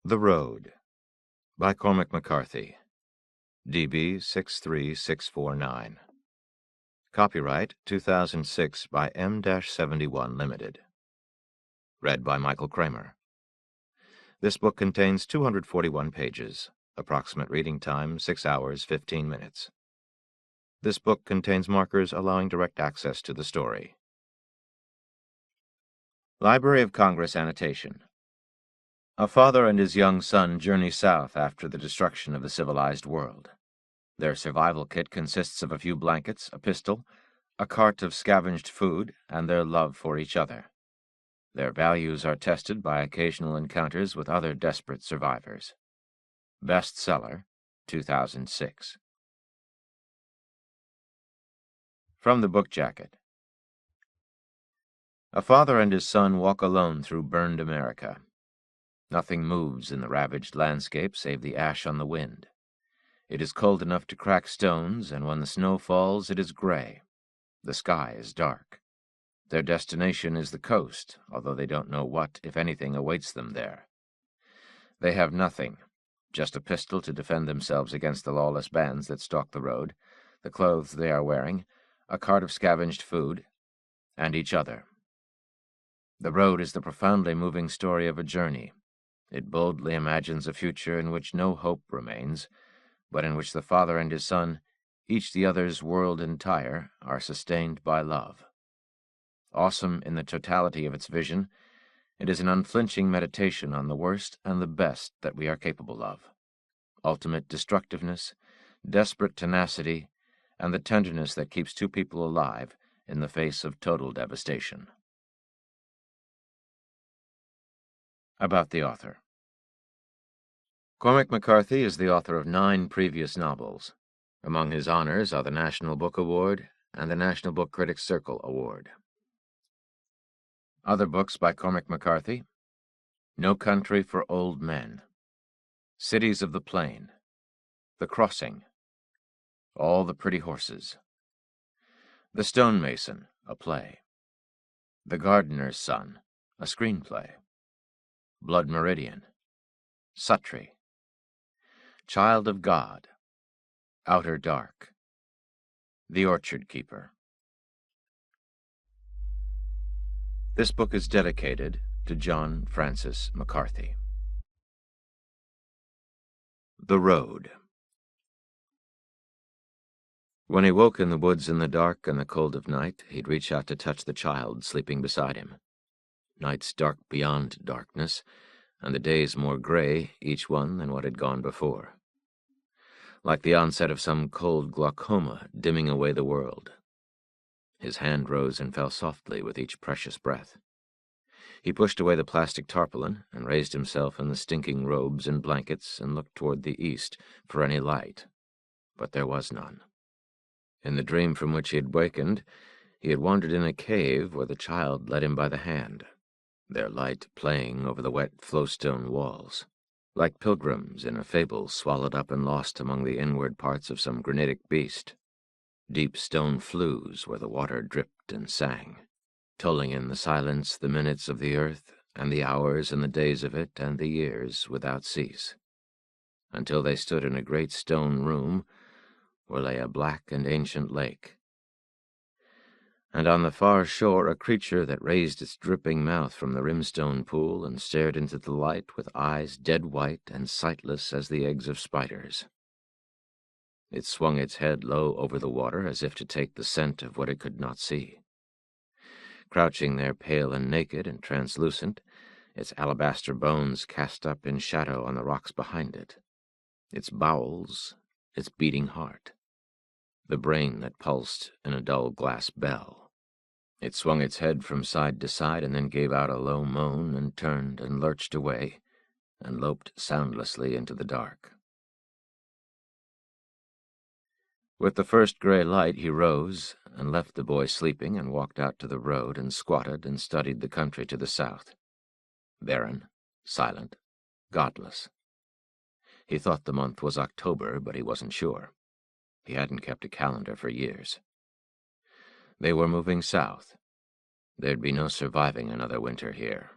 The Road by Cormac McCarthy, DB 63649. Copyright 2006 by M-71 Limited. Read by Michael Kramer. This book contains 241 pages. Approximate reading time 6 hours 15 minutes. This book contains markers allowing direct access to the story. Library of Congress annotation. A father and his young son journey south after the destruction of the civilized world. Their survival kit consists of a few blankets, a pistol, a cart of scavenged food, and their love for each other. Their values are tested by occasional encounters with other desperate survivors. Bestseller, 2006. From the book jacket. A father and his son walk alone through burned America. Nothing moves in the ravaged landscape save the ash on the wind. It is cold enough to crack stones, and when the snow falls, it is gray. The sky is dark. Their destination is the coast, although they don't know what, if anything, awaits them there. They have nothing, just a pistol to defend themselves against the lawless bands that stalk the road, the clothes they are wearing, a cart of scavenged food, and each other. The road is the profoundly moving story of a journey. It boldly imagines a future in which no hope remains, but in which the father and his son, each the other's world entire, are sustained by love. Awesome in the totality of its vision, it is an unflinching meditation on the worst and the best that we are capable of. Ultimate destructiveness, desperate tenacity, and the tenderness that keeps two people alive in the face of total devastation. About the author. Cormac McCarthy is the author of 9 previous novels. Among his honors are the National Book Award and the National Book Critics Circle Award. Other books by Cormac McCarthy: No Country for Old Men, Cities of the Plain, The Crossing, All the Pretty Horses, The Stonemason, a play, The Gardener's Son, a screenplay, Blood Meridian, Suttree, Child of God, Outer Dark, The Orchard Keeper. This book is dedicated to John Francis McCarthy. The Road. When he woke in the woods in the dark and the cold of night, he'd reach out to touch the child sleeping beside him. Nights dark beyond darkness, and the days more gray, each one, than what had gone before. Like the onset of some cold glaucoma dimming away the world. His hand rose and fell softly with each precious breath. He pushed away the plastic tarpaulin and raised himself in the stinking robes and blankets and looked toward the east for any light, but there was none. In the dream from which he had wakened, he had wandered in a cave where the child led him by the hand, their light playing over the wet flowstone walls, like pilgrims in a fable swallowed up and lost among the inward parts of some granitic beast. Deep stone flues where the water dripped and sang, tolling in the silence the minutes of the earth and the hours and the days of it and the years without cease, until they stood in a great stone room where lay a black and ancient lake. And on the far shore a creature that raised its dripping mouth from the rimstone pool and stared into the light with eyes dead white and sightless as the eggs of spiders. It swung its head low over the water as if to take the scent of what it could not see. Crouching there pale and naked and translucent, its alabaster bones cast up in shadow on the rocks behind it, its bowels, its beating heart, the brain that pulsed in a dull glass bell. It swung its head from side to side and then gave out a low moan and turned and lurched away and loped soundlessly into the dark. With the first gray light he rose and left the boy sleeping and walked out to the road and squatted and studied the country to the south. Barren, silent, godless. He thought the month was October, but he wasn't sure. He hadn't kept a calendar for years. They were moving south. There'd be no surviving another winter here.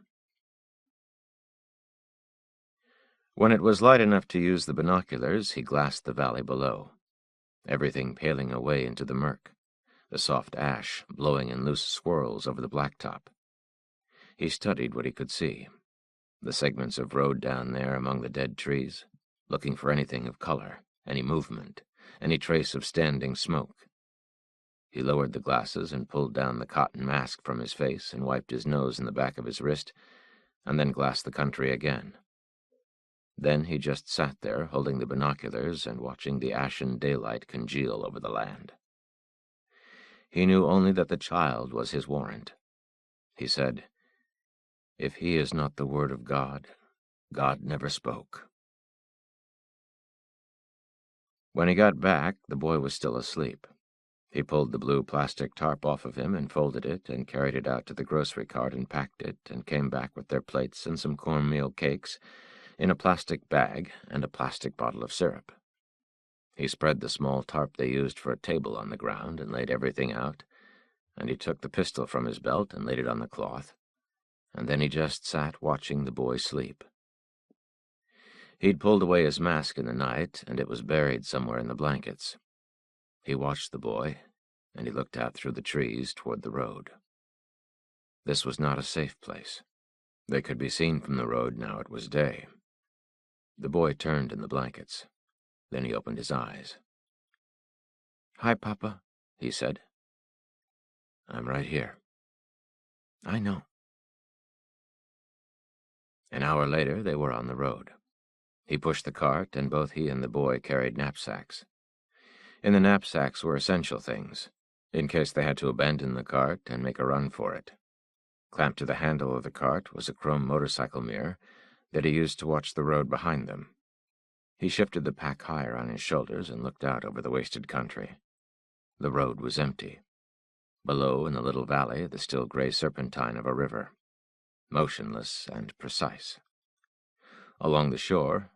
When it was light enough to use the binoculars, he glassed the valley below, everything paling away into the murk, the soft ash blowing in loose swirls over the blacktop. He studied what he could see, the segments of road down there among the dead trees, looking for anything of color, any movement, any trace of standing smoke. He lowered the glasses and pulled down the cotton mask from his face and wiped his nose and the back of his wrist, and then glassed the country again. Then he just sat there, holding the binoculars and watching the ashen daylight congeal over the land. He knew only that the child was his warrant. He said, "If he is not the word of God, God never spoke." When he got back, the boy was still asleep. He pulled the blue plastic tarp off of him and folded it and carried it out to the grocery cart and packed it and came back with their plates and some cornmeal cakes in a plastic bag and a plastic bottle of syrup. He spread the small tarp they used for a table on the ground and laid everything out, and he took the pistol from his belt and laid it on the cloth, and then he just sat watching the boy sleep. He'd pulled away his mask in the night, and it was buried somewhere in the blankets. He watched the boy, and he looked out through the trees toward the road. This was not a safe place. They could be seen from the road now it was day. The boy turned in the blankets. Then he opened his eyes. "Hi, Papa," he said. "I'm right here." "I know." An hour later, they were on the road. He pushed the cart, and both he and the boy carried knapsacks. In the knapsacks were essential things, in case they had to abandon the cart and make a run for it. Clamped to the handle of the cart was a chrome motorcycle mirror that he used to watch the road behind them. He shifted the pack higher on his shoulders and looked out over the wasted country. The road was empty. Below, in the little valley, the still gray serpentine of a river, motionless and precise. Along the shore,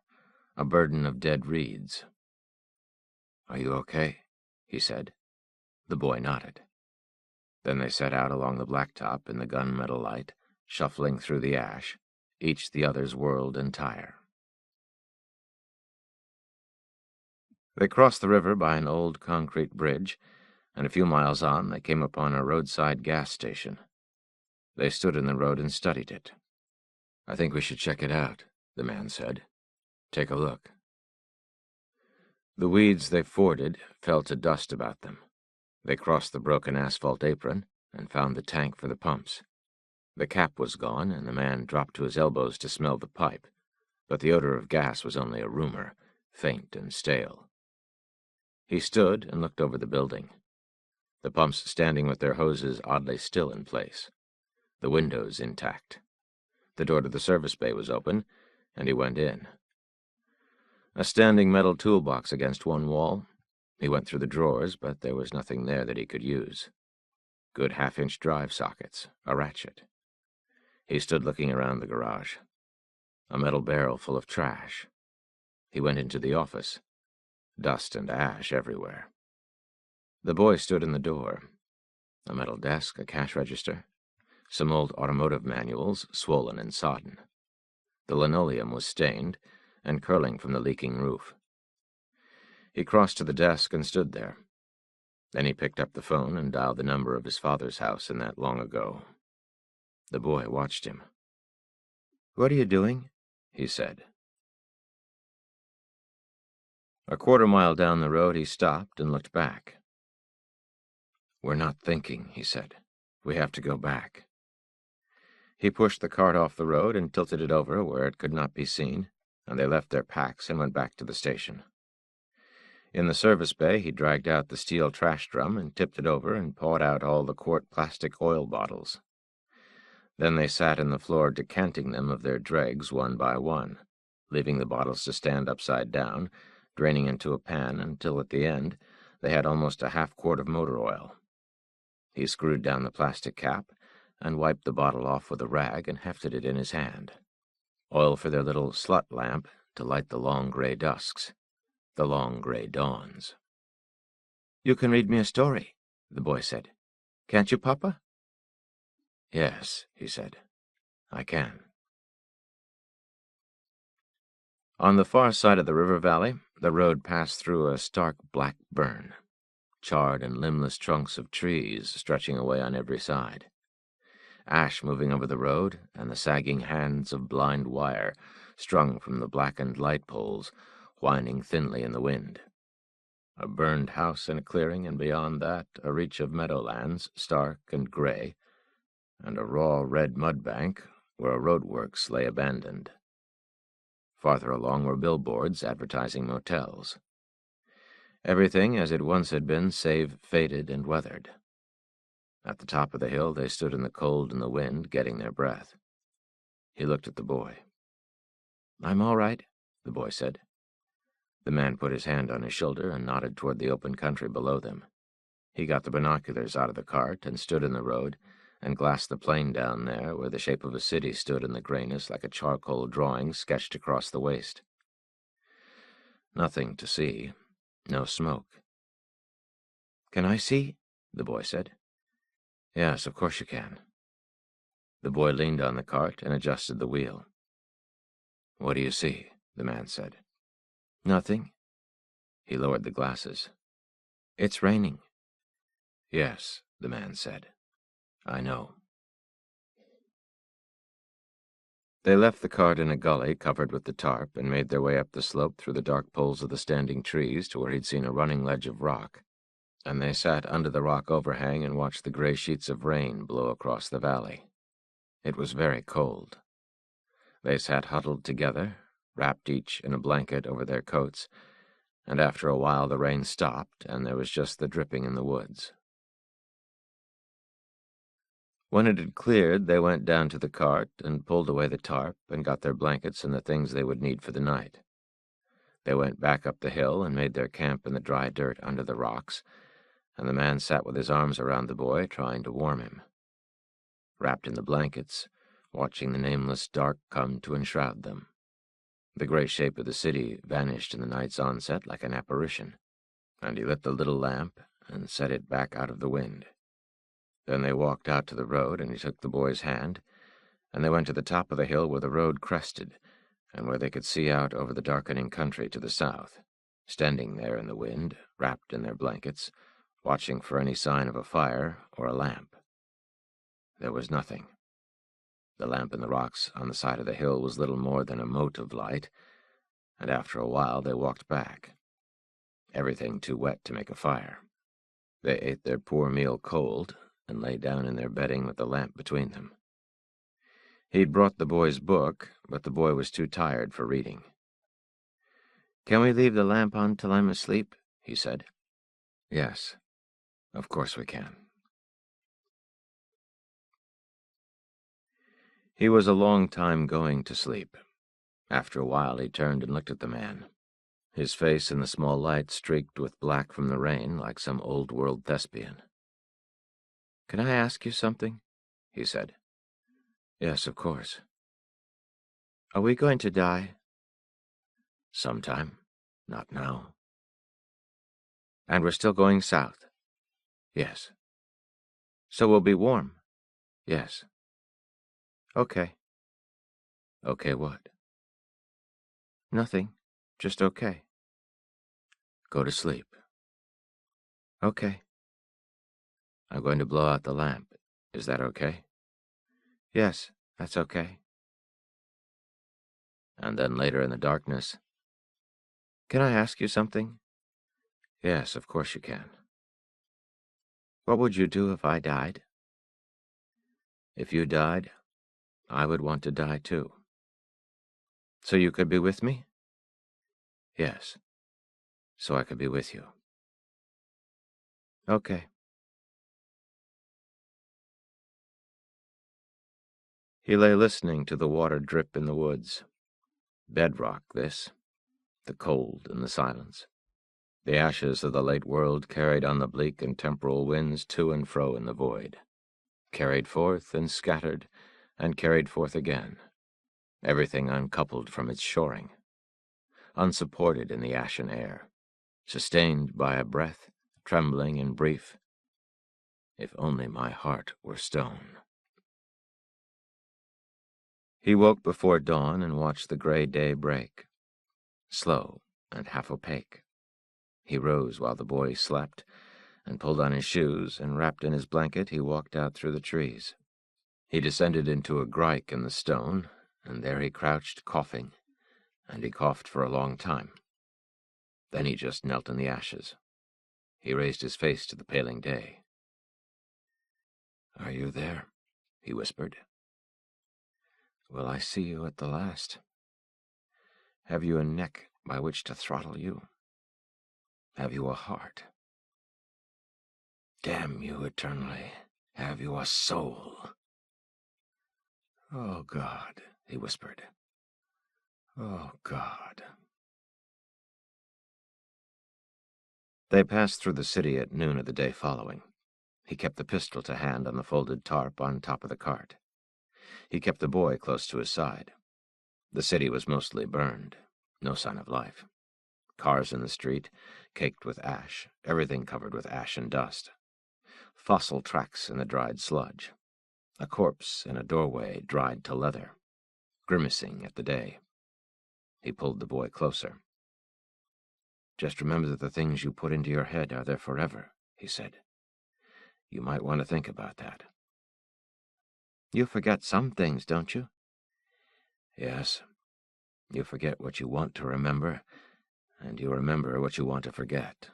a burden of dead reeds. "Are you okay?" he said. The boy nodded. Then they set out along the blacktop in the gunmetal light, shuffling through the ash, each the other's world entire. They crossed the river by an old concrete bridge, and a few miles on they came upon a roadside gas station. They stood in the road and studied it. "I think we should check it out," the man said. "Take a look." The weeds they forded fell to dust about them. They crossed the broken asphalt apron and found the tank for the pumps. The cap was gone, and the man dropped to his elbows to smell the pipe, but the odor of gas was only a rumor, faint and stale. He stood and looked over the building, the pumps standing with their hoses oddly still in place, the windows intact. The door to the service bay was open, and he went in. A standing metal toolbox against one wall. He went through the drawers, but there was nothing there that he could use. Good half-inch drive sockets, a ratchet. He stood looking around the garage. A metal barrel full of trash. He went into the office. Dust and ash everywhere. The boy stood in the door. A metal desk, a cash register, some old automotive manuals, swollen and sodden. The linoleum was stained and curling from the leaking roof. He crossed to the desk and stood there. Then he picked up the phone and dialed the number of his father's house in that long ago. The boy watched him. "What are you doing?" he said. A quarter-mile down the road he stopped and looked back. "We're not thinking," he said. "We have to go back." He pushed the cart off the road and tilted it over where it could not be seen, and they left their packs and went back to the station. In the service bay, he dragged out the steel trash drum and tipped it over and pawed out all the quart plastic oil bottles. Then they sat on the floor decanting them of their dregs one by one, leaving the bottles to stand upside down, draining into a pan until at the end they had almost a half-quart of motor oil. He screwed down the plastic cap and wiped the bottle off with a rag and hefted it in his hand. Oil for their little slut lamp to light the long gray dusks, the long gray dawns. "You can read me a story," the boy said. "Can't you, Papa?" "Yes," he said. "I can." On the far side of the river valley, the road passed through a stark black burn, charred and limbless trunks of trees stretching away on every side, ash moving over the road, and the sagging hands of blind wire strung from the blackened light poles, whining thinly in the wind. A burned house in a clearing, and beyond that a reach of meadowlands, stark and gray, and a raw red mud bank where a roadworks lay abandoned. Farther along were billboards advertising motels. Everything as it once had been, save faded and weathered. At the top of the hill they stood in the cold and the wind, getting their breath. He looked at the boy. "I'm all right," the boy said. The man put his hand on his shoulder and nodded toward the open country below them. He got the binoculars out of the cart and stood in the road and glassed the plain down there where the shape of a city stood in the grayness like a charcoal drawing sketched across the waste. Nothing to see. No smoke. "Can I see?" the boy said. "Yes, of course you can." The boy leaned on the cart and adjusted the wheel. "What do you see?" the man said. "Nothing." He lowered the glasses. "It's raining." "Yes," the man said. "I know." They left the cart in a gully covered with the tarp and made their way up the slope through the dark poles of the standing trees to where he'd seen a running ledge of rock, and they sat under the rock overhang and watched the gray sheets of rain blow across the valley. It was very cold. They sat huddled together, wrapped each in a blanket over their coats, and after a while the rain stopped and there was just the dripping in the woods. When it had cleared, they went down to the cart and pulled away the tarp and got their blankets and the things they would need for the night. They went back up the hill and made their camp in the dry dirt under the rocks, and the man sat with his arms around the boy, trying to warm him. Wrapped in the blankets, watching the nameless dark come to enshroud them. The gray shape of the city vanished in the night's onset like an apparition, and he lit the little lamp and set it back out of the wind. Then they walked out to the road, and he took the boy's hand, and they went to the top of the hill where the road crested, and where they could see out over the darkening country to the south, standing there in the wind, wrapped in their blankets, watching for any sign of a fire or a lamp. There was nothing. The lamp in the rocks on the side of the hill was little more than a mote of light, and after a while they walked back. Everything too wet to make a fire. They ate their poor meal cold, and lay down in their bedding with the lamp between them. He'd brought the boy's book, but the boy was too tired for reading. "Can we leave the lamp on till I'm asleep?" he said. "Yes, of course we can." He was a long time going to sleep. After a while he turned and looked at the man. His face in the small light streaked with black from the rain like some old-world thespian. "Can I ask you something?" he said. "Yes, of course." "Are we going to die?" "Sometime. Not now." "And we're still going south?" "Yes." "So we'll be warm?" "Yes." "Okay." "Okay what?" "Nothing. Just okay." "Go to sleep." "Okay." "I'm going to blow out the lamp. Is that okay?" "Yes, that's okay." And then later in the darkness, "Can I ask you something?" "Yes, of course you can." "What would you do if I died?" "If you died, I would want to die too." "So you could be with me?" "Yes, so I could be with you." "Okay." He lay listening to the water drip in the woods. Bedrock, this. The cold and the silence. The ashes of the late world carried on the bleak and temporal winds to and fro in the void. Carried forth and scattered, and carried forth again. Everything uncoupled from its shoring. Unsupported in the ashen air. Sustained by a breath, trembling and brief. If only my heart were stone. He woke before dawn and watched the gray day break. slow and half opaque. He rose while the boy slept, and pulled on his shoes, and wrapped in his blanket he walked out through the trees. He descended into a grike in the stone, and there he crouched, coughing, and he coughed for a long time. Then he just knelt in the ashes. He raised his face to the paling day. "Are you there?" he whispered. "Will I see you at the last? Have you a neck by which to throttle you? Have you a heart? Damn you eternally, have you a soul?" "Oh, God," he whispered. "Oh, God." They passed through the city at noon of the day following. He kept the pistol to hand on the folded tarp on top of the cart. He kept the boy close to his side. The city was mostly burned, no sign of life. Cars in the street, caked with ash, everything covered with ash and dust. Fossil tracks in the dried sludge. A corpse in a doorway dried to leather, grimacing at the day. He pulled the boy closer. "Just remember that the things you put into your head are there forever," he said. "You might want to think about that." "You forget some things, don't you?" "Yes. You forget what you want to remember, and you remember what you want to forget."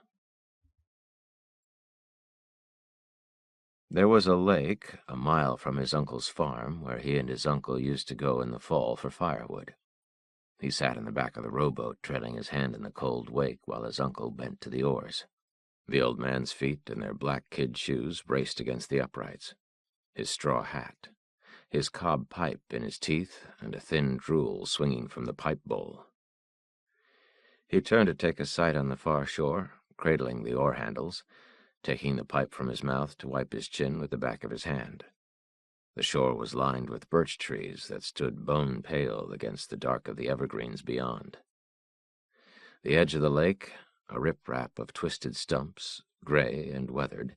There was a lake a mile from his uncle's farm where he and his uncle used to go in the fall for firewood. He sat in the back of the rowboat, trailing his hand in the cold wake while his uncle bent to the oars. The old man's feet in their black kid shoes braced against the uprights. His straw hat, his cob pipe in his teeth, and a thin drool swinging from the pipe bowl. He turned to take a sight on the far shore, cradling the oar handles, taking the pipe from his mouth to wipe his chin with the back of his hand. The shore was lined with birch trees that stood bone pale against the dark of the evergreens beyond. The edge of the lake, a rip-rap of twisted stumps, gray and weathered,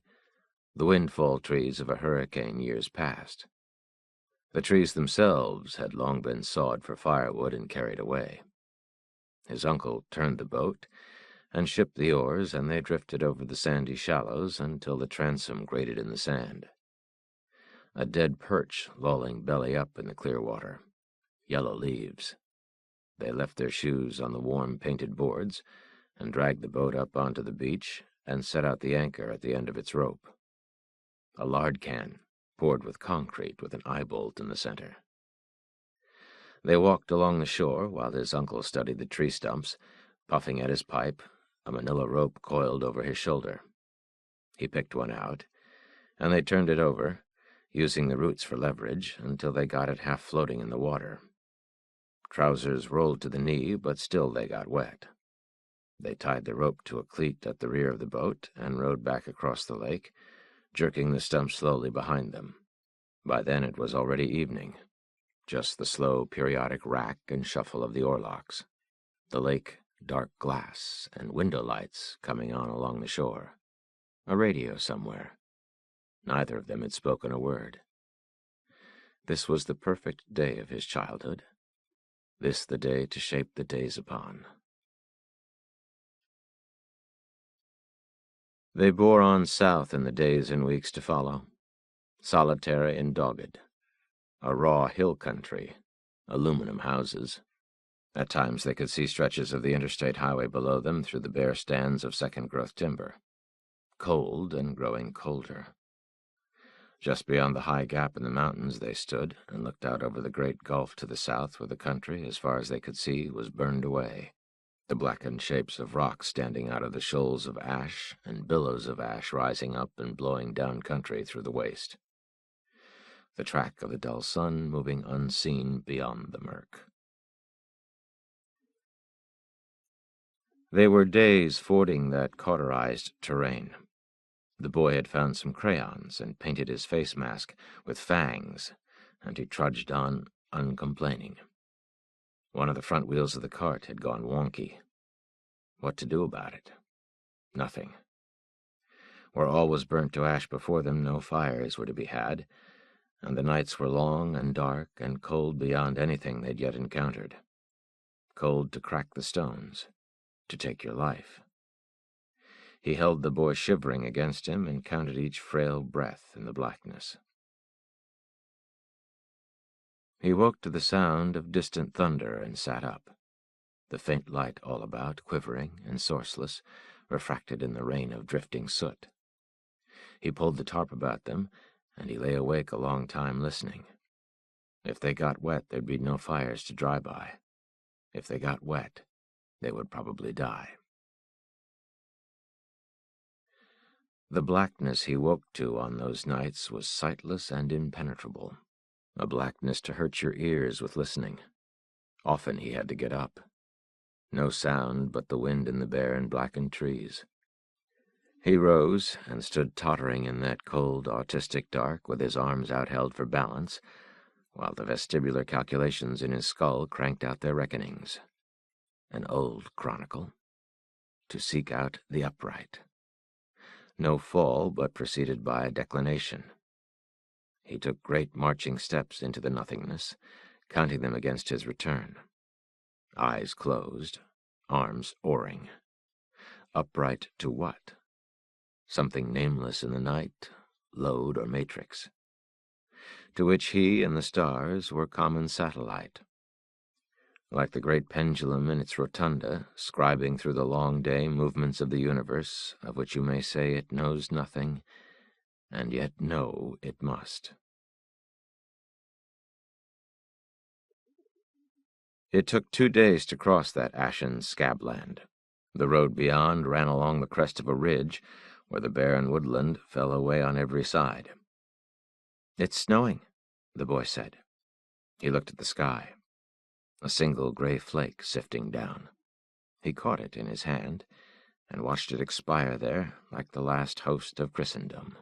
the windfall trees of a hurricane years past. The trees themselves had long been sawed for firewood and carried away. His uncle turned the boat and shipped the oars, and they drifted over the sandy shallows until the transom grated in the sand. A dead perch lolling belly up in the clear water. Yellow leaves. They left their shoes on the warm painted boards and dragged the boat up onto the beach and set out the anchor at the end of its rope. A lard can, poured with concrete with an eye bolt in the center. They walked along the shore while his uncle studied the tree stumps, puffing at his pipe, a manila rope coiled over his shoulder. He picked one out, and they turned it over, using the roots for leverage, until they got it half floating in the water. Trousers rolled to the knee, but still they got wet. They tied the rope to a cleat at the rear of the boat and rowed back across the lake, jerking the stump slowly behind them. By then it was already evening, just the slow periodic rack and shuffle of the oarlocks. The lake dark glass and window lights coming on along the shore. A radio somewhere. Neither of them had spoken a word. This was the perfect day of his childhood. This the day to shape the days upon. They bore on south in the days and weeks to follow, solitary and dogged. A raw hill country, aluminum houses. At times they could see stretches of the interstate highway below them through the bare stands of second-growth timber. Cold and growing colder. Just beyond the high gap in the mountains they stood and looked out over the great gulf to the south where the country, as far as they could see, was burned away. The blackened shapes of rock standing out of the shoals of ash and billows of ash rising up and blowing down country through the waste. The track of the dull sun moving unseen beyond the murk. They were days fording that cauterized terrain. The boy had found some crayons and painted his face mask with fangs, and he trudged on uncomplaining. One of the front wheels of the cart had gone wonky. What to do about it? Nothing. Where all was burnt to ash before them, no fires were to be had, and the nights were long and dark and cold beyond anything they'd yet encountered. cold to crack the stones, to take your life. He held the boy shivering against him and counted each frail breath in the blackness. He woke to the sound of distant thunder and sat up, the faint light all about, quivering and sourceless, refracted in the rain of drifting soot. He pulled the tarp about them, and he lay awake a long time listening. If they got wet, there'd be no fires to dry by. If they got wet, they would probably die. The blackness he woke to on those nights was sightless and impenetrable, a blackness to hurt your ears with listening. Often he had to get up. No sound but the wind in the bare and blackened trees. He rose and stood tottering in that cold, autistic dark with his arms outheld for balance, while the vestibular calculations in his skull cranked out their reckonings. An old chronicle. To seek out the upright. No fall, but preceded by a declination. He took great marching steps into the nothingness, counting them against his return. Eyes closed, arms oaring. Upright to what? Something nameless in the night, lode or matrix, to which he and the stars were common satellite. Like the great pendulum in its rotunda, scribing through the long day movements of the universe, of which you may say it knows nothing, and yet know it must. It took 2 days to cross that ashen scabland. The road beyond ran along the crest of a ridge, where the barren woodland fell away on every side. "It's snowing," the boy said. He looked at the sky. A single gray flake sifting down. He caught it in his hand and watched it expire there like the last host of Christendom.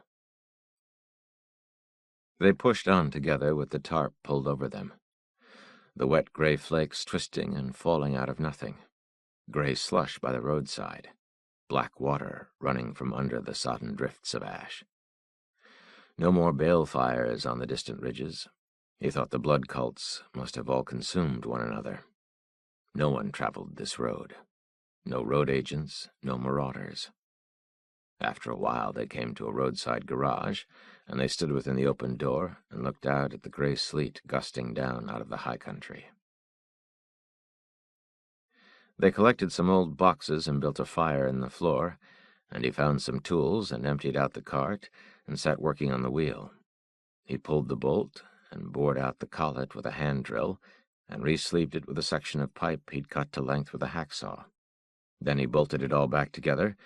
They pushed on together with the tarp pulled over them, the wet gray flakes twisting and falling out of nothing, gray slush by the roadside, black water running from under the sodden drifts of ash. No more bale fires on the distant ridges. He thought the blood cults must have all consumed one another. No one traveled this road. No road agents, no marauders. After a while they came to a roadside garage, and they stood within the open door and looked out at the gray sleet gusting down out of the high country. They collected some old boxes and built a fire in the floor, and he found some tools and emptied out the cart and sat working on the wheel. He pulled the bolt and bored out the collet with a hand drill and re-sleeved it with a section of pipe he'd cut to length with a hacksaw. Then he bolted it all back together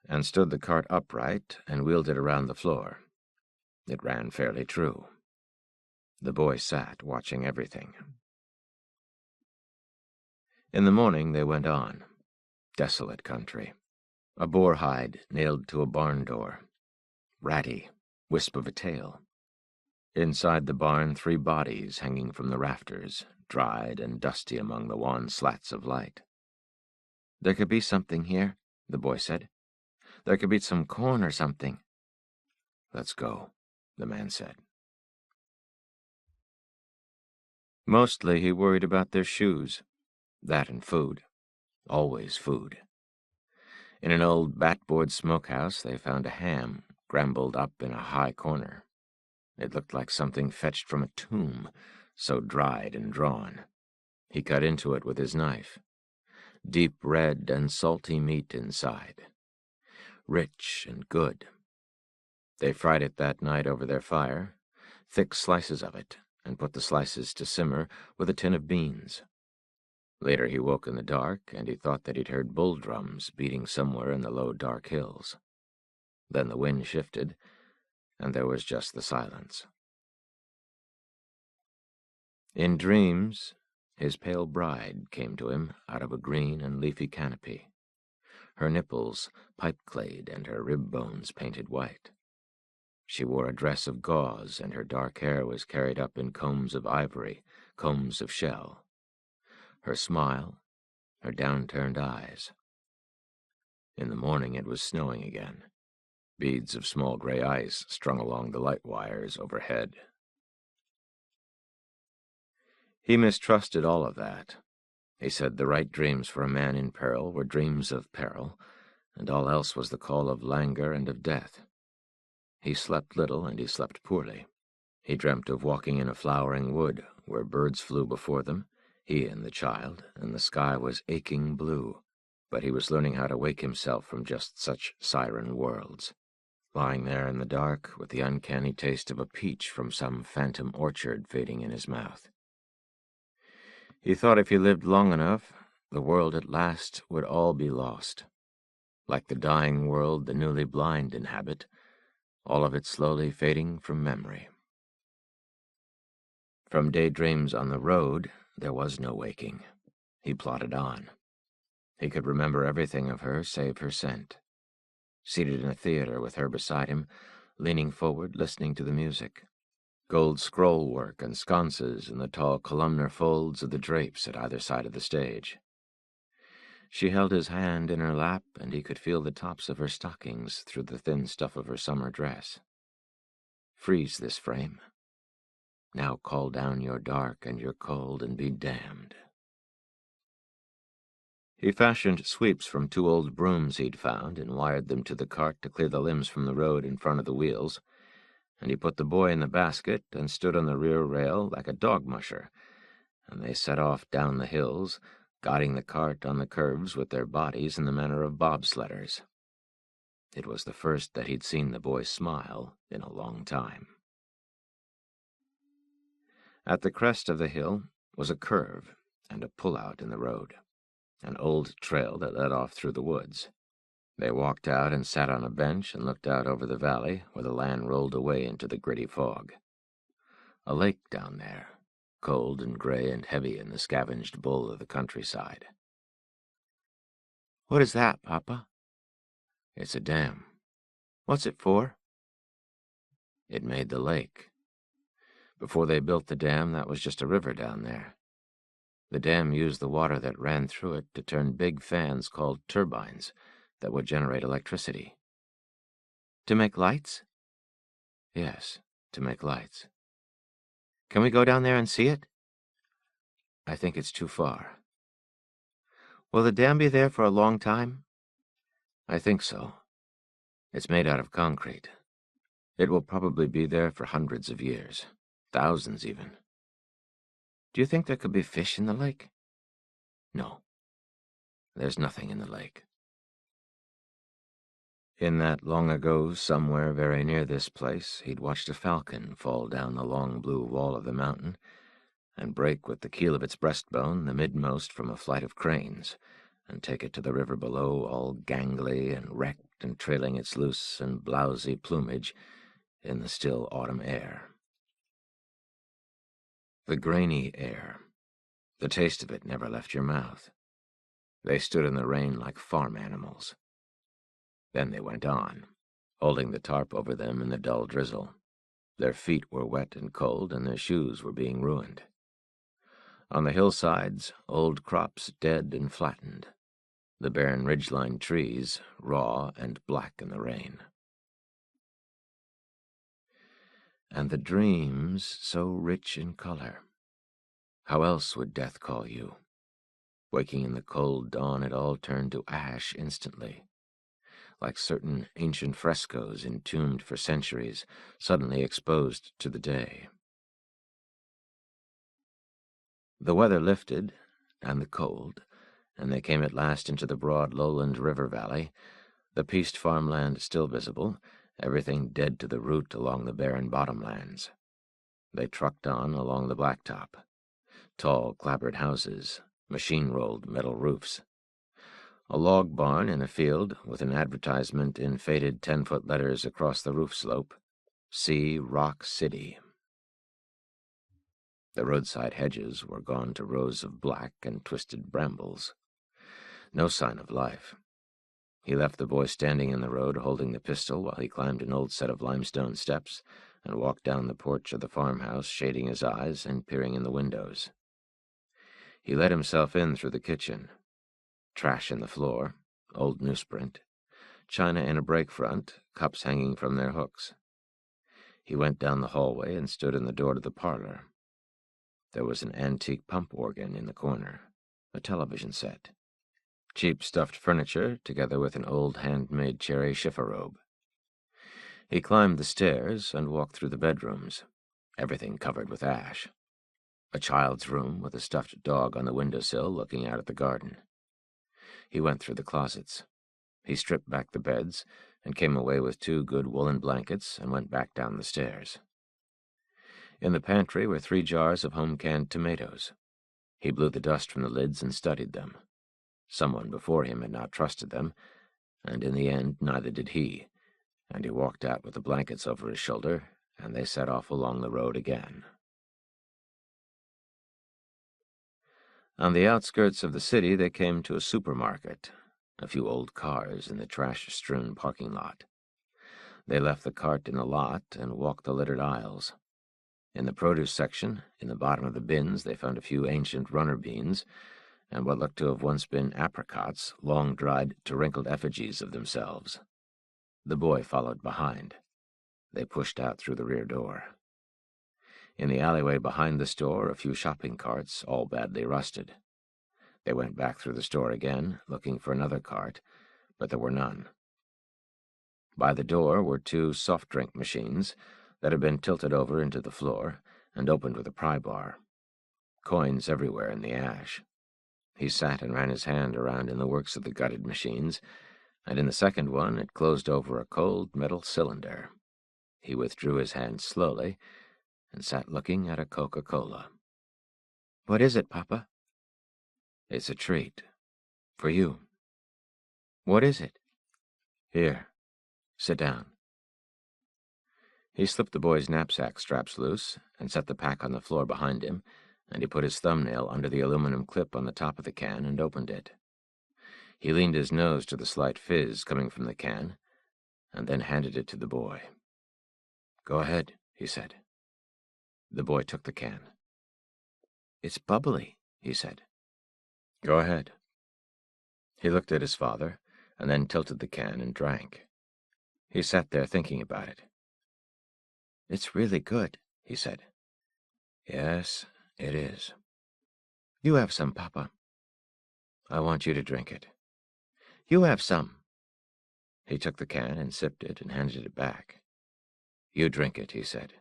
and stood the cart upright and wheeled it around the floor. It ran fairly true. The boy sat, watching everything. In the morning they went on. Desolate country. A boar hide nailed to a barn door. Ratty, wisp of a tail. Inside the barn 3 bodies hanging from the rafters, dried and dusty among the wan slats of light. "There could be something here," the boy said. "There could be some corn or something." "Let's go," the man said. Mostly he worried about their shoes. That and food. Always food. In an old batboard smokehouse they found a ham scrambled up in a high corner. It looked like something fetched from a tomb, so dried and drawn. He cut into it with his knife. Deep red and salty meat inside. Rich and good. They fried it that night over their fire, thick slices of it, and put the slices to simmer with a tin of beans. Later he woke in the dark, and he thought that he'd heard bull drums beating somewhere in the low, dark hills. Then the wind shifted, and there was just the silence. In dreams, his pale bride came to him out of a green and leafy canopy, her nipples pipe-clayed and her rib bones painted white. She wore a dress of gauze, and her dark hair was carried up in combs of ivory, combs of shell. Her smile, her downturned eyes. In the morning it was snowing again. Beads of small gray ice strung along the light wires overhead. He mistrusted all of that. He said the right dreams for a man in peril were dreams of peril, and all else was the call of languor and of death. He slept little, and he slept poorly. He dreamt of walking in a flowering wood, where birds flew before them, he and the child, and the sky was aching blue, but he was learning how to wake himself from just such siren worlds. Lying there in the dark, with the uncanny taste of a peach from some phantom orchard fading in his mouth. He thought if he lived long enough, the world at last would all be lost. Like the dying world the newly blind inhabit, all of it slowly fading from memory. From daydreams on the road, there was no waking. He plodded on. He could remember everything of her save her scent. Seated in a theater with her beside him, leaning forward, listening to the music. Gold scroll work and sconces in the tall columnar folds of the drapes at either side of the stage. She held his hand in her lap, and he could feel the tops of her stockings through the thin stuff of her summer dress. Freeze this frame. Now call down your dark and your cold and be damned. He fashioned sweeps from 2 old brooms he'd found and wired them to the cart to clear the limbs from the road in front of the wheels, and he put the boy in the basket and stood on the rear rail like a dog musher, and they set off down the hills, guiding the cart on the curves with their bodies in the manner of bobsledders. It was the first that he'd seen the boy smile in a long time. At the crest of the hill was a curve and a pull-out in the road, an old trail that led off through the woods. They walked out and sat on a bench and looked out over the valley where the land rolled away into the gritty fog. A lake down there, cold and gray and heavy in the scavenged bull of the countryside. "What is that, Papa?" "It's a dam." "What's it for?" "It made the lake. Before they built the dam, that was just a river down there. The dam used the water that ran through it to turn big fans called turbines that would generate electricity." "To make lights?" "Yes, to make lights." "Can we go down there and see it?" "I think it's too far." "Will the dam be there for a long time?" "I think so. It's made out of concrete. It will probably be there for hundreds of years, thousands even." "Do you think there could be fish in the lake?" "No. There's nothing in the lake." In that long ago, somewhere very near this place, he'd watched a falcon fall down the long blue wall of the mountain and break with the keel of its breastbone the midmost from a flight of cranes, and take it to the river below, all gangly and wrecked and trailing its loose and blousy plumage in the still autumn air. The grainy air. The taste of it never left your mouth. They stood in the rain like farm animals. Then they went on, holding the tarp over them in the dull drizzle. Their feet were wet and cold, and their shoes were being ruined. On the hillsides, old crops dead and flattened. The barren ridgeline trees, raw and black in the rain. And the dreams so rich in color. How else would death call you? Waking in the cold dawn, it all turned to ash instantly, like certain ancient frescoes entombed for centuries, suddenly exposed to the day. The weather lifted, and the cold, and they came at last into the broad lowland river valley, the pieced farmland still visible, everything dead to the root along the barren bottomlands. They trucked on along the blacktop. Tall, clapboard houses, machine-rolled metal roofs. A log barn in a field with an advertisement in faded 10-foot letters across the roof slope. See Rock City. The roadside hedges were gone to rows of black and twisted brambles. No sign of life. He left the boy standing in the road holding the pistol while he climbed an old set of limestone steps and walked down the porch of the farmhouse, shading his eyes and peering in the windows. He let himself in through the kitchen. Trash in the floor, old newsprint, china in a break front, cups hanging from their hooks. He went down the hallway and stood in the door to the parlor. There was an antique pump organ in the corner. a television set, cheap stuffed furniture together with an old handmade cherry chifforobe. He climbed the stairs and walked through the bedrooms, everything covered with ash. A child's room with a stuffed dog on the windowsill looking out at the garden. He went through the closets. He stripped back the beds and came away with 2 good woolen blankets and went back down the stairs. In the pantry were 3 jars of home-canned tomatoes. He blew the dust from the lids and studied them. Someone before him had not trusted them, and in the end neither did he, and he walked out with the blankets over his shoulder, and they set off along the road again. On the outskirts of the city they came to a supermarket, a few old cars in the trash-strewn parking lot. They left the cart in the lot and walked the littered aisles. In the produce section, in the bottom of the bins, they found a few ancient runner beans and what looked to have once been apricots, long-dried to wrinkled effigies of themselves. The boy followed behind. They pushed out through the rear door. In the alleyway behind the store, a few shopping carts, all badly rusted. They went back through the store again, looking for another cart, but there were none. By the door were 2 soft drink machines that had been tilted over into the floor and opened with a pry bar. Coins everywhere in the ash. He sat and ran his hand around in the works of the gutted machines, and in the second one it closed over a cold metal cylinder. He withdrew his hand slowly and sat looking at a Coca-Cola. "What is it, Papa?" "It's a treat. For you." "What is it?" "Here. Sit down." He slipped the boy's knapsack straps loose and set the pack on the floor behind him, and he put his thumbnail under the aluminum clip on the top of the can and opened it. He leaned his nose to the slight fizz coming from the can, and then handed it to the boy. "Go ahead," he said. The boy took the can. "It's bubbly," he said. "Go ahead." He looked at his father, and then tilted the can and drank. He sat there thinking about it. "It's really good," he said. "Yes, it is." "You have some, Papa." "I want you to drink it." "You have some." He took the can and sipped it and handed it back. "You drink it," he said.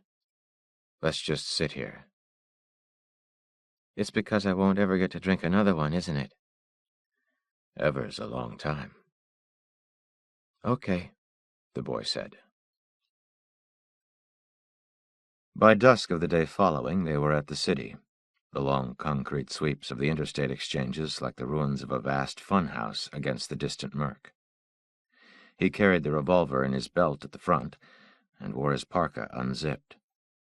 "Let's just sit here." "It's because I won't ever get to drink another one, isn't it?" "Ever's a long time." "Okay," the boy said. By dusk of the day following, they were at the city, the long concrete sweeps of the interstate exchanges like the ruins of a vast fun-house against the distant murk. He carried the revolver in his belt at the front and wore his parka unzipped,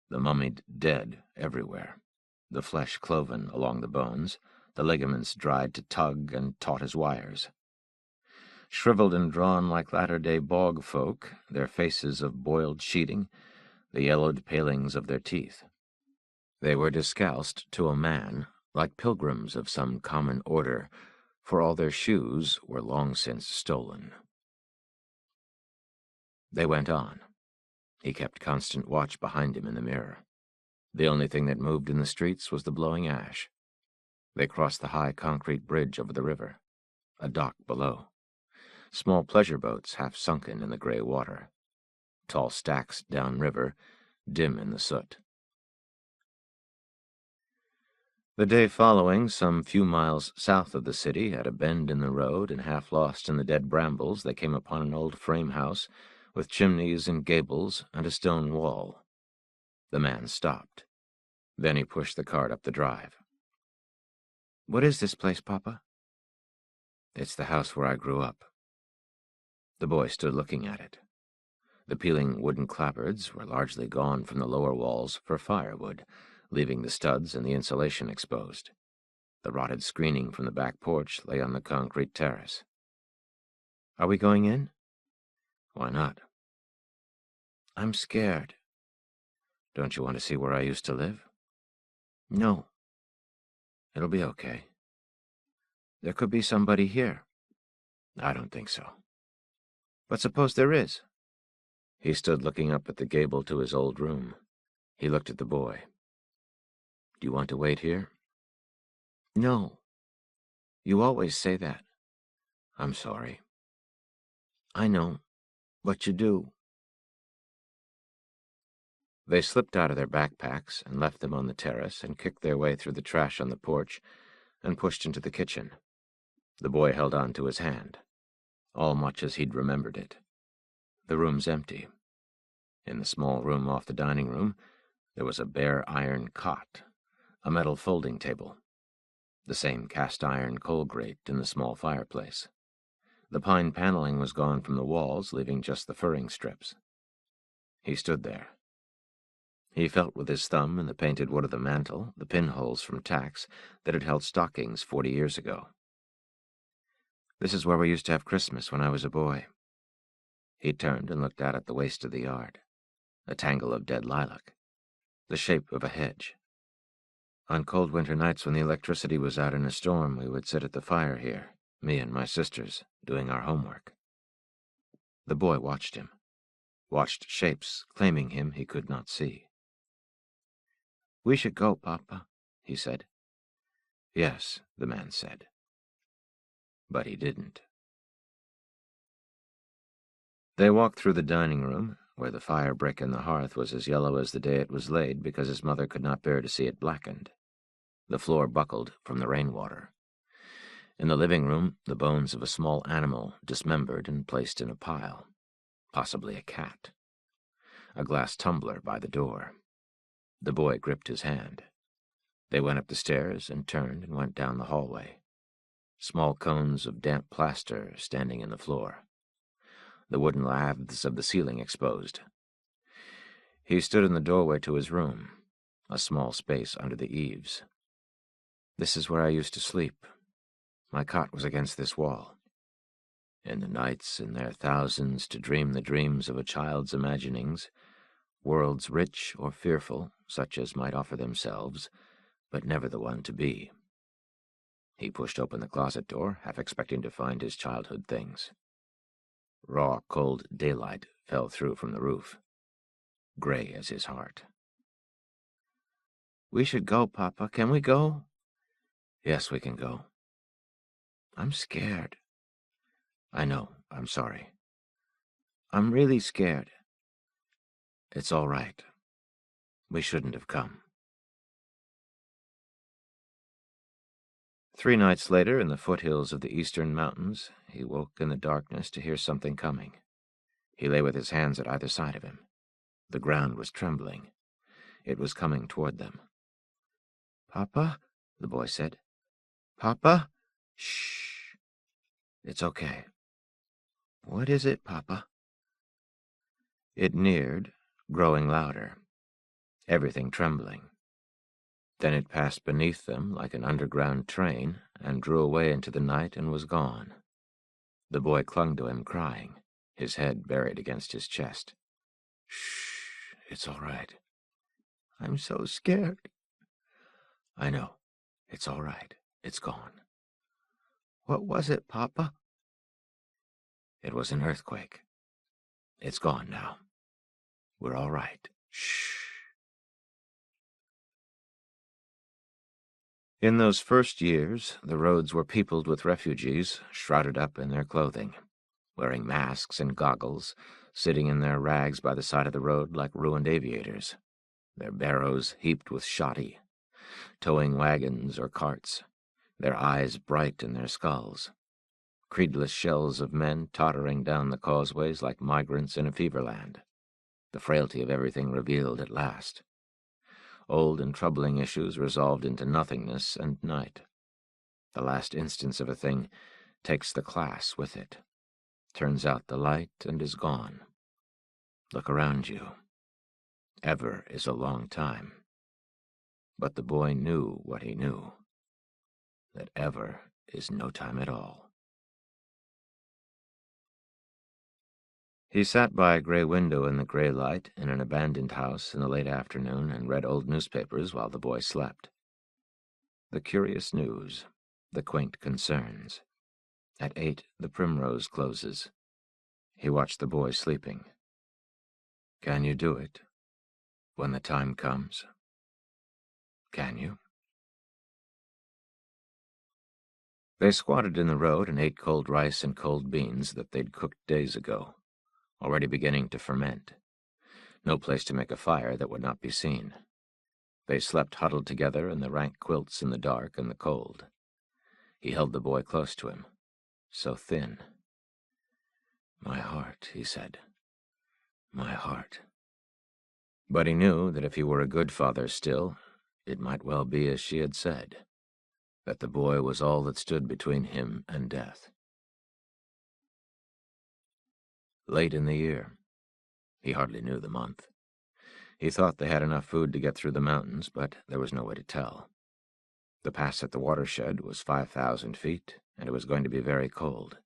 the mummied dead everywhere, the flesh cloven along the bones, the ligaments dried to tug and taut as wires. Shriveled and drawn like latter-day bog folk, their faces of boiled sheeting, the yellowed palings of their teeth. They were discalced to a man, like pilgrims of some common order, for all their shoes were long since stolen. They went on. He kept constant watch behind him in the mirror. The only thing that moved in the streets was the blowing ash. They crossed the high concrete bridge over the river, a dock below. Small pleasure boats half sunken in the gray water. Tall stacks downriver, dim in the soot. The day following, some few miles south of the city, at a bend in the road and half lost in the dead brambles, they came upon an old frame house with chimneys and gables and a stone wall. The man stopped. Then he pushed the cart up the drive. "What is this place, Papa?" "It's the house where I grew up." The boy stood looking at it. The peeling wooden clapboards were largely gone from the lower walls for firewood, leaving the studs and the insulation exposed. The rotted screening from the back porch lay on the concrete terrace. "Are we going in?" "Why not?" "I'm scared." "Don't you want to see where I used to live?" "No." "It'll be okay." "There could be somebody here." "I don't think so." "But suppose there is?" He stood looking up at the gable to his old room. He looked at the boy. "Do you want to wait here?" "No." You always say that. I'm sorry. I know, but you do. They slipped out of their backpacks and left them on the terrace and kicked their way through the trash on the porch and pushed into the kitchen. The boy held on to his hand, all much as he'd remembered it. The room's empty. In the small room off the dining room, there was a bare iron cot, a metal folding table, the same cast-iron coal grate in the small fireplace. The pine paneling was gone from the walls, leaving just the furring strips. He stood there. He felt with his thumb in the painted wood of the mantel the pinholes from tacks that had held stockings 40 years ago. This is where we used to have Christmas when I was a boy. He turned and looked out at the waste of the yard, a tangle of dead lilac, the shape of a hedge. On cold winter nights when the electricity was out in a storm, we would sit at the fire here, me and my sisters, doing our homework. The boy watched him, watched shapes claiming him he could not see. We should go, Papa, he said. Yes, the man said. But he didn't. They walked through the dining room, where the fire brick in the hearth was as yellow as the day it was laid because his mother could not bear to see it blackened. The floor buckled from the rainwater. In the living room, the bones of a small animal dismembered and placed in a pile, possibly a cat. A glass tumbler by the door. The boy gripped his hand. They went up the stairs and turned and went down the hallway. Small cones of damp plaster standing in the floor. The wooden laths of the ceiling exposed. He stood in the doorway to his room, a small space under the eaves. This is where I used to sleep. My cot was against this wall. In the nights, in their thousands, to dream the dreams of a child's imaginings, worlds rich or fearful, such as might offer themselves, but never the one to be. He pushed open the closet door, half expecting to find his childhood things. Raw, cold daylight fell through from the roof, gray as his heart. We should go, Papa. Can we go? Yes, we can go. I'm scared. I know. I'm sorry. I'm really scared. It's all right. We shouldn't have come. 3 nights later, in the foothills of the eastern mountains, he woke in the darkness to hear something coming. He lay with his hands at either side of him. The ground was trembling. It was coming toward them. Papa, the boy said. Papa? Shh. It's okay. What is it, Papa? It neared, growing louder, everything trembling. Then it passed beneath them like an underground train and drew away into the night and was gone. The boy clung to him, crying, his head buried against his chest. Shh, it's all right. I'm so scared. I know. It's all right. It's gone. What was it, Papa? It was an earthquake. It's gone now. We're all right. Shh. In those first years, the roads were peopled with refugees, shrouded up in their clothing, wearing masks and goggles, sitting in their rags by the side of the road like ruined aviators, their barrows heaped with shoddy, towing wagons or carts, their eyes bright in their skulls, creedless shells of men tottering down the causeways like migrants in a feverland, the frailty of everything revealed at last. Old and troubling issues resolved into nothingness and night. The last instance of a thing takes the class with it, turns out the light and is gone. Look around you. Ever is a long time. But the boy knew what he knew, that ever is no time at all. He sat by a gray window in the gray light in an abandoned house in the late afternoon and read old newspapers while the boy slept. The curious news, the quaint concerns. At 8, the primrose closes. He watched the boy sleeping. Can you do it when the time comes? Can you? They squatted in the road and ate cold rice and cold beans that they'd cooked days ago, already beginning to ferment. No place to make a fire that would not be seen. They slept huddled together in the rank quilts in the dark and the cold. He held the boy close to him, so thin. "My heart," he said. "My heart." But he knew that if he were a good father still, it might well be as she had said, that the boy was all that stood between him and death. Late in the year. He hardly knew the month. He thought they had enough food to get through the mountains, but there was no way to tell. The pass at the watershed was 5,000 feet, and it was going to be very cold.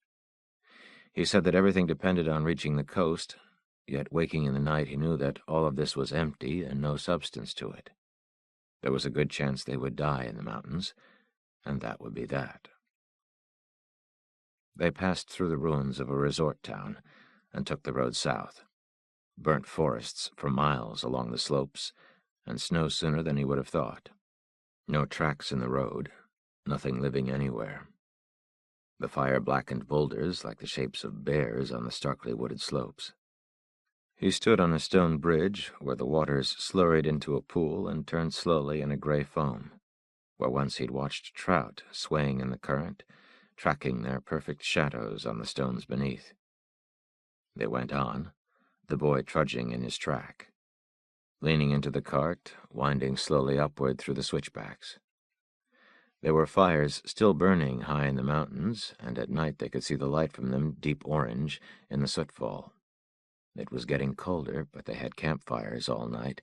He said that everything depended on reaching the coast, yet waking in the night he knew that all of this was empty and no substance to it. There was a good chance they would die in the mountains, and that would be that. They passed through the ruins of a resort town and took the road south. Burnt forests for miles along the slopes, and snow sooner than he would have thought. No tracks in the road, nothing living anywhere. The fire-blackened boulders like the shapes of bears on the starkly wooded slopes. He stood on a stone bridge where the waters slurried into a pool and turned slowly in a gray foam, where once he'd watched trout swaying in the current, tracking their perfect shadows on the stones beneath. They went on, the boy trudging in his track, leaning into the cart, winding slowly upward through the switchbacks. There were fires still burning high in the mountains, and at night they could see the light from them deep orange in the sootfall. It was getting colder, but they had campfires all night,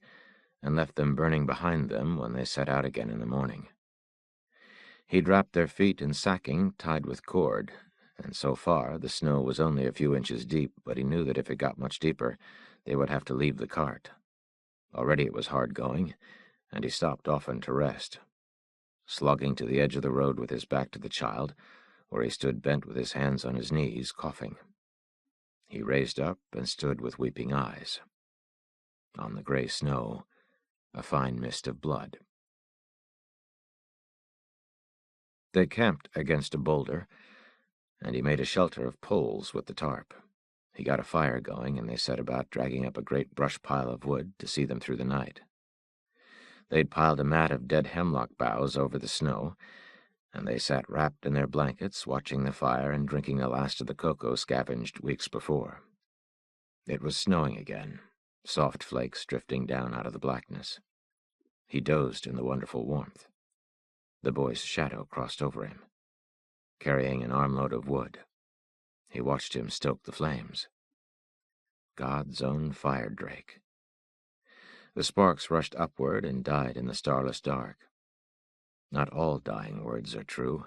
and left them burning behind them when they set out again in the morning. He'd wrapped their feet in sacking tied with cord, and so far the snow was only a few inches deep, but he knew that if it got much deeper, they would have to leave the cart. Already it was hard going, and he stopped often to rest, slogging to the edge of the road with his back to the child, where he stood bent with his hands on his knees, coughing. He raised up and stood with weeping eyes. On the gray snow, a fine mist of blood. They camped against a boulder, and he made a shelter of poles with the tarp. He got a fire going, and they set about dragging up a great brush pile of wood to see them through the night. They'd piled a mat of dead hemlock boughs over the snow, and they sat wrapped in their blankets, watching the fire and drinking the last of the cocoa scavenged weeks before. It was snowing again, soft flakes drifting down out of the blackness. He dozed in the wonderful warmth. The boy's shadow crossed over him, carrying an armload of wood. He watched him stoke the flames. God's own fire drake. The sparks rushed upward and died in the starless dark. Not all dying words are true,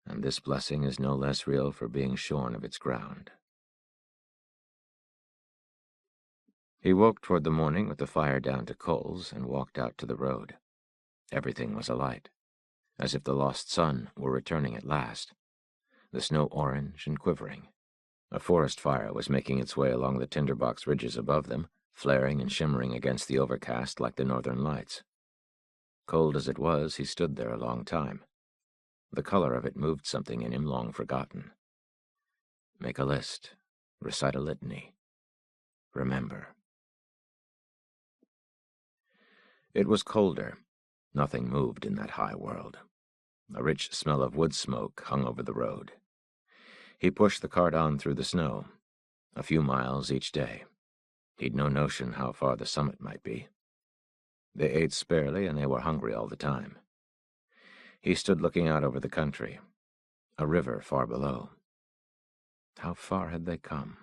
and this blessing is no less real for being shorn of its ground. He woke toward the morning with the fire down to coals and walked out to the road. Everything was alight, as if the lost sun were returning at last, the snow orange and quivering. A forest fire was making its way along the tinderbox ridges above them, flaring and shimmering against the overcast like the northern lights. Cold as it was, he stood there a long time. The color of it moved something in him long forgotten. Make a list. Recite a litany. Remember. It was colder. Nothing moved in that high world. A rich smell of wood smoke hung over the road. He pushed the cart on through the snow, a few miles each day. He'd no notion how far the summit might be. They ate sparely, and they were hungry all the time. He stood looking out over the country, a river far below. How far had they come?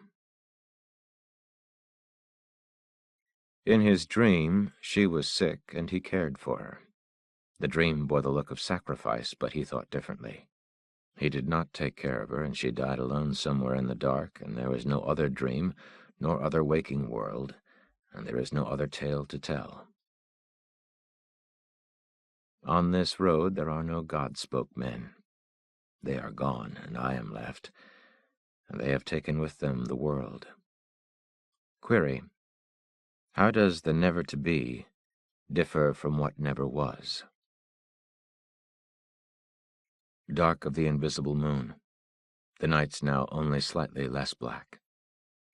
In his dream, she was sick, and he cared for her. The dream bore the look of sacrifice, but he thought differently. He did not take care of her, and she died alone somewhere in the dark, and there is no other dream, nor other waking world, and there is no other tale to tell. On this road there are no God-spoke men. They are gone, and I am left, and they have taken with them the world. Query: how does the never-to-be differ from what never was? dark of the invisible moon, the nights now only slightly less black.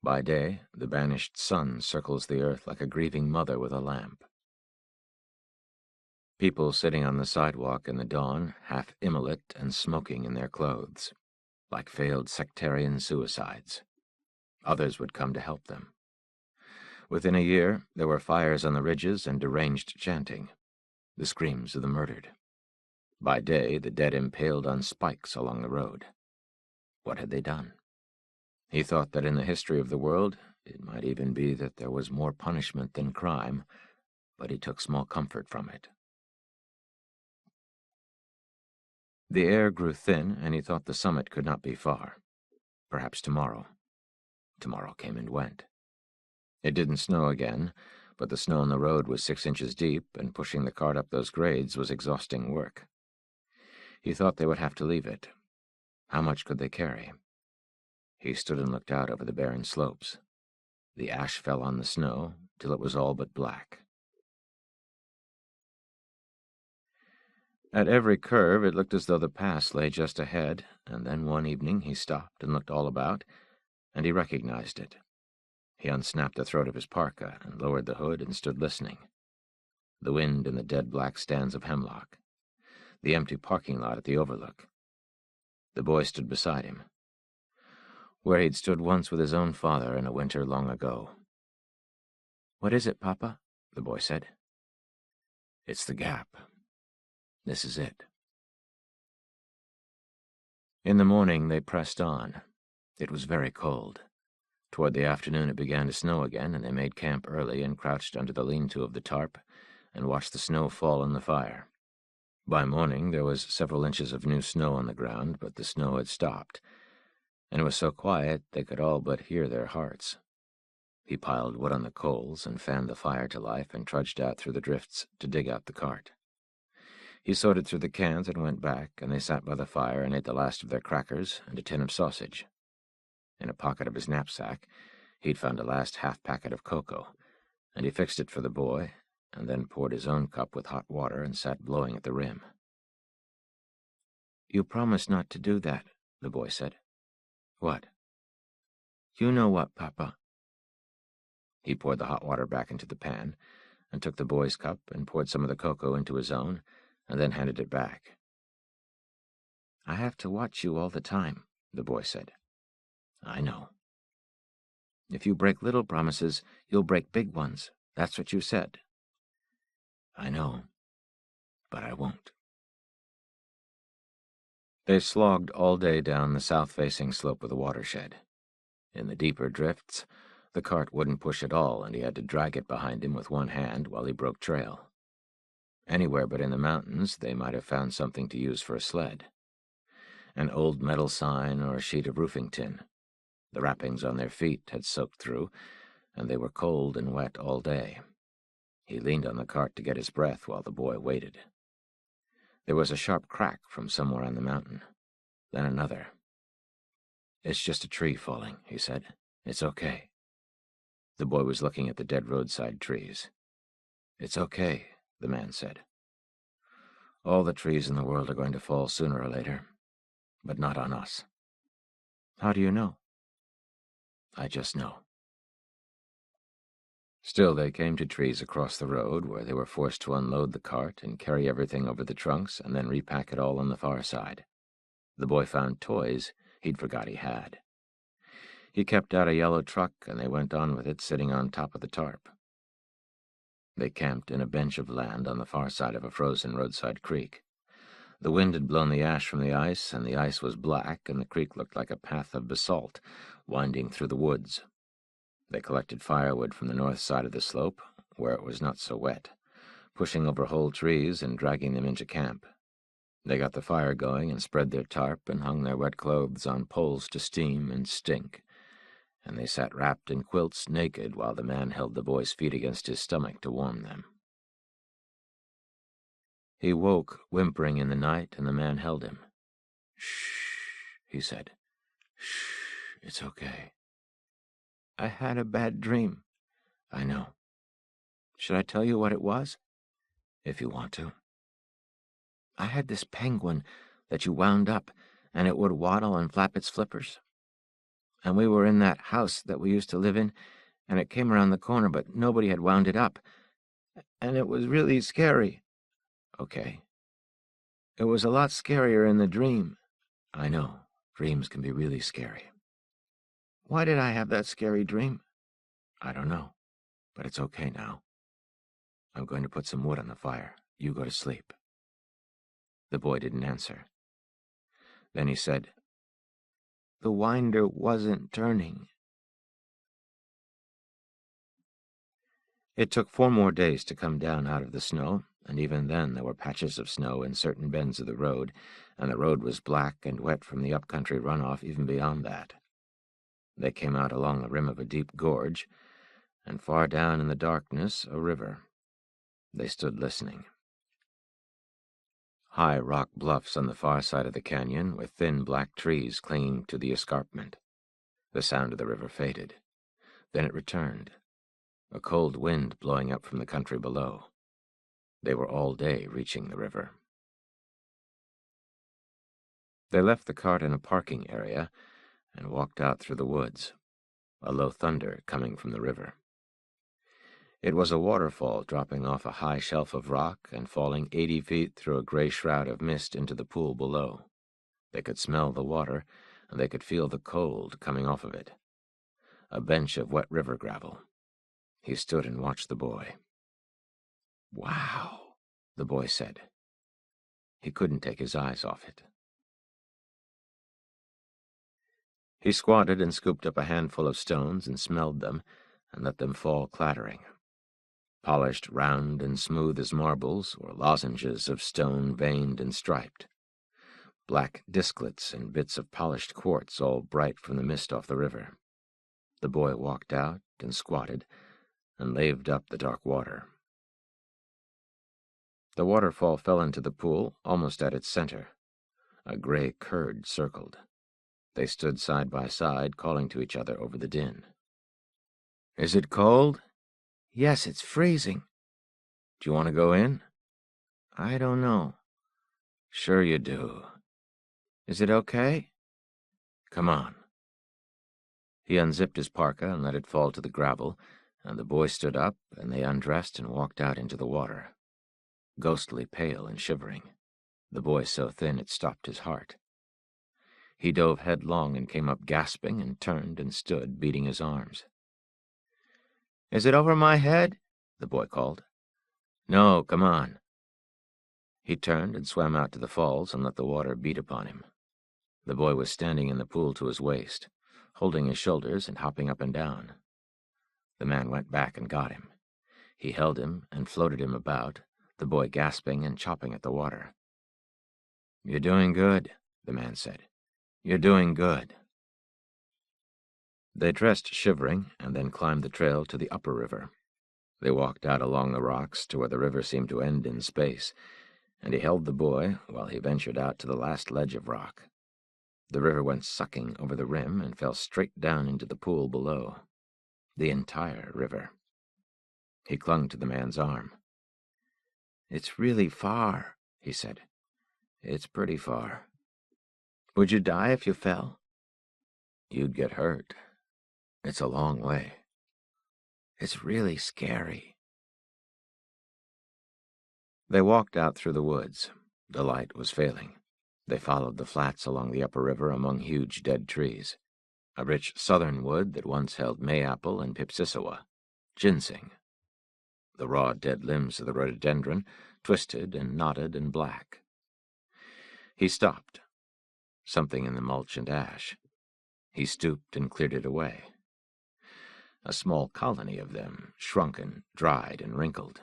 By day, the banished sun circles the earth like a grieving mother with a lamp. People sitting on the sidewalk in the dawn, half immolate and smoking in their clothes, like failed sectarian suicides. Others would come to help them. Within a year, there were fires on the ridges and deranged chanting, the screams of the murdered. By day, the dead impaled on spikes along the road. What had they done? He thought that in the history of the world, it might even be that there was more punishment than crime, but he took small comfort from it. The air grew thin, and he thought the summit could not be far. Perhaps tomorrow. Tomorrow came and went. It didn't snow again, but the snow on the road was 6 inches deep, and pushing the cart up those grades was exhausting work. He thought they would have to leave it. How much could they carry? He stood and looked out over the barren slopes. The ash fell on the snow till it was all but black. At every curve, it looked as though the pass lay just ahead, and then one evening he stopped and looked all about, and he recognized it. He unsnapped the throat of his parka and lowered the hood and stood listening. The wind in the dead black stands of hemlock. The empty parking lot at the overlook. The boy stood beside him, where he'd stood once with his own father in a winter long ago. "What is it, Papa?" the boy said. "It's the gap. This is it." In the morning they pressed on. It was very cold. Toward the afternoon it began to snow again, and they made camp early and crouched under the lean-to of the tarp and watched the snow fall in the fire. By morning there was several inches of new snow on the ground, but the snow had stopped, and it was so quiet they could all but hear their hearts. He piled wood on the coals and fanned the fire to life and trudged out through the drifts to dig out the cart. He sorted through the cans and went back, and they sat by the fire and ate the last of their crackers and a tin of sausage. In a pocket of his knapsack, he'd found a last half-packet of cocoa, and he fixed it for the boy, and then poured his own cup with hot water and sat blowing at the rim. "You promised not to do that," the boy said. "What?" "You know what, Papa." He poured the hot water back into the pan, and took the boy's cup and poured some of the cocoa into his own, and then handed it back. "I have to watch you all the time," the boy said. "I know." "If you break little promises, you'll break big ones. That's what you said." "I know, but I won't." They slogged all day down the south-facing slope of the watershed. In the deeper drifts, the cart wouldn't push at all, and he had to drag it behind him with one hand while he broke trail. Anywhere but in the mountains, they might have found something to use for a sled. An old metal sign or a sheet of roofing tin. The wrappings on their feet had soaked through, and they were cold and wet all day. He leaned on the cart to get his breath while the boy waited. There was a sharp crack from somewhere on the mountain. Then another. "It's just a tree falling," he said. "It's okay." The boy was looking at the dead roadside trees. "It's okay," the man said. "All the trees in the world are going to fall sooner or later, but not on us." "How do you know?" "I just know." Still, they came to trees across the road where they were forced to unload the cart and carry everything over the trunks and then repack it all on the far side. The boy found toys he'd forgot he had. He kept out a yellow truck, and they went on with it sitting on top of the tarp. They camped in a bench of land on the far side of a frozen roadside creek. The wind had blown the ash from the ice, and the ice was black, and the creek looked like a path of basalt winding through the woods. They collected firewood from the north side of the slope, where it was not so wet, pushing over whole trees and dragging them into camp. They got the fire going and spread their tarp and hung their wet clothes on poles to steam and stink, and they sat wrapped in quilts naked while the man held the boy's feet against his stomach to warm them. He woke, whimpering in the night, and the man held him. "Shh," he said. "Shh, it's okay." "I had a bad dream." "I know." "Should I tell you what it was?" "If you want to." "I had this penguin that you wound up, and it would waddle and flap its flippers. And we were in that house that we used to live in, and it came around the corner, but nobody had wound it up. And it was really scary. Okay. It was a lot scarier in the dream. I know. Dreams can be really scary. Why did I have that scary dream? I don't know, but it's okay now. I'm going to put some wood on the fire. You go to sleep. The boy didn't answer. Then he said, "The winder wasn't turning." It took 4 more days to come down out of the snow, and even then there were patches of snow in certain bends of the road, and the road was black and wet from the up-country runoff even beyond that. They came out along the rim of a deep gorge, and far down in the darkness, a river. They stood listening. High rock bluffs on the far side of the canyon, with thin black trees clinging to the escarpment. The sound of the river faded. Then it returned, a cold wind blowing up from the country below. They were all day reaching the river. They left the cart in a parking area and walked out through the woods, a low thunder coming from the river. It was a waterfall dropping off a high shelf of rock and falling 80 feet through a gray shroud of mist into the pool below. They could smell the water, and they could feel the cold coming off of it. A bench of wet river gravel. He stood and watched the boy. "Wow," the boy said. He couldn't take his eyes off it. He squatted and scooped up a handful of stones and smelled them and let them fall clattering. Polished round and smooth as marbles, or lozenges of stone veined and striped. Black disklets and bits of polished quartz, all bright from the mist off the river. The boy walked out and squatted and laved up the dark water. The waterfall fell into the pool almost at its center. A gray curd circled. They stood side by side, calling to each other over the din. "Is it cold?" "Yes, it's freezing." "Do you want to go in?" "I don't know." "Sure you do." "Is it okay?" "Come on." He unzipped his parka and let it fall to the gravel, and the boy stood up, and they undressed and walked out into the water. Ghostly pale and shivering, the boy so thin it stopped his heart. He dove headlong and came up gasping and turned and stood, beating his arms. "Is it over my head?" the boy called. "No, come on." He turned and swam out to the falls and let the water beat upon him. The boy was standing in the pool to his waist, holding his shoulders and hopping up and down. The man went back and got him. He held him and floated him about, the boy gasping and chopping at the water. "You're doing good," the man said. "You're doing good." They dressed shivering and then climbed the trail to the upper river. They walked out along the rocks to where the river seemed to end in space, and he held the boy while he ventured out to the last ledge of rock. The river went sucking over the rim and fell straight down into the pool below. The entire river. He clung to the man's arm. "It's really far," he said. "It's pretty far." "Would you die if you fell?" "You'd get hurt. It's a long way." "It's really scary." They walked out through the woods. The light was failing. They followed the flats along the upper river among huge dead trees. A rich southern wood that once held mayapple and pipsissewa, ginseng. The raw dead limbs of the rhododendron, twisted and knotted and black. He stopped. Something in the mulch and ash. He stooped and cleared it away. A small colony of them, shrunken, dried, and wrinkled.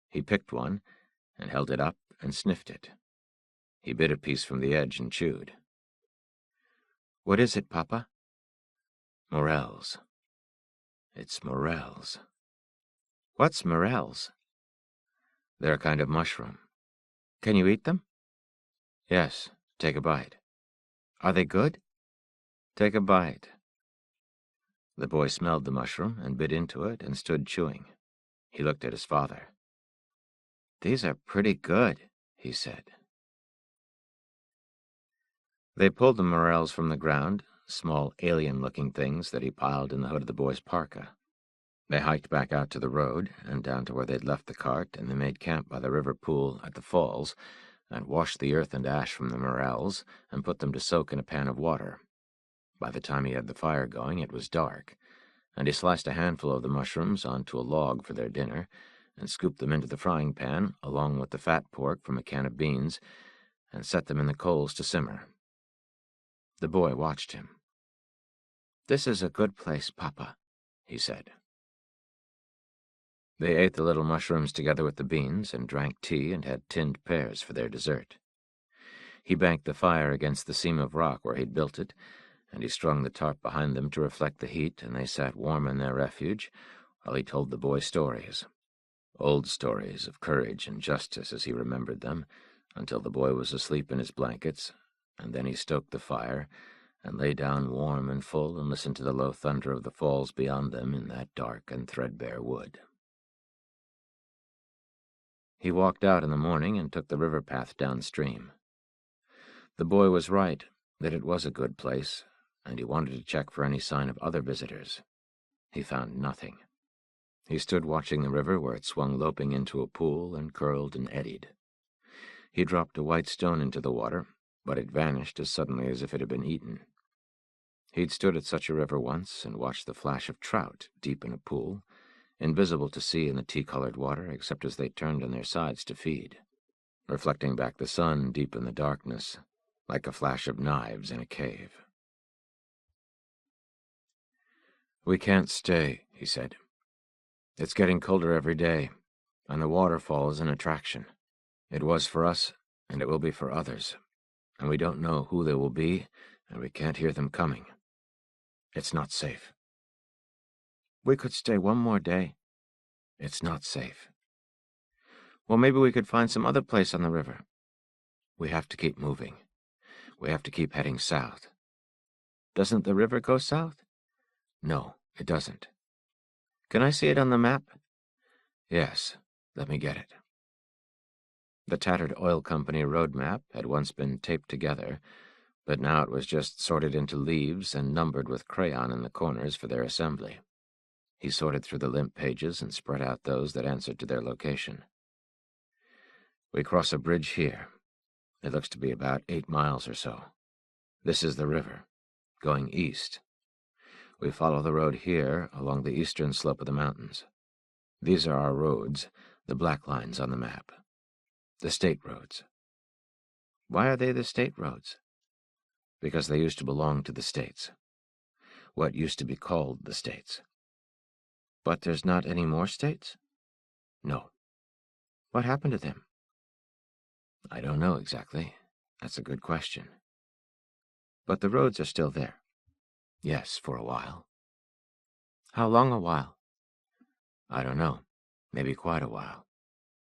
He picked one and held it up and sniffed it. He bit a piece from the edge and chewed. "What is it, Papa?" "Morels. It's morels." "What's morels?" "They're a kind of mushroom." "Can you eat them?" "Yes, take a bite." "Are they good?" "Take a bite." The boy smelled the mushroom and bit into it and stood chewing. He looked at his father. "These are pretty good," he said. They pulled the morels from the ground, small alien-looking things that he piled in the hood of the boy's parka. They hiked back out to the road and down to where they'd left the cart, and they made camp by the river pool at the falls and washed the earth and ash from the morels and put them to soak in a pan of water. By the time he had the fire going, it was dark, and he sliced a handful of the mushrooms onto a log for their dinner and scooped them into the frying pan along with the fat pork from a can of beans and set them in the coals to simmer. The boy watched him. "This is a good place, Papa," he said. They ate the little mushrooms together with the beans and drank tea and had tinned pears for their dessert. He banked the fire against the seam of rock where he'd built it, and he strung the tarp behind them to reflect the heat, and they sat warm in their refuge while he told the boy stories. Old stories of courage and justice as he remembered them, until the boy was asleep in his blankets, and then he stoked the fire and lay down warm and full and listened to the low thunder of the falls beyond them in that dark and threadbare wood. He walked out in the morning and took the river path downstream. The boy was right that it was a good place, and he wanted to check for any sign of other visitors. He found nothing. He stood watching the river where it swung loping into a pool and curled and eddied. He dropped a white stone into the water, but it vanished as suddenly as if it had been eaten. He'd stood at such a river once and watched the flash of trout deep in a pool, invisible to see in the tea-colored water except as they turned on their sides to feed, reflecting back the sun deep in the darkness, like a flash of knives in a cave. "We can't stay," he said. "It's getting colder every day, and the waterfall is an attraction. It was for us, and it will be for others, and we don't know who they will be, and we can't hear them coming. It's not safe." "We could stay one more day." "It's not safe." "Well, maybe we could find some other place on the river." "We have to keep moving. We have to keep heading south." "Doesn't the river go south?" "No, it doesn't." "Can I see it on the map?" "Yes, let me get it." The tattered oil company road map had once been taped together, but now it was just sorted into leaves and numbered with crayon in the corners for their assembly. He sorted through the limp pages and spread out those that answered to their location. "We cross a bridge here. It looks to be about 8 miles or so. This is the river, going east. We follow the road here along the eastern slope of the mountains. These are our roads, the black lines on the map. The state roads." "Why are they the state roads?" "Because they used to belong to the states. What used to be called the states." "But there's not any more states?" "No." "What happened to them?" "I don't know exactly. That's a good question." "But the roads are still there?" "Yes, for a while." "How long a while?" "I don't know. Maybe quite a while.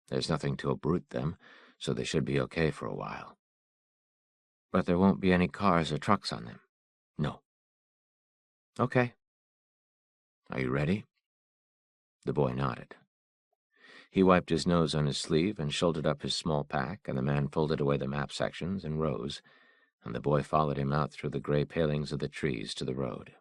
There's nothing to uproot them, so they should be okay for a while." "But there won't be any cars or trucks on them?" "No." "Okay." "Are you ready?" The boy nodded. He wiped his nose on his sleeve and shouldered up his small pack, and the man folded away the map sections and rose, and the boy followed him out through the gray palings of the trees to the road.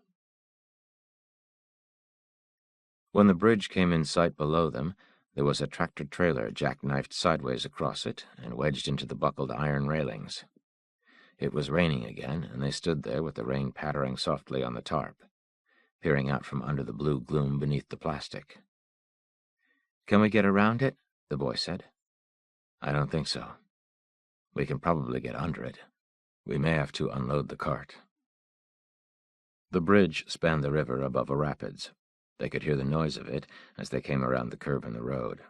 When the bridge came in sight below them, there was a tractor-trailer jackknifed sideways across it and wedged into the buckled iron railings. It was raining again, and they stood there with the rain pattering softly on the tarp, peering out from under the blue gloom beneath the plastic. "Can we get around it?" the boy said. "I don't think so. We can probably get under it. We may have to unload the cart." The bridge spanned the river above a rapids. They could hear the noise of it as they came around the curve in the road.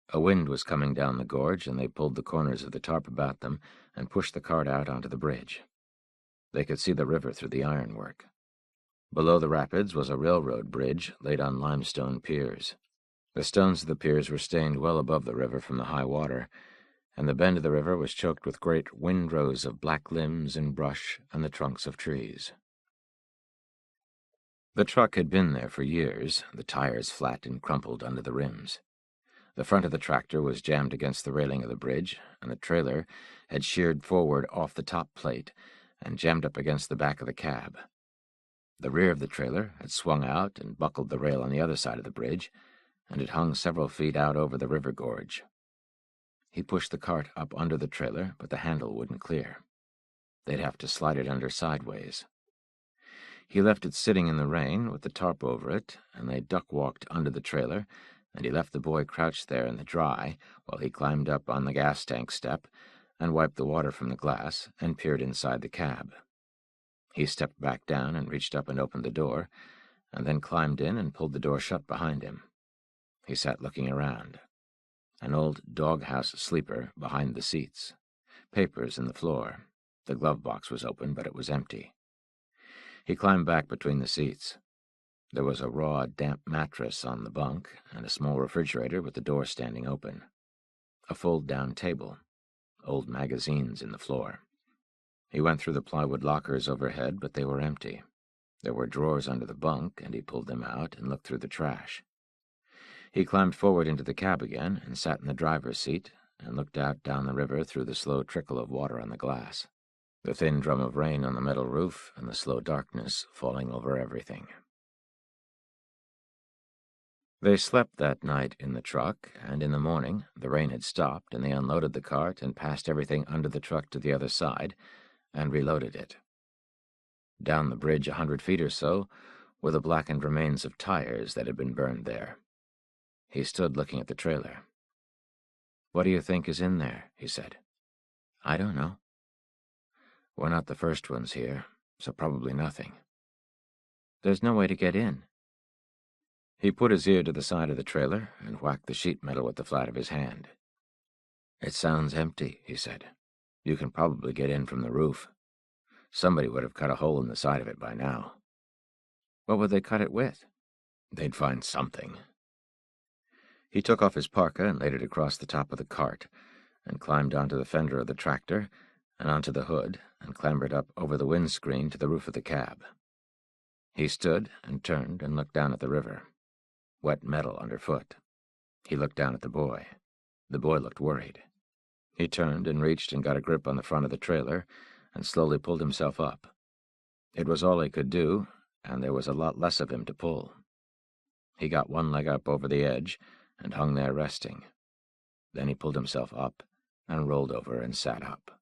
A wind was coming down the gorge, and they pulled the corners of the tarp about them and pushed the cart out onto the bridge. They could see the river through the ironwork. Below the rapids was a railroad bridge laid on limestone piers. The stones of the piers were stained well above the river from the high water, and the bend of the river was choked with great windrows of black limbs and brush and the trunks of trees. The truck had been there for years, the tires flat and crumpled under the rims. The front of the tractor was jammed against the railing of the bridge, and the trailer had sheared forward off the top plate and jammed up against the back of the cab. The rear of the trailer had swung out and buckled the rail on the other side of the bridge, and it hung several feet out over the river gorge. He pushed the cart up under the trailer, but the handle wouldn't clear. They'd have to slide it under sideways. He left it sitting in the rain with the tarp over it, and they duck-walked under the trailer, and he left the boy crouched there in the dry while he climbed up on the gas tank step and wiped the water from the glass and peered inside the cab. He stepped back down and reached up and opened the door, and then climbed in and pulled the door shut behind him. He sat looking around. An old doghouse sleeper behind the seats. Papers in the floor. The glove box was open, but it was empty. He climbed back between the seats. There was a raw, damp mattress on the bunk and a small refrigerator with the door standing open. A fold-down table. Old magazines in the floor. He went through the plywood lockers overhead, but they were empty. There were drawers under the bunk, and he pulled them out and looked through the trash. He climbed forward into the cab again and sat in the driver's seat and looked out down the river through the slow trickle of water on the glass, the thin drum of rain on the metal roof, and the slow darkness falling over everything. They slept that night in the truck, and in the morning the rain had stopped, and they unloaded the cart and passed everything under the truck to the other side and reloaded it. Down the bridge 100 feet or so were the blackened remains of tires that had been burned there. He stood looking at the trailer. "What do you think is in there?" he said. "I don't know." "We're not the first ones here, so probably nothing." "There's no way to get in." He put his ear to the side of the trailer and whacked the sheet metal with the flat of his hand. "It sounds empty," he said. "You can probably get in from the roof. Somebody would have cut a hole in the side of it by now." "What would they cut it with?" "They'd find something." He took off his parka and laid it across the top of the cart, and climbed onto the fender of the tractor and onto the hood and clambered up over the windscreen to the roof of the cab. He stood and turned and looked down at the river. Wet metal underfoot. He looked down at the boy. The boy looked worried. He turned and reached and got a grip on the front of the trailer and slowly pulled himself up. It was all he could do, and there was a lot less of him to pull. He got one leg up over the edge and hung there resting. Then he pulled himself up and rolled over and sat up.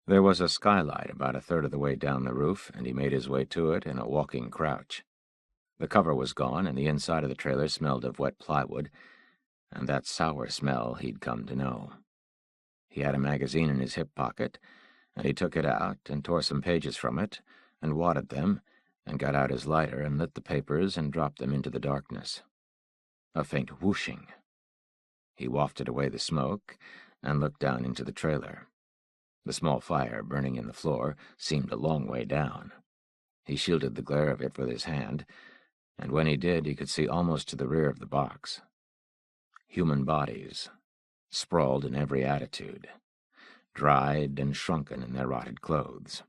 There was a skylight about a third of the way down the roof, and he made his way to it in a walking crouch. The cover was gone, and the inside of the trailer smelled of wet plywood, and that sour smell he'd come to know. He had a magazine in his hip pocket, and he took it out and tore some pages from it and wadded them and got out his lighter and lit the papers and dropped them into the darkness. A faint whooshing. He wafted away the smoke and looked down into the trailer. The small fire burning in the floor seemed a long way down. He shielded the glare of it with his hand, and when he did, he could see almost to the rear of the box. Human bodies, sprawled in every attitude, dried and shrunken in their rotted clothes.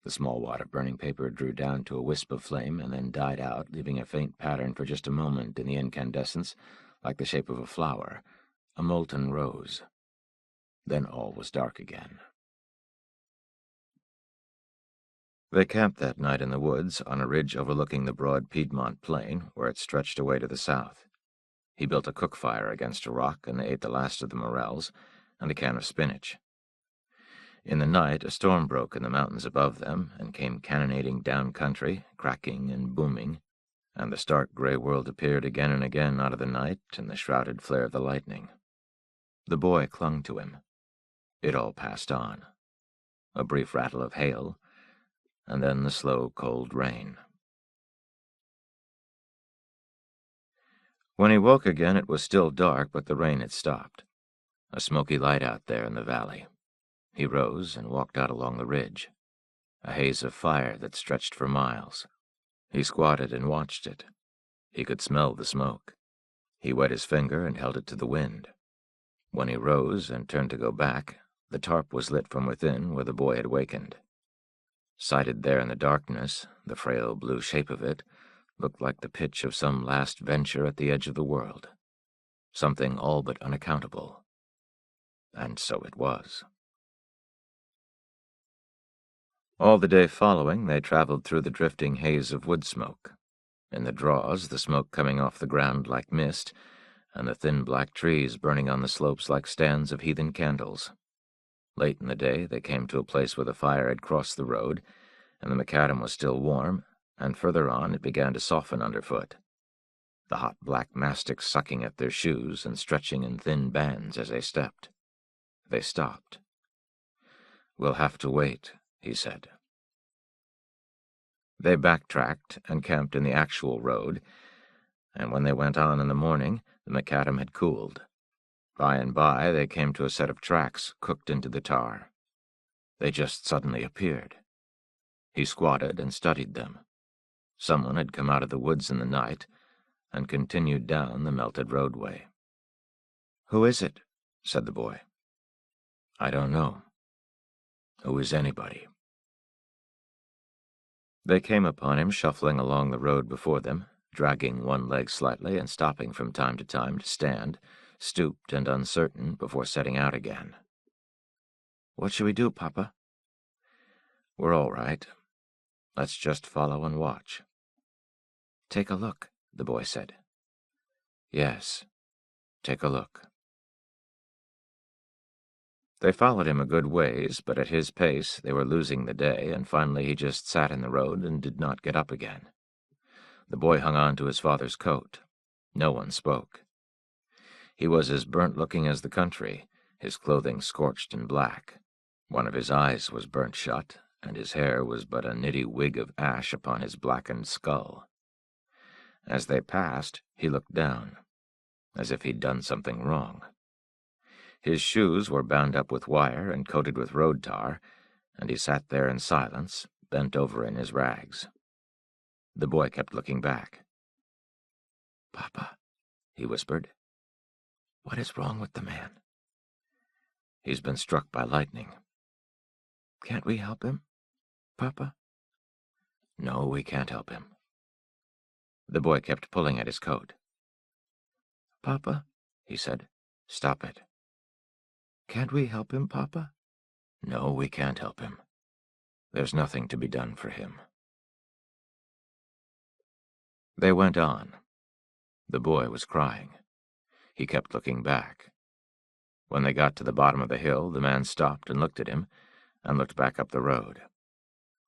The small wad of burning paper drew down to a wisp of flame and then died out, leaving a faint pattern for just a moment in the incandescence, like the shape of a flower, a molten rose. Then all was dark again. They camped that night in the woods on a ridge overlooking the broad Piedmont plain where it stretched away to the south. He built a cook fire against a rock, and they ate the last of the morels and a can of spinach. In the night, a storm broke in the mountains above them and came cannonading down country, cracking and booming, and the stark gray world appeared again and again out of the night in the shrouded flare of the lightning. The boy clung to him. It all passed on. A brief rattle of hail, and then the slow, cold rain. When he woke again, it was still dark, but the rain had stopped. A smoky light out there in the valley. He rose and walked out along the ridge. A haze of fire that stretched for miles. He squatted and watched it. He could smell the smoke. He wet his finger and held it to the wind. When he rose and turned to go back, the tarp was lit from within where the boy had wakened. Sighted there in the darkness, the frail blue shape of it looked like the pitch of some last venture at the edge of the world. Something all but unaccountable. And so it was. All the day following, they traveled through the drifting haze of wood smoke. In the draws, the smoke coming off the ground like mist, and the thin black trees burning on the slopes like stands of heathen candles. Late in the day, they came to a place where the fire had crossed the road, and the macadam was still warm, and further on it began to soften underfoot, the hot black mastics sucking at their shoes and stretching in thin bands as they stepped. They stopped. "We'll have to wait," he said. They backtracked and camped in the actual road, and when they went on in the morning, the macadam had cooled. By and by, they came to a set of tracks cooked into the tar. They just suddenly appeared. He squatted and studied them. Someone had come out of the woods in the night and continued down the melted roadway. "Who is it?" said the boy. "I don't know. Who is anybody?" They came upon him shuffling along the road before them, dragging one leg slightly and stopping from time to time to stand, stooped and uncertain before setting out again. "What shall we do, Papa?" "We're all right. Let's just follow and watch." "Take a look," the boy said. "Yes, take a look." They followed him a good ways, but at his pace they were losing the day, and finally he just sat in the road and did not get up again. The boy hung on to his father's coat. No one spoke. He was as burnt-looking as the country, his clothing scorched and black. One of his eyes was burnt shut, and his hair was but a nitty wig of ash upon his blackened skull. As they passed, he looked down, as if he'd done something wrong. His shoes were bound up with wire and coated with road tar, and he sat there in silence, bent over in his rags. The boy kept looking back. "Papa," he whispered, "what is wrong with the man?" "He's been struck by lightning." "Can't we help him, Papa?" "No, we can't help him." The boy kept pulling at his coat. "Papa," he said, "stop it." "Can't we help him, Papa?" "No, we can't help him. There's nothing to be done for him." They went on. The boy was crying. He kept looking back. When they got to the bottom of the hill, the man stopped and looked at him, and looked back up the road.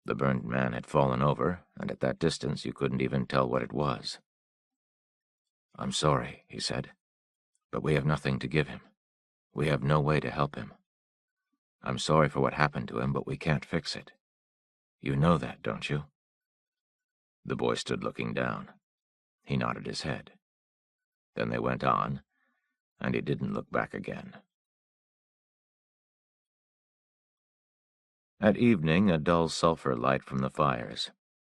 The burned man had fallen over, and at that distance you couldn't even tell what it was. "I'm sorry," he said, "but we have nothing to give him. We have no way to help him. I'm sorry for what happened to him, but we can't fix it. You know that, don't you?" The boy stood looking down. He nodded his head. Then they went on, and he didn't look back again. At evening, a dull sulphur light from the fires.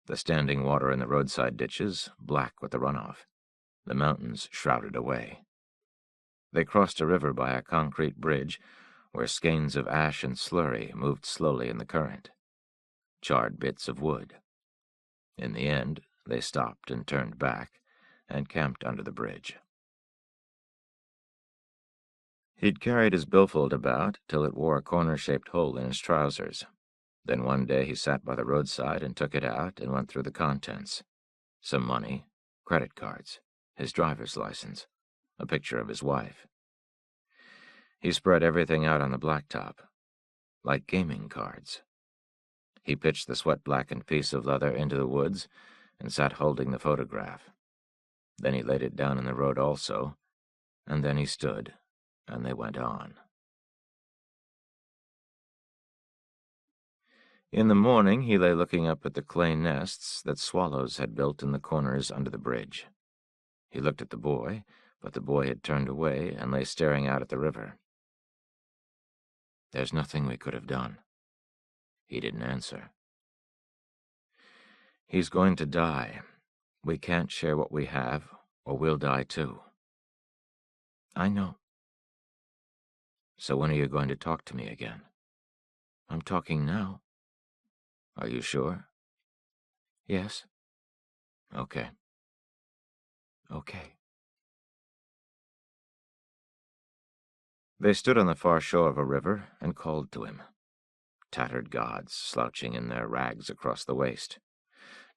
The standing water in the roadside ditches, black with the runoff. The mountains shrouded away. They crossed a river by a concrete bridge where skeins of ash and slurry moved slowly in the current. Charred bits of wood. In the end, they stopped and turned back and camped under the bridge. He'd carried his billfold about till it wore a corner-shaped hole in his trousers. Then one day he sat by the roadside and took it out and went through the contents. Some money, credit cards, his driver's license, a picture of his wife. He spread everything out on the blacktop, like gaming cards. He pitched the sweat-blackened piece of leather into the woods and sat holding the photograph. Then he laid it down in the road also, and then he stood, and they went on. In the morning he lay looking up at the clay nests that swallows had built in the corners under the bridge. He looked at the boy, but the boy had turned away and lay staring out at the river. "There's nothing we could have done." He didn't answer. "He's going to die. We can't share what we have, or we'll die too." "I know." "So when are you going to talk to me again?" "I'm talking now." "Are you sure?" "Yes." "Okay." "Okay." They stood on the far shore of a river and called to him. tattered gods slouching in their rags across the waste,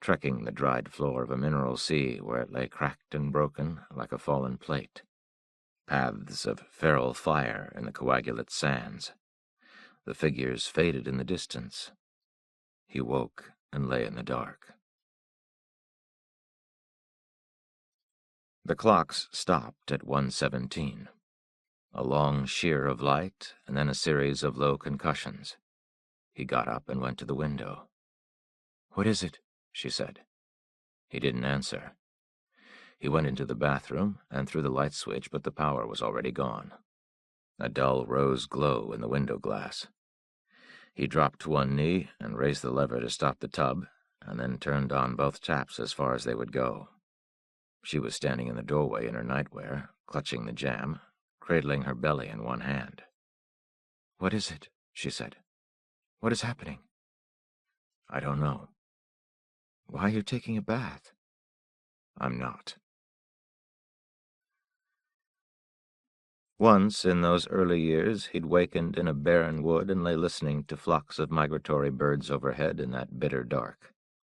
trekking the dried floor of a mineral sea where it lay cracked and broken like a fallen plate. Paths of feral fire in the coagulate sands. The figures faded in the distance. He woke and lay in the dark. The clocks stopped at 1:17. A long sheer of light, and then a series of low concussions. He got up and went to the window. "What is it?" she said. He didn't answer. He went into the bathroom and threw the light switch, but the power was already gone. A dull rose glow in the window glass. He dropped to one knee and raised the lever to stop the tub, and then turned on both taps as far as they would go. She was standing in the doorway in her nightwear, clutching the jamb, cradling her belly in one hand. "What is it?" she said. "What is happening?" "I don't know." "Why are you taking a bath?" "I'm not." Once, in those early years, he'd wakened in a barren wood and lay listening to flocks of migratory birds overhead in that bitter dark,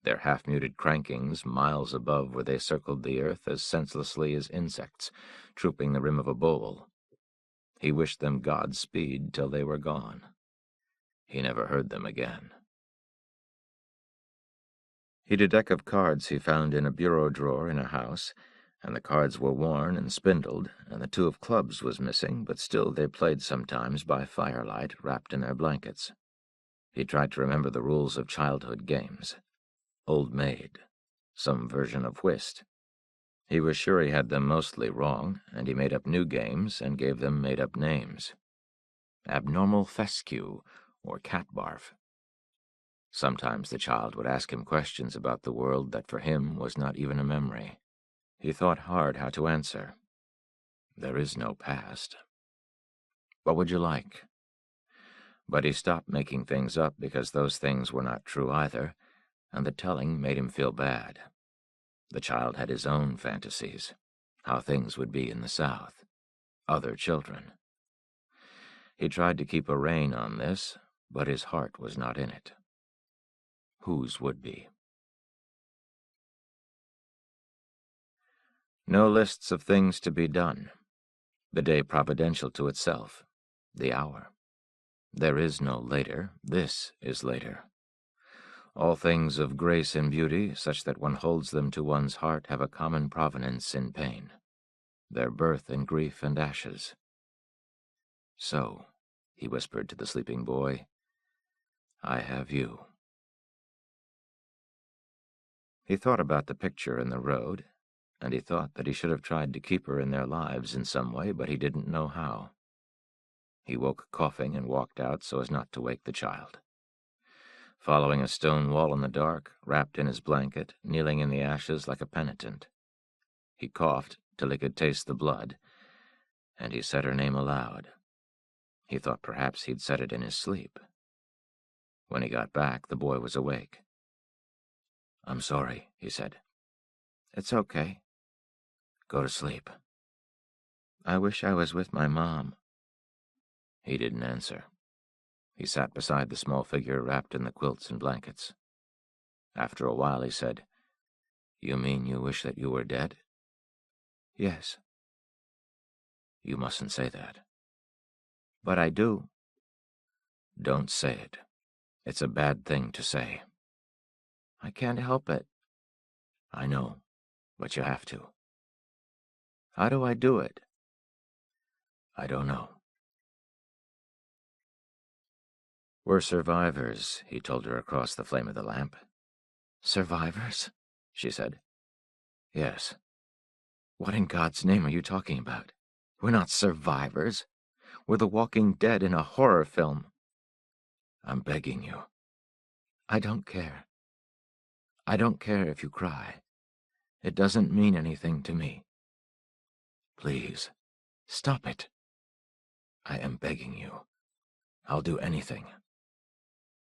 their half-muted crankings miles above where they circled the earth as senselessly as insects, trooping the rim of a bowl. He wished them Godspeed till they were gone. He never heard them again. He'd a deck of cards he found in a bureau drawer in a house, and the cards were worn and spindled, and the two of clubs was missing, but still they played sometimes by firelight, wrapped in their blankets. He tried to remember the rules of childhood games. Old Maid, some version of whist. He was sure he had them mostly wrong, and he made up new games and gave them made-up names. Abnormal fescue, or cat barf. Sometimes the child would ask him questions about the world that for him was not even a memory. He thought hard how to answer. There is no past. What would you like? But he stopped making things up because those things were not true either, and the telling made him feel bad. The child had his own fantasies, how things would be in the South, other children. He tried to keep a rein on this, but his heart was not in it. Whose would be? No lists of things to be done. The day providential to itself. The hour. There is no later. This is later. All things of grace and beauty, such that one holds them to one's heart, have a common provenance in pain. Their birth in grief and ashes. So, he whispered to the sleeping boy, I have you. He thought about the picture in the road, and he thought that he should have tried to keep her in their lives in some way, but he didn't know how. He woke coughing and walked out so as not to wake the child. Following a stone wall in the dark, wrapped in his blanket, kneeling in the ashes like a penitent. He coughed till he could taste the blood, and he said her name aloud. He thought perhaps he'd said it in his sleep. When he got back, the boy was awake. I'm sorry, he said. It's okay. Go to sleep. I wish I was with my mom. He didn't answer. He sat beside the small figure wrapped in the quilts and blankets. After a while he said, You mean you wish that you were dead? Yes. You mustn't say that. But I do. Don't say it. It's a bad thing to say. I can't help it. I know, but you have to. How do I do it? I don't know. We're survivors, he told her across the flame of the lamp. Survivors? She said. Yes. What in God's name are you talking about? We're not survivors. We're the walking dead in a horror film. I'm begging you. I don't care. I don't care if you cry. It doesn't mean anything to me. Please, stop it. I am begging you. I'll do anything.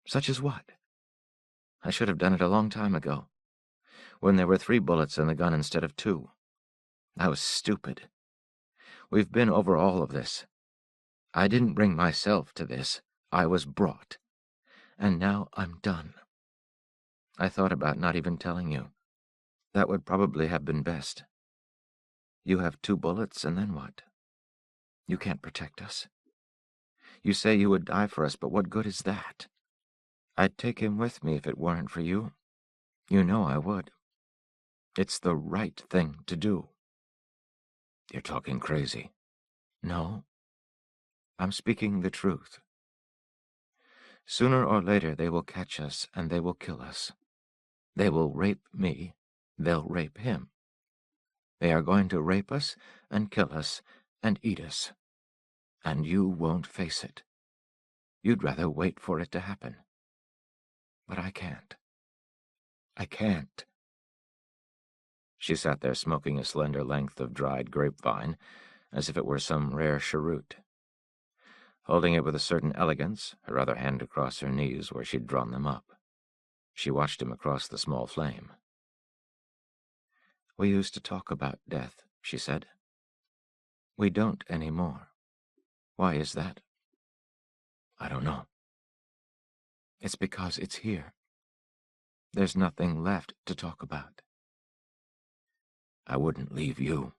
Such as what? I should have done it a long time ago, when there were 3 bullets in the gun instead of 2. I was stupid. We've been over all of this. I didn't bring myself to this. I was brought. And now I'm done. I thought about not even telling you. That would probably have been best. You have 2 bullets, and then what? You can't protect us. You say you would die for us, but what good is that? I'd take him with me if it weren't for you. You know I would. It's the right thing to do. You're talking crazy. No. I'm speaking the truth. Sooner or later they will catch us and they will kill us. They will rape me. They'll rape him. They are going to rape us and kill us and eat us. And you won't face it. You'd rather wait for it to happen. But I can't. I can't. She sat there smoking a slender length of dried grapevine, as if it were some rare cheroot. Holding it with a certain elegance, her other hand across her knees where she'd drawn them up. She watched him across the small flame. We used to talk about death, she said. We don't anymore. Why is that? I don't know. It's because it's here. There's nothing left to talk about. I wouldn't leave you.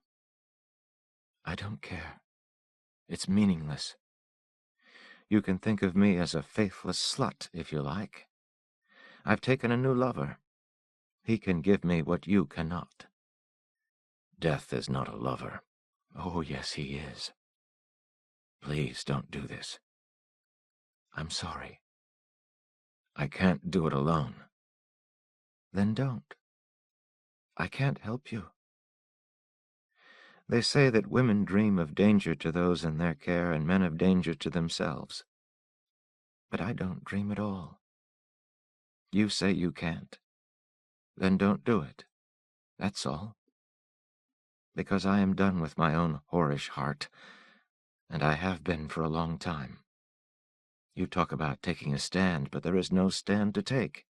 I don't care. It's meaningless. You can think of me as a faithless slut, if you like. I've taken a new lover. He can give me what you cannot. Death is not a lover. Oh, yes, he is. Please don't do this. I'm sorry. I can't do it alone. Then don't. I can't help you. They say that women dream of danger to those in their care and men of danger to themselves. But I don't dream at all. You say you can't. Then don't do it. That's all. Because I am done with my own whorish heart, and I have been for a long time. You talk about taking a stand, but there is no stand to take.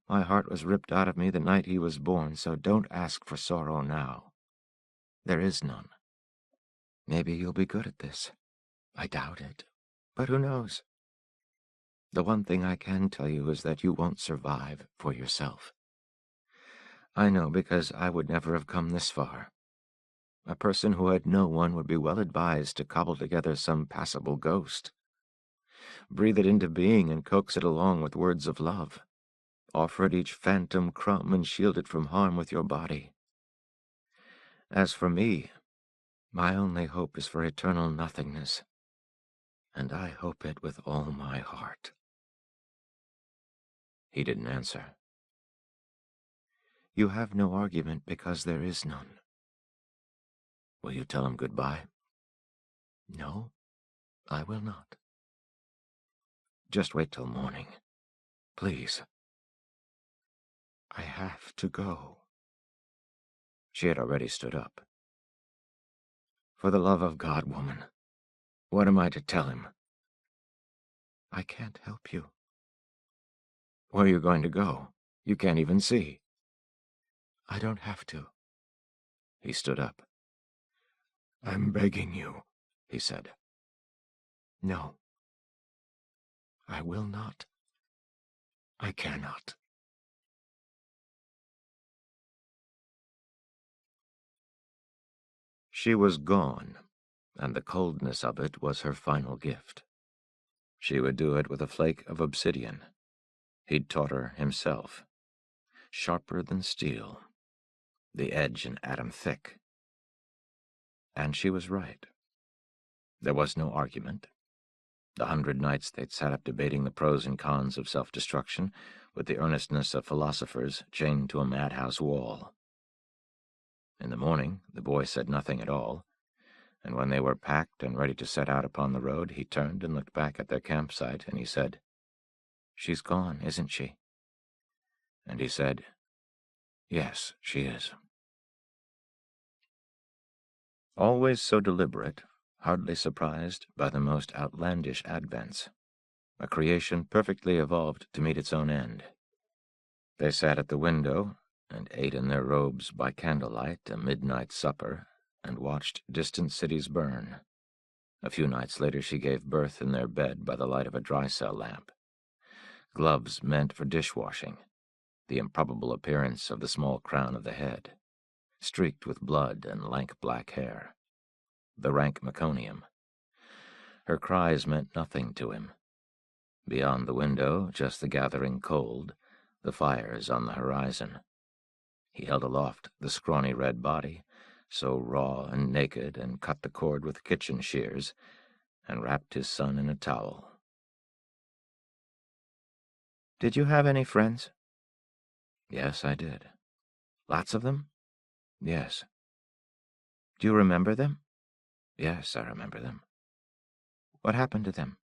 My heart was ripped out of me the night he was born, so don't ask for sorrow now. There is none. Maybe you'll be good at this. I doubt it, but who knows? The one thing I can tell you is that you won't survive for yourself. I know, because I would never have come this far. A person who had no one would be well advised to cobble together some passable ghost. Breathe it into being and coax it along with words of love. Offer it each phantom crumb and shield it from harm with your body. As for me, my only hope is for eternal nothingness, and I hope it with all my heart. He didn't answer. You have no argument because there is none. Will you tell him goodbye? No, I will not. Just wait till morning, please. I have to go. She had already stood up. For the love of God, woman, what am I to tell him? I can't help you. Where are you going to go? You can't even see. I don't have to. He stood up. I'm begging you, he said. No. I will not. I cannot. She was gone, and the coldness of it was her final gift. She would do it with a flake of obsidian. He'd taught her himself. Sharper than steel, the edge an atom thick. And she was right. There was no argument. The 100 nights they'd sat up debating the pros and cons of self-destruction with the earnestness of philosophers chained to a madhouse wall. In the morning, the boy said nothing at all, and when they were packed and ready to set out upon the road, he turned and looked back at their campsite, and he said, She's gone, isn't she? And he said, Yes, she is. Always so deliberate, hardly surprised by the most outlandish advents, a creation perfectly evolved to meet its own end. They sat at the window and ate in their robes by candlelight a midnight supper and watched distant cities burn. A few nights later she gave birth in their bed by the light of a dry cell lamp, gloves meant for dishwashing, the improbable appearance of the small crown of the head, streaked with blood and lank black hair, the rank meconium. Her cries meant nothing to him. Beyond the window, just the gathering cold, the fires on the horizon. He held aloft the scrawny red body, so raw and naked, and cut the cord with kitchen shears, and wrapped his son in a towel. "Did you have any friends?" "Yes, I did." "Lots of them?" "Yes." "Do you remember them?" "Yes, I remember them." "What happened to them?"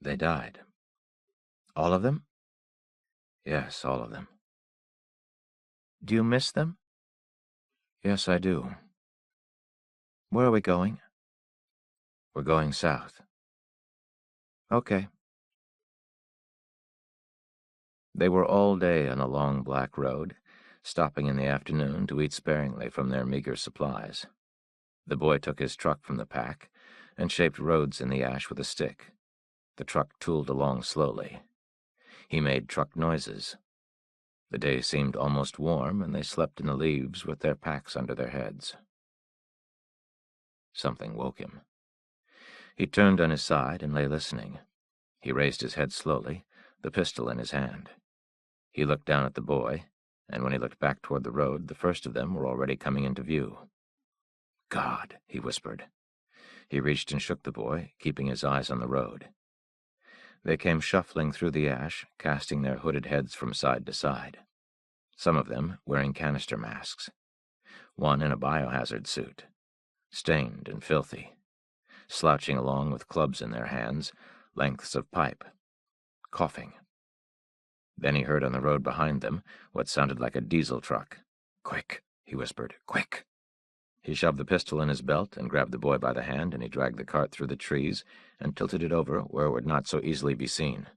"They died." "All of them?" "Yes, all of them." "Do you miss them?" "Yes, I do." "Where are we going?" "We're going south." "Okay." They were all day on a long black road, stopping in the afternoon to eat sparingly from their meager supplies. The boy took his truck from the pack and shaped roads in the ash with a stick. The truck tooled along slowly. He made truck noises. The day seemed almost warm, and they slept in the leaves with their packs under their heads. Something woke him. He turned on his side and lay listening. He raised his head slowly, the pistol in his hand. He looked down at the boy, and when he looked back toward the road, the first of them were already coming into view. "God," he whispered. He reached and shook the boy, keeping his eyes on the road. They came shuffling through the ash, casting their hooded heads from side to side. Some of them wearing canister masks. One in a biohazard suit, stained and filthy, slouching along with clubs in their hands, lengths of pipe, coughing. Then he heard on the road behind them what sounded like a diesel truck. "Quick," he whispered, "quick." He shoved the pistol in his belt and grabbed the boy by the hand, and he dragged the cart through the trees and tilted it over where it would not so easily be seen.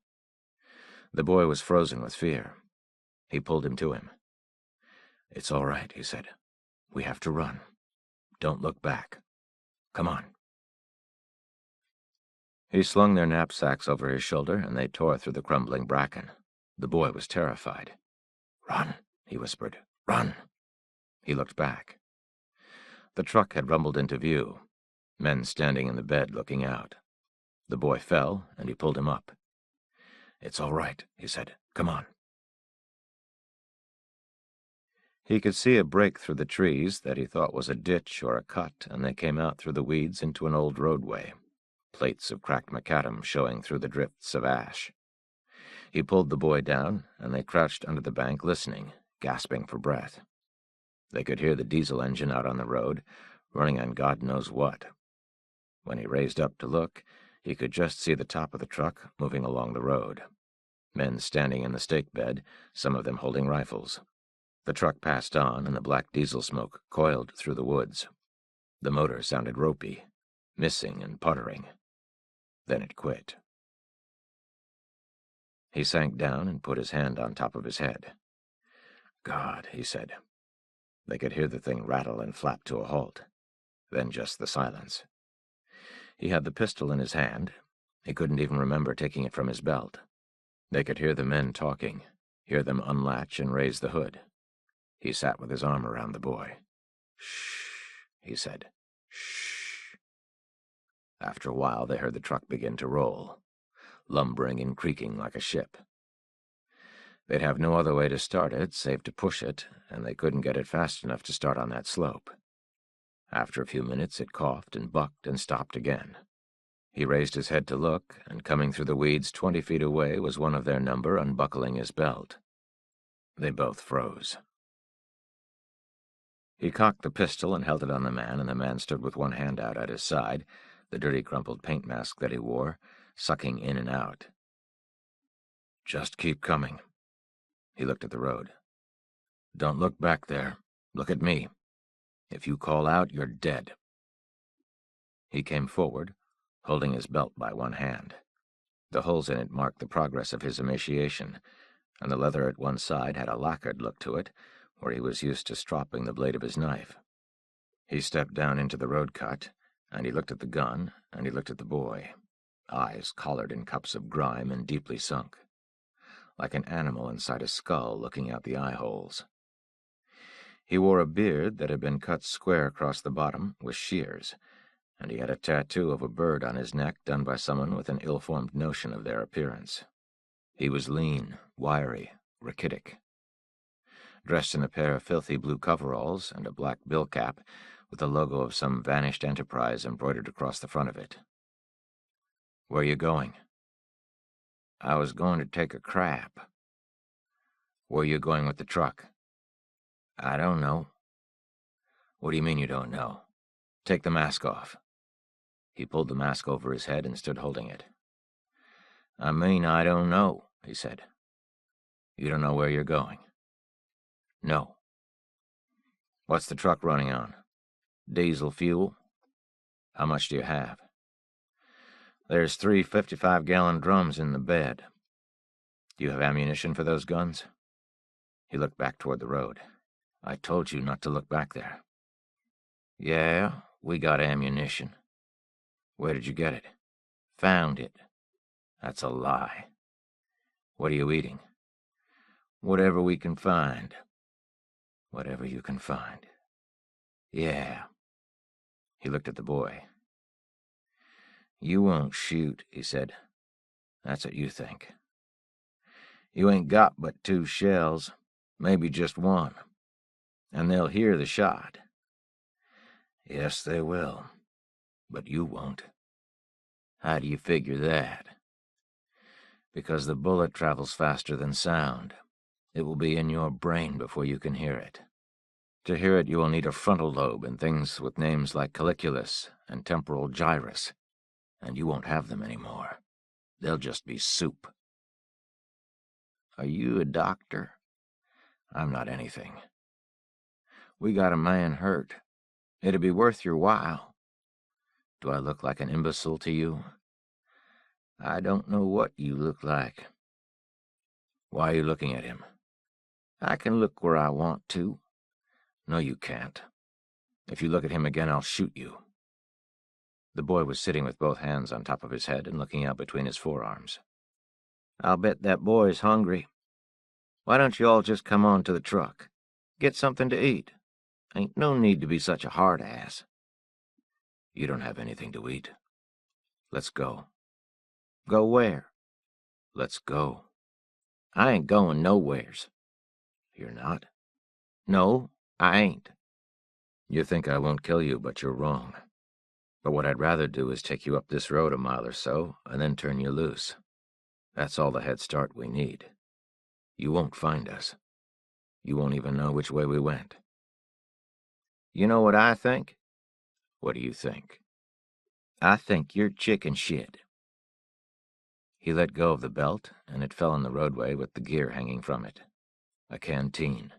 The boy was frozen with fear. He pulled him to him. "It's all right," he said. "We have to run. Don't look back. Come on." He slung their knapsacks over his shoulder, and they tore through the crumbling bracken. The boy was terrified. "Run," he whispered. "Run." He looked back. The truck had rumbled into view, men standing in the bed looking out. The boy fell, and he pulled him up. "It's all right," he said. "Come on." He could see a break through the trees that he thought was a ditch or a cut, and they came out through the weeds into an old roadway, plates of cracked macadam showing through the drifts of ash. He pulled the boy down, and they crouched under the bank listening, gasping for breath. They could hear the diesel engine out on the road, running on God knows what. When he raised up to look, he could just see the top of the truck moving along the road. Men standing in the stake bed, some of them holding rifles. The truck passed on, and the black diesel smoke coiled through the woods. The motor sounded ropey, missing and puttering. Then it quit. He sank down and put his hand on top of his head. "God," he said. They could hear the thing rattle and flap to a halt. Then just the silence. He had the pistol in his hand. He couldn't even remember taking it from his belt. They could hear the men talking, hear them unlatch and raise the hood. He sat with his arm around the boy. "Shh," he said. "Shh." After a while, they heard the truck begin to roll, lumbering and creaking like a ship. They'd have no other way to start it save to push it, and they couldn't get it fast enough to start on that slope. After a few minutes, it coughed and bucked and stopped again. He raised his head to look, and coming through the weeds 20 feet away was one of their number unbuckling his belt. They both froze. He cocked the pistol and held it on the man, and the man stood with one hand out at his side, the dirty crumpled paint mask that he wore, sucking in and out. "Just keep coming." He looked at the road. "Don't look back there. Look at me. If you call out, you're dead." He came forward, holding his belt by one hand. The holes in it marked the progress of his emaciation, and the leather at one side had a lacquered look to it, where he was used to stropping the blade of his knife. He stepped down into the road cut, and he looked at the gun, and he looked at the boy, eyes collared in cups of grime and deeply sunk. like an animal inside a skull looking out the eye holes. He wore a beard that had been cut square across the bottom with shears, and he had a tattoo of a bird on his neck done by someone with an ill-formed notion of their appearance. He was lean, wiry, rachitic. Dressed in a pair of filthy blue coveralls and a black bill cap with the logo of some vanished enterprise embroidered across the front of it. "Where you going?" "I was going to take a crap." "Where you going with the truck?" "I don't know." "What do you mean you don't know? Take the mask off." He pulled the mask over his head and stood holding it. "I mean, I don't know," he said. "You don't know where you're going?" "No." "What's the truck running on?" "Diesel fuel." "How much do you have?" "There's 3 55-gallon drums in the bed." "Do you have ammunition for those guns?" He looked back toward the road. "I told you not to look back there." "Yeah, we got ammunition." "Where did you get it?" "Found it." "That's a lie." "What are you eating?" "Whatever we can find." "Whatever you can find." "Yeah." He looked at the boy. "You won't shoot," he said. "That's what you think. You ain't got but 2 shells, maybe just 1. And they'll hear the shot." "Yes, they will. But you won't." "How do you figure that?" "Because the bullet travels faster than sound. It will be in your brain before you can hear it. To hear it, you will need a frontal lobe and things with names like colliculus and temporal gyrus, and you won't have them anymore. They'll just be soup." "Are you a doctor?" "I'm not anything." "We got a man hurt. It'd be worth your while." "Do I look like an imbecile to you?" "I don't know what you look like." "Why are you looking at him?" "I can look where I want to." "No, you can't. If you look at him again, I'll shoot you." The boy was sitting with both hands on top of his head and looking out between his forearms. "I'll bet that boy's hungry. Why don't you all just come on to the truck? Get something to eat. Ain't no need to be such a hard ass." "You don't have anything to eat." "Let's go." "Go where?" "Let's go." "I ain't going nowheres." "You're not?" "No, I ain't." "You think I won't kill you, but you're wrong. But what I'd rather do is take you up this road a mile or so, and then turn you loose. That's all the head start we need. You won't find us. You won't even know which way we went." "You know what I think?" "What do you think?" "I think you're chicken shit." He let go of the belt, and it fell on the roadway with the gear hanging from it. A canteen,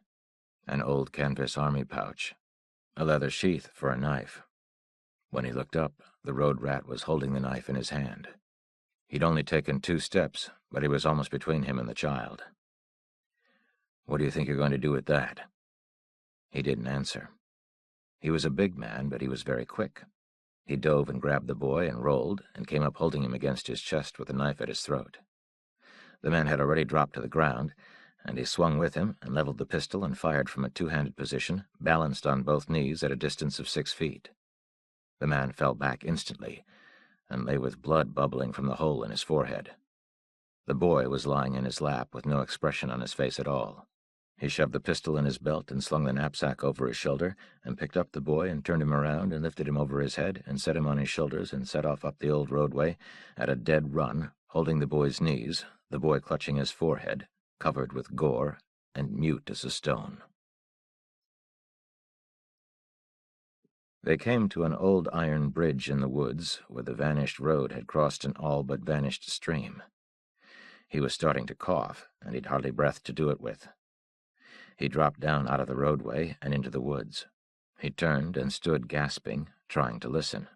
an old canvas army pouch, a leather sheath for a knife. When he looked up, the road rat was holding the knife in his hand. He'd only taken 2 steps, but he was almost between him and the child. "What do you think you're going to do with that?" He didn't answer. He was a big man, but he was very quick. He dove and grabbed the boy and rolled, and came up holding him against his chest with the knife at his throat. The man had already dropped to the ground, and he swung with him and leveled the pistol and fired from a 2-handed position, balanced on both knees at a distance of 6 feet. The man fell back instantly, and lay with blood bubbling from the hole in his forehead. The boy was lying in his lap with no expression on his face at all. He shoved the pistol in his belt and slung the knapsack over his shoulder, and picked up the boy and turned him around and lifted him over his head and set him on his shoulders and set off up the old roadway at a dead run, holding the boy's knees, the boy clutching his forehead, covered with gore and mute as a stone. They came to an old iron bridge in the woods where the vanished road had crossed an all but vanished stream. He was starting to cough, and he'd hardly breath to do it with. He dropped down out of the roadway and into the woods. He turned and stood gasping, trying to listen.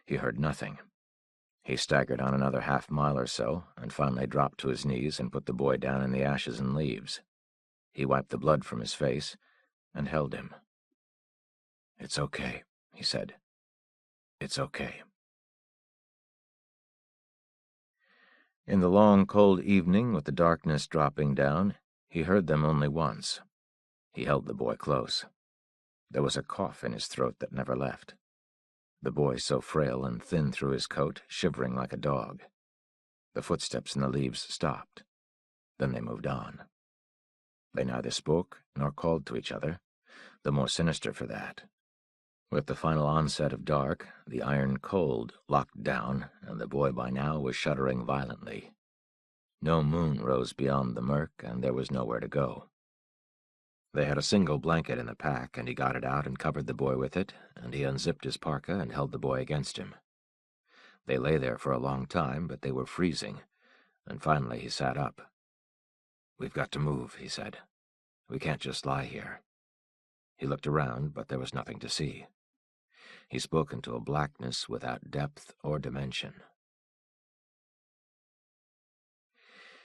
He heard nothing. He staggered on another half-mile or so, and finally dropped to his knees and put the boy down in the ashes and leaves. He wiped the blood from his face and held him. "It's okay," he said. "It's okay." In the long, cold evening, with the darkness dropping down, he heard them only once. He held the boy close. There was a cough in his throat that never left. The boy, so frail and thin through his coat, shivering like a dog. The footsteps in the leaves stopped. Then they moved on. They neither spoke nor called to each other, the more sinister for that. With the final onset of dark, the iron cold locked down, and the boy by now was shuddering violently. No moon rose beyond the murk, and there was nowhere to go. They had a single blanket in the pack, and he got it out and covered the boy with it, and he unzipped his parka and held the boy against him. They lay there for a long time, but they were freezing, and finally he sat up. "We've got to move," he said. "We can't just lie here." He looked around, but there was nothing to see. He spoke into a blackness without depth or dimension.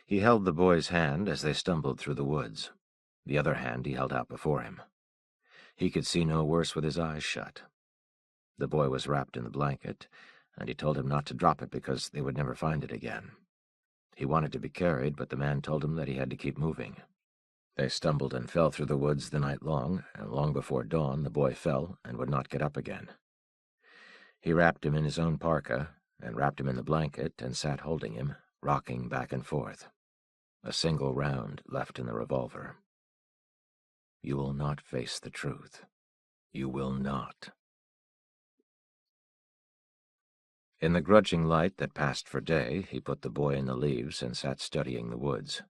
He held the boy's hand as they stumbled through the woods. The other hand he held out before him. He could see no worse with his eyes shut. The boy was wrapped in the blanket, and he told him not to drop it because they would never find it again. He wanted to be carried, but the man told him that he had to keep moving. They stumbled and fell through the woods the night long, and long before dawn the boy fell and would not get up again. He wrapped him in his own parka, and wrapped him in the blanket, and sat holding him, rocking back and forth. A single round left in the revolver. "You will not face the truth. You will not." In the grudging light that passed for day, he put the boy in the leaves and sat studying the woods.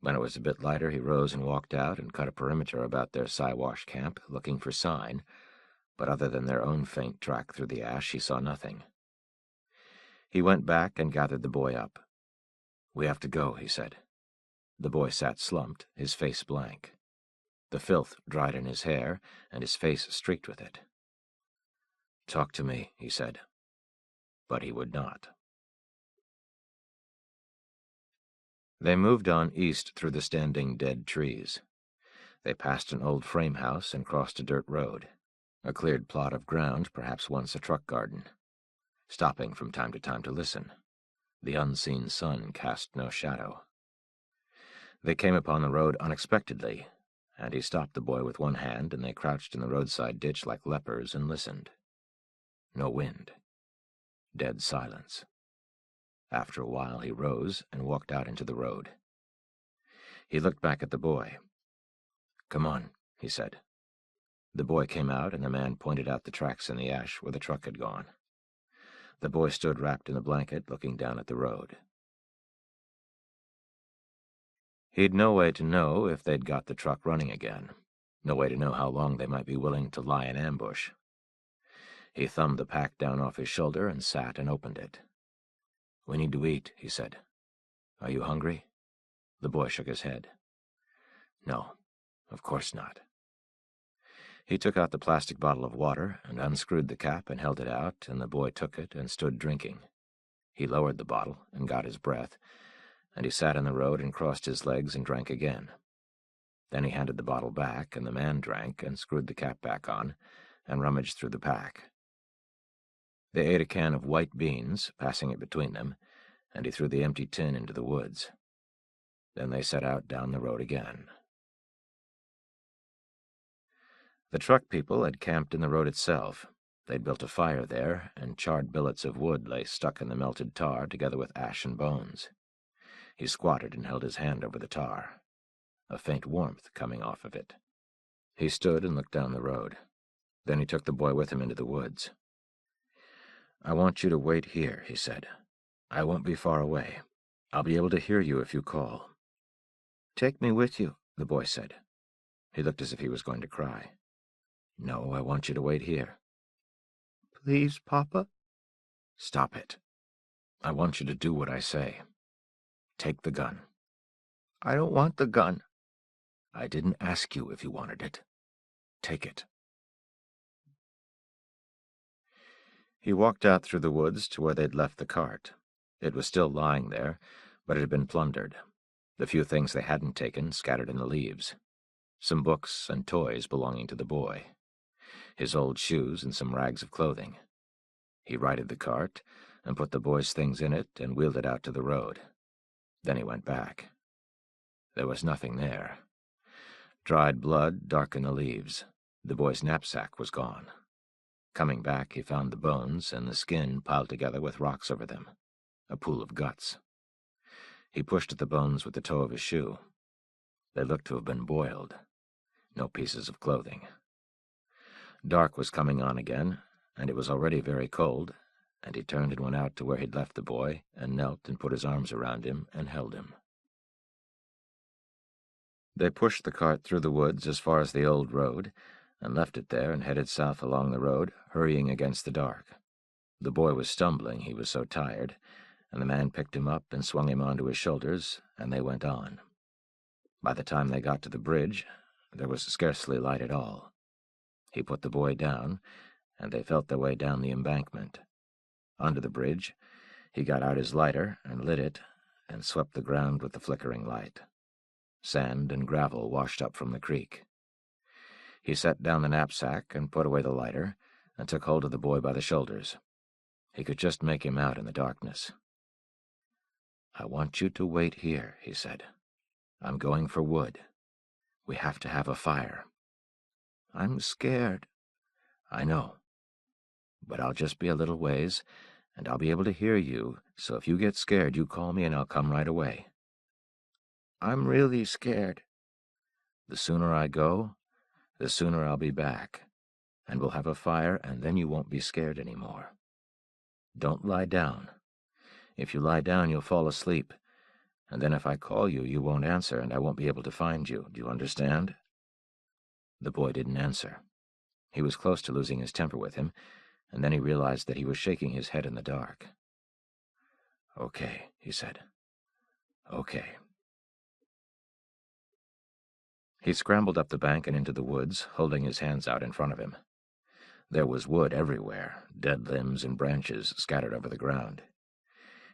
When it was a bit lighter, he rose and walked out and cut a perimeter about their Siwash camp, looking for sign, but other than their own faint track through the ash, he saw nothing. He went back and gathered the boy up. "We have to go," he said. The boy sat slumped, his face blank. The filth dried in his hair, and his face streaked with it. "Talk to me," he said. But he would not. They moved on east through the standing dead trees. They passed an old frame house and crossed a dirt road, a cleared plot of ground, perhaps once a truck garden. Stopping from time to listen. The unseen sun cast no shadow. They came upon the road unexpectedly, and he stopped the boy with one hand, and they crouched in the roadside ditch like lepers and listened. No wind. Dead silence. After a while he rose and walked out into the road. He looked back at the boy. "Come on," he said. The boy came out, and the man pointed out the tracks in the ash where the truck had gone. The boy stood wrapped in the blanket, looking down at the road. He'd no way to know if they'd got the truck running again. No way to know how long they might be willing to lie in ambush. He thumbed the pack down off his shoulder and sat and opened it. "We need to eat," he said. "Are you hungry?" The boy shook his head. "No, of course not." He took out the plastic bottle of water and unscrewed the cap and held it out, and the boy took it and stood drinking. He lowered the bottle and got his breath, and he sat in the road and crossed his legs and drank again. Then he handed the bottle back, and the man drank and screwed the cap back on and rummaged through the pack. They ate a can of white beans, passing it between them, and he threw the empty tin into the woods. Then they set out down the road again. The truck people had camped in the road itself. They'd built a fire there, and charred billets of wood lay stuck in the melted tar together with ash and bones. He squatted and held his hand over the tar, a faint warmth coming off of it. He stood and looked down the road. Then he took the boy with him into the woods. "I want you to wait here," he said. "I won't be far away. I'll be able to hear you if you call." "Take me with you," the boy said. He looked as if he was going to cry. "No, I want you to wait here." "Please, Papa." "Stop it. I want you to do what I say. Take the gun." "I don't want the gun." "I didn't ask you if you wanted it. Take it." He walked out through the woods to where they'd left the cart. It was still lying there, but it had been plundered. The few things they hadn't taken scattered in the leaves. Some books and toys belonging to the boy. His old shoes and some rags of clothing. He righted the cart, and put the boy's things in it and wheeled it out to the road. Then he went back. There was nothing there. Dried blood darkened the leaves. The boy's knapsack was gone. Coming back, he found the bones and the skin piled together with rocks over them, a pool of guts. He pushed at the bones with the toe of his shoe. They looked to have been boiled. No pieces of clothing. Dark was coming on again, and it was already very cold, and he turned and went out to where he'd left the boy and knelt and put his arms around him and held him. They pushed the cart through the woods as far as the old road, and left it there and headed south along the road, hurrying against the dark. The boy was stumbling, he was so tired, and the man picked him up and swung him onto his shoulders, and they went on. By the time they got to the bridge, there was scarcely light at all. He put the boy down, and they felt their way down the embankment. Onto the bridge, he got out his lighter and lit it, and swept the ground with the flickering light. Sand and gravel washed up from the creek. He set down the knapsack and put away the lighter, and took hold of the boy by the shoulders. He could just make him out in the darkness. "I want you to wait here," he said. "I'm going for wood. We have to have a fire." "I'm scared." "I know. But I'll just be a little ways, and I'll be able to hear you, so if you get scared, you call me and I'll come right away." "I'm really scared." "The sooner I go, the sooner I'll be back, and we'll have a fire, and then you won't be scared anymore. Don't lie down. If you lie down, you'll fall asleep, and then if I call you, you won't answer, and I won't be able to find you. Do you understand?" The boy didn't answer. He was close to losing his temper with him, and then he realized that he was shaking his head in the dark. "Okay," he said. "Okay." He scrambled up the bank and into the woods, holding his hands out in front of him. There was wood everywhere, dead limbs and branches scattered over the ground.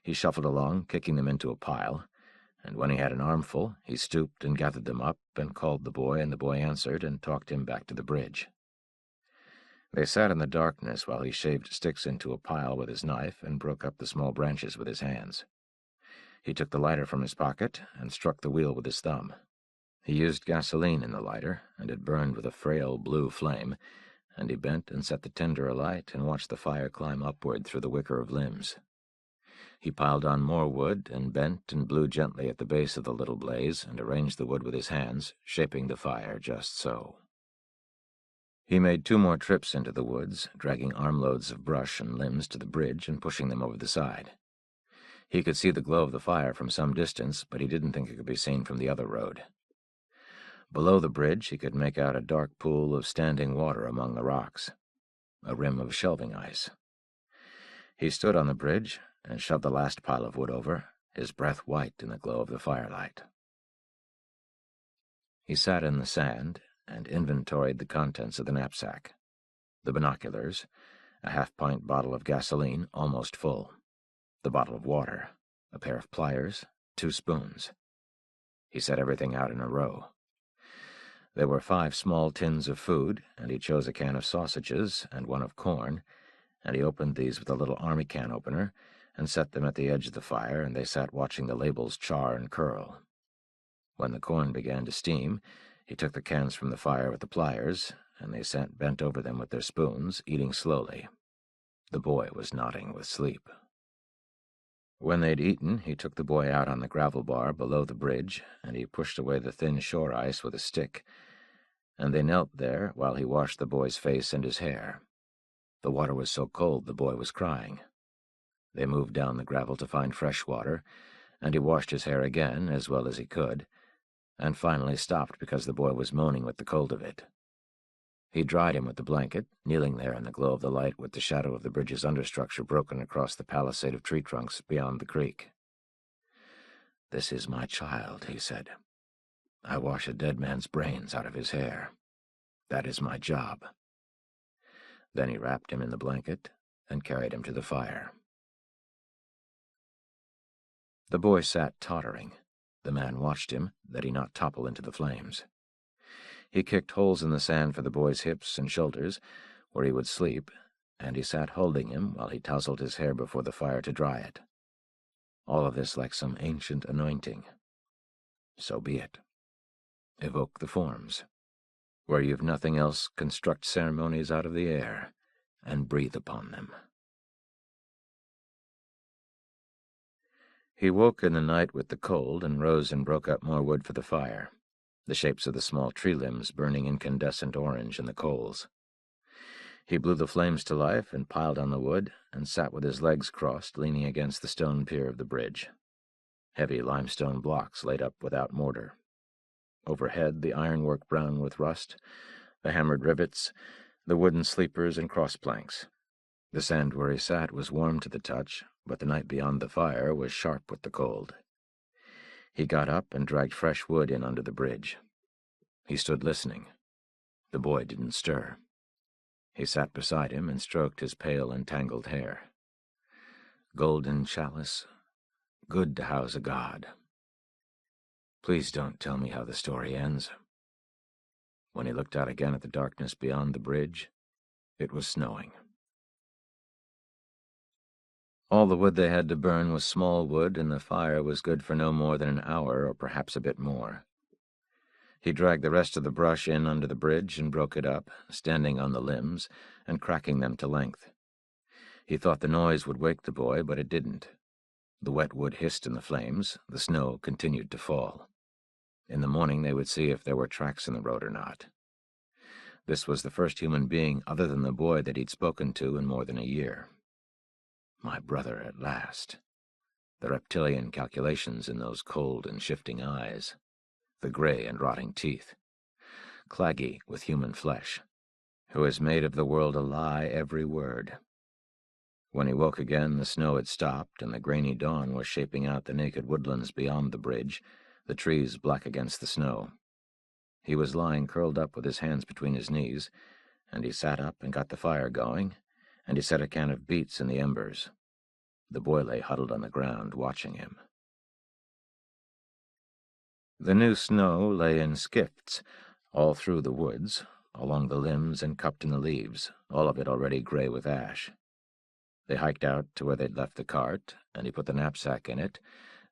He shuffled along, kicking them into a pile, and when he had an armful, he stooped and gathered them up and called the boy, and the boy answered and talked him back to the bridge. They sat in the darkness while he shaved sticks into a pile with his knife and broke up the small branches with his hands. He took the lighter from his pocket and struck the wheel with his thumb. He used gasoline in the lighter, and it burned with a frail blue flame, and he bent and set the tinder alight and watched the fire climb upward through the wicker of limbs. He piled on more wood and bent and blew gently at the base of the little blaze and arranged the wood with his hands, shaping the fire just so. He made 2 more trips into the woods, dragging armloads of brush and limbs to the bridge and pushing them over the side. He could see the glow of the fire from some distance, but he didn't think it could be seen from the other road. Below the bridge, he could make out a dark pool of standing water among the rocks, a rim of shelving ice. He stood on the bridge and shoved the last pile of wood over, his breath white in the glow of the firelight. He sat in the sand and inventoried the contents of the knapsack: the binoculars, a half-pint bottle of gasoline almost full, the bottle of water, a pair of pliers, 2 spoons. He set everything out in a row. There were 5 small tins of food, and he chose a can of sausages and one of corn, and he opened these with a little army can opener and set them at the edge of the fire, and they sat watching the labels char and curl. When the corn began to steam, he took the cans from the fire with the pliers, and they sat bent over them with their spoons, eating slowly. The boy was nodding with sleep. When they'd eaten, he took the boy out on the gravel bar below the bridge, and he pushed away the thin shore ice with a stick, and they knelt there while he washed the boy's face and his hair. The water was so cold the boy was crying. They moved down the gravel to find fresh water, and he washed his hair again as well as he could, and finally stopped because the boy was moaning with the cold of it. He dried him with the blanket, kneeling there in the glow of the light with the shadow of the bridge's understructure broken across the palisade of tree trunks beyond the creek. "This is my child," he said. "I wash a dead man's brains out of his hair. That is my job." Then he wrapped him in the blanket and carried him to the fire. The boy sat tottering. The man watched him, that he not topple into the flames. He kicked holes in the sand for the boy's hips and shoulders, where he would sleep, and he sat holding him while he tousled his hair before the fire to dry it. All of this like some ancient anointing. So be it. Evoke the forms. Where you've nothing else, construct ceremonies out of the air, and breathe upon them. He woke in the night with the cold and rose and broke up more wood for the fire, the shapes of the small tree limbs burning incandescent orange in the coals. He blew the flames to life and piled on the wood and sat with his legs crossed, leaning against the stone pier of the bridge. Heavy limestone blocks laid up without mortar. Overhead, the ironwork brown with rust, the hammered rivets, the wooden sleepers and cross planks. The sand where he sat was warm to the touch, but the night beyond the fire was sharp with the cold. He got up and dragged fresh wood in under the bridge. He stood listening. The boy didn't stir. He sat beside him and stroked his pale and tangled hair. Golden chalice, good to house a god. Please don't tell me how the story ends. When he looked out again at the darkness beyond the bridge, it was snowing. All the wood they had to burn was small wood, and the fire was good for no more than an hour, or perhaps a bit more. He dragged the rest of the brush in under the bridge and broke it up, standing on the limbs and cracking them to length. He thought the noise would wake the boy, but it didn't. The wet wood hissed in the flames, the snow continued to fall. In the morning they would see if there were tracks in the road or not. This was the first human being other than the boy that he'd spoken to in more than a year. My brother at last. The reptilian calculations in those cold and shifting eyes. The gray and rotting teeth. Claggy with human flesh. Who has made of the world a lie every word. When he woke again, the snow had stopped, and the grainy dawn was shaping out the naked woodlands beyond the bridge, the trees black against the snow. He was lying curled up with his hands between his knees, and he sat up and got the fire going, and he set a can of beets in the embers. The boy lay huddled on the ground, watching him. The new snow lay in skifts, all through the woods, along the limbs and cupped in the leaves, all of it already gray with ash. They hiked out to where they'd left the cart, and he put the knapsack in it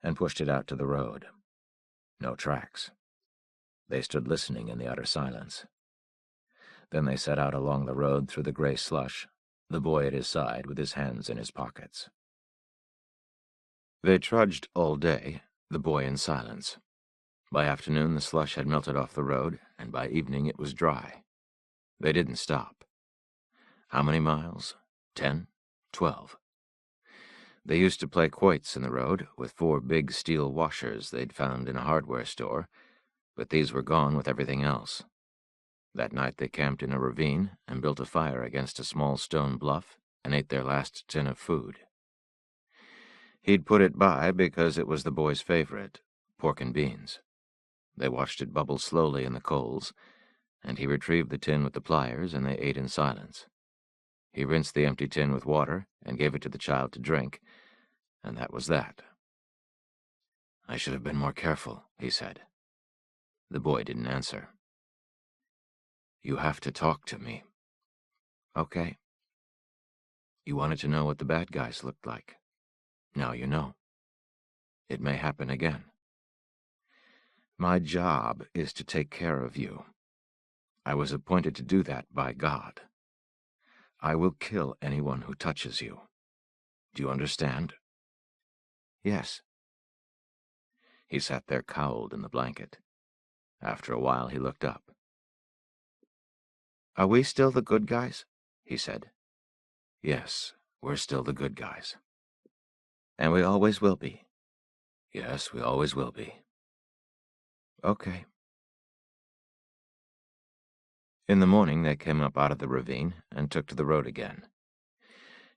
and pushed it out to the road. No tracks. They stood listening in the utter silence. Then they set out along the road through the gray slush, the boy at his side with his hands in his pockets. They trudged all day, the boy in silence. By afternoon the slush had melted off the road, and by evening it was dry. They didn't stop. How many miles? 10? 12. They used to play quoits in the road with 4 big steel washers they'd found in a hardware store, but these were gone with everything else. That night they camped in a ravine and built a fire against a small stone bluff and ate their last tin of food. He'd put it by because it was the boy's favorite, pork and beans. They watched it bubble slowly in the coals, and he retrieved the tin with the pliers, and they ate in silence. He rinsed the empty tin with water and gave it to the child to drink, and that was that. I should have been more careful, he said. The boy didn't answer. You have to talk to me. Okay. You wanted to know what the bad guys looked like. Now you know. It may happen again. My job is to take care of you. I was appointed to do that by God. I will kill anyone who touches you. Do you understand? Yes. He sat there cowled in the blanket. After a while he looked up. Are we still the good guys? He said. Yes, we're still the good guys. And we always will be. Yes, we always will be. Okay. In the morning they came up out of the ravine and took to the road again.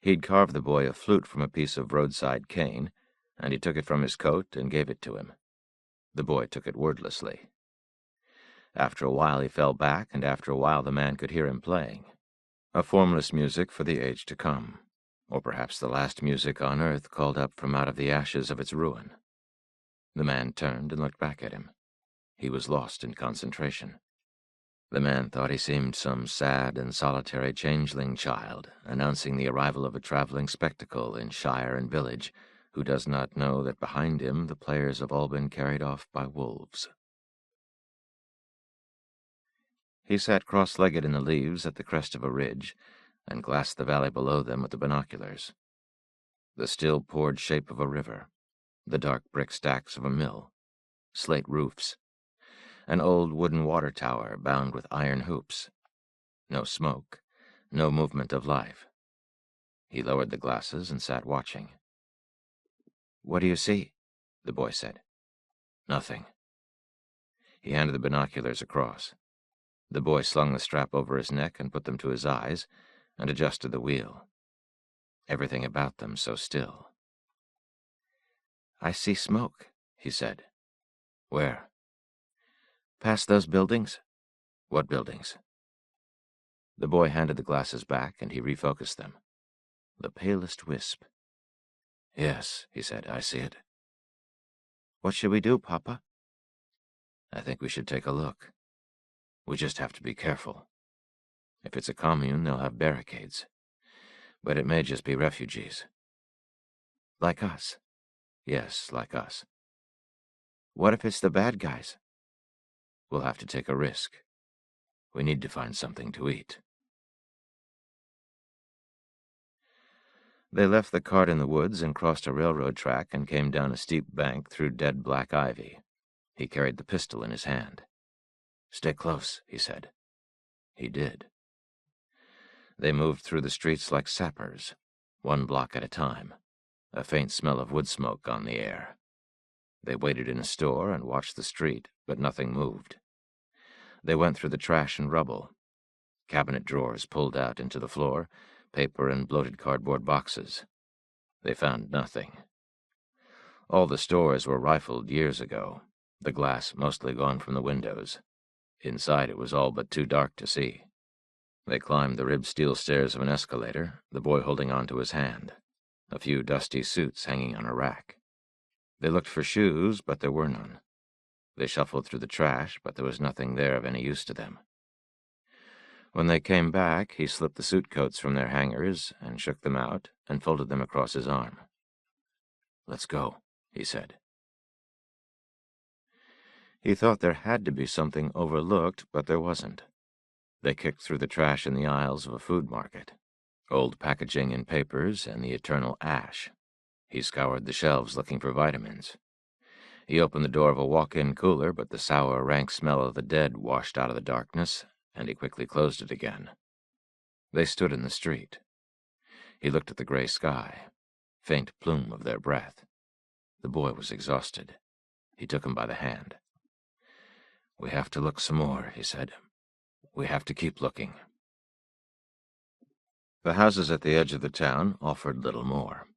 He'd carved the boy a flute from a piece of roadside cane, and he took it from his coat and gave it to him. The boy took it wordlessly. After a while he fell back, and after a while the man could hear him playing. A formless music for the age to come, or perhaps the last music on earth called up from out of the ashes of its ruin. The man turned and looked back at him. He was lost in concentration. The man thought he seemed some sad and solitary changeling child, announcing the arrival of a traveling spectacle in shire and village, who does not know that behind him the players have all been carried off by wolves. He sat cross-legged in the leaves at the crest of a ridge, and glassed the valley below them with the binoculars. The still-poured shape of a river, the dark brick stacks of a mill, slate roofs, an old wooden water tower bound with iron hoops. No smoke, no movement of life. He lowered the glasses and sat watching. "What do you see?" the boy said. "Nothing." He handed the binoculars across. The boy slung the strap over his neck and put them to his eyes, and adjusted the wheel. Everything about them so still. "I see smoke," he said. "Where?" "Past those buildings." "What buildings?" The boy handed the glasses back, and he refocused them. The palest wisp. "Yes," he said, "I see it." "What should we do, Papa?" "I think we should take a look. We just have to be careful. If it's a commune, they'll have barricades. But it may just be refugees." "Like us?" "Yes, like us." "What if it's the bad guys?" "We'll have to take a risk. We need to find something to eat." They left the cart in the woods and crossed a railroad track and came down a steep bank through dead black ivy. He carried the pistol in his hand. "Stay close," he said. He did. They moved through the streets like sappers, 1 block at a time, a faint smell of wood smoke on the air. They waited in a store and watched the street, but nothing moved. They went through the trash and rubble. Cabinet drawers pulled out into the floor, paper and bloated cardboard boxes. They found nothing. All the stores were rifled years ago, the glass mostly gone from the windows. Inside it was all but too dark to see. They climbed the ribbed steel stairs of an escalator, the boy holding on to his hand, a few dusty suits hanging on a rack. They looked for shoes, but there were none. They shuffled through the trash, but there was nothing there of any use to them. When they came back, he slipped the suit coats from their hangers and shook them out and folded them across his arm. "Let's go," he said. He thought there had to be something overlooked, but there wasn't. They kicked through the trash in the aisles of a food market, old packaging and papers and the eternal ash. He scoured the shelves looking for vitamins. He opened the door of a walk-in cooler, but the sour, rank smell of the dead washed out of the darkness, and he quickly closed it again. They stood in the street. He looked at the gray sky, faint plume of their breath. The boy was exhausted. He took him by the hand. "We have to look some more," he said. "We have to keep looking." The houses at the edge of the town offered little more.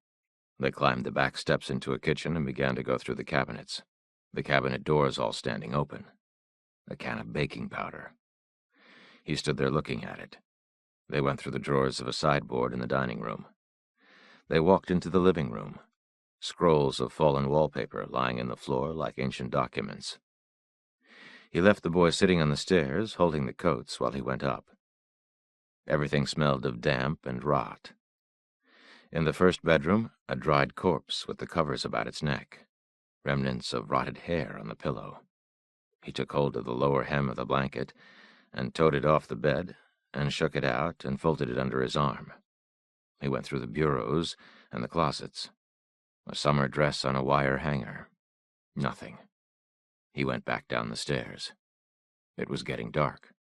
They climbed the back steps into a kitchen and began to go through the cabinets, the cabinet doors all standing open. A can of baking powder. He stood there looking at it. They went through the drawers of a sideboard in the dining room. They walked into the living room, scrolls of fallen wallpaper lying in the floor like ancient documents. He left the boy sitting on the stairs, holding the coats, while he went up. Everything smelled of damp and rot. In the first bedroom, a dried corpse with the covers about its neck, remnants of rotted hair on the pillow. He took hold of the lower hem of the blanket and towed it off the bed and shook it out and folded it under his arm. He went through the bureaus and the closets. A summer dress on a wire hanger. Nothing. He went back down the stairs. It was getting dark.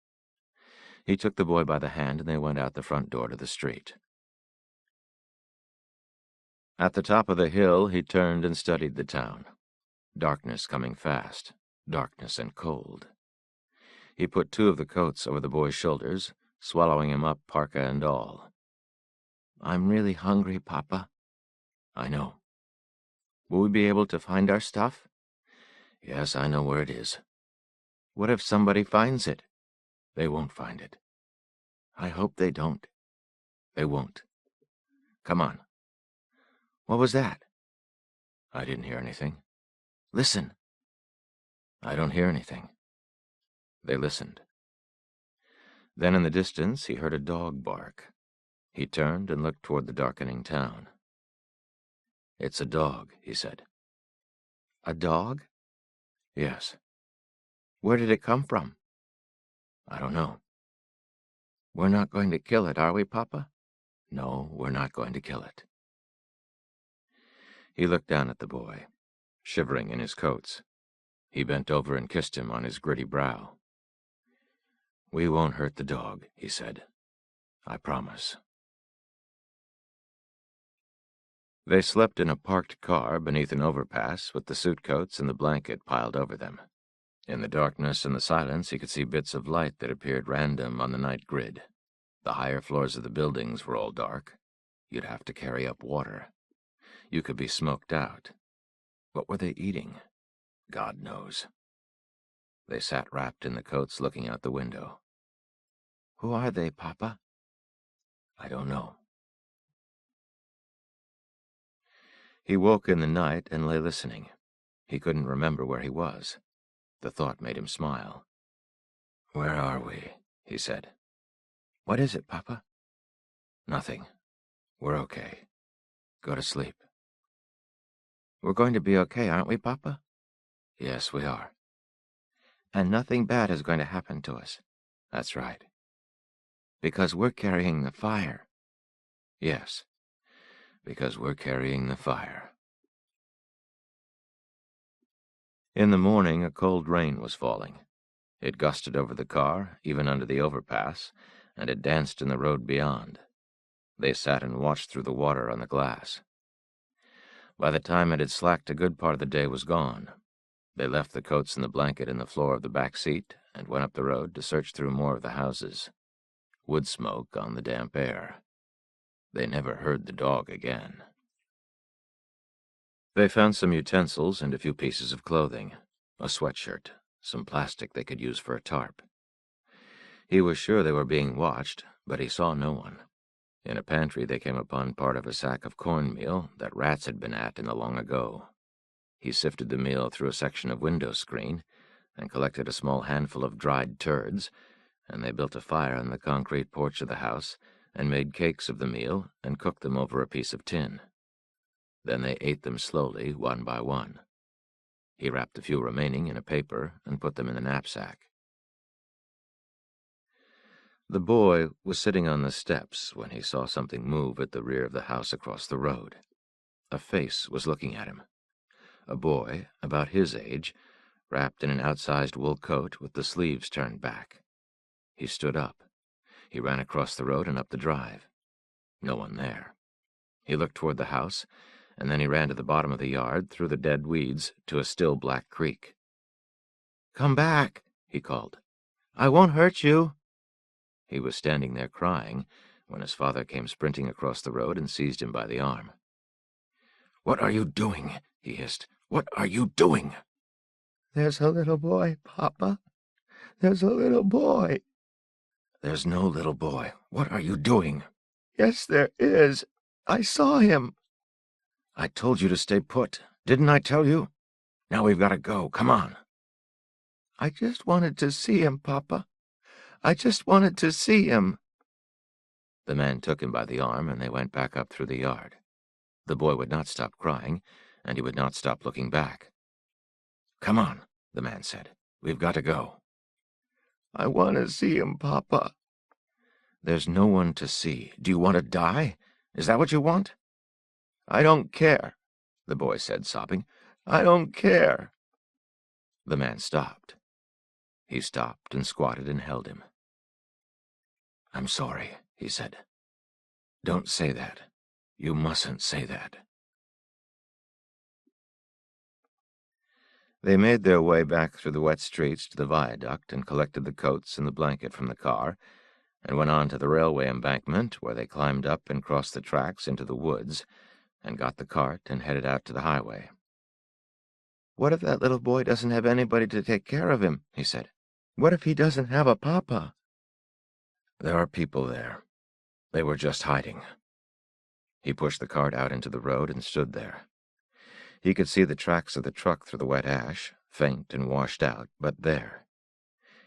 He took the boy by the hand and they went out the front door to the street. At the top of the hill, he turned and studied the town. Darkness coming fast. Darkness and cold. He put 2 of the coats over the boy's shoulders, swallowing him up, parka and all. "I'm really hungry, Papa." "I know." "Will we be able to find our stuff?" "Yes, I know where it is." "What if somebody finds it?" "They won't find it." "I hope they don't." "They won't. Come on." "What was that?" "I didn't hear anything." "Listen." "I don't hear anything." They listened. Then in the distance he heard a dog bark. He turned and looked toward the darkening town. "It's a dog," he said. A dog? "Yes." Where did it come from? "I don't know." We're not going to kill it, are we, Papa? "No, we're not going to kill it." He looked down at the boy, shivering in his coats. He bent over and kissed him on his gritty brow. "We won't hurt the dog," he said. "I promise." They slept in a parked car beneath an overpass with the suitcoats and the blanket piled over them. In the darkness and the silence, he could see bits of light that appeared random on the night grid. The higher floors of the buildings were all dark. You'd have to carry up water. You could be smoked out. What were they eating? God knows. They sat wrapped in the coats looking out the window. Who are they, Papa? I don't know. He woke in the night and lay listening. He couldn't remember where he was. The thought made him smile. "Where are we?" he said. What is it, Papa? "Nothing. We're okay. Go to sleep." We're going to be okay, aren't we, Papa? "Yes, we are." And nothing bad is going to happen to us. "That's right." Because we're carrying the fire. "Yes, because we're carrying the fire." In the morning, a cold rain was falling. It gusted over the car, even under the overpass, and it danced in the road beyond. They sat and watched through the water on the glass. By the time it had slacked, a good part of the day was gone. They left the coats and the blanket in the floor of the back seat and went up the road to search through more of the houses. Wood smoke on the damp air. They never heard the dog again. They found some utensils and a few pieces of clothing, a sweatshirt, some plastic they could use for a tarp. He was sure they were being watched, but he saw no one. In a pantry they came upon part of a sack of cornmeal that rats had been at in the long ago. He sifted the meal through a section of window screen and collected a small handful of dried turds, and they built a fire on the concrete porch of the house and made cakes of the meal and cooked them over a piece of tin. Then they ate them slowly, one by one. He wrapped the few remaining in a paper and put them in the knapsack. The boy was sitting on the steps when he saw something move at the rear of the house across the road. A face was looking at him. A boy, about his age, wrapped in an outsized wool coat with the sleeves turned back. He stood up. He ran across the road and up the drive. No one there. He looked toward the house, and then he ran to the bottom of the yard, through the dead weeds, to a still black creek. Come back, he called. I won't hurt you. He was standing there crying when his father came sprinting across the road and seized him by the arm. "What are you doing?" he hissed. "What are you doing?" There's a little boy, Papa. There's a little boy. "There's no little boy. What are you doing?" Yes, there is. I saw him. "I told you to stay put. Didn't I tell you? Now we've got to go. Come on." I just wanted to see him, Papa. I just wanted to see him." The man took him by the arm, and they went back up through the yard. The boy would not stop crying, and he would not stop looking back. "Come on," the man said. "We've got to go." I want to see him, Papa. "There's no one to see. Do you want to die? Is that what you want?" I don't care, the boy said, sobbing. I don't care. The man stopped. He stopped and squatted and held him. "I'm sorry," he said. "Don't say that. You mustn't say that." They made their way back through the wet streets to the viaduct and collected the coats and the blanket from the car, and went on to the railway embankment, where they climbed up and crossed the tracks into the woods, and got the cart and headed out to the highway. What if that little boy doesn't have anybody to take care of him? He said. What if he doesn't have a papa? There are people there. They were just hiding. He pushed the cart out into the road and stood there. He could see the tracks of the truck through the wet ash, faint and washed out, but there.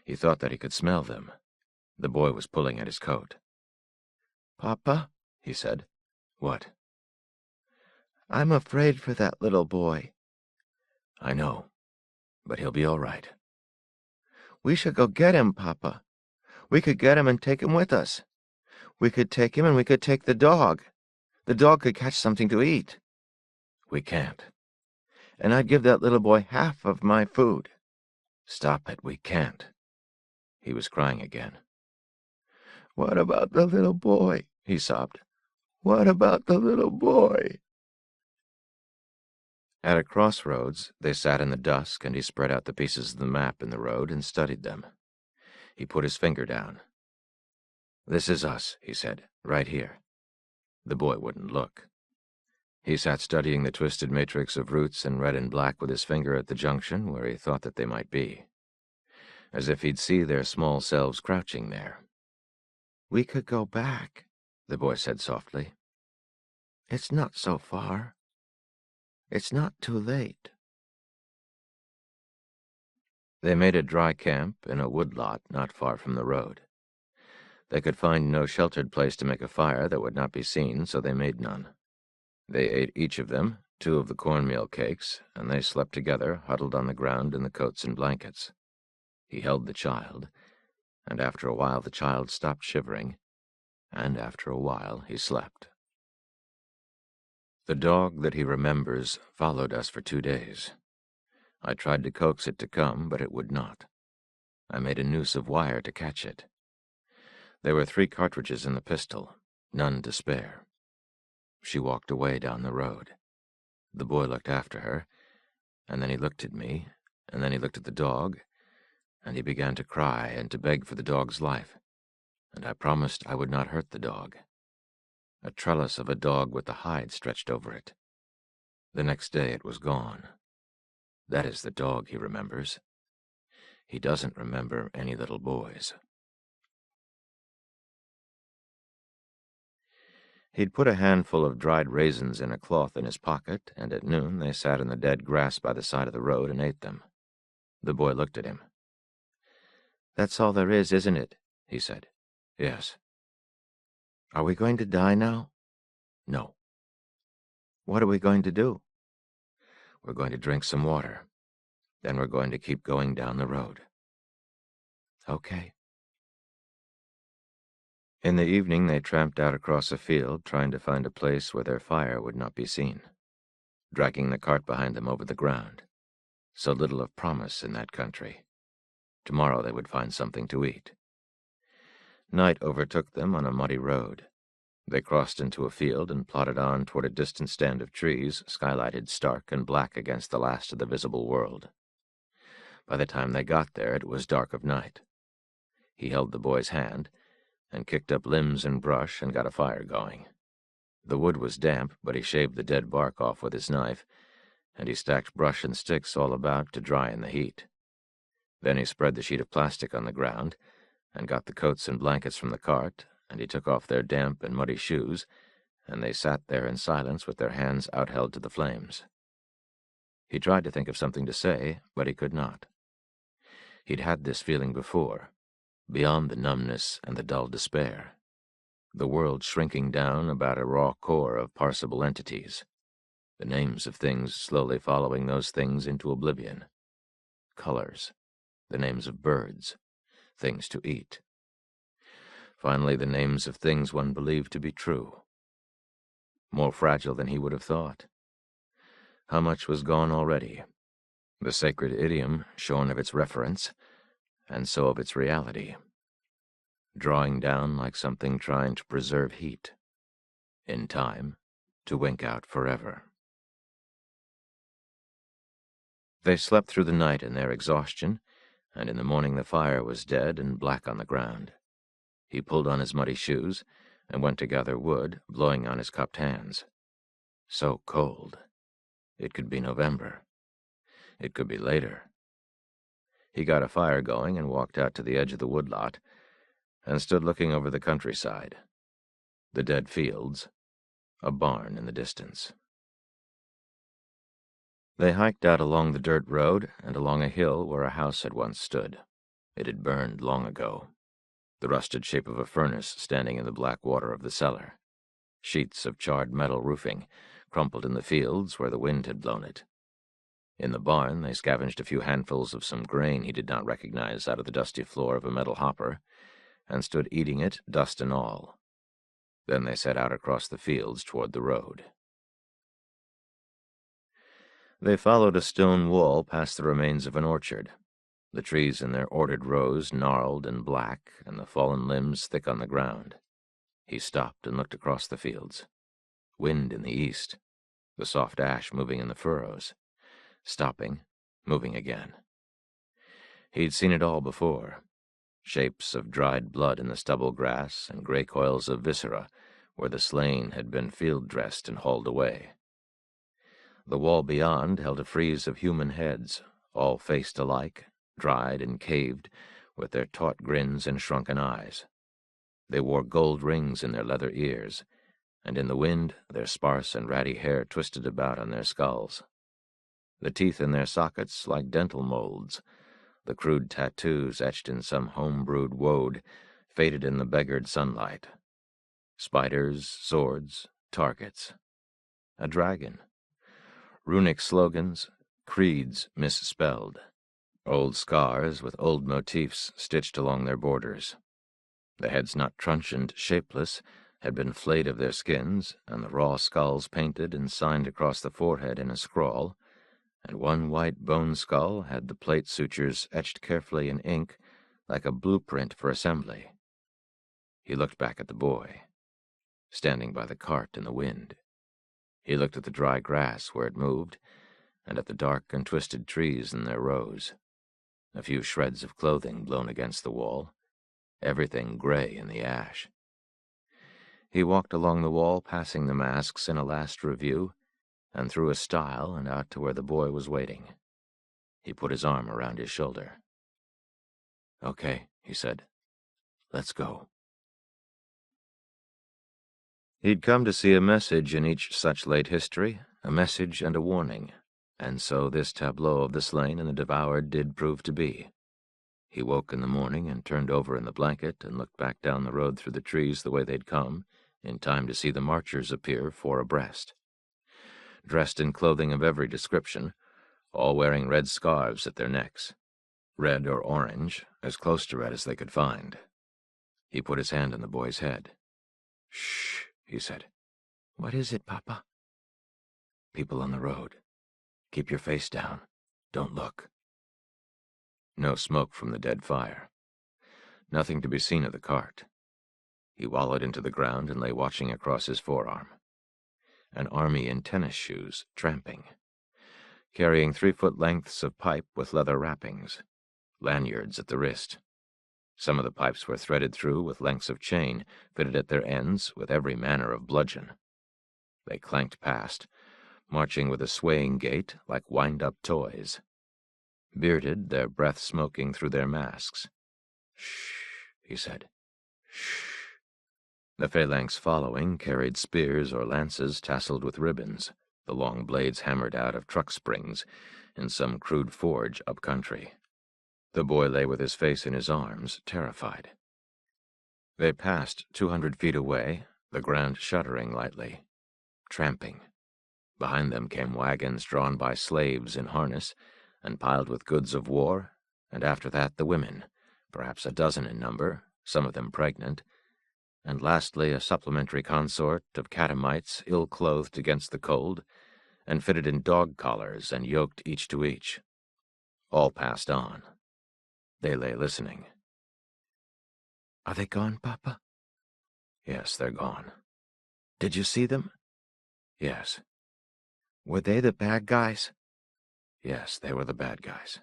He thought that he could smell them. The boy was pulling at his coat. "Papa," he said. "What?" "I'm afraid for that little boy." "I know, but he'll be all right." "We should go get him, Papa. We could get him and take him with us. We could take him and we could take the dog. The dog could catch something to eat. "We can't." And I'd give that little boy half of my food." "Stop it, we can't." He was crying again. "What about the little boy?" he sobbed. "What about the little boy?" At a crossroads, they sat in the dusk, and he spread out the pieces of the map in the road and studied them. He put his finger down. "This is us," he said, "right here." The boy wouldn't look. He sat studying the twisted matrix of roots in red and black with his finger at the junction where he thought that they might be, as if he'd see their small selves crouching there. "We could go back," the boy said softly. "It's not so far. It's not too late." They made a dry camp in a woodlot not far from the road. They could find no sheltered place to make a fire that would not be seen, so they made none. They ate each of them 2 of the cornmeal cakes, and they slept together, huddled on the ground in the coats and blankets. He held the child, and after a while the child stopped shivering, and after a while he slept. The dog that he remembers followed us for 2 days. I tried to coax it to come, but it would not. I made a noose of wire to catch it. There were 3 cartridges in the pistol, none to spare. She walked away down the road. The boy looked after her, and then he looked at me, and then he looked at the dog, and he began to cry and to beg for the dog's life, and I promised I would not hurt the dog. A trellis of a dog with the hide stretched over it. The next day it was gone. That is the dog he remembers. He doesn't remember any little boys. He'd put a handful of dried raisins in a cloth in his pocket, and at noon they sat in the dead grass by the side of the road and ate them. The boy looked at him. "That's all there is, isn't it?" he said. "Yes." "Are we going to die now?" "No." "What are we going to do?" "We're going to drink some water. Then we're going to keep going down the road." "Okay." In the evening they tramped out across a field, trying to find a place where their fire would not be seen, dragging the cart behind them over the ground. So little of promise in that country. Tomorrow they would find something to eat. Night overtook them on a muddy road. They crossed into a field and plodded on toward a distant stand of trees, skylighted stark and black against the last of the visible world. By the time they got there, it was dark of night. He held the boy's hand and kicked up limbs and brush and got a fire going. The wood was damp, but he shaved the dead bark off with his knife, and he stacked brush and sticks all about to dry in the heat. Then he spread the sheet of plastic on the ground and got the coats and blankets from the cart, and he took off their damp and muddy shoes, and they sat there in silence with their hands outheld to the flames. He tried to think of something to say, but he could not. He'd had this feeling before, beyond the numbness and the dull despair. The world shrinking down about a raw core of parsable entities, the names of things slowly following those things into oblivion. Colors, the names of birds, things to eat. Finally, the names of things one believed to be true. More fragile than he would have thought. How much was gone already? The sacred idiom shorn of its reference, and so of its reality. Drawing down like something trying to preserve heat. In time, to wink out forever. They slept through the night in their exhaustion, and in the morning the fire was dead and black on the ground. He pulled on his muddy shoes and went to gather wood, blowing on his cupped hands. So cold. It could be November. It could be later. He got a fire going and walked out to the edge of the woodlot and stood looking over the countryside, the dead fields, a barn in the distance. They hiked out along the dirt road and along a hill where a house had once stood. It had burned long ago. the rusted shape of a furnace standing in the black water of the cellar, sheets of charred metal roofing, crumpled in the fields where the wind had blown it. In the barn, they scavenged a few handfuls of some grain he did not recognize out of the dusty floor of a metal hopper, and stood eating it, dust and all. Then they set out across the fields toward the road. They followed a stone wall past the remains of an orchard, the trees in their ordered rows gnarled and black, and the fallen limbs thick on the ground. He stopped and looked across the fields. Wind in the east, the soft ash moving in the furrows, stopping, moving again. He'd seen it all before. Shapes of dried blood in the stubble grass and gray coils of viscera where the slain had been field-dressed and hauled away. The wall beyond held a frieze of human heads, all faced alike, dried and caved, with their taut grins and shrunken eyes. They wore gold rings in their leather ears, and in the wind their sparse and ratty hair twisted about on their skulls. The teeth in their sockets like dental molds, the crude tattoos etched in some home-brewed woad, faded in the beggared sunlight. Spiders, swords, targets. A dragon. Runic slogans, creeds misspelled. Old scars with old motifs stitched along their borders. The heads not truncheoned, shapeless, had been flayed of their skins, and the raw skulls painted and signed across the forehead in a scrawl, and one white bone skull had the plate sutures etched carefully in ink like a blueprint for assembly. He looked back at the boy, standing by the cart in the wind. He looked at the dry grass where it moved, and at the dark and twisted trees in their rows. A few shreds of clothing blown against the wall, everything gray in the ash. He walked along the wall, passing the masks in a last review, and through a stile and out to where the boy was waiting. He put his arm around his shoulder. "Okay," he said. "Let's go." He'd come to see a message in each such late history, a message and a warning, and so this tableau of the slain and the devoured did prove to be. He woke in the morning and turned over in the blanket and looked back down the road through the trees the way they'd come, in time to see the marchers appear four abreast. Dressed in clothing of every description, all wearing red scarves at their necks. Red or orange, as close to red as they could find. He put his hand on the boy's head. "Shh," he said. "What is it, Papa?" "People on the road. Keep your face down. Don't look." No smoke from the dead fire. Nothing to be seen of the cart. He wallowed into the ground and lay watching across his forearm. An army in tennis shoes, tramping. Carrying 3-foot lengths of pipe with leather wrappings. Lanyards at the wrist. Some of the pipes were threaded through with lengths of chain, fitted at their ends with every manner of bludgeon. They clanked past, marching with a swaying gait like wind-up toys. Bearded, their breath smoking through their masks. "Shh," he said. "Shh." The phalanx following carried spears or lances tasseled with ribbons, the long blades hammered out of truck springs in some crude forge up country. The boy lay with his face in his arms, terrified. They passed 200 feet away, the ground shuddering lightly. Tramping. Behind them came wagons drawn by slaves in harness and piled with goods of war, and after that the women, perhaps a dozen in number, some of them pregnant, and lastly a supplementary consort of catamites ill-clothed against the cold, and fitted in dog collars and yoked each to each. All passed on. They lay listening. "Are they gone, Papa?" "Yes, they're gone." "Did you see them?" "Yes." "Were they the bad guys?" "Yes, they were the bad guys."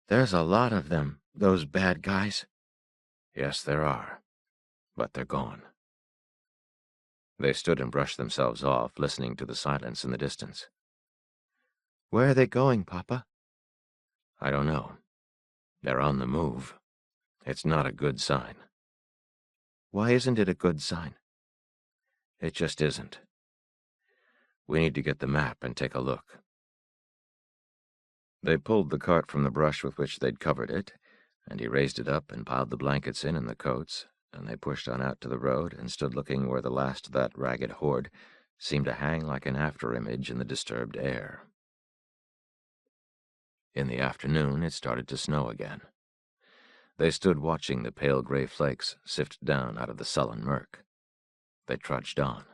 "There's a lot of them, those bad guys." "Yes, there are. But they're gone." They stood and brushed themselves off, listening to the silence in the distance. "Where are they going, Papa?" "I don't know. They're on the move. It's not a good sign." "Why isn't it a good sign?" "It just isn't. We need to get the map and take a look." They pulled the cart from the brush with which they'd covered it, and he raised it up and piled the blankets in and the coats, and they pushed on out to the road and stood looking where the last of that ragged horde seemed to hang like an after-image in the disturbed air. In the afternoon, it started to snow again. They stood watching the pale gray flakes sift down out of the sullen murk. They trudged on,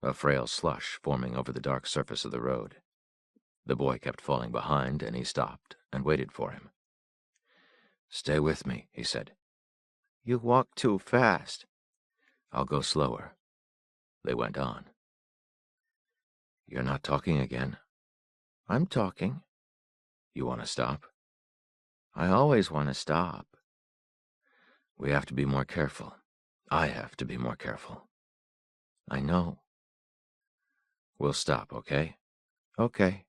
a frail slush forming over the dark surface of the road. The boy kept falling behind, and he stopped and waited for him. "Stay with me," he said. "You walk too fast." "I'll go slower." They went on. "You're not talking again." "I'm talking." "You want to stop?" "I always want to stop." "We have to be more careful. I have to be more careful." "I know." "We'll stop, okay?" "Okay."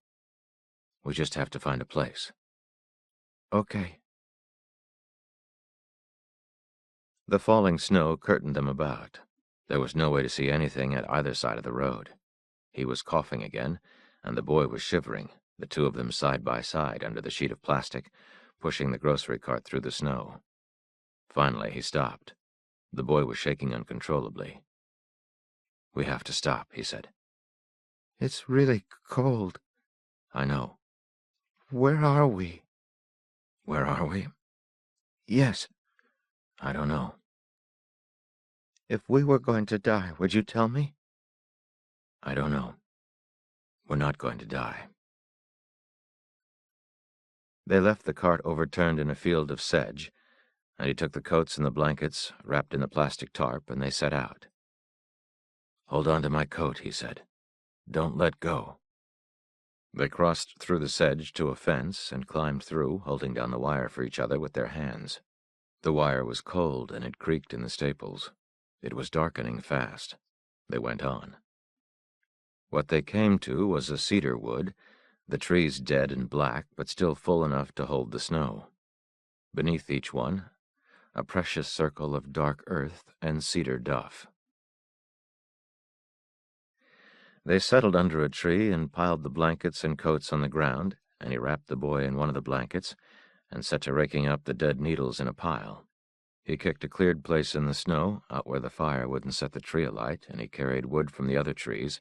"We just have to find a place." "Okay." The falling snow curtained them about. There was no way to see anything at either side of the road. He was coughing again, and the boy was shivering, the two of them side by side under the sheet of plastic, pushing the grocery cart through the snow. Finally, he stopped. The boy was shaking uncontrollably. "We have to stop," he said. "It's really cold." "I know." "Where are we?" "Where are we?" "Yes." "I don't know." "If we were going to die, would you tell me?" "I don't know. We're not going to die." They left the cart overturned in a field of sedge, and he took the coats and the blankets, wrapped in the plastic tarp, and they set out. "Hold on to my coat," he said. "Don't let go." They crossed through the sedge to a fence and climbed through, holding down the wire for each other with their hands. The wire was cold, and it creaked in the staples. It was darkening fast. They went on. What they came to was a cedar wood, the trees dead and black, but still full enough to hold the snow. Beneath each one, a precious circle of dark earth and cedar duff. They settled under a tree and piled the blankets and coats on the ground, and he wrapped the boy in one of the blankets and set to raking up the dead needles in a pile. He kicked a cleared place in the snow, out where the fire wouldn't set the tree alight, and he carried wood from the other trees,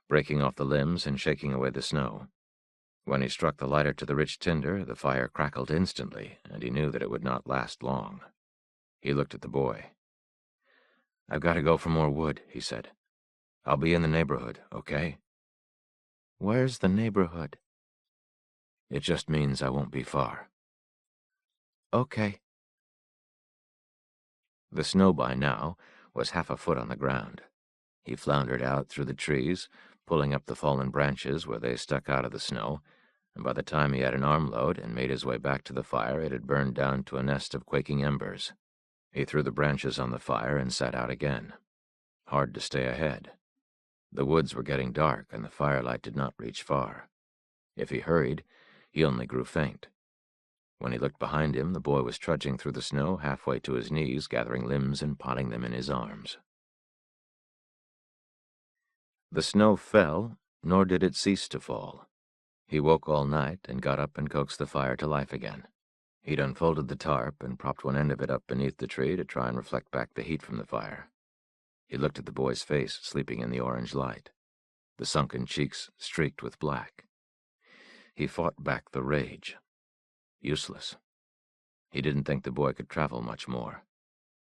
breaking off the limbs and shaking away the snow. When he struck the lighter to the rich tinder, the fire crackled instantly, and he knew that it would not last long. He looked at the boy. "I've got to go for more wood," he said. "I'll be in the neighborhood, okay?" "Where's the neighborhood?" "It just means I won't be far." "Okay." The snow by now was half a foot on the ground. He floundered out through the trees, pulling up the fallen branches where they stuck out of the snow, and by the time he had an armload and made his way back to the fire, it had burned down to a nest of quaking embers. He threw the branches on the fire and sat out again. Hard to stay ahead. The woods were getting dark, and the firelight did not reach far. If he hurried, he only grew faint. When he looked behind him, the boy was trudging through the snow halfway to his knees, gathering limbs and potting them in his arms. The snow fell, nor did it cease to fall. He woke all night and got up and coaxed the fire to life again. He'd unfolded the tarp and propped one end of it up beneath the tree to try and reflect back the heat from the fire. He looked at the boy's face sleeping in the orange light, the sunken cheeks streaked with black. He fought back the rage. Useless. He didn't think the boy could travel much more.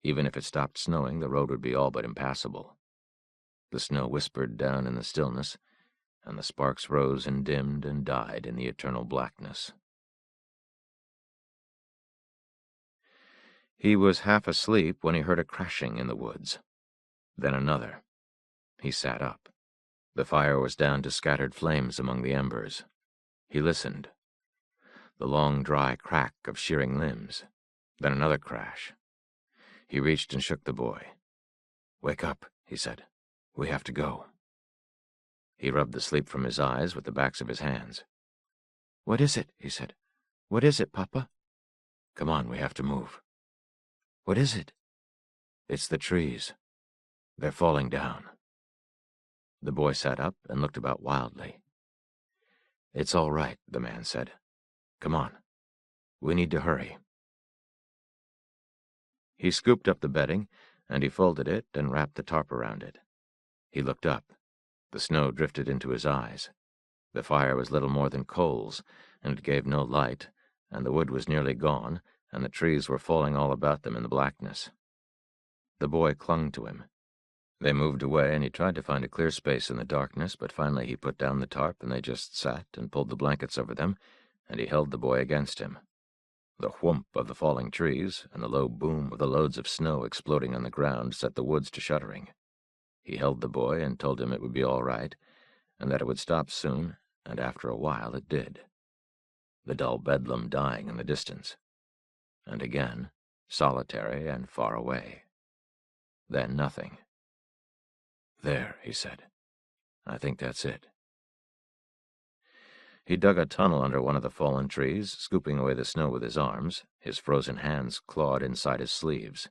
Even if it stopped snowing, the road would be all but impassable. The snow whispered down in the stillness, and the sparks rose and dimmed and died in the eternal blackness. He was half asleep when he heard a crashing in the woods. Then another. He sat up. The fire was down to scattered flames among the embers. He listened. The long, dry crack of shearing limbs. Then another crash. He reached and shook the boy. "Wake up," he said. "We have to go." He rubbed the sleep from his eyes with the backs of his hands. "What is it?" he said. "What is it, Papa?" "Come on, we have to move." "What is it?" "It's the trees. They're falling down." The boy sat up and looked about wildly. "It's all right," the man said. "Come on. We need to hurry." He scooped up the bedding, and he folded it and wrapped the tarp around it. He looked up. The snow drifted into his eyes. The fire was little more than coals, and it gave no light, and the wood was nearly gone, and the trees were falling all about them in the blackness. The boy clung to him. They moved away, and he tried to find a clear space in the darkness, but finally he put down the tarp, and they just sat and pulled the blankets over them, and he held the boy against him. The whoomp of the falling trees and the low boom of the loads of snow exploding on the ground set the woods to shuddering. He held the boy and told him it would be all right, and that it would stop soon, and after a while it did. The dull bedlam dying in the distance. And again, solitary and far away. Then nothing. "There," he said. "I think that's it." He dug a tunnel under one of the fallen trees, scooping away the snow with his arms, his frozen hands clawed inside his sleeves.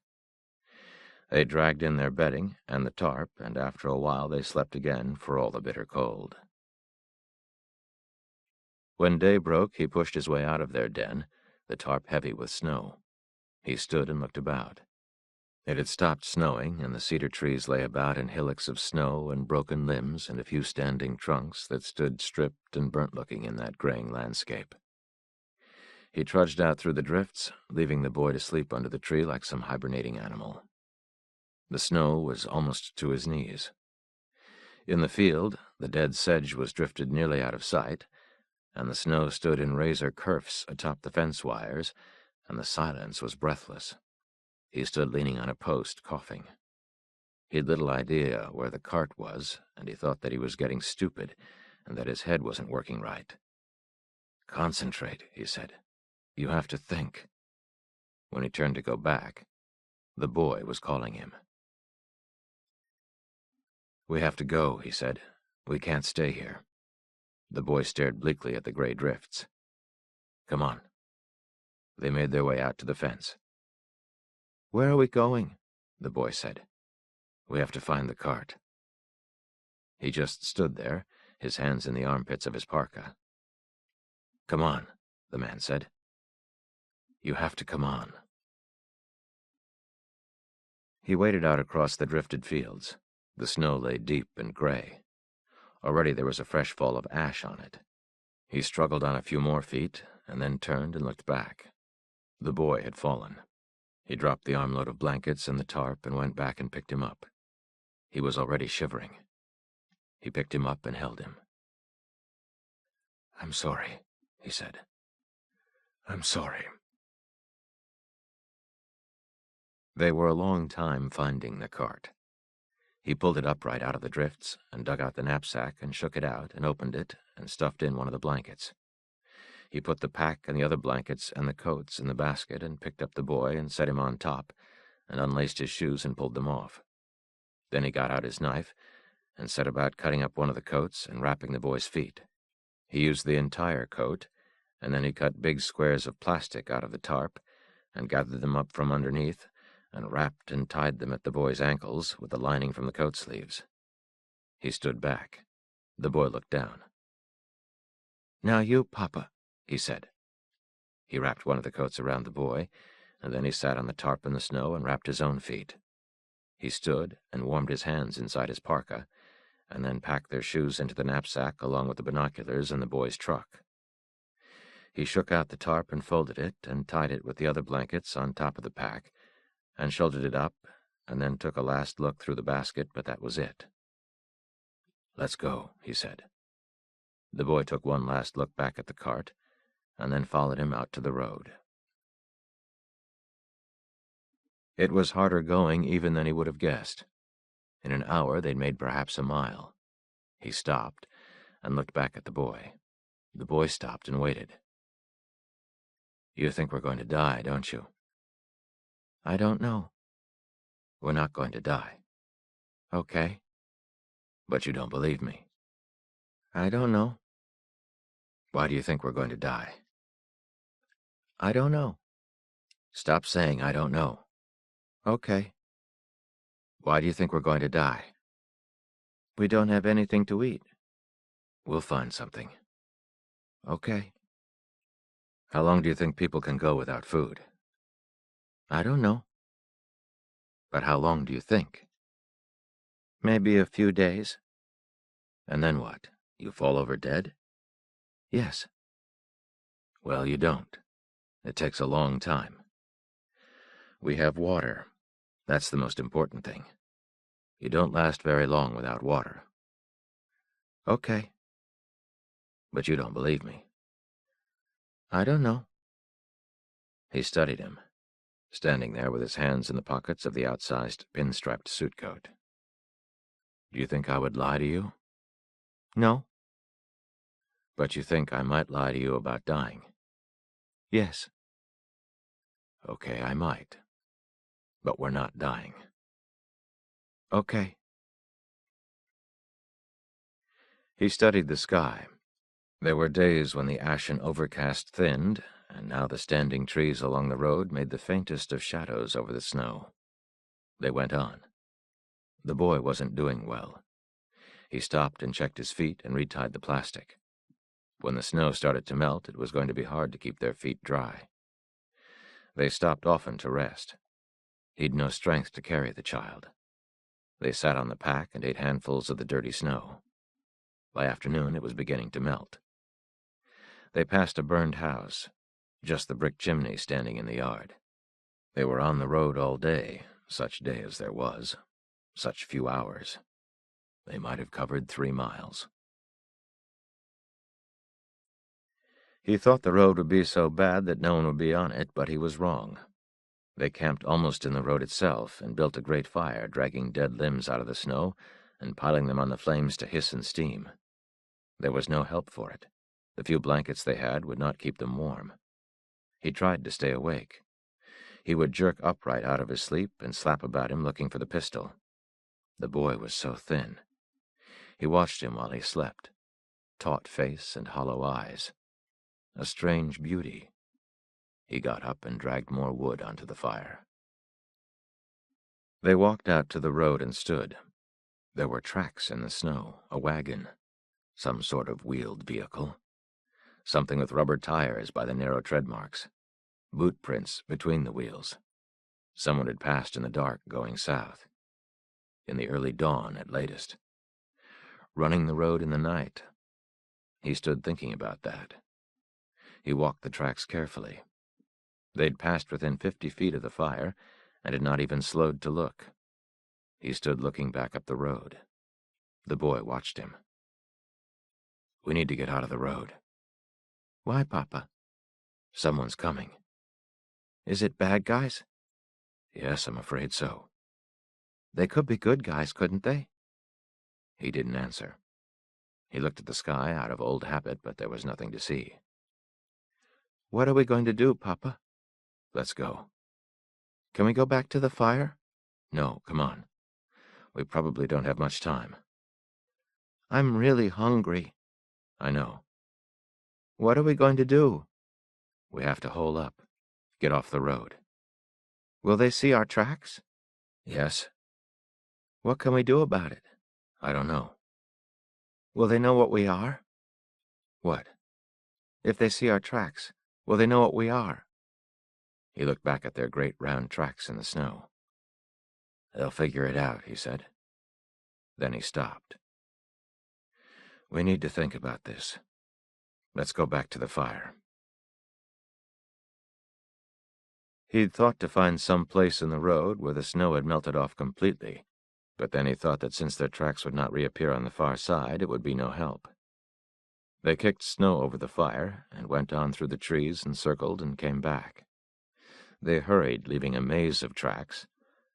They dragged in their bedding and the tarp, and after a while they slept again for all the bitter cold. When day broke, he pushed his way out of their den, the tarp heavy with snow. He stood and looked about. It had stopped snowing, and the cedar trees lay about in hillocks of snow and broken limbs and a few standing trunks that stood stripped and burnt-looking in that graying landscape. He trudged out through the drifts, leaving the boy to sleep under the tree like some hibernating animal. The snow was almost to his knees. In the field, the dead sedge was drifted nearly out of sight, and the snow stood in razor kerfs atop the fence wires, and the silence was breathless. He stood leaning on a post, coughing. He'd little idea where the cart was, and he thought that he was getting stupid, and that his head wasn't working right. "Concentrate," he said. "You have to think." When he turned to go back, the boy was calling him. "We have to go," he said. "We can't stay here." The boy stared bleakly at the gray drifts. "Come on." They made their way out to the fence. "Where are we going?" the boy said. "We have to find the cart." He just stood there, his hands in the armpits of his parka. "Come on," the man said. "You have to come on." He waded out across the drifted fields. The snow lay deep and gray. Already there was a fresh fall of ash on it. He struggled on a few more feet, and then turned and looked back. The boy had fallen. He dropped the armload of blankets and the tarp and went back and picked him up. He was already shivering. He picked him up and held him. "I'm sorry," he said. "I'm sorry." They were a long time finding the cart. He pulled it upright out of the drifts and dug out the knapsack and shook it out and opened it and stuffed in one of the blankets. He put the pack and the other blankets and the coats in the basket and picked up the boy and set him on top and unlaced his shoes and pulled them off. Then he got out his knife and set about cutting up one of the coats and wrapping the boy's feet. He used the entire coat, and then he cut big squares of plastic out of the tarp and gathered them up from underneath and wrapped and tied them at the boy's ankles with the lining from the coat sleeves. He stood back. The boy looked down. "Now you, Papa," he said. He wrapped one of the coats around the boy, and then he sat on the tarp in the snow and wrapped his own feet. He stood and warmed his hands inside his parka, and then packed their shoes into the knapsack along with the binoculars in the boy's truck. He shook out the tarp and folded it and tied it with the other blankets on top of the pack, and shouldered it up, and then took a last look through the basket, but that was it. "Let's go," he said. The boy took one last look back at the cart, and then followed him out to the road. It was harder going even than he would have guessed. In an hour they'd made perhaps a mile. He stopped and looked back at the boy. The boy stopped and waited. "You think we're going to die, don't you?" "I don't know." "We're not going to die." "Okay." "But you don't believe me." "I don't know." "Why do you think we're going to die?" "I don't know." "Stop saying I don't know." "Okay." "Why do you think we're going to die?" "We don't have anything to eat." "We'll find something." "Okay." "How long do you think people can go without food?" "I don't know." But how long do you think? Maybe a few days. And then what? You fall over dead? Yes. Well, you don't. It takes a long time. We have water. That's the most important thing. You don't last very long without water. Okay. But you don't believe me. I don't know. He studied him, standing there with his hands in the pockets of the outsized pinstriped suit coat. Do you think I would lie to you? No. But you think I might lie to you about dying? Yes. Okay, I might. But we're not dying. Okay. He studied the sky. There were days when the ashen overcast thinned, and now the standing trees along the road made the faintest of shadows over the snow. They went on. The boy wasn't doing well. He stopped and checked his feet and retied the plastic. When the snow started to melt, it was going to be hard to keep their feet dry. They stopped often to rest. He'd no strength to carry the child. They sat on the pack and ate handfuls of the dirty snow. By afternoon, it was beginning to melt. They passed a burned house, just the brick chimney standing in the yard. They were on the road all day, such day as there was, such few hours. They might have covered 3 miles. He thought the road would be so bad that no one would be on it, but he was wrong. They camped almost in the road itself and built a great fire, dragging dead limbs out of the snow and piling them on the flames to hiss and steam. There was no help for it. The few blankets they had would not keep them warm. He tried to stay awake. He would jerk upright out of his sleep and slap about him looking for the pistol. The boy was so thin. He watched him while he slept. Taut face and hollow eyes. A strange beauty. He got up and dragged more wood onto the fire. They walked out to the road and stood. There were tracks in the snow, a wagon, some sort of wheeled vehicle. Something with rubber tires by the narrow tread marks. Boot prints between the wheels. Someone had passed in the dark going south. In the early dawn at latest. Running the road in the night. He stood thinking about that. He walked the tracks carefully. They'd passed within 50 feet of the fire and had not even slowed to look. He stood looking back up the road. The boy watched him. We need to get out of the road. Why, Papa? Someone's coming. Is it bad guys? Yes, I'm afraid so. They could be good guys, couldn't they? He didn't answer. He looked at the sky out of old habit, but there was nothing to see. What are we going to do, Papa? Let's go. Can we go back to the fire? No, come on. We probably don't have much time. I'm really hungry. I know. What are we going to do? We have to hole up. Get off the road. Will they see our tracks? Yes. What can we do about it? I don't know. Will they know what we are? What? If they see our tracks, will they know what we are? He looked back at their great round tracks in the snow. They'll figure it out, he said. Then he stopped. We need to think about this. Let's go back to the fire. He'd thought to find some place in the road where the snow had melted off completely, but then he thought that since their tracks would not reappear on the far side, it would be no help. They kicked snow over the fire and went on through the trees and circled and came back. They hurried, leaving a maze of tracks,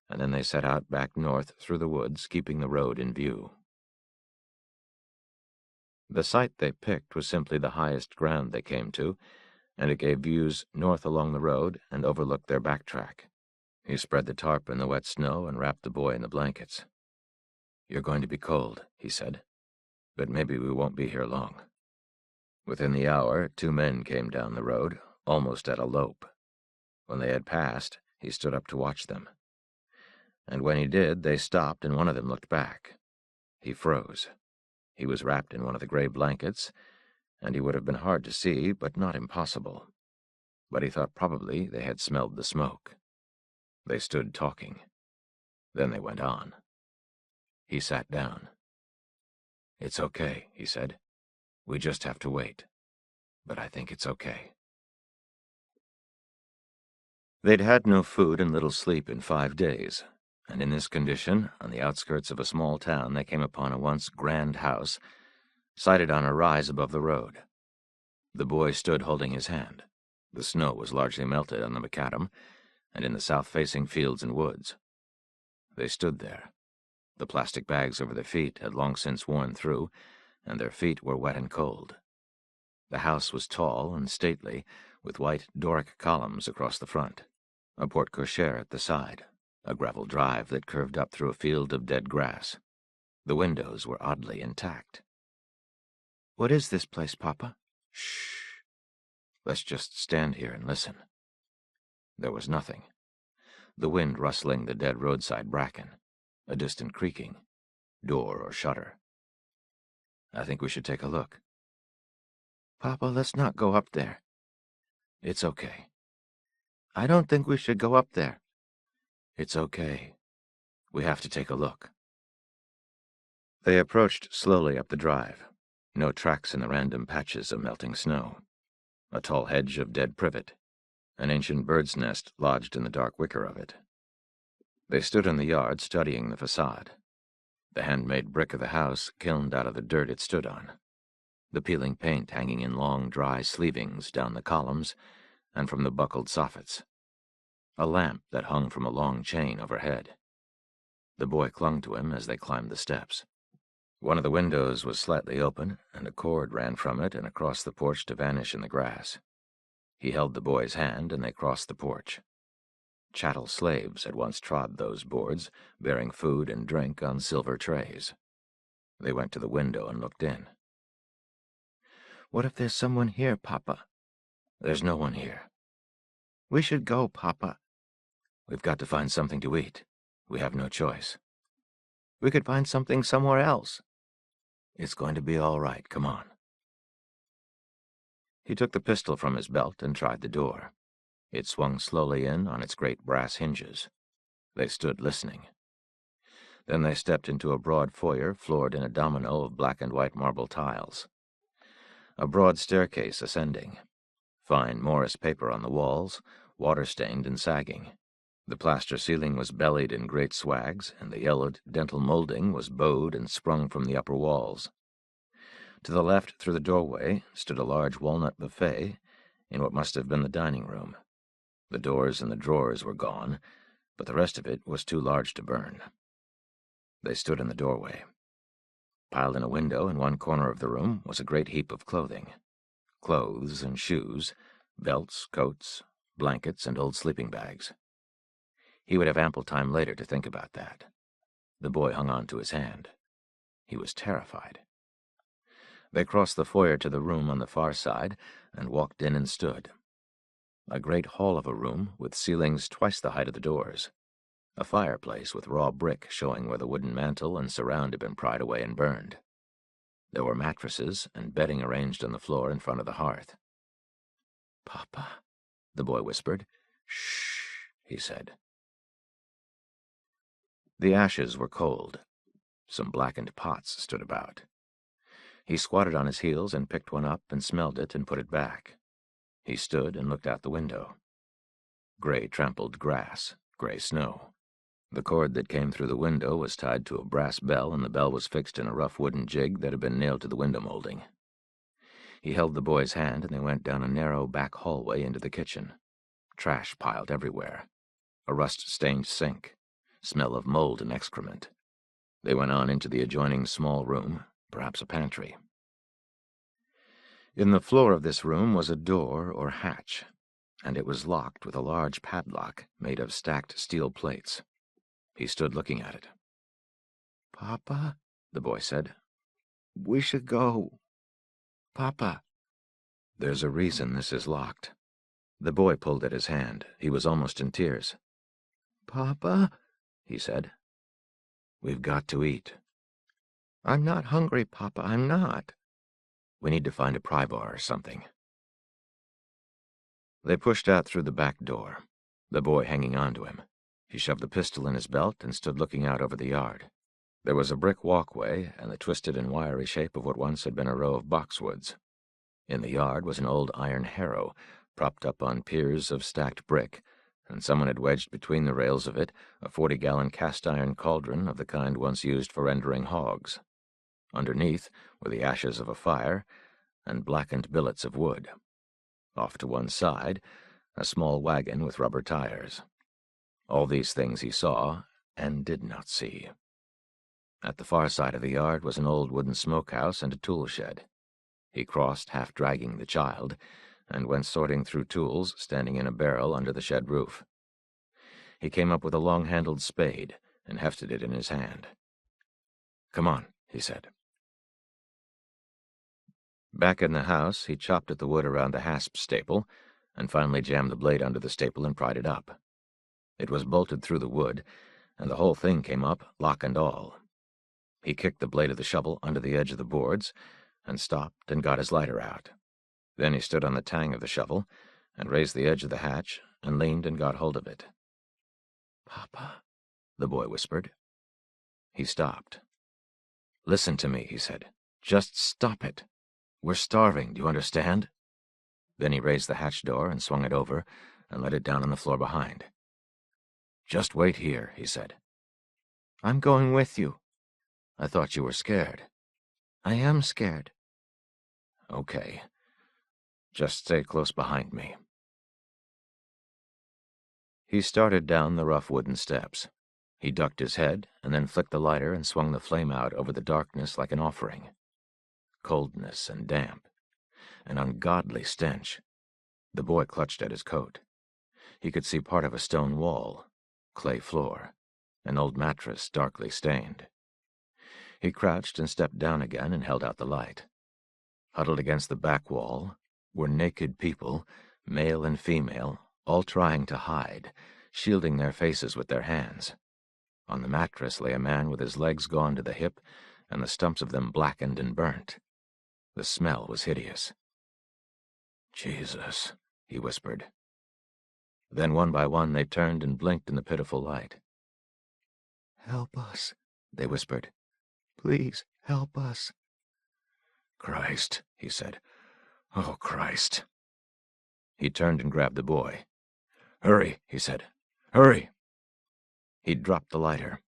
and then they set out back north through the woods, keeping the road in view. The site they picked was simply the highest ground they came to, and it gave views north along the road and overlooked their backtrack. He spread the tarp in the wet snow and wrapped the boy in the blankets. You're going to be cold, he said, but maybe we won't be here long. Within the hour, 2 men came down the road, almost at a lope. When they had passed, he stood up to watch them. And when he did, they stopped and one of them looked back. He froze. He was wrapped in one of the gray blankets, and he would have been hard to see, but not impossible. But he thought probably they had smelled the smoke. They stood talking. Then they went on. He sat down. "It's okay," he said. "We just have to wait. But I think it's okay." They'd had no food and little sleep in 5 days, and in this condition, on the outskirts of a small town, they came upon a once grand house, sited on a rise above the road. The boy stood holding his hand. The snow was largely melted on the macadam and in the south-facing fields and woods. They stood there. The plastic bags over their feet had long since worn through, and their feet were wet and cold. The house was tall and stately, with white Doric columns across the front, a porte-cochere at the side, a gravel drive that curved up through a field of dead grass. The windows were oddly intact. "What is this place, Papa?" "Shh. Let's just stand here and listen." There was nothing. The wind rustling the dead roadside bracken, a distant creaking, door or shutter. "I think we should take a look." "Papa, let's not go up there." "It's okay." "I don't think we should go up there." "It's okay. We have to take a look." They approached slowly up the drive. No tracks in the random patches of melting snow. A tall hedge of dead privet. An ancient bird's nest lodged in the dark wicker of it. They stood in the yard studying the facade. The handmade brick of the house kilned out of the dirt it stood on. The peeling paint hanging in long, dry sleevings down the columns and from the buckled soffits. A lamp that hung from a long chain overhead. The boy clung to him as they climbed the steps. One of the windows was slightly open, and a cord ran from it and across the porch to vanish in the grass. He held the boy's hand, and they crossed the porch. Chattel slaves had once trod those boards, bearing food and drink on silver trays. They went to the window and looked in. "What if there's someone here, Papa?" "There's no one here." "We should go, Papa." "We've got to find something to eat. We have no choice." "We could find something somewhere else." "It's going to be all right. Come on." He took the pistol from his belt and tried the door. It swung slowly in on its great brass hinges. They stood listening. Then they stepped into a broad foyer floored in a domino of black and white marble tiles. A broad staircase ascending. Fine Morris paper on the walls, water-stained and sagging. The plaster ceiling was bellied in great swags, and the yellowed dental molding was bowed and sprung from the upper walls. To the left, through the doorway, stood a large walnut buffet in what must have been the dining room. The doors and the drawers were gone, but the rest of it was too large to burn. They stood in the doorway. Piled in a window in one corner of the room was a great heap of clothing. Clothes and shoes, belts, coats, blankets, and old sleeping bags. He would have ample time later to think about that. The boy hung on to his hand. He was terrified. They crossed the foyer to the room on the far side and walked in and stood. A great hall of a room with ceilings twice the height of the doors. A fireplace with raw brick showing where the wooden mantel and surround had been pried away and burned. There were mattresses and bedding arranged on the floor in front of the hearth. "Papa," the boy whispered. "Shh," he said. The ashes were cold. Some blackened pots stood about. He squatted on his heels and picked one up and smelled it and put it back. He stood and looked out the window. Gray trampled grass, gray snow. The cord that came through the window was tied to a brass bell, and the bell was fixed in a rough wooden jig that had been nailed to the window molding. He held the boy's hand, and they went down a narrow back hallway into the kitchen. Trash piled everywhere. A rust-stained sink. Smell of mold and excrement. They went on into the adjoining small room, perhaps a pantry. In the floor of this room was a door or hatch, and it was locked with a large padlock made of stacked steel plates. He stood looking at it. "Papa," the boy said. "We should go. Papa." "There's a reason this is locked." The boy pulled at his hand. He was almost in tears. "Papa," he said. "We've got to eat." "I'm not hungry, Papa, I'm not." "We need to find a pry bar or something." They pushed out through the back door, the boy hanging on to him. He shoved the pistol in his belt and stood looking out over the yard. There was a brick walkway and the twisted and wiry shape of what once had been a row of boxwoods. In the yard was an old iron harrow, propped up on piers of stacked brick, and someone had wedged between the rails of it a 40-gallon cast-iron cauldron of the kind once used for rendering hogs. Underneath were the ashes of a fire and blackened billets of wood. Off to one side, a small wagon with rubber tires. All these things he saw and did not see. At the far side of the yard was an old wooden smokehouse and a tool shed. He crossed, half dragging the child, and went sorting through tools standing in a barrel under the shed roof. He came up with a long-handled spade and hefted it in his hand. "Come on," he said. Back in the house, he chopped at the wood around the hasp staple and finally jammed the blade under the staple and pried it up. It was bolted through the wood, and the whole thing came up, lock and all. He kicked the blade of the shovel under the edge of the boards and stopped and got his lighter out. Then he stood on the tang of the shovel and raised the edge of the hatch and leaned and got hold of it. "Papa," the boy whispered. He stopped. "Listen to me," he said. "Just stop it. We're starving, do you understand?" Then he raised the hatch door and swung it over and let it down on the floor behind. "Just wait here," he said. "I'm going with you." "I thought you were scared." "I am scared." "Okay. Just stay close behind me." He started down the rough wooden steps. He ducked his head and then flicked the lighter and swung the flame out over the darkness like an offering. Coldness and damp. An ungodly stench. The boy clutched at his coat. He could see part of a stone wall, clay floor, an old mattress darkly stained. He crouched and stepped down again and held out the light. Huddled against the back wall were naked people, male and female, all trying to hide, shielding their faces with their hands. On the mattress lay a man with his legs gone to the hip and the stumps of them blackened and burnt. The smell was hideous. "Jesus," he whispered. Then one by one they turned and blinked in the pitiful light. "Help us," they whispered. "Please help us." "Christ," he said. "Oh, Christ." He turned and grabbed the boy. "Hurry," he said. "Hurry." He dropped the lighter.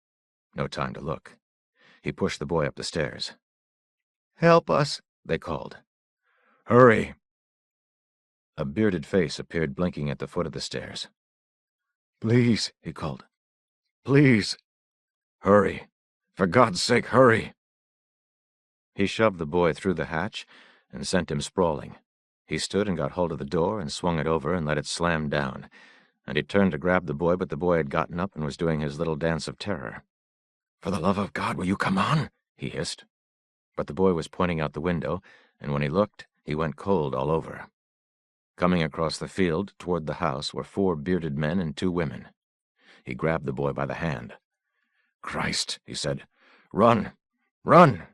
No time to look. He pushed the boy up the stairs. "Help us," they called. "Hurry." A bearded face appeared blinking at the foot of the stairs. "Please," he called. "Please." "Hurry. For God's sake, hurry." He shoved the boy through the hatch and sent him sprawling. He stood and got hold of the door and swung it over and let it slam down, and he turned to grab the boy, but the boy had gotten up and was doing his little dance of terror. "For the love of God, will you come on?" he hissed. But the boy was pointing out the window, and when he looked, he went cold all over. Coming across the field toward the house were 4 bearded men and 2 women. He grabbed the boy by the hand. "Christ," he said. "Run! Run!"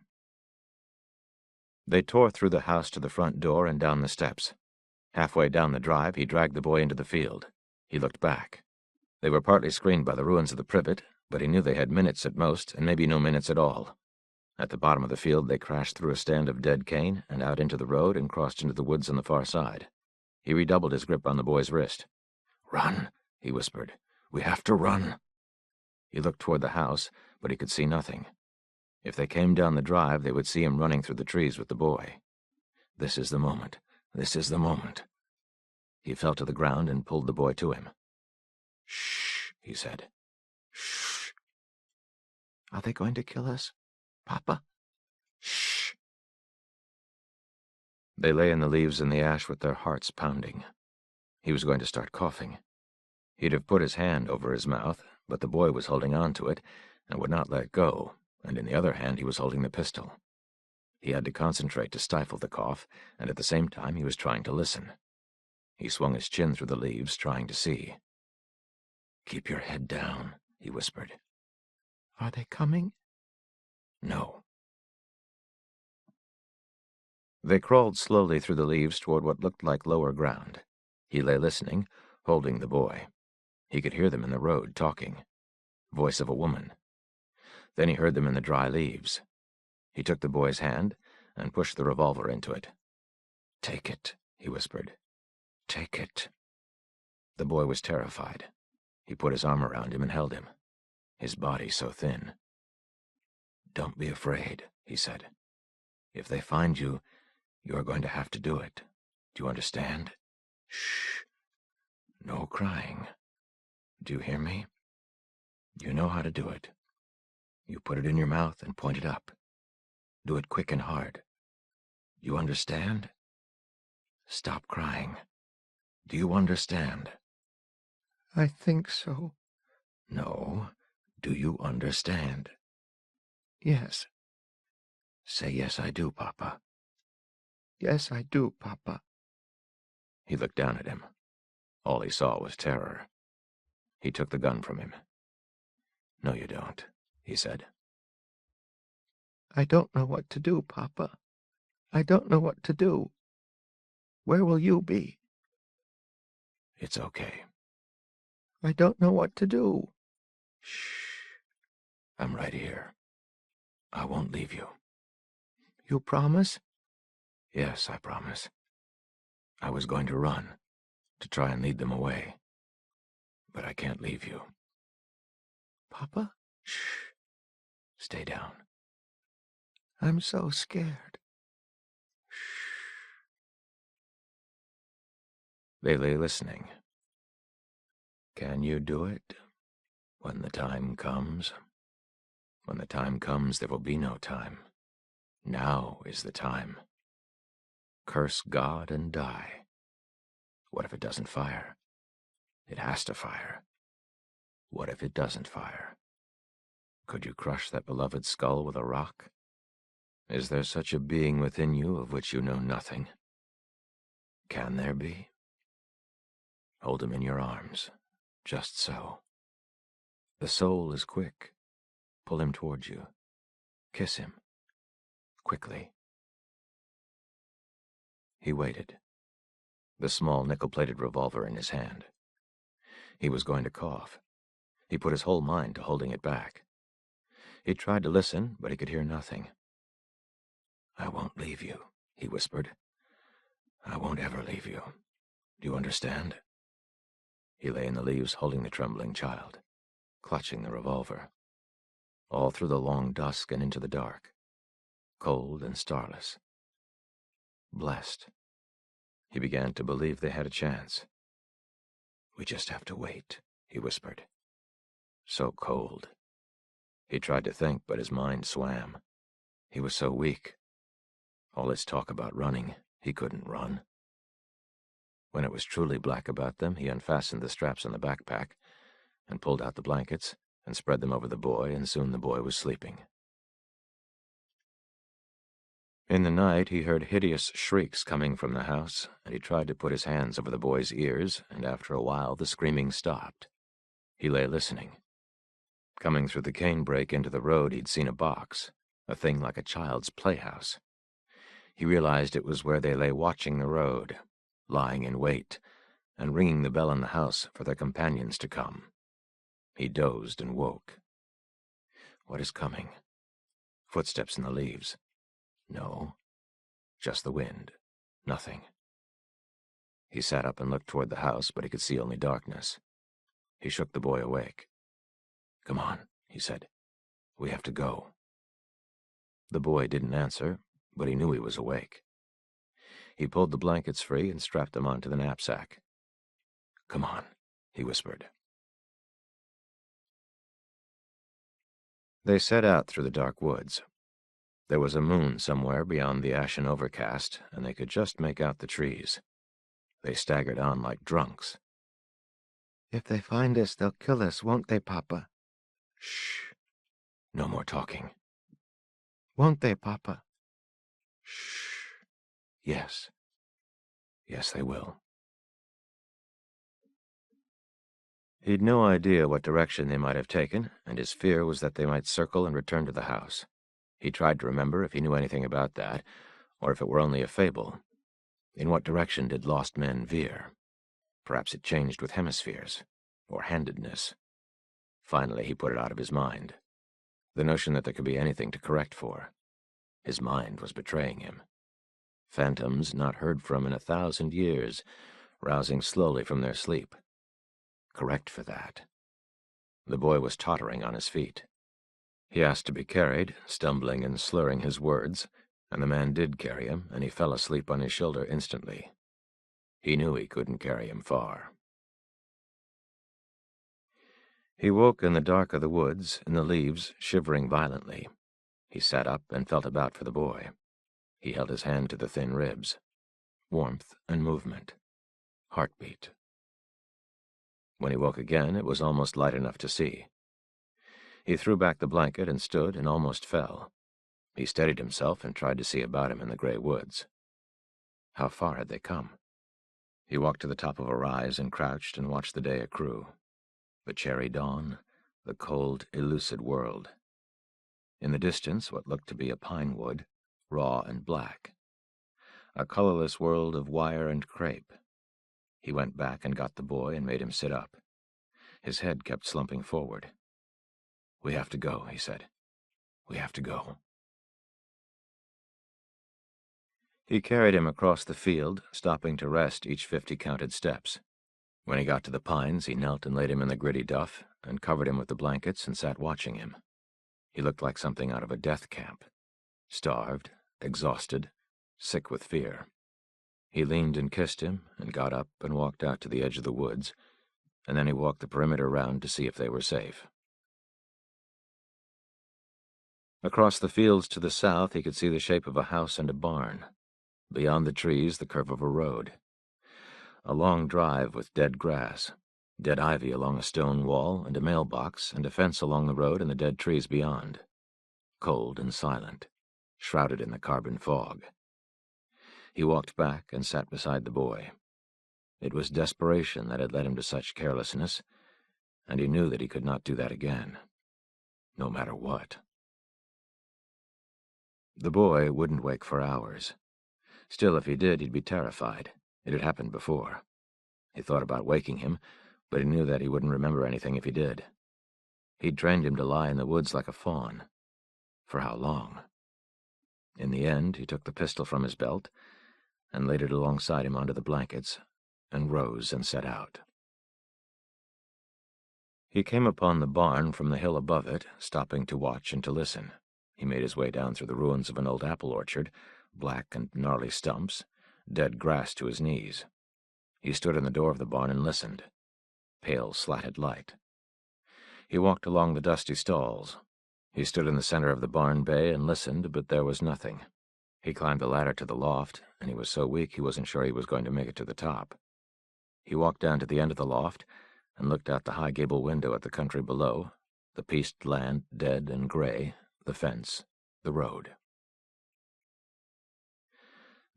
They tore through the house to the front door and down the steps. Halfway down the drive, he dragged the boy into the field. He looked back. They were partly screened by the ruins of the privet, but he knew they had minutes at most, and maybe no minutes at all. At the bottom of the field, they crashed through a stand of dead cane and out into the road and crossed into the woods on the far side. He redoubled his grip on the boy's wrist. "Run," he whispered. "We have to run." He looked toward the house, but he could see nothing. If they came down the drive, they would see him running through the trees with the boy. This is the moment. This is the moment. He fell to the ground and pulled the boy to him. "Shh," he said. "Shh." "Are they going to kill us, Papa?" "Shh." They lay in the leaves and the ash with their hearts pounding. He was going to start coughing. He'd have put his hand over his mouth, but the boy was holding on to it and would not let go, and in the other hand he was holding the pistol. He had to concentrate to stifle the cough, and at the same time he was trying to listen. He swung his chin through the leaves, trying to see. "Keep your head down," he whispered. "Are they coming?" "No." They crawled slowly through the leaves toward what looked like lower ground. He lay listening, holding the boy. He could hear them in the road, talking. Voice of a woman. Then he heard them in the dry leaves. He took the boy's hand and pushed the revolver into it. "Take it," he whispered. "Take it." The boy was terrified. He put his arm around him and held him, his body so thin. "Don't be afraid," he said. "If they find you, you are going to have to do it. Do you understand? Shh. No crying. Do you hear me? You know how to do it. You put it in your mouth and point it up. Do it quick and hard. You understand? Stop crying. Do you understand?" I think so. No. Do you understand? Yes. Say, "Yes, I do, Papa." Yes, I do, Papa. He looked down at him. All he saw was terror. He took the gun from him. "No, you don't," he said. I don't know what to do, Papa. I don't know what to do. Where will you be? "It's okay." I don't know what to do. Shh. I'm right here. I won't leave you. You promise? Yes, I promise. I was going to run, to try and lead them away. But I can't leave you. Papa? Shh. Stay down. I'm so scared. Shh. They lay listening. Can you do it? When the time comes? When the time comes, there will be no time. Now is the time. Curse God and die. What if it doesn't fire? It has to fire. What if it doesn't fire? Could you crush that beloved skull with a rock? Is there such a being within you of which you know nothing? Can there be? Hold him in your arms, just so. The soul is quick. Pull him towards you. Kiss him. Quickly. He waited, the small nickel-plated revolver in his hand. He was going to cough. He put his whole mind to holding it back. He tried to listen, but he could hear nothing. "I won't leave you," he whispered. "I won't ever leave you. Do you understand?" He lay in the leaves holding the trembling child, clutching the revolver. All through the long dusk and into the dark. Cold and starless. Blessed. He began to believe they had a chance. "We just have to wait," he whispered. So cold. He tried to think, but his mind swam. He was so weak. All his talk about running, he couldn't run. When it was truly black about them, he unfastened the straps on the backpack and pulled out the blankets and spread them over the boy, and soon the boy was sleeping. In the night, he heard hideous shrieks coming from the house, and he tried to put his hands over the boy's ears, and after a while the screaming stopped. He lay listening. Coming through the canebrake into the road, he'd seen a box, a thing like a child's playhouse. He realized it was where they lay watching the road, lying in wait, and ringing the bell in the house for their companions to come. He dozed and woke. What is coming? Footsteps in the leaves. No, just the wind. Nothing. He sat up and looked toward the house, but he could see only darkness. He shook the boy awake. "Come on," he said. "We have to go." The boy didn't answer, but he knew he was awake. He pulled the blankets free and strapped them onto the knapsack. "Come on," he whispered. They set out through the dark woods. There was a moon somewhere beyond the ashen overcast, and they could just make out the trees. They staggered on like drunks. If they find us, they'll kill us, won't they, Papa? Shh. No more talking. Won't they, Papa? Shh. Yes. Yes, they will. He'd no idea what direction they might have taken, and his fear was that they might circle and return to the house. He tried to remember if he knew anything about that, or if it were only a fable. In what direction did lost men veer? Perhaps it changed with hemispheres. or handedness. Finally, he put it out of his mind. The notion that there could be anything to correct for. His mind was betraying him. Phantoms not heard from in 1,000 years, rousing slowly from their sleep. Correct for that. The boy was tottering on his feet. He asked to be carried, stumbling and slurring his words, and the man did carry him, and he fell asleep on his shoulder instantly. He knew he couldn't carry him far. He woke in the dark of the woods, in the leaves, shivering violently. He sat up and felt about for the boy. He held his hand to the thin ribs. Warmth and movement. Heartbeat. When he woke again, it was almost light enough to see. He threw back the blanket and stood and almost fell. He steadied himself and tried to see about him in the gray woods. How far had they come? He walked to the top of a rise and crouched and watched the day accrue. The cherry dawn, the cold, elusive world. In the distance, what looked to be a pine wood, raw and black. A colorless world of wire and crepe. He went back and got the boy and made him sit up. His head kept slumping forward. "We have to go," he said. "We have to go." He carried him across the field, stopping to rest each 50 counted steps. When he got to the pines, he knelt and laid him in the gritty duff and covered him with the blankets and sat watching him. He looked like something out of a death camp. Starved, exhausted, sick with fear. He leaned and kissed him and got up and walked out to the edge of the woods, and then he walked the perimeter round to see if they were safe. Across the fields to the south, he could see the shape of a house and a barn. Beyond the trees, the curve of a road. A long drive with dead grass, dead ivy along a stone wall, and a mailbox, and a fence along the road and the dead trees beyond. Cold and silent, shrouded in the carbon fog. He walked back and sat beside the boy. It was desperation that had led him to such carelessness, and he knew that he could not do that again. No matter what. The boy wouldn't wake for hours. Still, if he did, he'd be terrified. It had happened before. He thought about waking him, but he knew that he wouldn't remember anything if he did. He'd trained him to lie in the woods like a fawn. For how long? In the end, he took the pistol from his belt and laid it alongside him onto the blankets, and rose and set out. He came upon the barn from the hill above it, stopping to watch and to listen. He made his way down through the ruins of an old apple orchard, black and gnarly stumps, dead grass to his knees. He stood in the door of the barn and listened. Pale, slatted light. He walked along the dusty stalls. He stood in the center of the barn bay and listened, but there was nothing. He climbed the ladder to the loft, and he was so weak he wasn't sure he was going to make it to the top. He walked down to the end of the loft and looked out the high gable window at the country below, the pieced land dead and gray, the fence, the road.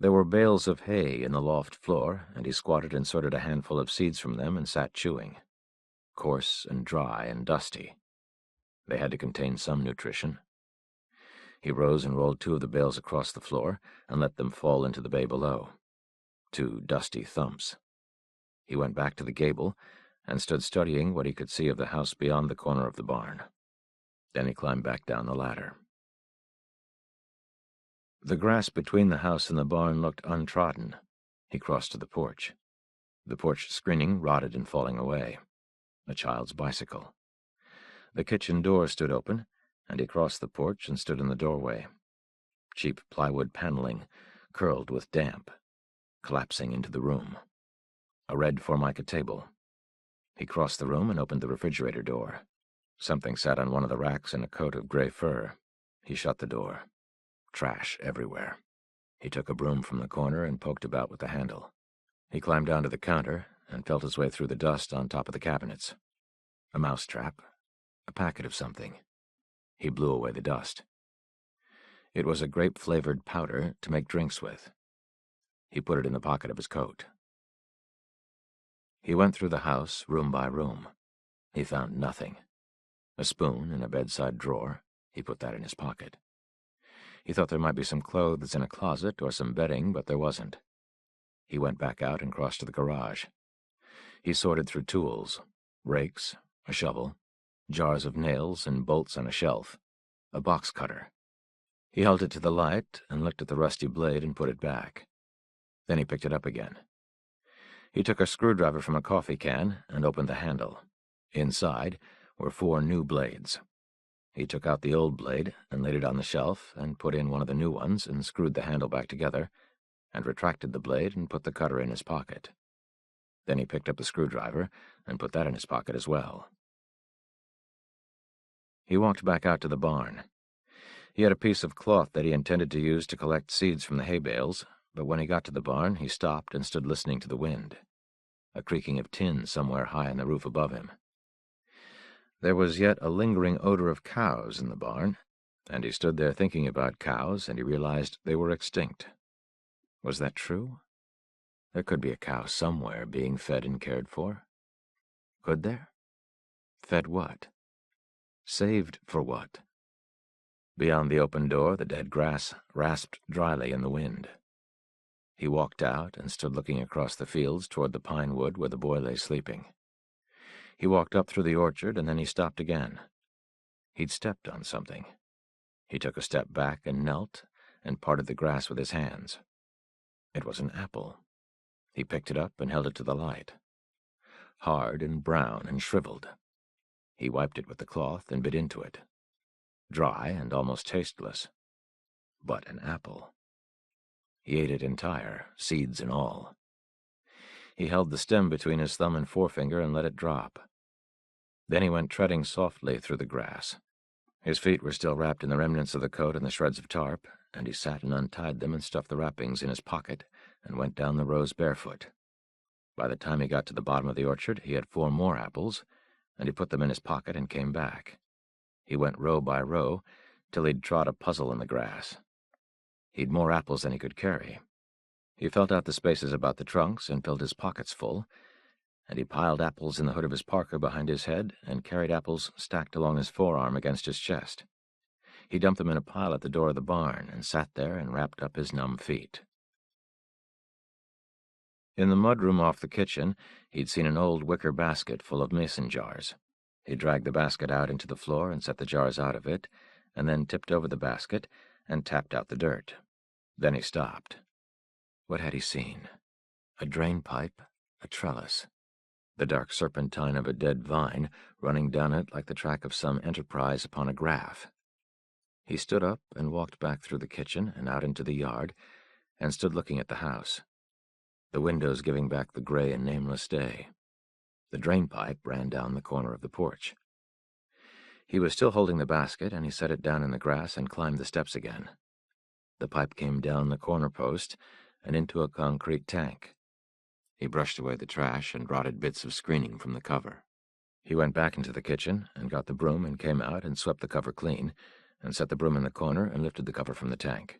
There were bales of hay in the loft floor, and he squatted and sorted a handful of seeds from them and sat chewing. Coarse and dry and dusty. They had to contain some nutrition. He rose and rolled 2 of the bales across the floor and let them fall into the bay below. 2 dusty thumps. He went back to the gable and stood studying what he could see of the house beyond the corner of the barn. Then he climbed back down the ladder. The grass between the house and the barn looked untrodden. He crossed to the porch. The porch screening rotted and falling away. A child's bicycle. The kitchen door stood open, and he crossed the porch and stood in the doorway. Cheap plywood paneling, curled with damp, collapsing into the room. A red Formica table. He crossed the room and opened the refrigerator door. Something sat on one of the racks in a coat of gray fur. He shut the door. Trash everywhere. He took a broom from the corner and poked about with the handle. He climbed down to the counter and felt his way through the dust on top of the cabinets. A mousetrap. A packet of something. He blew away the dust. It was a grape-flavored powder to make drinks with. He put it in the pocket of his coat. He went through the house, room by room. He found nothing. A spoon in a bedside drawer. He put that in his pocket. He thought there might be some clothes in a closet or some bedding, but there wasn't. He went back out and crossed to the garage. He sorted through tools. rakes, a shovel, jars of nails and bolts on a shelf, a box cutter. He held it to the light and looked at the rusty blade and put it back. Then he picked it up again. He took a screwdriver from a coffee can and opened the handle. Inside were 4 new blades. He took out the old blade and laid it on the shelf and put in one of the new ones and screwed the handle back together and retracted the blade and put the cutter in his pocket. Then he picked up the screwdriver and put that in his pocket as well. He walked back out to the barn. He had a piece of cloth that he intended to use to collect seeds from the hay bales, but when he got to the barn, he stopped and stood listening to the wind, a creaking of tin somewhere high on the roof above him. There was yet a lingering odor of cows in the barn, and he stood there thinking about cows, and he realized they were extinct. Was that true? There could be a cow somewhere being fed and cared for. Could there? Fed what? Saved for what? Beyond the open door, the dead grass rasped dryly in the wind. He walked out and stood looking across the fields toward the pine wood where the boy lay sleeping. He walked up through the orchard, and then he stopped again. He'd stepped on something. He took a step back and knelt and parted the grass with his hands. It was an apple. He picked it up and held it to the light. Hard and brown and shriveled. He wiped it with the cloth and bit into it. Dry and almost tasteless. But an apple. He ate it entire, seeds and all. He held the stem between his thumb and forefinger and let it drop. Then he went treading softly through the grass. His feet were still wrapped in the remnants of the coat and the shreds of tarp, and he sat and untied them and stuffed the wrappings in his pocket and went down the rows barefoot. By the time he got to the bottom of the orchard, he had 4 more apples, and he put them in his pocket and came back. He went row by row till he'd trod a puzzle in the grass. He'd more apples than he could carry. He felt out the spaces about the trunks and filled his pockets full, and he piled apples in the hood of his parka behind his head and carried apples stacked along his forearm against his chest. He dumped them in a pile at the door of the barn and sat there and wrapped up his numb feet. In the mudroom off the kitchen, he'd seen an old wicker basket full of mason jars. He dragged the basket out into the floor and set the jars out of it, and then tipped over the basket and tapped out the dirt. Then he stopped. What had he seen? A drain pipe, a trellis, the dark serpentine of a dead vine running down it like the track of some enterprise upon a graph. He stood up and walked back through the kitchen and out into the yard and stood looking at the house, the windows giving back the gray and nameless day. The drain pipe ran down the corner of the porch. He was still holding the basket, and he set it down in the grass and climbed the steps again. The pipe came down the corner post and into a concrete tank. He brushed away the trash and rotted bits of screening from the cover. He went back into the kitchen and got the broom and came out and swept the cover clean and set the broom in the corner and lifted the cover from the tank.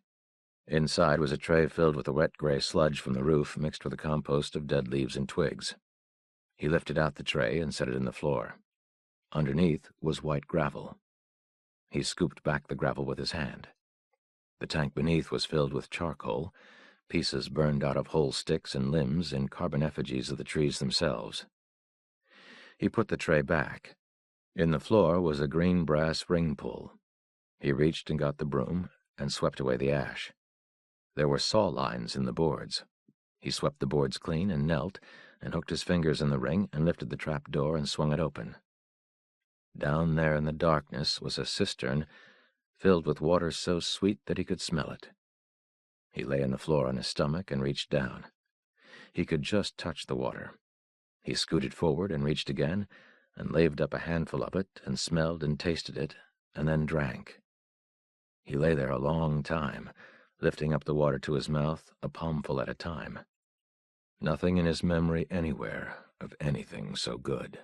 Inside was a tray filled with the wet gray sludge from the roof mixed with a compost of dead leaves and twigs. He lifted out the tray and set it in the floor. Underneath was white gravel. He scooped back the gravel with his hand. The tank beneath was filled with charcoal, pieces burned out of whole sticks and limbs in carbon effigies of the trees themselves. He put the tray back. In the floor was a green brass ring pull. He reached and got the broom and swept away the ash. There were saw lines in the boards. He swept the boards clean and knelt and hooked his fingers in the ring and lifted the trap door and swung it open. Down there in the darkness was a cistern filled with water so sweet that he could smell it. He lay on the floor on his stomach and reached down. He could just touch the water. He scooted forward and reached again and laved up a handful of it and smelled and tasted it and then drank. He lay there a long time, lifting up the water to his mouth a palmful at a time. Nothing in his memory anywhere of anything so good.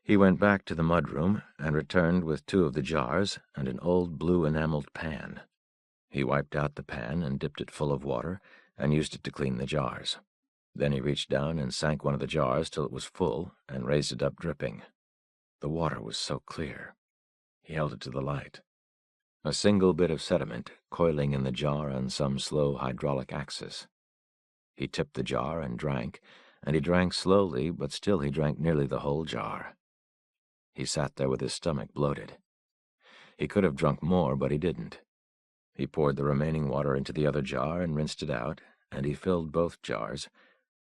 He went back to the mudroom and returned with 2 of the jars and an old blue enameled pan. He wiped out the pan and dipped it full of water and used it to clean the jars. Then he reached down and sank one of the jars till it was full and raised it up dripping. The water was so clear. He held it to the light. A single bit of sediment coiling in the jar on some slow hydraulic axis. He tipped the jar and he drank slowly, but still he drank nearly the whole jar. He sat there with his stomach bloated. He could have drunk more, but he didn't. He poured the remaining water into the other jar and rinsed it out, and he filled both jars,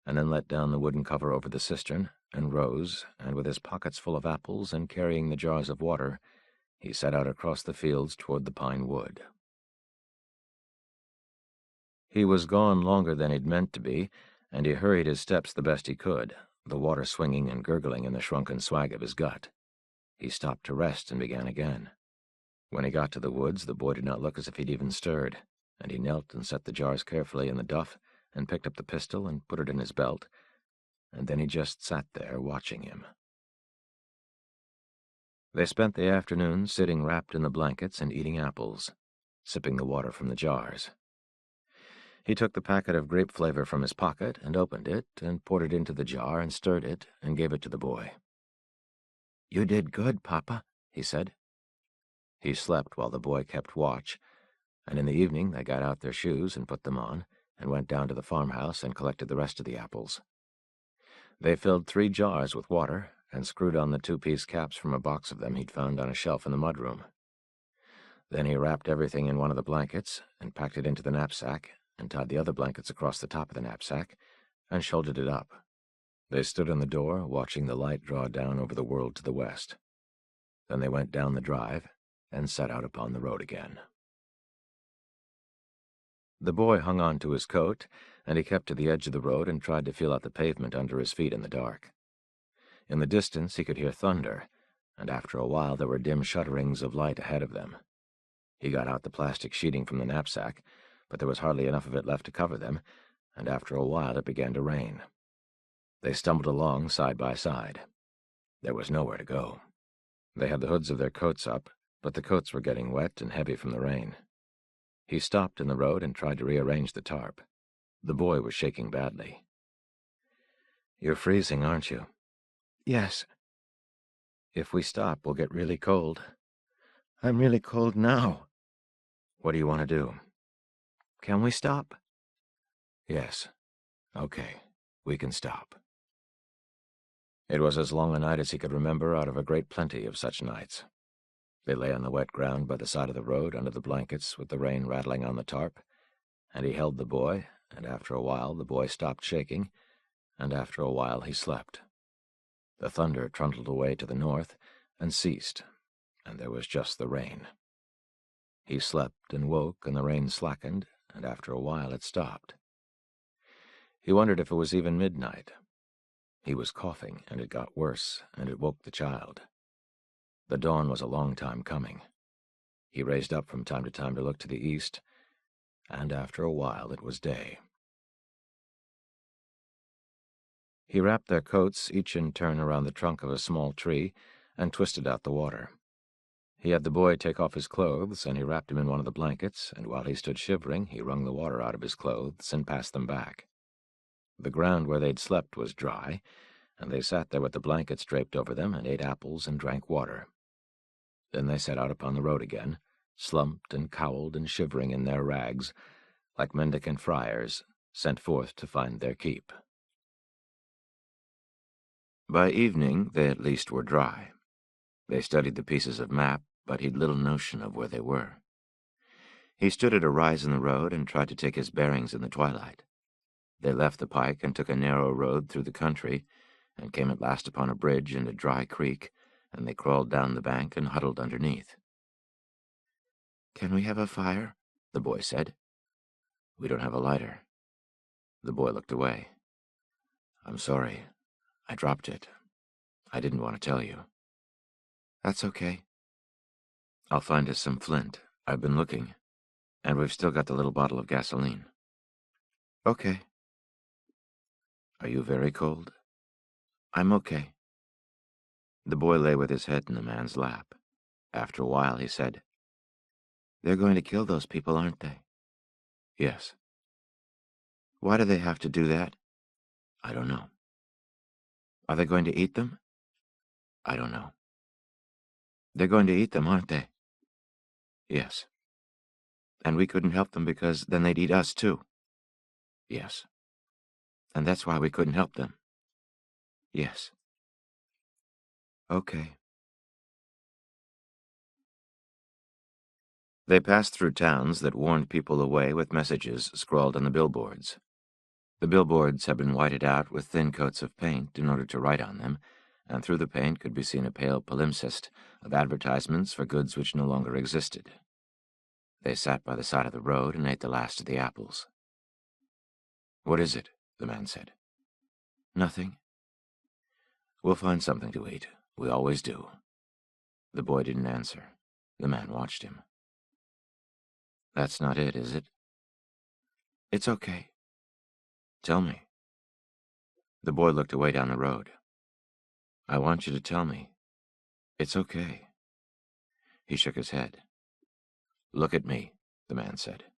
and then let down the wooden cover over the cistern, and rose, and with his pockets full of apples and carrying the jars of water, he set out across the fields toward the pine wood. He was gone longer than he'd meant to be, and he hurried his steps the best he could, the water swinging and gurgling in the shrunken swag of his gut. He stopped to rest and began again. When he got to the woods, the boy did not look as if he'd even stirred, and he knelt and set the jars carefully in the duff, and picked up the pistol and put it in his belt, and then he just sat there watching him. They spent the afternoon sitting wrapped in the blankets and eating apples, sipping the water from the jars. He took the packet of grape flavor from his pocket and opened it and poured it into the jar and stirred it and gave it to the boy. "You did good, Papa," he said. He slept while the boy kept watch, and in the evening they got out their shoes and put them on and went down to the farmhouse and collected the rest of the apples. They filled 3 jars with water and screwed on the 2-piece caps from a box of them he'd found on a shelf in the mudroom. Then he wrapped everything in one of the blankets and packed it into the knapsack and tied the other blankets across the top of the knapsack and shouldered it up. They stood in the door, watching the light draw down over the world to the west. Then they went down the drive and set out upon the road again. The boy hung on to his coat, and he kept to the edge of the road and tried to feel out the pavement under his feet in the dark. In the distance he could hear thunder, and after a while there were dim shudderings of light ahead of them. He got out the plastic sheeting from the knapsack, but there was hardly enough of it left to cover them, and after a while it began to rain. They stumbled along side by side. There was nowhere to go. They had the hoods of their coats up, but the coats were getting wet and heavy from the rain. He stopped in the road and tried to rearrange the tarp. The boy was shaking badly. "You're freezing, aren't you?" "Yes." "If we stop, we'll get really cold." "I'm really cold now." "What do you want to do?" "Can we stop?" "Yes. Okay, we can stop." It was as long a night as he could remember out of a great plenty of such nights. They lay on the wet ground by the side of the road under the blankets with the rain rattling on the tarp, and he held the boy, and after a while the boy stopped shaking, and after a while he slept. The thunder trundled away to the north and ceased, and there was just the rain. He slept and woke, and the rain slackened, and after a while it stopped. He wondered if it was even midnight. He was coughing, and it got worse, and it woke the child. The dawn was a long time coming. He raised up from time to look to the east, and after a while it was day. He wrapped their coats each in turn around the trunk of a small tree and twisted out the water. He had the boy take off his clothes, and he wrapped him in one of the blankets, and while he stood shivering, he wrung the water out of his clothes and passed them back. The ground where they'd slept was dry, and they sat there with the blankets draped over them and ate apples and drank water. Then they set out upon the road again, slumped and cowled and shivering in their rags, like mendicant friars sent forth to find their keep. By evening they at least were dry. They studied the pieces of map, but he'd little notion of where they were. He stood at a rise in the road and tried to take his bearings in the twilight. They left the pike and took a narrow road through the country, and came at last upon a bridge and a dry creek, and they crawled down the bank and huddled underneath. "Can we have a fire?" the boy said. "We don't have a lighter." The boy looked away. "I'm sorry. I dropped it. I didn't want to tell you." "That's okay." "I'll find us some flint. I've been looking. And we've still got the little bottle of gasoline." "Okay." "Are you very cold?" "I'm okay." The boy lay with his head in the man's lap. After a while he said, "They're going to kill those people, aren't they?" "Yes." "Why do they have to do that?" "I don't know." "Are they going to eat them?" "I don't know." "They're going to eat them, aren't they?" "Yes." "And we couldn't help them because then they'd eat us too." "Yes." And that's why we couldn't help them. Yes. Okay. They passed through towns that warned people away with messages scrawled on the billboards. The billboards had been whited out with thin coats of paint in order to write on them, and through the paint could be seen a pale palimpsest of advertisements for goods which no longer existed. They sat by the side of the road and ate the last of the apples. "What is it?" the man said. Nothing. "We'll find something to eat. We always do." The boy didn't answer. The man watched him. "That's not it, is it?" It's okay. "Tell me." The boy looked away down the road. "I want you to tell me. It's okay." He shook his head. "Look at me," the man said.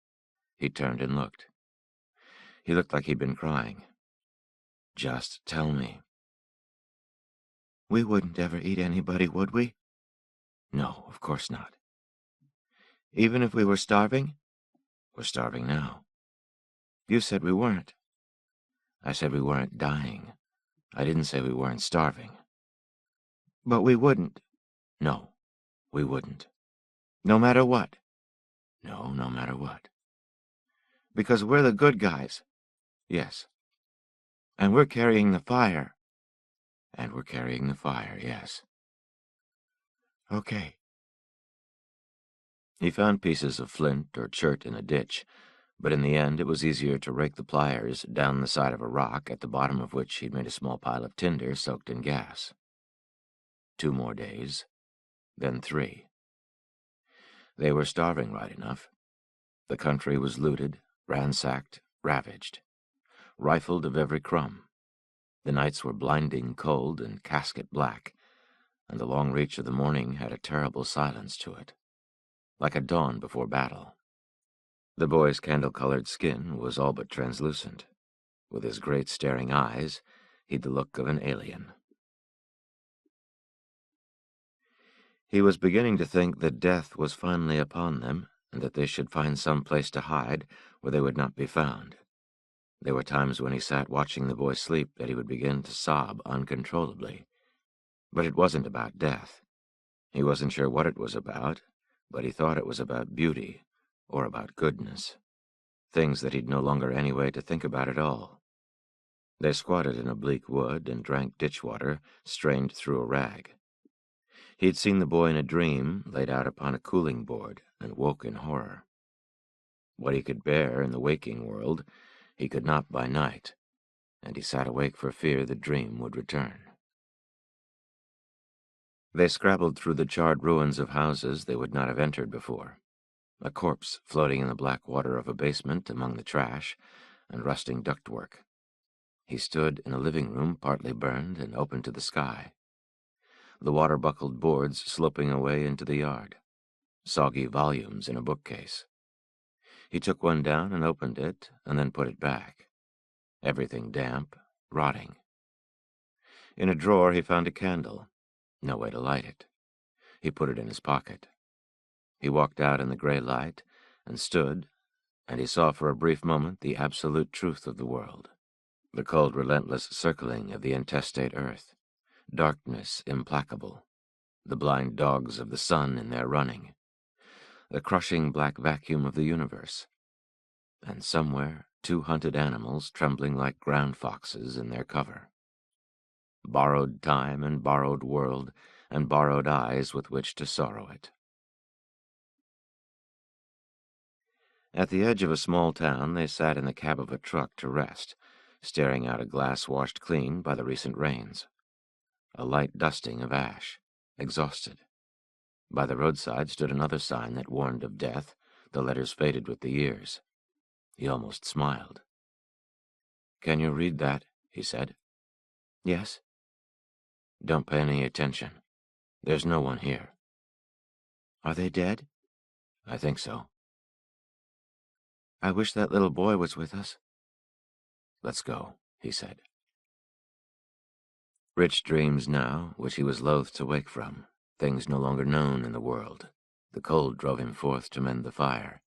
He turned and looked. He looked like he'd been crying. "Just tell me." We wouldn't ever eat anybody, would we? "No, of course not." Even if we were starving? "We're starving now." You said we weren't. "I said we weren't dying. I didn't say we weren't starving." But we wouldn't. "No, we wouldn't." No matter what. "No, no matter what." Because we're the good guys. "Yes." And we're carrying the fire. "And we're carrying the fire, yes." Okay. He found pieces of flint or chert in a ditch, but in the end it was easier to rake the pliers down the side of a rock at the bottom of which he'd made a small pile of tinder soaked in gas. 2 more days, then 3. They were starving right enough. The country was looted, ransacked, ravaged, rifled of every crumb. The nights were blinding cold and casket black, and the long reach of the morning had a terrible silence to it, like a dawn before battle. The boy's candle-colored skin was all but translucent. With his great staring eyes, he'd the look of an alien. He was beginning to think that death was finally upon them, and that they should find some place to hide where they would not be found. There were times when he sat watching the boy sleep that he would begin to sob uncontrollably. But it wasn't about death. He wasn't sure what it was about, but he thought it was about beauty, or about goodness. Things that he'd no longer any way to think about at all. They squatted in a bleak wood and drank ditch water strained through a rag. He'd seen the boy in a dream laid out upon a cooling board and woke in horror. What he could bear in the waking world, he could not by night, and he sat awake for fear the dream would return. They scrabbled through the charred ruins of houses they would not have entered before. A corpse floating in the black water of a basement among the trash and rusting ductwork. He stood in a living room partly burned and open to the sky. The water-buckled boards sloping away into the yard. Soggy volumes in a bookcase. He took one down and opened it, and then put it back. Everything damp, rotting. In a drawer he found a candle. No way to light it. He put it in his pocket. He walked out in the gray light and stood, and he saw for a brief moment the absolute truth of the world. The cold, relentless circling of the intestate earth. Darkness implacable. The blind dogs of the sun in their running. The crushing black vacuum of the universe. And somewhere 2 hunted animals trembling like ground foxes in their cover. Borrowed time and borrowed world and borrowed eyes with which to sorrow it. At the edge of a small town, they sat in the cab of a truck to rest, staring out a glass washed clean by the recent rains. A light dusting of ash, exhausted. By the roadside stood another sign that warned of death, the letters faded with the years. He almost smiled. "Can you read that?" he said. Yes. "Don't pay any attention. There's no one here." Are they dead? "I think so." I wish that little boy was with us. "Let's go," he said. Rich dreams now, which he was loath to wake from, things no longer known in the world. The cold drove him forth to mend the fire.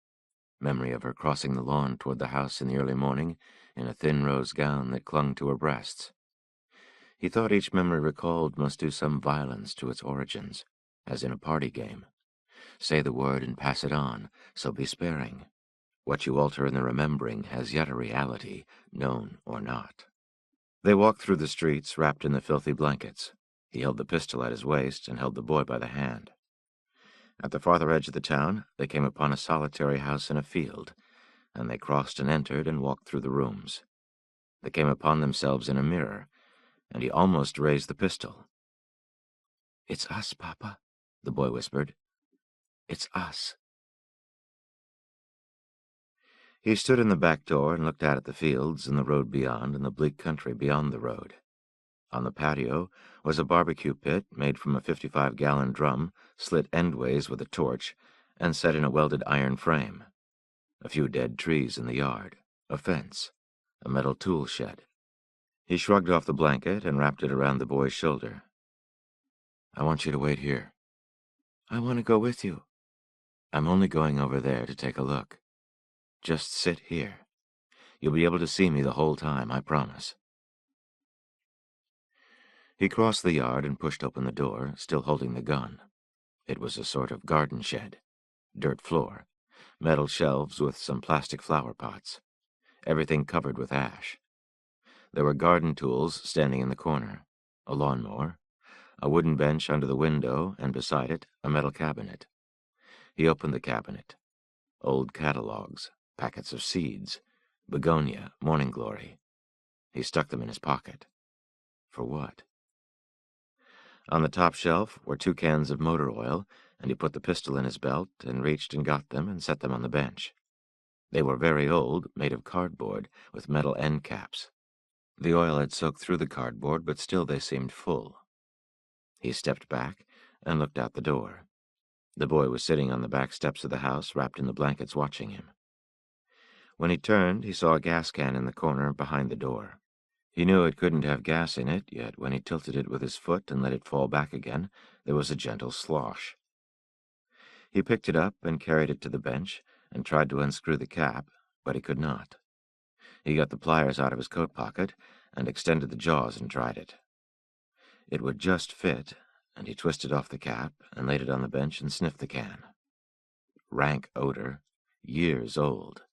memory of her crossing the lawn toward the house in the early morning in a thin rose gown that clung to her breasts. He thought each memory recalled must do some violence to its origins, as in a party game. Say the word and pass it on, so be sparing. What you alter in the remembering has yet a reality, known or not. They walked through the streets, wrapped in the filthy blankets. He held the pistol at his waist and held the boy by the hand. At the farther edge of the town, they came upon a solitary house in a field, and they crossed and entered and walked through the rooms. They came upon themselves in a mirror, and he almost raised the pistol. "It's us, Papa," the boy whispered. "It's us." He stood in the back door and looked out at the fields and the road beyond and the bleak country beyond the road. On the patio was a barbecue pit made from a 55-gallon drum, slit endways with a torch, and set in a welded iron frame. A few dead trees in the yard, a fence, a metal tool shed. He shrugged off the blanket and wrapped it around the boy's shoulder. "I want you to wait here." "I want to go with you." "I'm only going over there to take a look. Just sit here. You'll be able to see me the whole time, I promise." He crossed the yard and pushed open the door, still holding the gun. It was a sort of garden shed. Dirt floor, metal shelves with some plastic flower pots, everything covered with ash. There were garden tools standing in the corner, a lawnmower, a wooden bench under the window, and beside it, a metal cabinet. He opened the cabinet. Old catalogs, packets of seeds, begonia, morning glory. He stuck them in his pocket. For what? On the top shelf were 2 cans of motor oil, and he put the pistol in his belt and reached and got them and set them on the bench. They were very old, made of cardboard, with metal end caps. The oil had soaked through the cardboard, but still they seemed full. He stepped back and looked out the door. The boy was sitting on the back steps of the house, wrapped in the blankets, watching him. When he turned, he saw a gas can in the corner behind the door. He knew it couldn't have gas in it, yet when he tilted it with his foot and let it fall back again, there was a gentle slosh. He picked it up and carried it to the bench and tried to unscrew the cap, but he could not. He got the pliers out of his coat pocket and extended the jaws and tried it. It would just fit, and he twisted off the cap and laid it on the bench and sniffed the can. Rank odor, years old.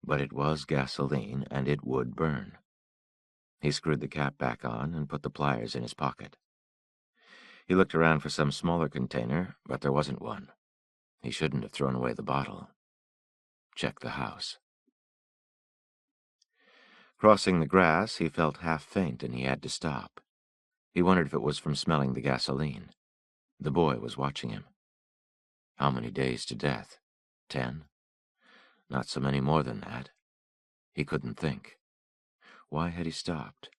But it was gasoline, and it would burn. He screwed the cap back on and put the pliers in his pocket. He looked around for some smaller container, but there wasn't one. He shouldn't have thrown away the bottle. Check the house. Crossing the grass, he felt half faint and he had to stop. He wondered if it was from smelling the gasoline. The boy was watching him. How many days to death? 10? Not so many more than that. He couldn't think. Why had he stopped?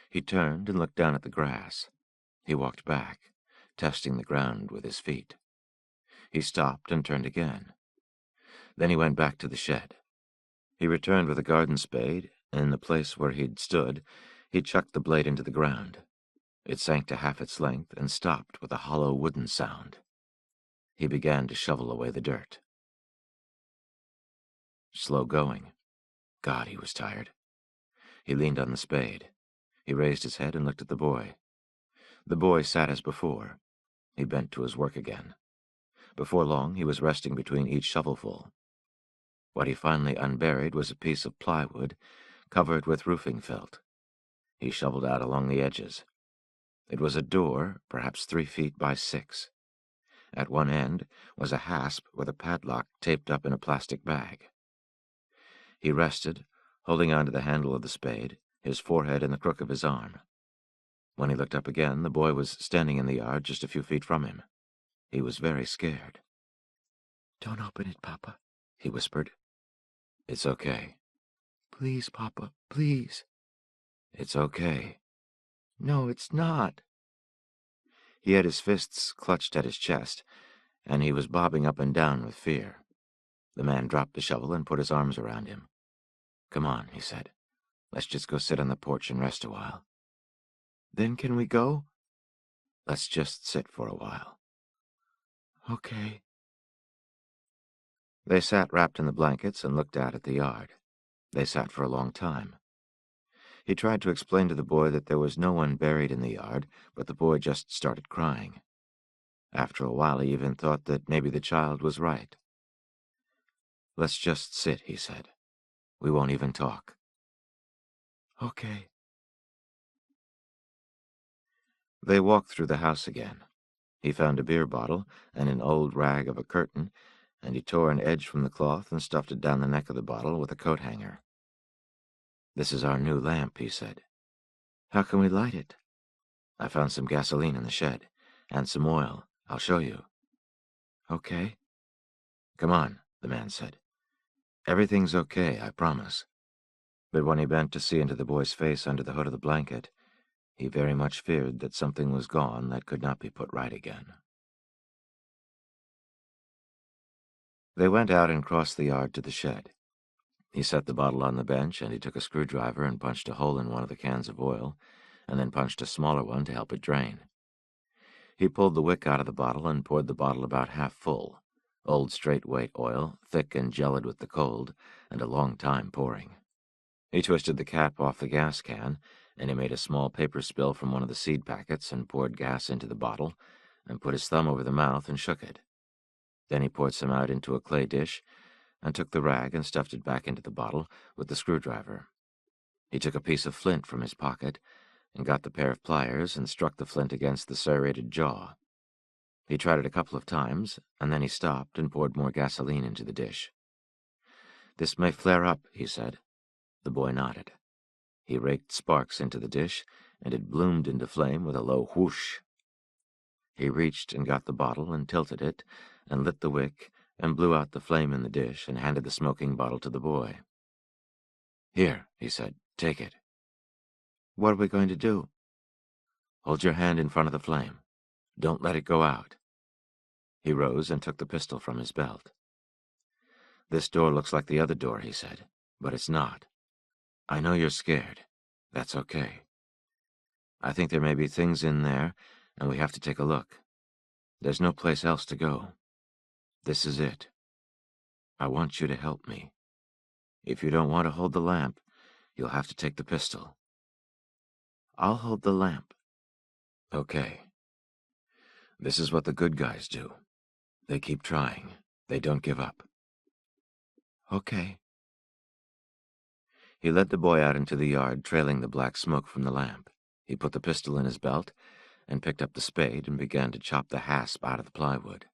He turned and looked down at the grass. He walked back, testing the ground with his feet. He stopped and turned again. Then he went back to the shed. He returned with a garden spade, and in the place where he'd stood, he chucked the blade into the ground. It sank to half its length and stopped with a hollow wooden sound. He began to shovel away the dirt. Slow going. God, he was tired. He leaned on the spade. He raised his head and looked at the boy. The boy sat as before. He bent to his work again. Before long, he was resting between each shovelful. What he finally unburied was a piece of plywood covered with roofing felt. He shoveled out along the edges. It was a door, perhaps 3 feet by 6. At one end was a hasp with a padlock taped up in a plastic bag. He rested, holding on to the handle of the spade, his forehead in the crook of his arm. When he looked up again, the boy was standing in the yard just a few feet from him. He was very scared. "Don't open it, Papa," he whispered. "It's okay." "Please, Papa, please." "It's okay." "No, it's not." He had his fists clutched at his chest, and he was bobbing up and down with fear. The man dropped the shovel and put his arms around him. "Come on," he said. "Let's just go sit on the porch and rest a while." "Then can we go?" "Let's just sit for a while." "Okay." They sat wrapped in the blankets and looked out at the yard. They sat for a long time. He tried to explain to the boy that there was no one buried in the yard, but the boy just started crying. After a while, he even thought that maybe the child was right. "Let's just sit," he said. "We won't even talk." "Okay." They walked through the house again. He found a beer bottle and an old rag of a curtain, and he tore an edge from the cloth and stuffed it down the neck of the bottle with a coat hanger. "This is our new lamp," he said. "How can we light it?" "I found some gasoline in the shed, and some oil. I'll show you." "Okay." "Come on," the man said. "Everything's okay, I promise." But when he bent to see into the boy's face under the hood of the blanket, he very much feared that something was gone that could not be put right again. They went out and crossed the yard to the shed. He set the bottle on the bench, and he took a screwdriver and punched a hole in one of the cans of oil, and then punched a smaller one to help it drain. He pulled the wick out of the bottle and poured the bottle about half full, old straight-weight oil, thick and gelid with the cold, and a long time pouring. He twisted the cap off the gas can, and he made a small paper spill from one of the seed packets and poured gas into the bottle, and put his thumb over the mouth and shook it. Then he poured some out into a clay dish, and took the rag and stuffed it back into the bottle with the screwdriver. He took a piece of flint from his pocket, and got the pair of pliers and struck the flint against the serrated jaw. He tried it a couple of times, and then he stopped and poured more gasoline into the dish. "This may flare up," he said. The boy nodded. He raked sparks into the dish, and it bloomed into flame with a low whoosh. He reached and got the bottle and tilted it, and lit the wick, and blew out the flame in the dish, and handed the smoking bottle to the boy. "Here," he said, "take it." "What are we going to do?" "Hold your hand in front of the flame. Don't let it go out." He rose and took the pistol from his belt. "This door looks like the other door," he said, "but it's not. I know you're scared. That's okay. I think there may be things in there, and we have to take a look. There's no place else to go. This is it. I want you to help me. If you don't want to hold the lamp, you'll have to take the pistol." "I'll hold the lamp." "Okay. This is what the good guys do. They keep trying. They don't give up." "Okay." He led the boy out into the yard, trailing the black smoke from the lamp. He put the pistol in his belt and picked up the spade and began to chop the hasp out of the plywood.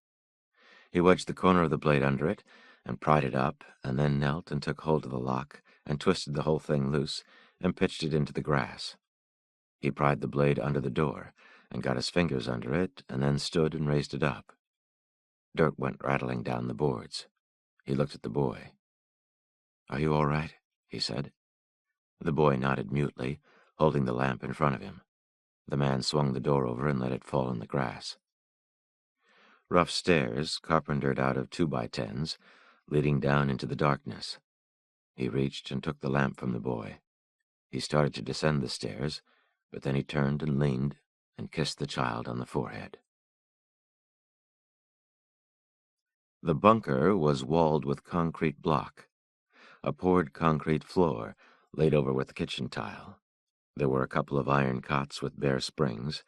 He wedged the corner of the blade under it and pried it up, and then knelt and took hold of the lock and twisted the whole thing loose and pitched it into the grass. He pried the blade under the door and got his fingers under it, and then stood and raised it up. Dirt went rattling down the boards. He looked at the boy. "Are you all right?" he said. The boy nodded mutely, holding the lamp in front of him. The man swung the door over and let it fall in the grass. Rough stairs, carpentered out of 2x10s, leading down into the darkness. He reached and took the lamp from the boy. He started to descend the stairs, but then he turned and leaned and kissed the child on the forehead. The bunker was walled with concrete block, a poured concrete floor laid over with kitchen tile. There were a couple of iron cots with bare springs,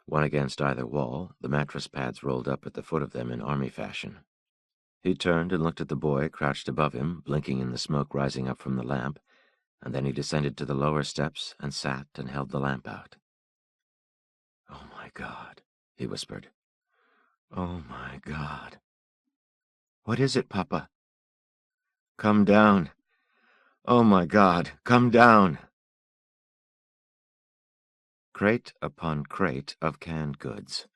one against either wall, the mattress pads rolled up at the foot of them in army fashion. He turned and looked at the boy crouched above him, blinking in the smoke rising up from the lamp, and then he descended to the lower steps and sat and held the lamp out. "Oh, my God," he whispered. "Oh, my God." "What is it, Papa?" "Come down. Oh, my God, come down." Crate upon crate of canned goods.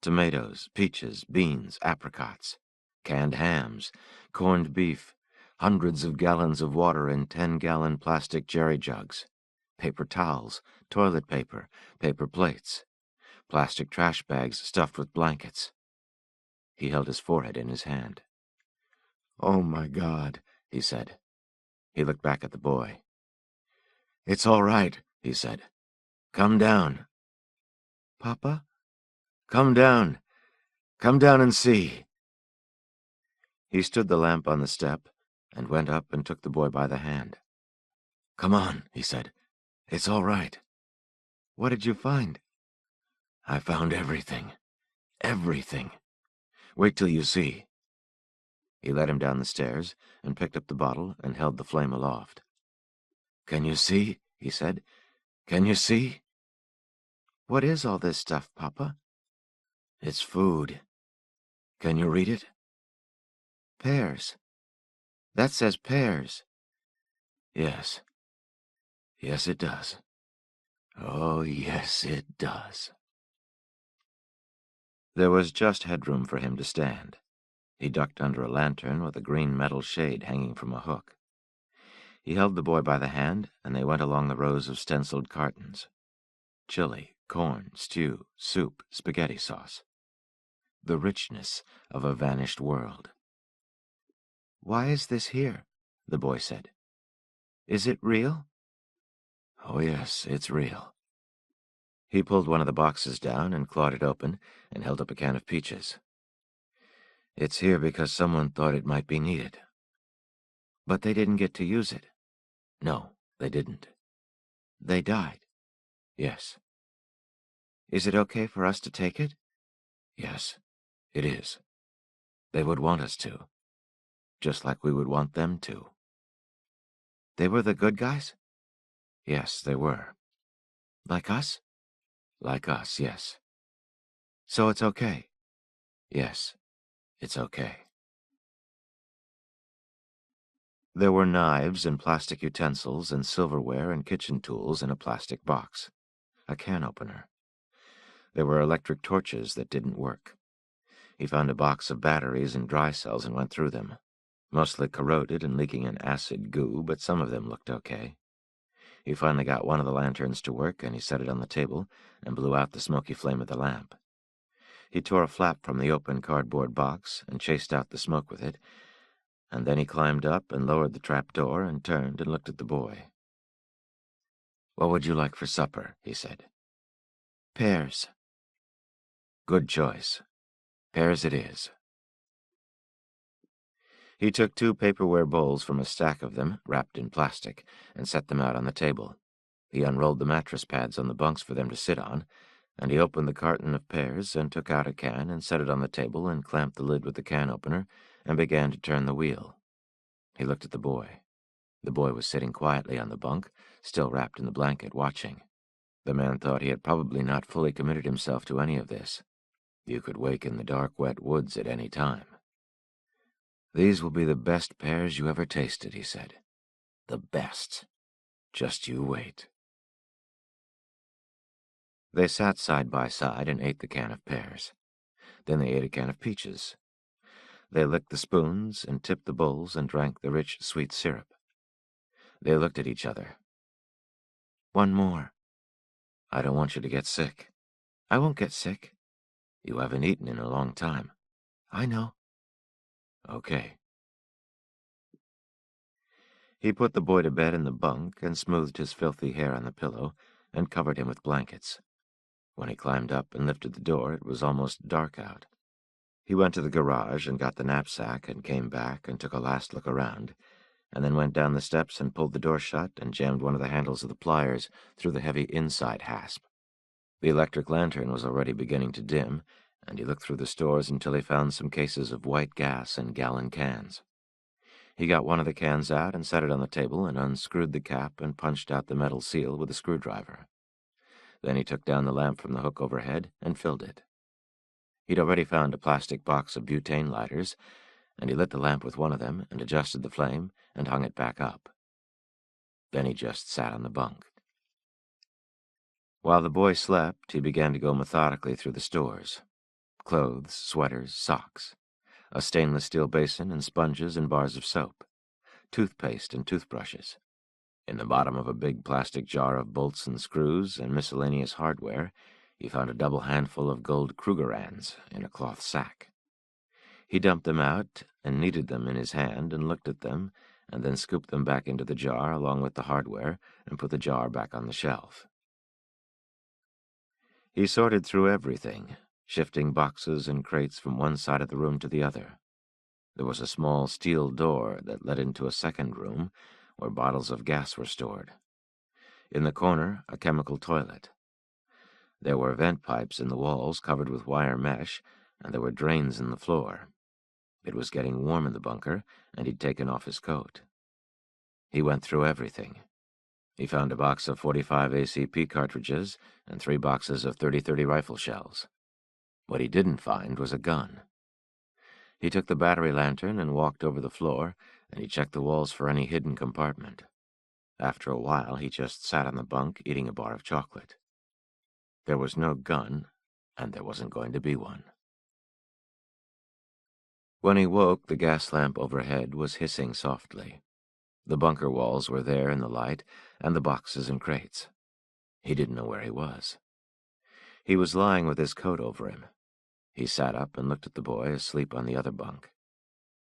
Tomatoes, peaches, beans, apricots, canned hams, corned beef, hundreds of gallons of water in 10-gallon plastic jerry jugs, paper towels, toilet paper, paper plates, plastic trash bags stuffed with blankets. He held his forehead in his hand. "Oh, my God," he said. He looked back at the boy. "It's all right," he said. "Come down." "Papa?" "Come down. Come down and see." He stood the lamp on the step and went up and took the boy by the hand. "Come on," he said. "It's all right." "What did you find?" "I found everything. Everything. Wait till you see." He led him down the stairs and picked up the bottle and held the flame aloft. "Can you see?" he said. "Can you see?" "What is all this stuff, Papa?" "It's food. Can you read it?" "Pears. That says pears." "Yes. Yes, it does. Oh, yes, it does." There was just headroom for him to stand. He ducked under a lantern with a green metal shade hanging from a hook. He held the boy by the hand, and they went along the rows of stenciled cartons. Chili, corn, stew, soup, spaghetti sauce. The richness of a vanished world. "Why is this here?" the boy said. "Is it real?" "Oh, yes, it's real." He pulled one of the boxes down and clawed it open and held up a can of peaches. "It's here because someone thought it might be needed." "But they didn't get to use it." "No, they didn't." "They died." "Yes." "Is it okay for us to take it?" "Yes, it is. They would want us to, just like we would want them to." "They were the good guys?" "Yes, they were." "Like us?" "Like us, yes." "So it's okay?" "Yes, it's okay." There were knives and plastic utensils and silverware and kitchen tools in a plastic box. A can opener. There were electric torches that didn't work. He found a box of batteries and dry cells and went through them. Mostly corroded and leaking an acid goo, but some of them looked okay. He finally got one of the lanterns to work, and he set it on the table and blew out the smoky flame of the lamp. He tore a flap from the open cardboard box and chased out the smoke with it, and then he climbed up and lowered the trap door and turned and looked at the boy. "What would you like for supper?" he said. "Pears." "Good choice. Pears it is." He took 2 paperware bowls from a stack of them, wrapped in plastic, and set them out on the table. He unrolled the mattress pads on the bunks for them to sit on, and he opened the carton of pears and took out a can and set it on the table and clamped the lid with the can opener and began to turn the wheel. He looked at the boy. The boy was sitting quietly on the bunk, still wrapped in the blanket, watching. The man thought he had probably not fully committed himself to any of this. You could wake in the dark, wet woods at any time. "These will be the best pears you ever tasted," he said. "The best. Just you wait." They sat side by side and ate the can of pears. Then they ate a can of peaches. They licked the spoons and tipped the bowls and drank the rich, sweet syrup. They looked at each other. "One more." "I don't want you to get sick." "I won't get sick." "You haven't eaten in a long time." "I know." "Okay." He put the boy to bed in the bunk and smoothed his filthy hair on the pillow and covered him with blankets. When he climbed up and lifted the door, it was almost dark out. He went to the garage and got the knapsack and came back and took a last look around, and then went down the steps and pulled the door shut and jammed one of the handles of the pliers through the heavy inside hasp. The electric lantern was already beginning to dim, and he looked through the stores until he found some cases of white gas and gallon cans. He got one of the cans out and set it on the table and unscrewed the cap and punched out the metal seal with a screwdriver. Then he took down the lamp from the hook overhead and filled it. He'd already found a plastic box of butane lighters, and he lit the lamp with one of them and adjusted the flame and hung it back up. Then he just sat on the bunk. While the boy slept, he began to go methodically through the stores. Clothes, sweaters, socks. A stainless steel basin and sponges and bars of soap. Toothpaste and toothbrushes. In the bottom of a big plastic jar of bolts and screws and miscellaneous hardware, he found a double handful of gold Krugerrands in a cloth sack. He dumped them out and kneaded them in his hand and looked at them, and then scooped them back into the jar along with the hardware and put the jar back on the shelf. He sorted through everything, shifting boxes and crates from one side of the room to the other. There was a small steel door that led into a second room where bottles of gas were stored. In the corner, a chemical toilet. There were vent pipes in the walls covered with wire mesh, and there were drains in the floor. It was getting warm in the bunker, and he'd taken off his coat. He went through everything. He found a box of 45 ACP cartridges and 3 boxes of 30-30 rifle shells. What he didn't find was a gun. He took the battery lantern and walked over the floor, and he checked the walls for any hidden compartment. After a while, he just sat on the bunk eating a bar of chocolate. There was no gun, and there wasn't going to be one. When he woke, the gas lamp overhead was hissing softly. The bunker walls were there in the light, and the boxes and crates. He didn't know where he was. He was lying with his coat over him. He sat up and looked at the boy asleep on the other bunk.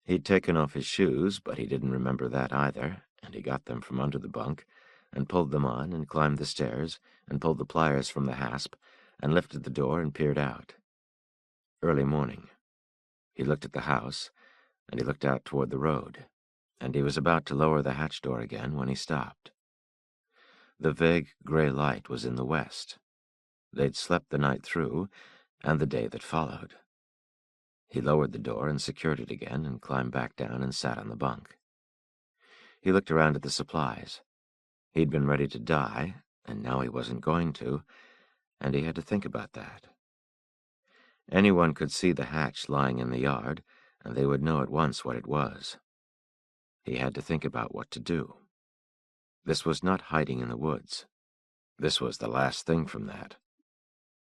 He'd taken off his shoes, but he didn't remember that either, and he got them from under the bunk, and pulled them on, and climbed the stairs, and pulled the pliers from the hasp, and lifted the door and peered out. Early morning. He looked at the house, and he looked out toward the road, and he was about to lower the hatch door again when he stopped. The vague gray light was in the west. They'd slept the night through, and the day that followed. He lowered the door and secured it again and climbed back down and sat on the bunk. He looked around at the supplies. He'd been ready to die, and now he wasn't going to, and he had to think about that. Anyone could see the hatch lying in the yard, and they would know at once what it was. He had to think about what to do. This was not hiding in the woods. This was the last thing from that.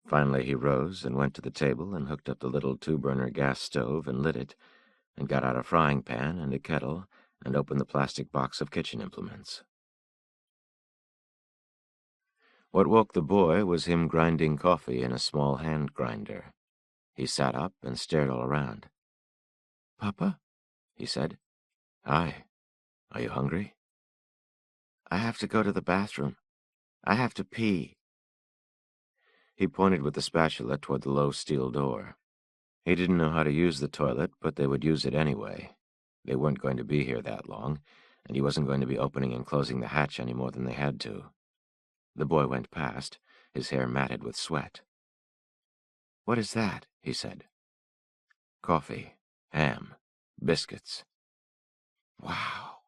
Finally he rose and went to the table and hooked up the little 2-burner gas stove and lit it, and got out a frying pan and a kettle and opened the plastic box of kitchen implements. What woke the boy was him grinding coffee in a small hand grinder. He sat up and stared all around. "Papa?" he said. "Hi. Are you hungry?" "I have to go to the bathroom. I have to pee." He pointed with the spatula toward the low steel door. He didn't know how to use the toilet, but they would use it anyway. They weren't going to be here that long, and he wasn't going to be opening and closing the hatch any more than they had to. The boy went past, his hair matted with sweat. "What is that?" he said. "Coffee, ham, biscuits." "Wow,"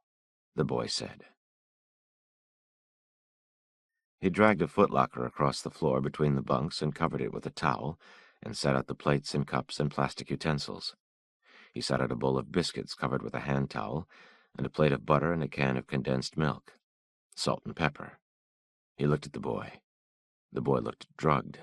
the boy said. He dragged a footlocker across the floor between the bunks and covered it with a towel, and set out the plates and cups and plastic utensils. He set out a bowl of biscuits covered with a hand towel, and a plate of butter and a can of condensed milk, salt and pepper. He looked at the boy. The boy looked drugged.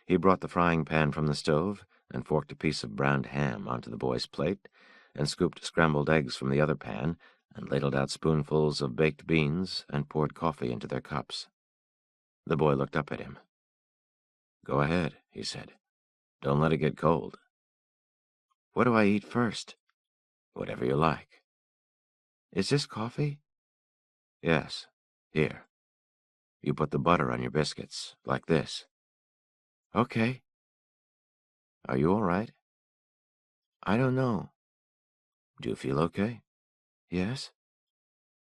He brought the frying pan from the stove and forked a piece of browned ham onto the boy's plate, and scooped scrambled eggs from the other pan, and ladled out spoonfuls of baked beans and poured coffee into their cups. The boy looked up at him. "Go ahead," he said. "Don't let it get cold." "What do I eat first?" "Whatever you like." "Is this coffee?" "Yes. Here. You put the butter on your biscuits, like this." "Okay." "Are you all right?" "I don't know." "Do you feel okay?" "Yes."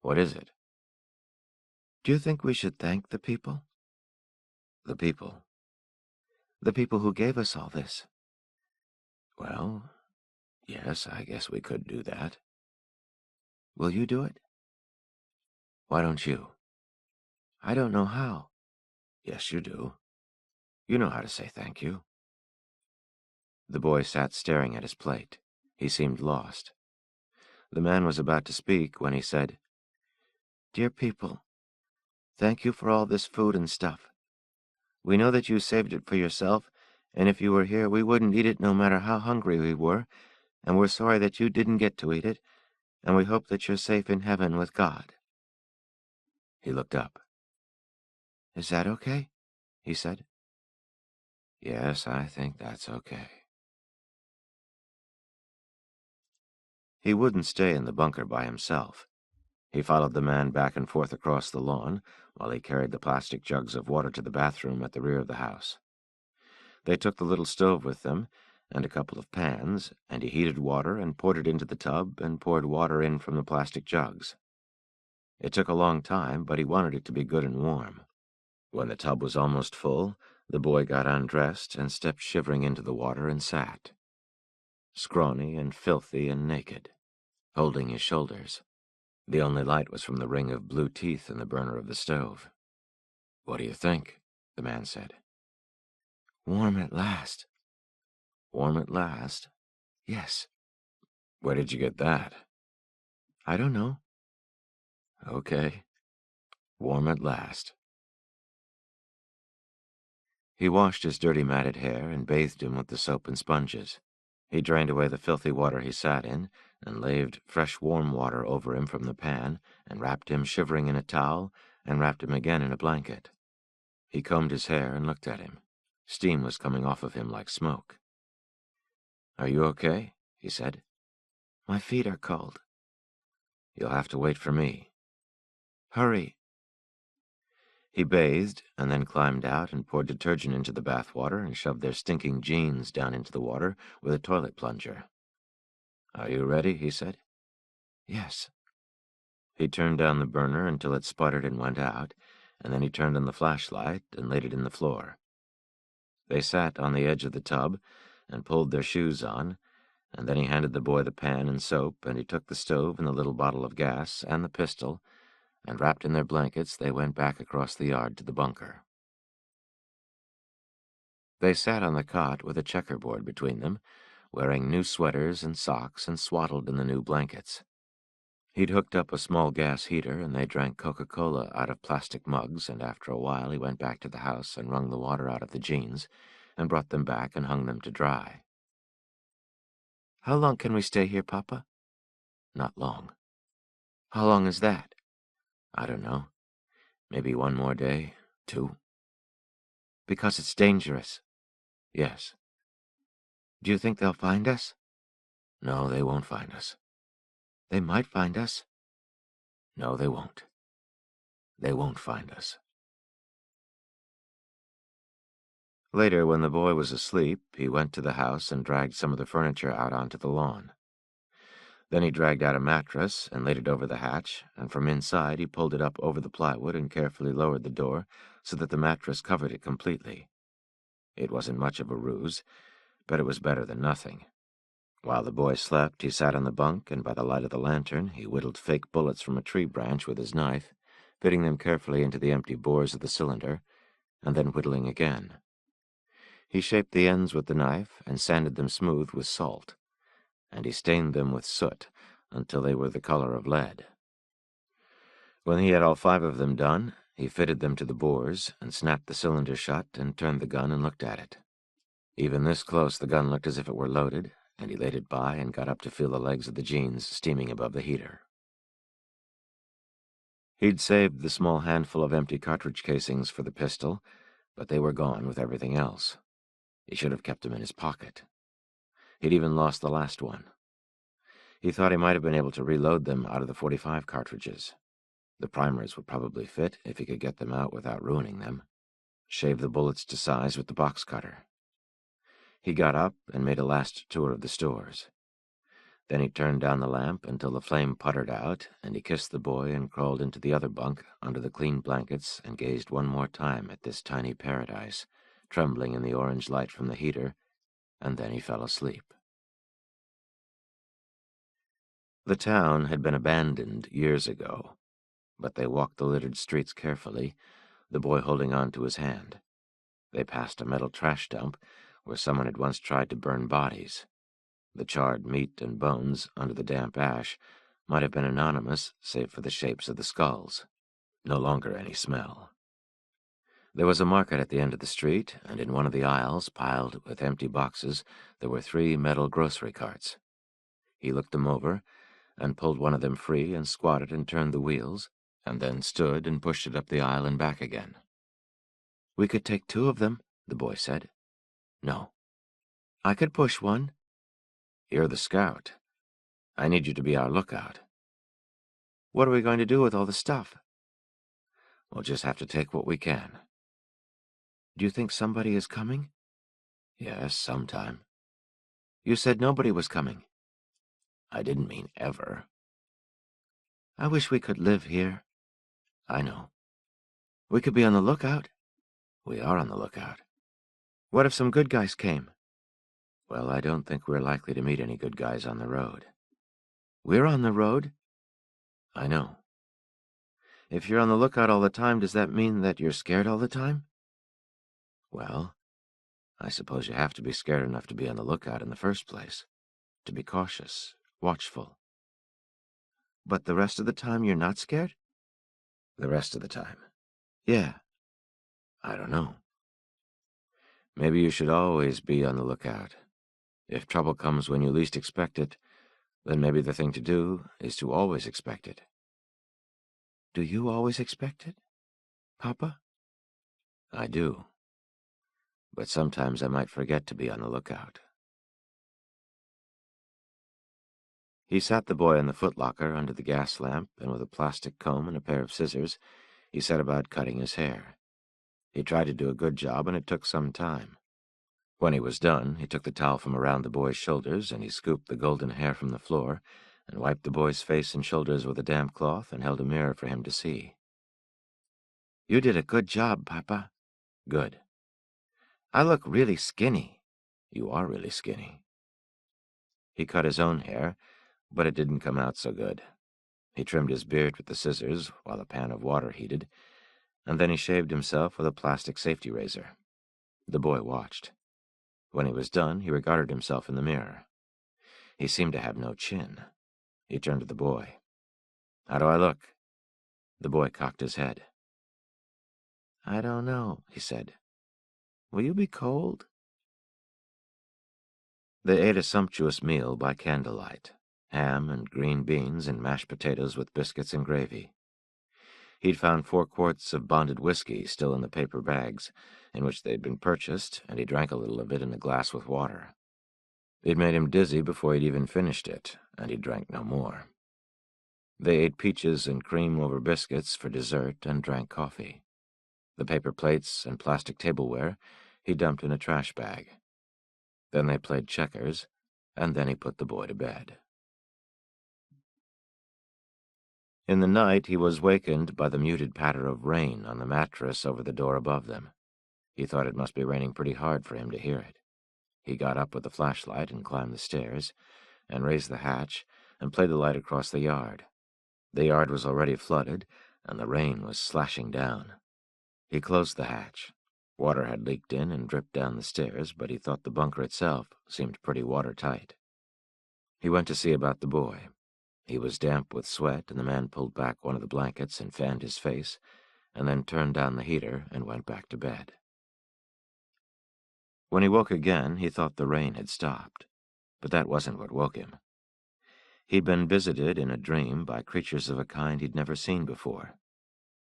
"What is it?" "Do you think we should thank the people?" "The people." "The people who gave us all this." "Well, yes, I guess we could do that." "Will you do it?" "Why don't you?" "I don't know how." "Yes, you do. You know how to say thank you." The boy sat staring at his plate. He seemed lost. The man was about to speak when he said, "Dear people, thank you for all this food and stuff. We know that you saved it for yourself, and if you were here, we wouldn't eat it no matter how hungry we were, and we're sorry that you didn't get to eat it, and we hope that you're safe in heaven with God." He looked up. "Is that okay?" he said. "Yes, I think that's okay." He wouldn't stay in the bunker by himself. He followed the man back and forth across the lawn while he carried the plastic jugs of water to the bathroom at the rear of the house. They took the little stove with them, and a couple of pans, and he heated water and poured it into the tub and poured water in from the plastic jugs. It took a long time, but he wanted it to be good and warm. When the tub was almost full, the boy got undressed and stepped shivering into the water and sat, scrawny and filthy and naked, holding his shoulders. The only light was from the ring of blue teeth in the burner of the stove. "What do you think?" the man said. "Warm at last." "Warm at last?" "Yes." "Where did you get that?" "I don't know." "Okay. Warm at last." He washed his dirty matted hair and bathed him with the soap and sponges. He drained away the filthy water he sat in, and laved fresh warm water over him from the pan, and wrapped him shivering in a towel, and wrapped him again in a blanket. He combed his hair and looked at him. Steam was coming off of him like smoke. "Are you okay?" he said. "My feet are cold." "You'll have to wait for me." "Hurry." He bathed, and then climbed out and poured detergent into the bath water and shoved their stinking jeans down into the water with a toilet plunger. "Are you ready?" he said. "Yes." He turned down the burner until it sputtered and went out, and then he turned on the flashlight and laid it in the floor. They sat on the edge of the tub and pulled their shoes on, and then he handed the boy the pan and soap, and he took the stove and the little bottle of gas and the pistol, and wrapped in their blankets they went back across the yard to the bunker. They sat on the cot with a checkerboard between them, wearing new sweaters and socks and swaddled in the new blankets. He'd hooked up a small gas heater, and they drank Coca-Cola out of plastic mugs, and after a while he went back to the house and wrung the water out of the jeans, and brought them back and hung them to dry. "How long can we stay here, Papa?" "Not long." "How long is that?" "I don't know. Maybe one more day, 2. "Because it's dangerous." "Yes." "Do you think they'll find us?" "No, they won't find us." "They might find us." "No, they won't. They won't find us." Later, when the boy was asleep, he went to the house and dragged some of the furniture out onto the lawn. Then he dragged out a mattress and laid it over the hatch, and from inside he pulled it up over the plywood and carefully lowered the door so that the mattress covered it completely. It wasn't much of a ruse, but it was better than nothing. While the boy slept, he sat on the bunk, and by the light of the lantern he whittled fake bullets from a tree branch with his knife, fitting them carefully into the empty bores of the cylinder, and then whittling again. He shaped the ends with the knife and sanded them smooth with salt, and he stained them with soot until they were the color of lead. When he had all 5 of them done, he fitted them to the bores and snapped the cylinder shut and turned the gun and looked at it. Even this close the gun looked as if it were loaded, and he laid it by and got up to feel the legs of the jeans steaming above the heater. He'd saved the small handful of empty cartridge casings for the pistol, but they were gone with everything else. He should have kept them in his pocket. He'd even lost the last one. He thought he might have been able to reload them out of the .45 cartridges. The primers would probably fit if he could get them out without ruining them. Shave the bullets to size with the box cutter. He got up and made a last tour of the stores. Then he turned down the lamp until the flame puttered out, and he kissed the boy and crawled into the other bunk under the clean blankets and gazed one more time at this tiny paradise, trembling in the orange light from the heater, and then he fell asleep. The town had been abandoned years ago, but they walked the littered streets carefully, the boy holding on to his hand. They passed a metal trash dump where someone had once tried to burn bodies. The charred meat and bones under the damp ash might have been anonymous, save for the shapes of the skulls. No longer any smell. There was a market at the end of the street, and in one of the aisles, piled with empty boxes, there were 3 metal grocery carts. He looked them over, and pulled one of them free and squatted and turned the wheels, and then stood and pushed it up the aisle and back again. "We could take 2 of them," the boy said. "No." "I could push one." "You're the scout. I need you to be our lookout." "What are we going to do with all the stuff?" "We'll just have to take what we can." "Do you think somebody is coming?" "Yes, sometime." You said nobody was coming. I didn't mean ever. I wish we could live here. I know. We could be on the lookout. We are on the lookout. What if some good guys came? Well, I don't think we're likely to meet any good guys on the road. We're on the road. I know. If you're on the lookout all the time, does that mean that you're scared all the time? Well, I suppose you have to be scared enough to be on the lookout in the first place. To be cautious, watchful. But the rest of the time you're not scared? The rest of the time? Yeah. I don't know. Maybe you should always be on the lookout. If trouble comes when you least expect it, then maybe the thing to do is to always expect it. Do you always expect it, Papa? I do. But sometimes I might forget to be on the lookout. He sat the boy in the footlocker under the gas lamp, and with a plastic comb and a pair of scissors, he set about cutting his hair. He tried to do a good job, and it took some time. When he was done, he took the towel from around the boy's shoulders, and he scooped the golden hair from the floor, and wiped the boy's face and shoulders with a damp cloth, and held a mirror for him to see. You did a good job, Papa. Good. I look really skinny. You are really skinny. He cut his own hair, but it didn't come out so good. He trimmed his beard with the scissors while a pan of water heated, and then he shaved himself with a plastic safety razor. The boy watched. When he was done, he regarded himself in the mirror. He seemed to have no chin. He turned to the boy. How do I look? The boy cocked his head. I don't know, he said. Will you be cold? They ate a sumptuous meal by candlelight, ham and green beans and mashed potatoes with biscuits and gravy. He'd found 4 quarts of bonded whiskey still in the paper bags in which they'd been purchased, and he drank a little of it in a glass with water. It made him dizzy before he'd even finished it, and he drank no more. They ate peaches and cream over biscuits for dessert and drank coffee. The paper plates and plastic tableware he dumped in a trash bag. Then they played checkers, and then he put the boy to bed. In the night, he was wakened by the muted patter of rain on the mattress over the door above them. He thought it must be raining pretty hard for him to hear it. He got up with the flashlight and climbed the stairs, and raised the hatch, and played the light across the yard. The yard was already flooded, and the rain was slashing down. He closed the hatch. Water had leaked in and dripped down the stairs, but he thought the bunker itself seemed pretty watertight. He went to see about the boy. He was damp with sweat, and the man pulled back one of the blankets and fanned his face, and then turned down the heater and went back to bed. When he woke again, he thought the rain had stopped, but that wasn't what woke him. He'd been visited in a dream by creatures of a kind he'd never seen before.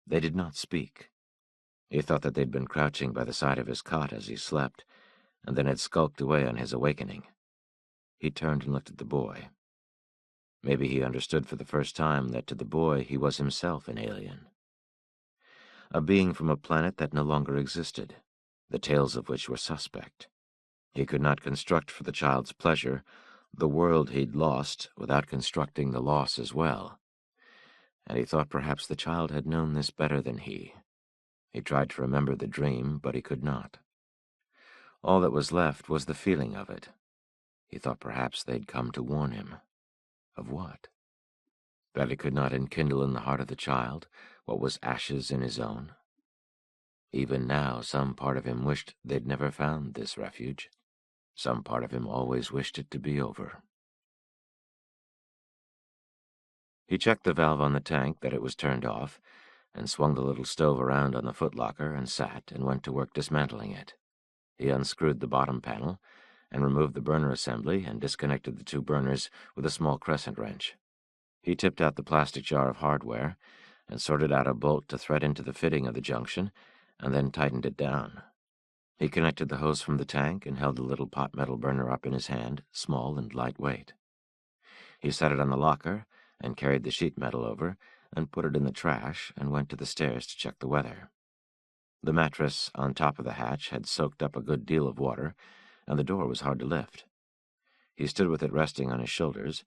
They did not speak. He thought that they'd been crouching by the side of his cot as he slept, and then had skulked away on his awakening. He turned and looked at the boy. Maybe he understood for the first time that to the boy he was himself an alien. A being from a planet that no longer existed, the tales of which were suspect. He could not construct for the child's pleasure the world he'd lost without constructing the loss as well. And he thought perhaps the child had known this better than he. He tried to remember the dream, but he could not. All that was left was the feeling of it. He thought perhaps they'd come to warn him. Of what? That he could not enkindle in the heart of the child what was ashes in his own. Even now, some part of him wished they'd never found this refuge. Some part of him always wished it to be over. He checked the valve on the tank that it was turned off, and swung the little stove around on the footlocker and sat and went to work dismantling it. He unscrewed the bottom panel and removed the burner assembly and disconnected the 2 burners with a small crescent wrench. He tipped out the plastic jar of hardware and sorted out a bolt to thread into the fitting of the junction, and then tightened it down. He connected the hose from the tank and held the little pot metal burner up in his hand, small and lightweight. He set it on the locker and carried the sheet metal over and put it in the trash and went to the stairs to check the weather. The mattress on top of the hatch had soaked up a good deal of water, and the door was hard to lift. He stood with it resting on his shoulders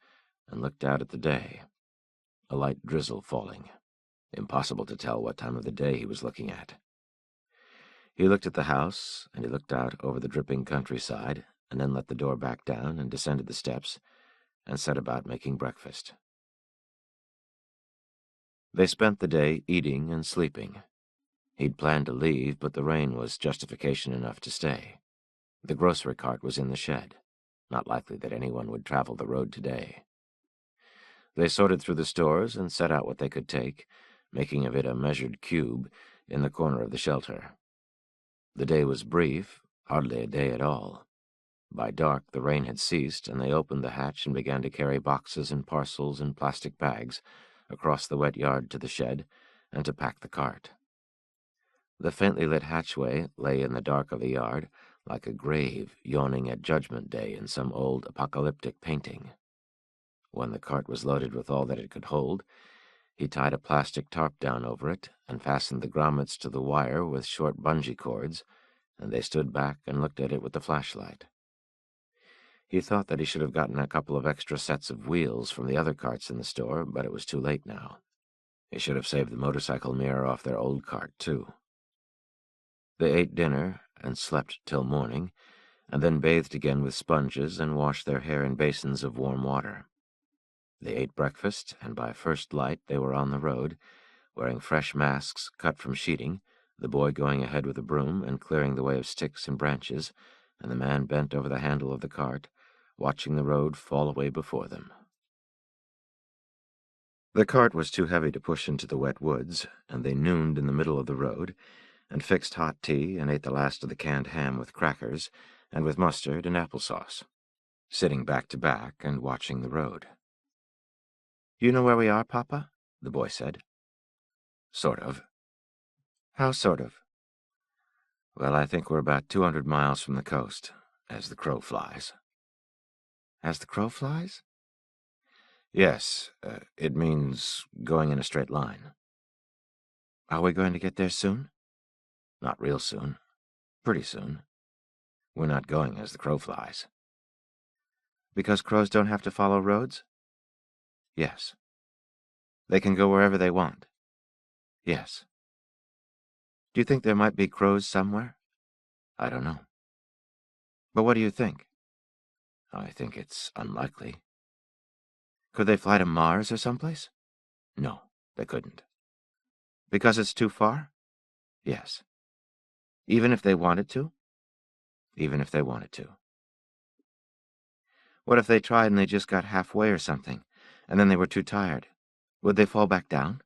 and looked out at the day. A light drizzle falling. Impossible to tell what time of the day he was looking at. He looked at the house, and he looked out over the dripping countryside, and then let the door back down and descended the steps, and set about making breakfast. They spent the day eating and sleeping. He'd planned to leave, but the rain was justification enough to stay. The grocery cart was in the shed. Not likely that anyone would travel the road today. They sorted through the stores and set out what they could take, making of it a measured cube in the corner of the shelter. The day was brief, hardly a day at all. By dark, the rain had ceased, and they opened the hatch and began to carry boxes and parcels and plastic bags across the wet yard to the shed and to pack the cart. The faintly lit hatchway lay in the dark of the yard like a grave yawning at Judgment Day in some old apocalyptic painting. When the cart was loaded with all that it could hold, he tied a plastic tarp down over it and fastened the grommets to the wire with short bungee cords, and they stood back and looked at it with the flashlight. He thought that he should have gotten a couple of extra sets of wheels from the other carts in the store, but it was too late now. He should have saved the motorcycle mirror off their old cart, too. They ate dinner and slept till morning, and then bathed again with sponges and washed their hair in basins of warm water. They ate breakfast, and by first light they were on the road, wearing fresh masks cut from sheeting, the boy going ahead with a broom and clearing the way of sticks and branches, and the man bent over the handle of the cart, watching the road fall away before them. The cart was too heavy to push into the wet woods, and they nooned in the middle of the road, and fixed hot tea and ate the last of the canned ham with crackers and with mustard and applesauce, sitting back to back and watching the road. "You know where we are, Papa?" the boy said. "Sort of." "How sort of?" "Well, I think we're about 200 miles from the coast, as the crow flies." "As the crow flies?" "Yes, it means going in a straight line." "Are we going to get there soon?" "Not real soon. Pretty soon. We're not going as the crow flies." "Because crows don't have to follow roads?" "Yes." "They can go wherever they want?" "Yes." "Do you think there might be crows somewhere?" "I don't know." "But what do you think?" "I think it's unlikely." "Could they fly to Mars or someplace?" "No, they couldn't." "Because it's too far?" "Yes." "Even if they wanted to?" "Even if they wanted to." "What if they tried and they just got halfway or something, and then they were too tired? Would they fall back down?"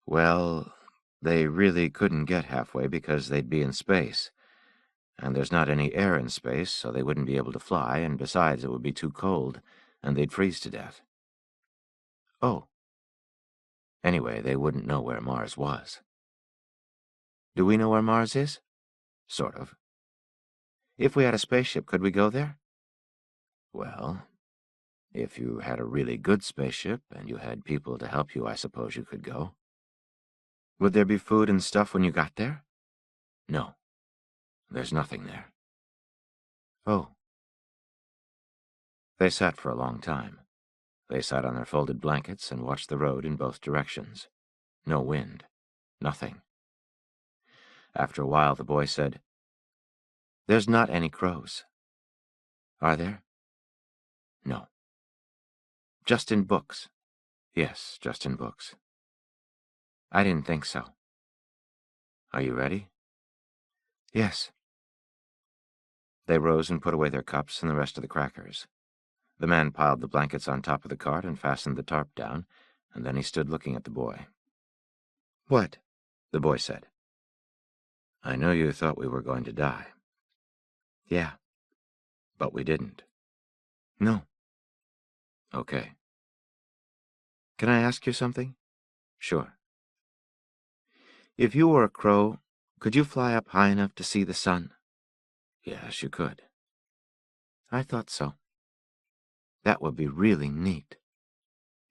"Well, they really couldn't get halfway because they'd be in space. And there's not any air in space, so they wouldn't be able to fly, and besides, it would be too cold, and they'd freeze to death." "Oh." "Anyway, they wouldn't know where Mars was." "Do we know where Mars is?" "Sort of." "If we had a spaceship, could we go there?" "Well, if you had a really good spaceship and you had people to help you, I suppose you could go." "Would there be food and stuff when you got there?" "No. There's nothing there." "Oh." They sat for a long time. They sat on their folded blankets and watched the road in both directions. No wind. Nothing. After a while, the boy said, "There's not any crows." "Are there?" "No." "Just in books?" "Yes, just in books." "I didn't think so." "Are you ready?" "Yes." They rose and put away their cups and the rest of the crackers. The man piled the blankets on top of the cart and fastened the tarp down, and then he stood looking at the boy. "What?" the boy said. "I know you thought we were going to die." "Yeah." "But we didn't." "No." "Okay." "Can I ask you something?" "Sure." "If you were a crow, could you fly up high enough to see the sun?" "Yes, you could." "I thought so. That would be really neat."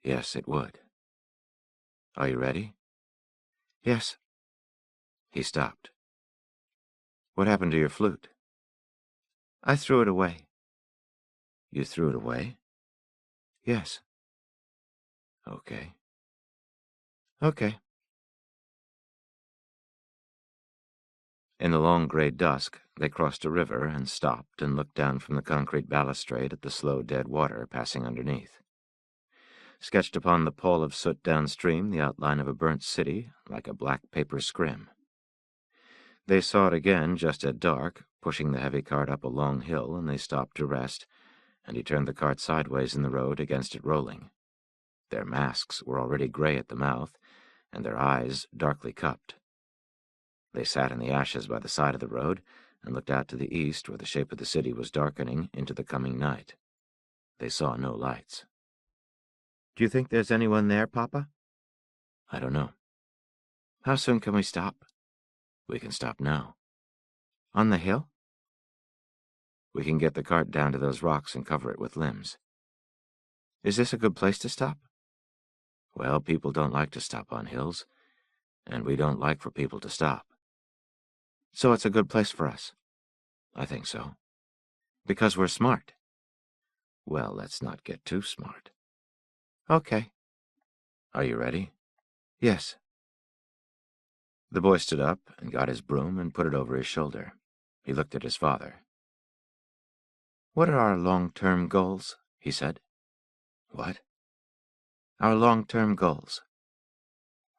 "Yes, it would. Are you ready?" "Yes." He stopped. "What happened to your flute?" "I threw it away." You threw it away? Yes. Okay. Okay. In the long gray dusk, they crossed a river and stopped and looked down from the concrete balustrade at the slow dead water passing underneath. Sketched upon the pall of soot downstream the outline of a burnt city like a black paper scrim. They saw it again just at dark, pushing the heavy cart up a long hill, and they stopped to rest, and he turned the cart sideways in the road against it rolling. Their masks were already gray at the mouth, and their eyes darkly cupped. They sat in the ashes by the side of the road and looked out to the east where the shape of the city was darkening into the coming night. They saw no lights. Do you think there's anyone there, Papa? I don't know. How soon can we stop? We can stop now. On the hill? We can get the cart down to those rocks and cover it with limbs. Is this a good place to stop? Well, people don't like to stop on hills, and we don't like for people to stop. So it's a good place for us? I think so. Because we're smart. Well, let's not get too smart. Okay. Are you ready? Yes. The boy stood up and got his broom and put it over his shoulder. He looked at his father. What are our long-term goals? He said. What? Our long-term goals.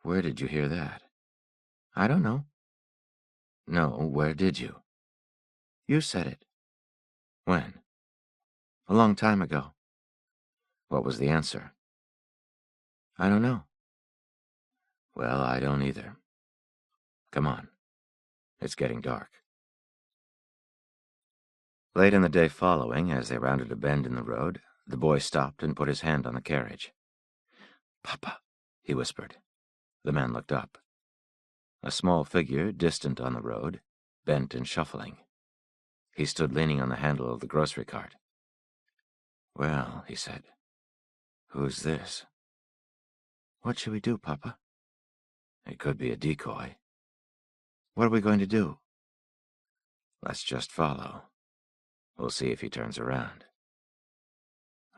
Where did you hear that? I don't know. No, where did you? You said it. When? A long time ago. What was the answer? I don't know. Well, I don't either. Come on. It's getting dark. Late in the day following, as they rounded a bend in the road, the boy stopped and put his hand on the carriage. Papa, he whispered. The man looked up. A small figure, distant on the road, bent and shuffling. He stood leaning on the handle of the grocery cart. Well, he said, who's this? What should we do, Papa? It could be a decoy. What are we going to do? Let's just follow. We'll see if he turns around.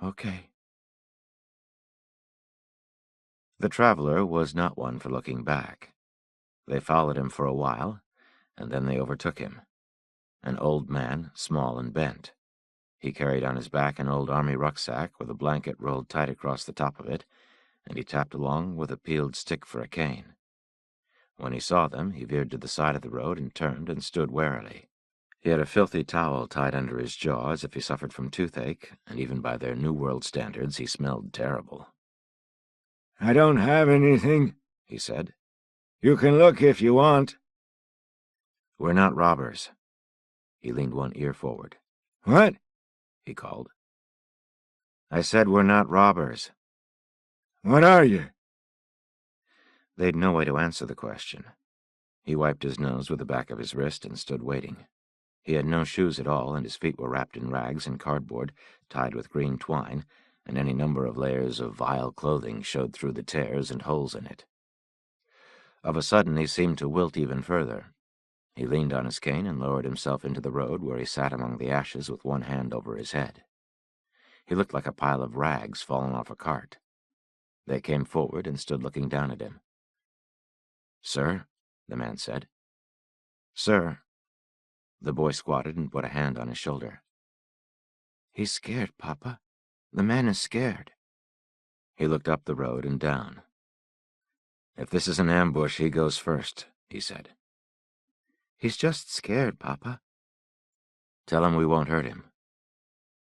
Okay. The traveler was not one for looking back. They followed him for a while, and then they overtook him. An old man, small and bent. He carried on his back an old army rucksack with a blanket rolled tight across the top of it, and he tapped along with a peeled stick for a cane. When he saw them, he veered to the side of the road and turned and stood warily. He had a filthy towel tied under his jaw as if he suffered from toothache, and even by their New World standards he smelled terrible. "I don't have anything," he said. "You can look if you want." "We're not robbers." He leaned one ear forward. "What?" he called. "I said we're not robbers." "What are you?" They'd no way to answer the question. He wiped his nose with the back of his wrist and stood waiting. He had no shoes at all, and his feet were wrapped in rags and cardboard, tied with green twine, and any number of layers of vile clothing showed through the tears and holes in it. Of a sudden he seemed to wilt even further. He leaned on his cane and lowered himself into the road, where he sat among the ashes with one hand over his head. He looked like a pile of rags fallen off a cart. They came forward and stood looking down at him. "Sir," the man said. "Sir." The boy squatted and put a hand on his shoulder. He's scared, Papa. The man is scared. He looked up the road and down. "If this is an ambush, he goes first," he said. He's just scared, Papa. "Tell him we won't hurt him."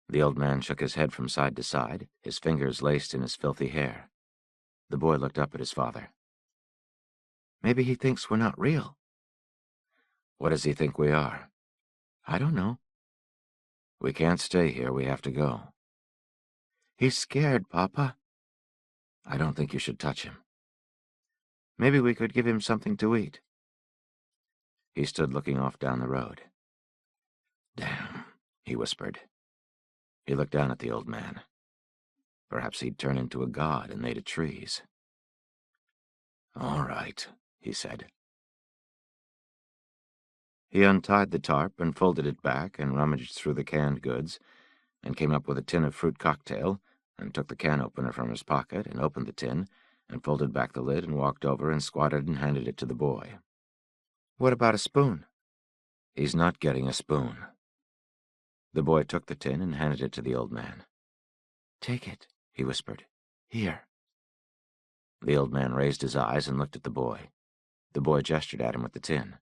The old man shook his head from side to side, his fingers laced in his filthy hair. The boy looked up at his father. Maybe he thinks we're not real. "What does he think we are?" I don't know. "We can't stay here. We have to go." He's scared, Papa. "I don't think you should touch him." Maybe we could give him something to eat. He stood looking off down the road. "Damn," he whispered. He looked down at the old man. Perhaps he'd turn into a god and made of trees. "All right," he said. He untied the tarp and folded it back and rummaged through the canned goods, and came up with a tin of fruit cocktail, and took the can opener from his pocket and opened the tin, and folded back the lid and walked over and squatted and handed it to the boy. What about a spoon? He's not getting a spoon. The boy took the tin and handed it to the old man. Take it, he whispered. Here. The old man raised his eyes and looked at the boy. The boy gestured at him with the tin.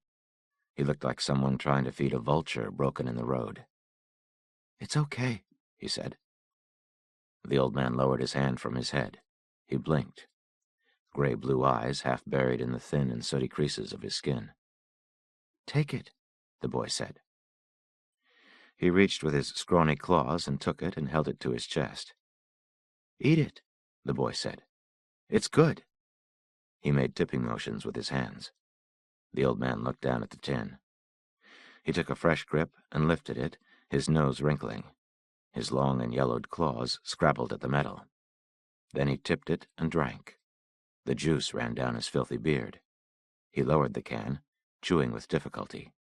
He looked like someone trying to feed a vulture broken in the road. It's okay, he said. The old man lowered his hand from his head. He blinked. Gray-blue eyes half buried in the thin and sooty creases of his skin. Take it, the boy said. He reached with his scrawny claws and took it and held it to his chest. Eat it, the boy said. It's good. He made tipping motions with his hands. The old man looked down at the tin. He took a fresh grip and lifted it, his nose wrinkling. His long and yellowed claws scrabbled at the metal. Then he tipped it and drank. The juice ran down his filthy beard. He lowered the can, chewing with difficulty.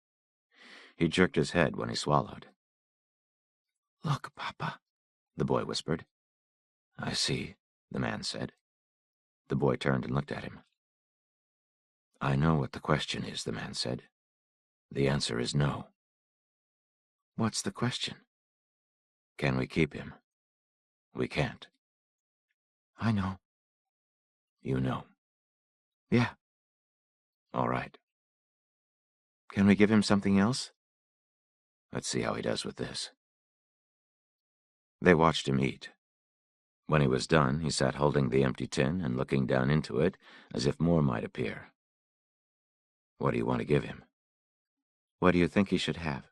He jerked his head when he swallowed. Look, Papa, the boy whispered. I see, the man said. The boy turned and looked at him. I know what the question is, the man said. The answer is no. What's the question? Can we keep him? We can't. I know. You know. Yeah. All right. Can we give him something else? Let's see how he does with this. They watched him eat. When he was done, he sat holding the empty tin and looking down into it as if more might appear. What do you want to give him? What do you think he should have?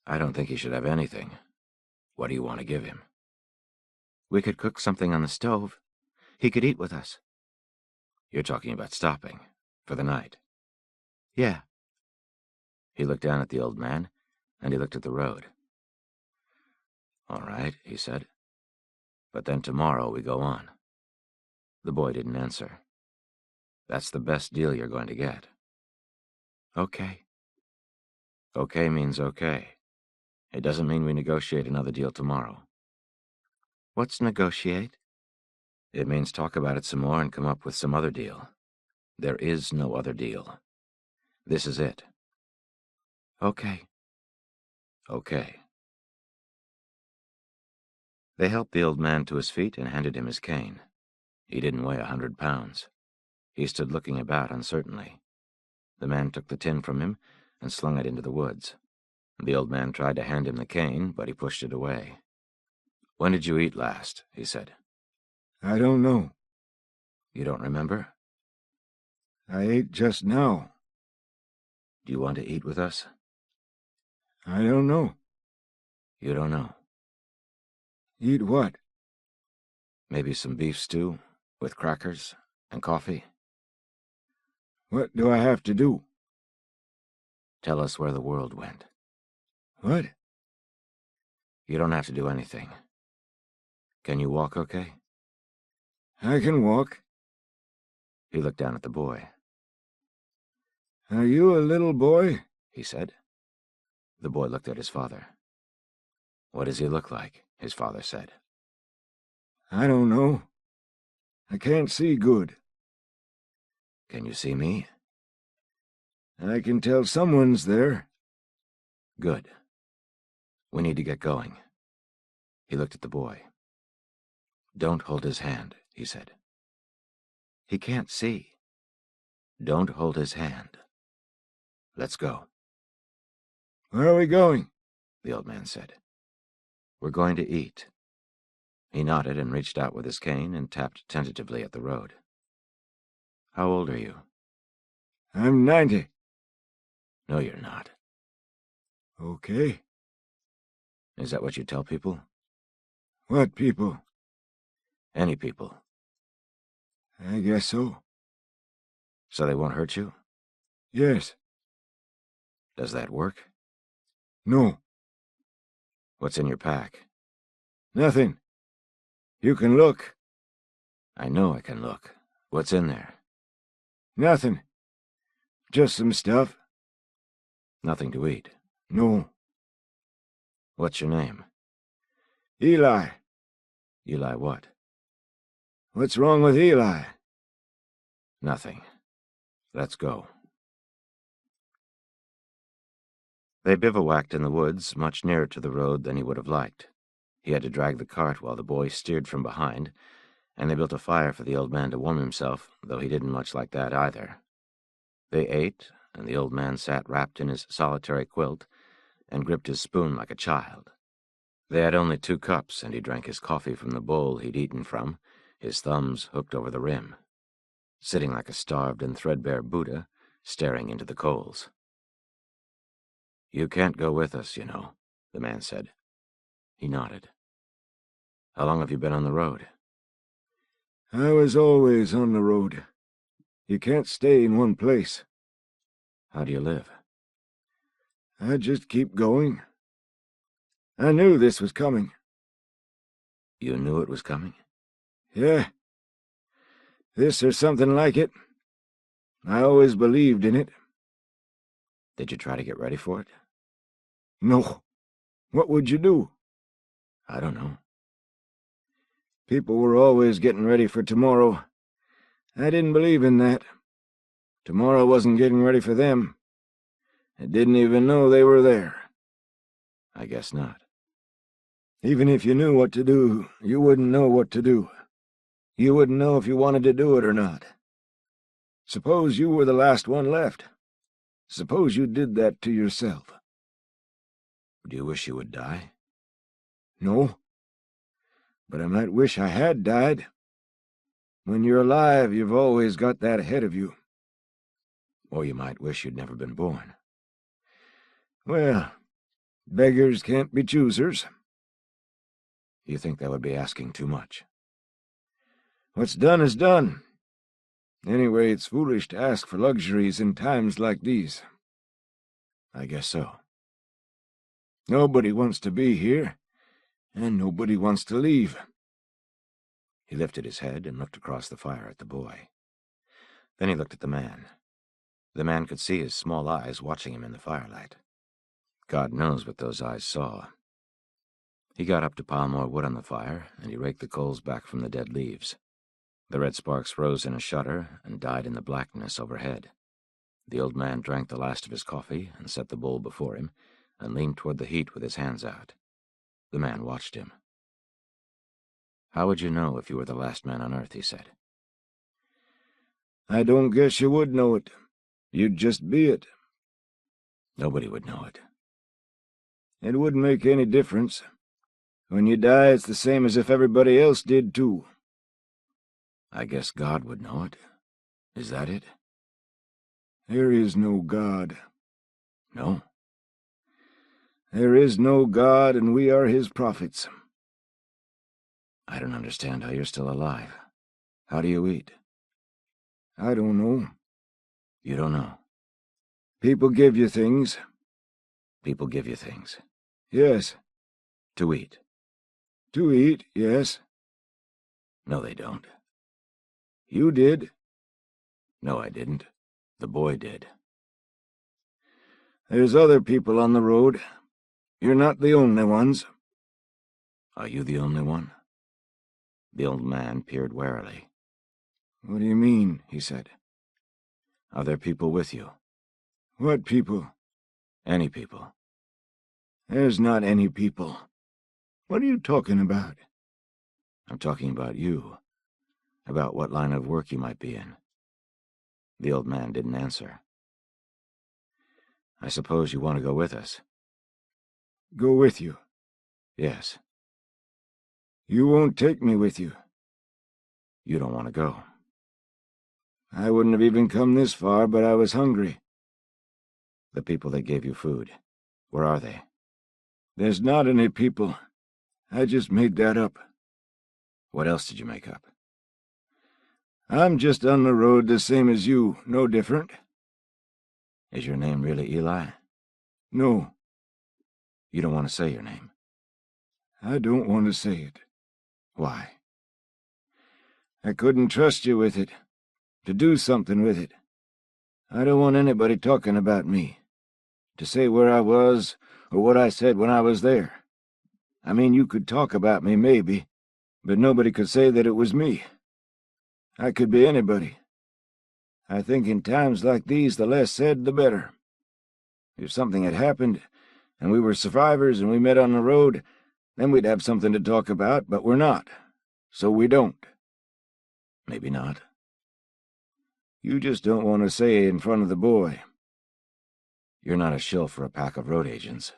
I don't think he should have anything. What do you want to give him? We could cook something on the stove. He could eat with us. You're talking about stopping, for the night. Yeah. He looked down at the old man, and he looked at the road. All right, he said. But then tomorrow we go on. The boy didn't answer. That's the best deal you're going to get. Okay. Okay means okay. It doesn't mean we negotiate another deal tomorrow. What's negotiate? It means talk about it some more and come up with some other deal. There is no other deal. This is it. Okay. Okay. They helped the old man to his feet and handed him his cane. He didn't weigh 100 pounds. He stood looking about uncertainly. The man took the tin from him and slung it into the woods. The old man tried to hand him the cane, but he pushed it away. When did you eat last? He said. I don't know. You don't remember? I ate just now. Do you want to eat with us? I don't know. You don't know. Eat what? Maybe some beef stew with crackers and coffee? What do I have to do? Tell us where the world went. What? You don't have to do anything. Can you walk okay? I can walk. He looked down at the boy. Are you a little boy? He said. The boy looked at his father. What does he look like? His father said. I don't know. I can't see good. Can you see me? I can tell someone's there. Good. We need to get going. He looked at the boy. Don't hold his hand, he said. He can't see. Don't hold his hand. Let's go. Where are we going? The old man said. We're going to eat. He nodded and reached out with his cane and tapped tentatively at the road. How old are you? I'm 90. No, you're not. Okay. Is that what you tell people? What people? Any people. I guess so. So they won't hurt you? Yes. Does that work? No. What's in your pack? Nothing. You can look. I know I can look. What's in there? Nothing. Just some stuff. Nothing to eat. No. What's your name? Eli. Eli what? What's wrong with Eli? Nothing. Let's go. They bivouacked in the woods, much nearer to the road than he would have liked. He had to drag the cart while the boy steered from behind, and they built a fire for the old man to warm himself, though he didn't much like that either. They ate, and the old man sat wrapped in his solitary quilt and gripped his spoon like a child. They had only 2 cups, and he drank his coffee from the bowl he'd eaten from, his thumbs hooked over the rim, sitting like a starved and threadbare Buddha, staring into the coals. "You can't go with us, you know," the man said. He nodded. "How long have you been on the road?" I was always on the road. You can't stay in one place. "How do you live?" I just keep going. I knew this was coming. "You knew it was coming?" Yeah. This or something like it. I always believed in it. "Did you try to get ready for it?" No. What would you do? "I don't know." People were always getting ready for tomorrow. I didn't believe in that. Tomorrow wasn't getting ready for them. I didn't even know they were there. "I guess not." Even if you knew what to do, you wouldn't know what to do. You wouldn't know if you wanted to do it or not. Suppose you were the last one left. Suppose you did that to yourself. "Do you wish you would die?" No. But I might wish I had died. When you're alive, you've always got that ahead of you. "Or you might wish you'd never been born." Well, beggars can't be choosers. "You think that would be asking too much?" What's done is done. Anyway, it's foolish to ask for luxuries in times like these. "I guess so." Nobody wants to be here, and nobody wants to leave. He lifted his head and looked across the fire at the boy. Then he looked at the man. The man could see his small eyes watching him in the firelight. God knows what those eyes saw. He got up to pile more wood on the fire, and he raked the coals back from the dead leaves. The red sparks rose in a shudder and died in the blackness overhead. The old man drank the last of his coffee and set the bowl before him, and leaned toward the heat with his hands out. The man watched him. "How would you know if you were the last man on earth?" he said. I don't guess you would know it. You'd just be it. "Nobody would know it." It wouldn't make any difference. When you die, it's the same as if everybody else did, too. "I guess God would know it. Is that it?" There is no God. "No." There is no God, and we are his prophets. "I don't understand how you're still alive. How do you eat?" I don't know. "You don't know?" People give you things. "People give you things." Yes. "To eat?" To eat, yes. "No, they don't." You did. "No, I didn't. The boy did." There's other people on the road. You're not the only ones. "Are you the only one?" The old man peered warily. What do you mean? He said. "Are there people with you?" What people? "Any people." There's not any people. What are you talking about? "I'm talking about you. About what line of work you might be in." The old man didn't answer. "I suppose you want to go with us?" Go with you. "Yes." You won't take me with you. "You don't want to go." I wouldn't have even come this far, but I was hungry. "The people that gave you food, where are they?" There's not any people. I just made that up. "What else did you make up?" I'm just on the road the same as you, no different. "Is your name really Eli?" No, "You don't want to say your name." I don't want to say it. "Why?" I couldn't trust you with it, to do something with it. I don't want anybody talking about me, to say where I was or what I said when I was there. I mean, you could talk about me, maybe, but nobody could say that it was me. I could be anybody. I think in times like these, the less said, the better. If something had happened, and we were survivors and we met on the road, then we'd have something to talk about, but we're not. So we don't. Maybe not. You just don't want to say it in front of the boy. You're not a shill for a pack of road agents.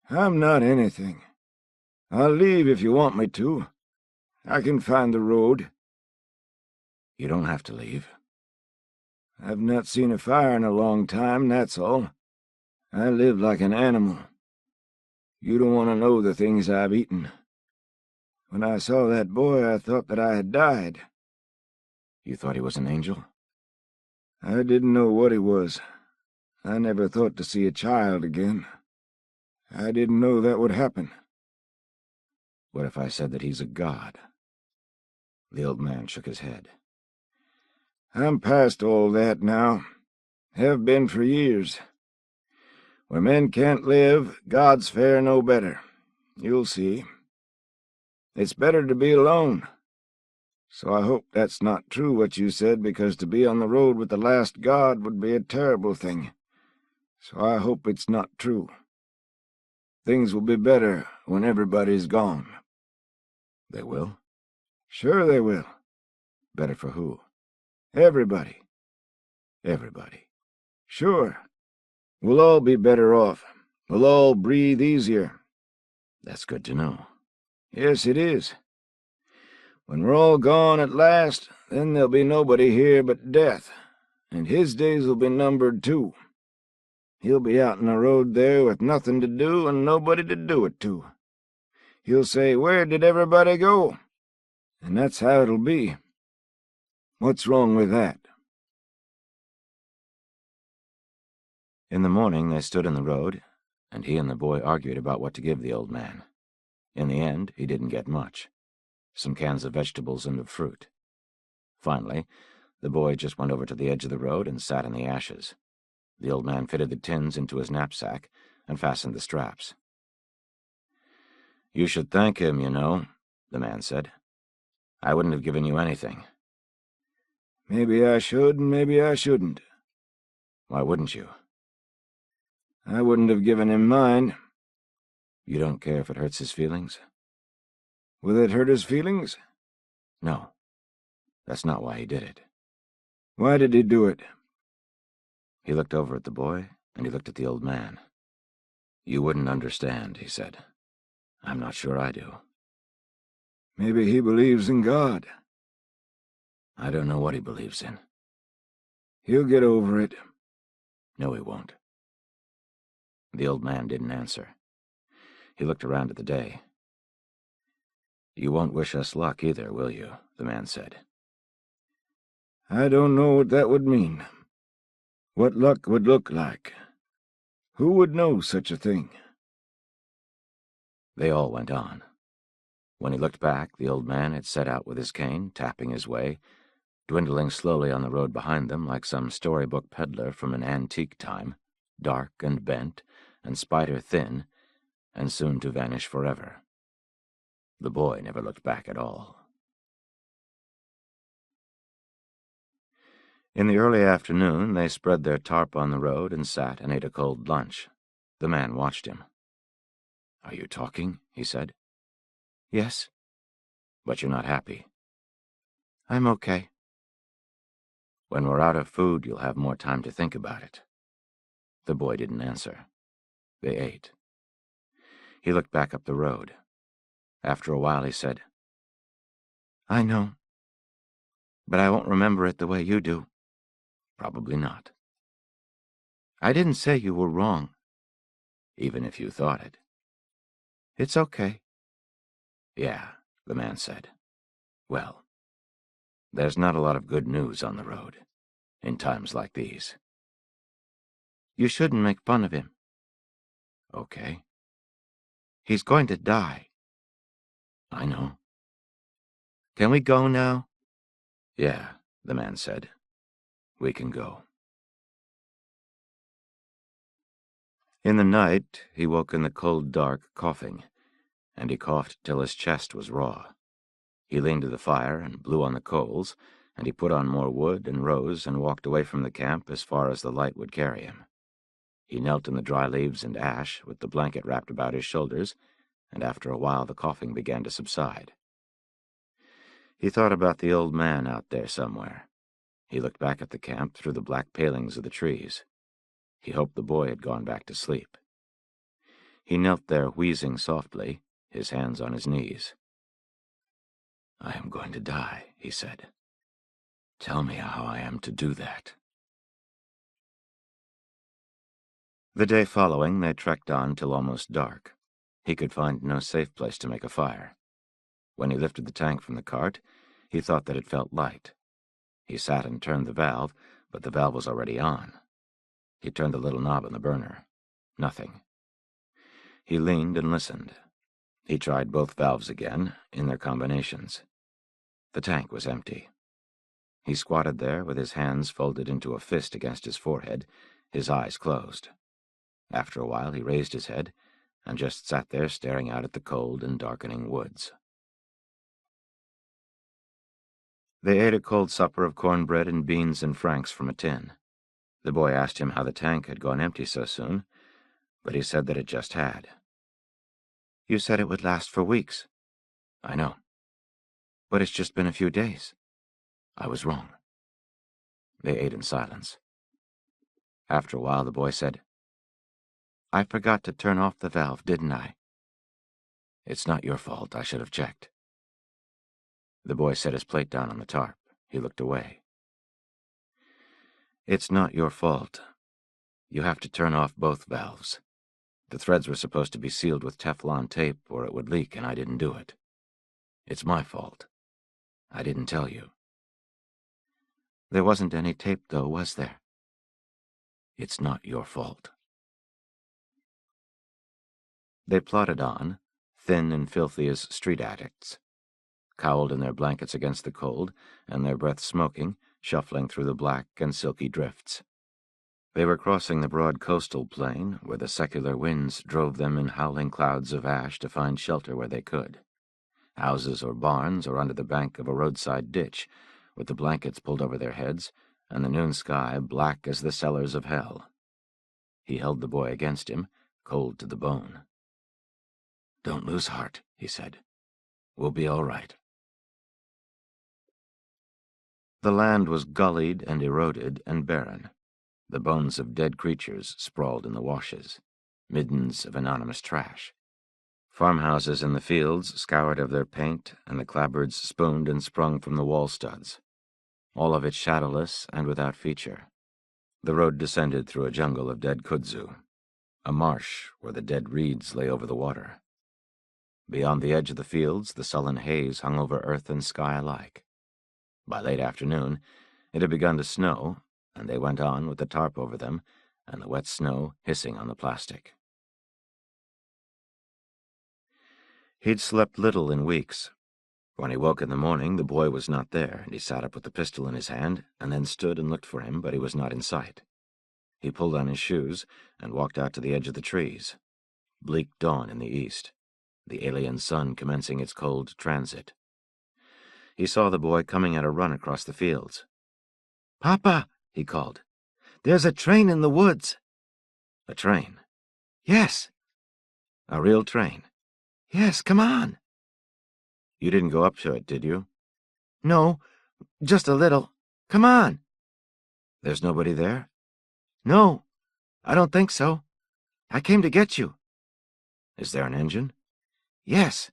I'm not anything. I'll leave if you want me to. I can find the road. You don't have to leave. I've not seen a fire in a long time, that's all. I live like an animal. You don't want to know the things I've eaten. When I saw that boy, I thought that I had died. You thought he was an angel? I didn't know what he was. I never thought to see a child again. I didn't know that would happen. What if I said that he's a god? The old man shook his head. I'm past all that now. Have been for years. Where men can't live, gods fare no better. You'll see. It's better to be alone. So I hope that's not true what you said, because to be on the road with the last god would be a terrible thing. So I hope it's not true. Things will be better when everybody's gone. They will? Sure they will. Better for who? Everybody. Everybody. Sure. We'll all be better off. We'll all breathe easier. That's good to know. Yes, it is. When we're all gone at last, then there'll be nobody here but Death, and his days will be numbered too. He'll be out on the road there with nothing to do and nobody to do it to. He'll say, "Where did everybody go?" And that's how it'll be. What's wrong with that? In the morning, they stood in the road, and he and the boy argued about what to give the old man. In the end, he didn't get much. Some cans of vegetables and of fruit. Finally, the boy just went over to the edge of the road and sat in the ashes. The old man fitted the tins into his knapsack and fastened the straps. "You should thank him, you know," the man said. "I wouldn't have given you anything." Maybe I should, and maybe I shouldn't. Why wouldn't you? I wouldn't have given him mine. You don't care if it hurts his feelings? Will it hurt his feelings? No. That's not why he did it. Why did he do it? He looked over at the boy, and he looked at the old man. "You wouldn't understand," he said. "I'm not sure I do." Maybe he believes in God. I don't know what he believes in. He'll get over it. No, he won't. The old man didn't answer. He looked around at the day. "You won't wish us luck either, will you?" the man said. I don't know what that would mean. What luck would look like. Who would know such a thing? They all went on. When he looked back, the old man had set out with his cane, tapping his way, dwindling slowly on the road behind them like some storybook peddler from an antique time, dark and bent and spider-thin, and soon to vanish forever. The boy never looked back at all. In the early afternoon, they spread their tarp on the road and sat and ate a cold lunch. The man watched him. "Are you talking?" he said. "Yes." "But you're not happy." "I'm okay." "When we're out of food, you'll have more time to think about it." The boy didn't answer. They ate. He looked back up the road. After a while, he said, "I know. But I won't remember it the way you do." "Probably not." "I didn't say you were wrong." "Even if you thought it." "It's okay." "Yeah," the man said. "Well, there's not a lot of good news on the road, in times like these." "You shouldn't make fun of him." "Okay." "He's going to die." "I know." "Can we go now?" "Yeah," the man said. "We can go." In the night, he woke in the cold dark, coughing. and he coughed till his chest was raw. He leaned to the fire and blew on the coals, and he put on more wood and rose and walked away from the camp as far as the light would carry him. He knelt in the dry leaves and ash with the blanket wrapped about his shoulders, and after a while the coughing began to subside. He thought about the old man out there somewhere. He looked back at the camp through the black palings of the trees. He hoped the boy had gone back to sleep. He knelt there wheezing softly, his hands on his knees. "I am going to die," he said. "Tell me how I am to do that." The day following, they trekked on till almost dark. He could find no safe place to make a fire. When he lifted the tank from the cart, he thought that it felt light. He sat and turned the valve, but the valve was already on. He turned the little knob on the burner. Nothing. He leaned and listened. He tried both valves again, in their combinations. The tank was empty. He squatted there with his hands folded into a fist against his forehead, his eyes closed. After a while he raised his head and just sat there staring out at the cold and darkening woods. They ate a cold supper of cornbread and beans and franks from a tin. The boy asked him how the tank had gone empty so soon, but he said that it just had. "You said it would last for weeks." "I know. But it's just been a few days." "I was wrong." They ate in silence. After a while the boy said, "I forgot to turn off the valve, didn't I?" "It's not your fault. I should have checked." The boy set his plate down on the tarp. He looked away. "It's not your fault. You have to turn off both valves. The threads were supposed to be sealed with Teflon tape or it would leak, and I didn't do it. It's my fault. I didn't tell you." "There wasn't any tape, though, was there?" "It's not your fault." They plodded on, thin and filthy as street addicts, cowled in their blankets against the cold, and their breath smoking, shuffling through the black and silky drifts. They were crossing the broad coastal plain, where the secular winds drove them in howling clouds of ash to find shelter where they could. Houses or barns or under the bank of a roadside ditch, with the blankets pulled over their heads, and the noon sky black as the cellars of hell. He held the boy against him, cold to the bone. "Don't lose heart," he said. "We'll be all right." The land was gullied and eroded and barren. The bones of dead creatures sprawled in the washes, middens of anonymous trash. Farmhouses in the fields scoured of their paint, and the clapboards spooned and sprung from the wall studs. All of it shadowless and without feature. The road descended through a jungle of dead kudzu, a marsh where the dead reeds lay over the water. Beyond the edge of the fields, the sullen haze hung over earth and sky alike. By late afternoon, it had begun to snow, and they went on with the tarp over them and the wet snow hissing on the plastic. He'd slept little in weeks. When he woke in the morning, the boy was not there, and he sat up with the pistol in his hand and then stood and looked for him, but he was not in sight. He pulled on his shoes and walked out to the edge of the trees. Bleak dawn in the east, the alien sun commencing its cold transit. He saw the boy coming at a run across the fields. "Papa," he called, "there's a train in the woods." "A train?" "Yes." "A real train?" "Yes, come on." "You didn't go up to it, did you?" "No, just a little. Come on." "There's nobody there?" "No, I don't think so. I came to get you." "Is there an engine?" "Yes,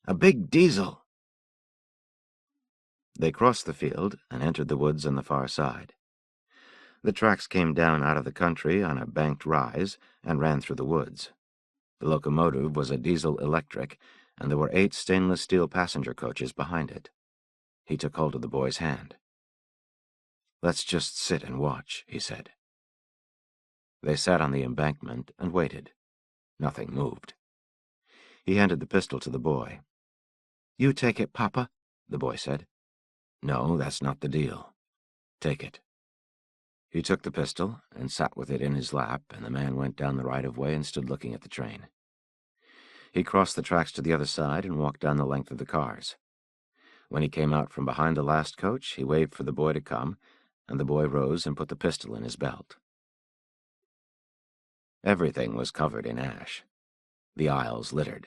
a big diesel." They crossed the field and entered the woods on the far side. The tracks came down out of the country on a banked rise and ran through the woods. The locomotive was a diesel-electric, and there were 8 stainless steel passenger coaches behind it. He took hold of the boy's hand. "Let's just sit and watch," he said. They sat on the embankment and waited. Nothing moved. He handed the pistol to the boy. "You take it, Papa," the boy said. "No, that's not the deal. Take it." He took the pistol and sat with it in his lap, and the man went down the right-of-way and stood looking at the train. He crossed the tracks to the other side and walked down the length of the cars. When he came out from behind the last coach, he waved for the boy to come, and the boy rose and put the pistol in his belt. Everything was covered in ash. The aisles littered.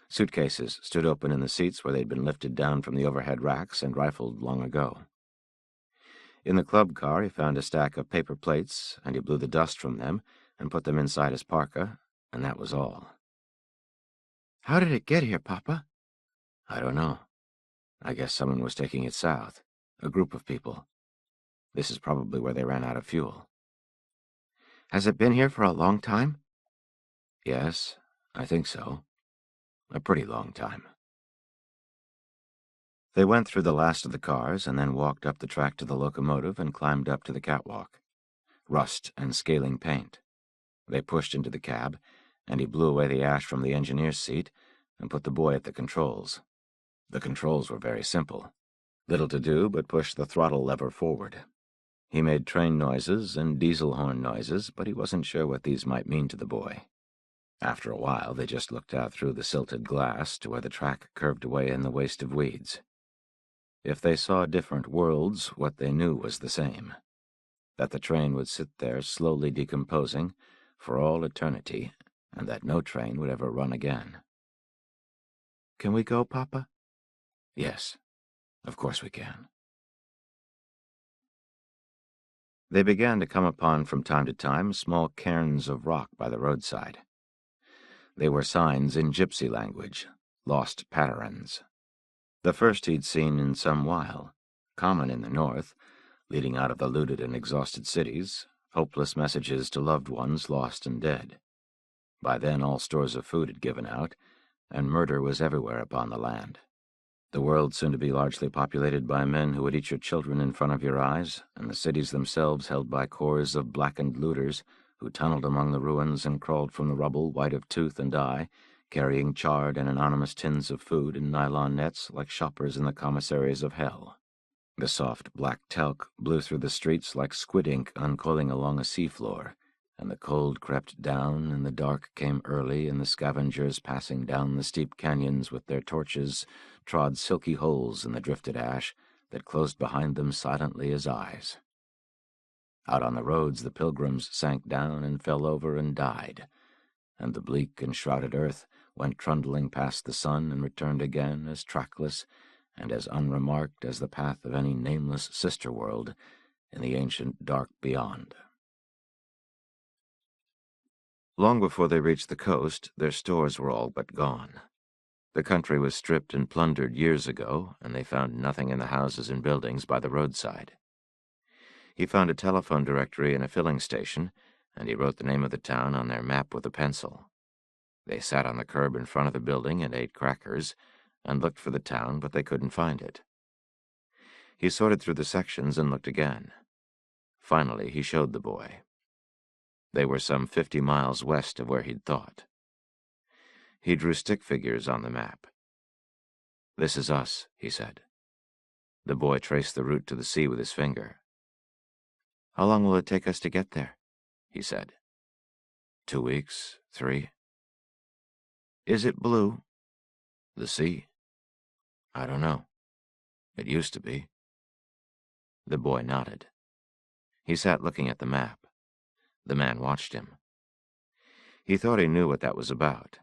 Suitcases stood open in the seats where they'd been lifted down from the overhead racks and rifled long ago. In the club car, he found a stack of paper plates, and he blew the dust from them and put them inside his parka, and that was all. How did it get here, Papa? I don't know. I guess someone was taking it south. A group of people. This is probably where they ran out of fuel. Has it been here for a long time? Yes, I think so. A pretty long time. They went through the last of the cars and then walked up the track to the locomotive and climbed up to the catwalk. Rust and scaling paint. They pushed into the cab, and he blew away the ash from the engineer's seat and put the boy at the controls. The controls were very simple. Little to do but push the throttle lever forward. He made train noises and diesel horn noises, but he wasn't sure what these might mean to the boy. After a while, they just looked out through the silted glass to where the track curved away in the waste of weeds. If they saw different worlds, what they knew was the same. That the train would sit there slowly decomposing for all eternity, and that no train would ever run again. Can we go, Papa? Yes, of course we can. They began to come upon from time to time small cairns of rock by the roadside. They were signs in gypsy language, lost patterns. The first he'd seen in some while, common in the north, leading out of the looted and exhausted cities, hopeless messages to loved ones lost and dead. By then all stores of food had given out, and murder was everywhere upon the land. The world soon to be largely populated by men who would eat your children in front of your eyes, and the cities themselves held by corps of blackened looters who tunneled among the ruins and crawled from the rubble white of tooth and eye, carrying charred and anonymous tins of food in nylon nets like shoppers in the commissaries of hell. The soft black talc blew through the streets like squid ink uncoiling along a seafloor, and the cold crept down and the dark came early, and the scavengers passing down the steep canyons with their torches trod silky holes in the drifted ash that closed behind them silently as eyes. Out on the roads the pilgrims sank down and fell over and died, and the bleak and shrouded earth went trundling past the sun and returned again as trackless and as unremarked as the path of any nameless sister world in the ancient dark beyond. Long before they reached the coast, their stores were all but gone. The country was stripped and plundered years ago, and they found nothing in the houses and buildings by the roadside. He found a telephone directory and a filling station, and he wrote the name of the town on their map with a pencil. They sat on the curb in front of the building and ate crackers, and looked for the town, but they couldn't find it. He sorted through the sections and looked again. Finally, he showed the boy. They were some 50 miles west of where he'd thought. He drew stick figures on the map. "This is us," he said. The boy traced the route to the sea with his finger. How long will it take us to get there? He said. 2 weeks, 3. Is it blue? The sea? I don't know. It used to be. The boy nodded. He sat looking at the map. The man watched him. He thought he knew what that was about.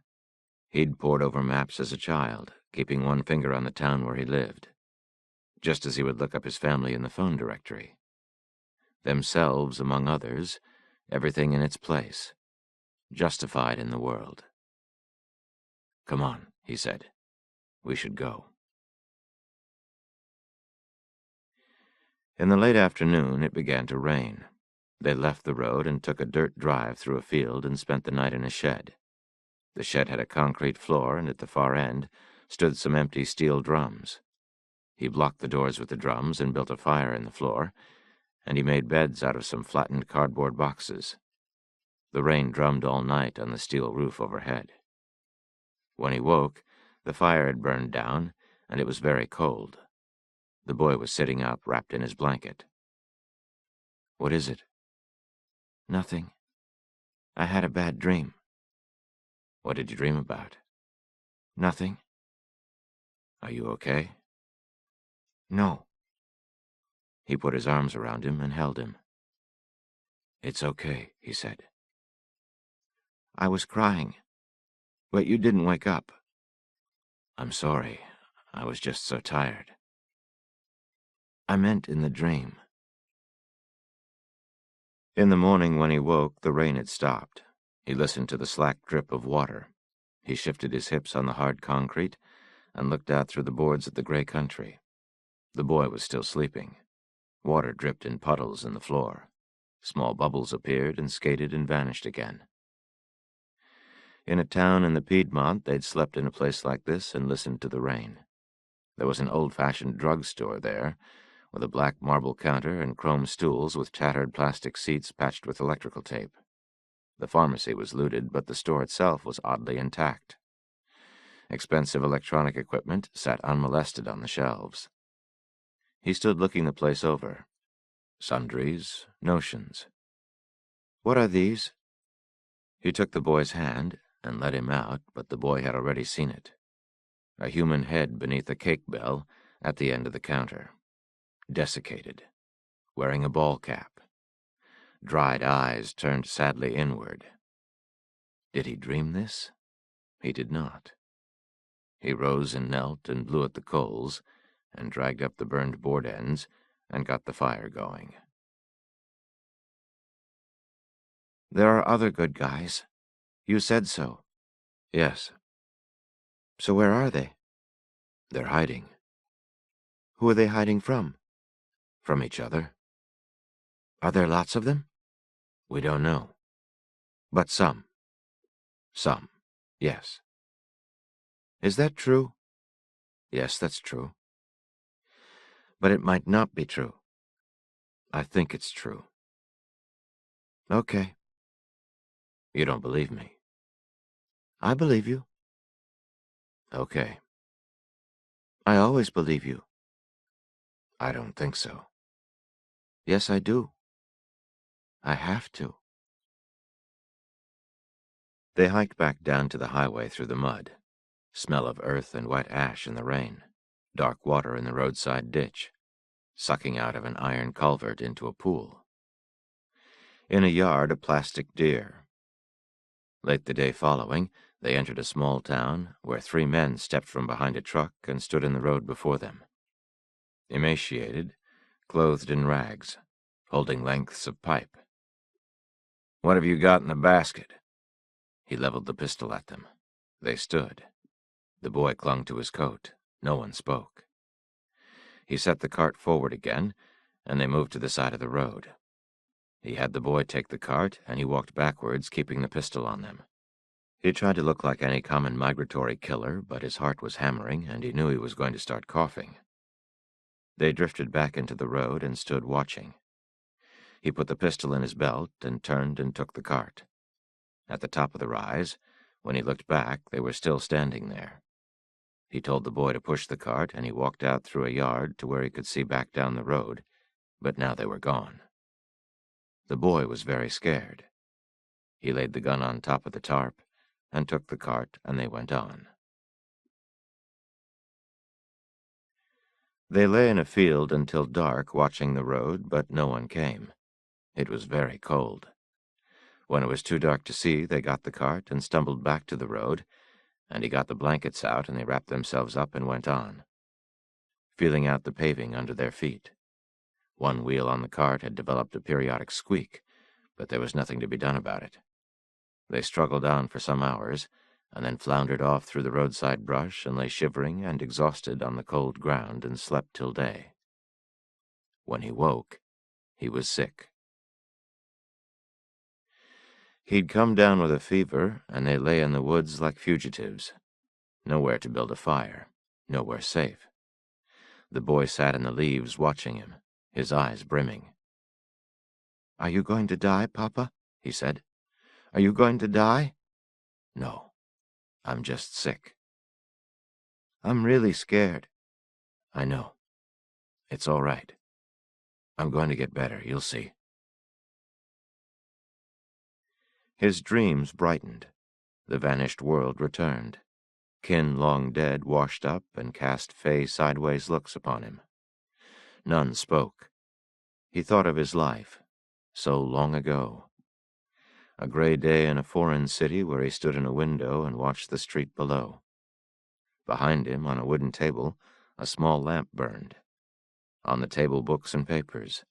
He'd pored over maps as a child, keeping one finger on the town where he lived, just as he would look up his family in the phone directory. Themselves, among others, everything in its place, justified in the world. "Come on," he said. "We should go." In the late afternoon, it began to rain. They left the road and took a dirt drive through a field and spent the night in a shed. The shed had a concrete floor, and at the far end stood some empty steel drums. He blocked the doors with the drums and built a fire in the floor, and he made beds out of some flattened cardboard boxes. The rain drummed all night on the steel roof overhead. When he woke, the fire had burned down, and it was very cold. The boy was sitting up, wrapped in his blanket. "What is it?" Nothing. I had a bad dream. "What did you dream about?" Nothing. Are you okay? No. He put his arms around him and held him. It's okay, he said. I was crying, but you didn't wake up. I'm sorry. I was just so tired. I meant in the dream. In the morning when he woke, the rain had stopped. He listened to the slack drip of water. He shifted his hips on the hard concrete and looked out through the boards at the gray country. The boy was still sleeping. Water dripped in puddles in the floor. Small bubbles appeared and skated and vanished again. In a town in the Piedmont, they'd slept in a place like this and listened to the rain. There was an old-fashioned drugstore there, with a black marble counter and chrome stools with tattered plastic seats patched with electrical tape. The pharmacy was looted, but the store itself was oddly intact. Expensive electronic equipment sat unmolested on the shelves. He stood looking the place over. Sundries, notions. What are these? He took the boy's hand and led him out, but the boy had already seen it. A human head beneath a cake bell at the end of the counter. Desiccated, wearing a ball cap. Dried eyes turned sadly inward. Did he dream this? He did not. He rose and knelt and blew at the coals and dragged up the burned board ends and got the fire going. There are other good guys. You said so. Yes. So where are they? They're hiding. Who are they hiding from? From each other. Are there lots of them? We don't know. But some. Some. Yes. Is that true? Yes, that's true. But it might not be true. I think it's true. Okay. You don't believe me. I believe you. Okay. I always believe you. I don't think so. Yes, I do. I have to. They hiked back down to the highway through the mud. Smell of earth and wet ash in the rain. Dark water in the roadside ditch. Sucking out of an iron culvert into a pool. In a yard, a plastic deer. Late the day following, they entered a small town where 3 men stepped from behind a truck and stood in the road before them. Emaciated, clothed in rags, holding lengths of pipe. What have you got in the basket? He leveled the pistol at them. They stood. The boy clung to his coat. No one spoke. He set the cart forward again, and they moved to the side of the road. He had the boy take the cart, and he walked backwards, keeping the pistol on them. He tried to look like any common migratory killer, but his heart was hammering, and he knew he was going to start coughing. They drifted back into the road and stood watching. He put the pistol in his belt and turned and took the cart. At the top of the rise, when he looked back, they were still standing there. He told the boy to push the cart, and he walked out through a yard to where he could see back down the road, but now they were gone. The boy was very scared. He laid the gun on top of the tarp and took the cart, and they went on. They lay in a field until dark, watching the road, but no one came. It was very cold. When it was too dark to see, they got the cart and stumbled back to the road, and he got the blankets out and they wrapped themselves up and went on, feeling out the paving under their feet. One wheel on the cart had developed a periodic squeak, but there was nothing to be done about it. They struggled on for some hours, and then floundered off through the roadside brush and lay shivering and exhausted on the cold ground and slept till day. When he woke, he was sick. He'd come down with a fever, and they lay in the woods like fugitives. Nowhere to build a fire, nowhere safe. The boy sat in the leaves watching him, his eyes brimming. "Are you going to die, Papa?" he said. "Are you going to die?" No, I'm just sick. I'm really scared. I know. It's all right. I'm going to get better, you'll see. His dreams brightened. The vanished world returned. Kin long dead washed up and cast fey sideways looks upon him. None spoke. He thought of his life, so long ago. A gray day in a foreign city where he stood in a window and watched the street below. Behind him, on a wooden table, a small lamp burned. On the table, books and papers.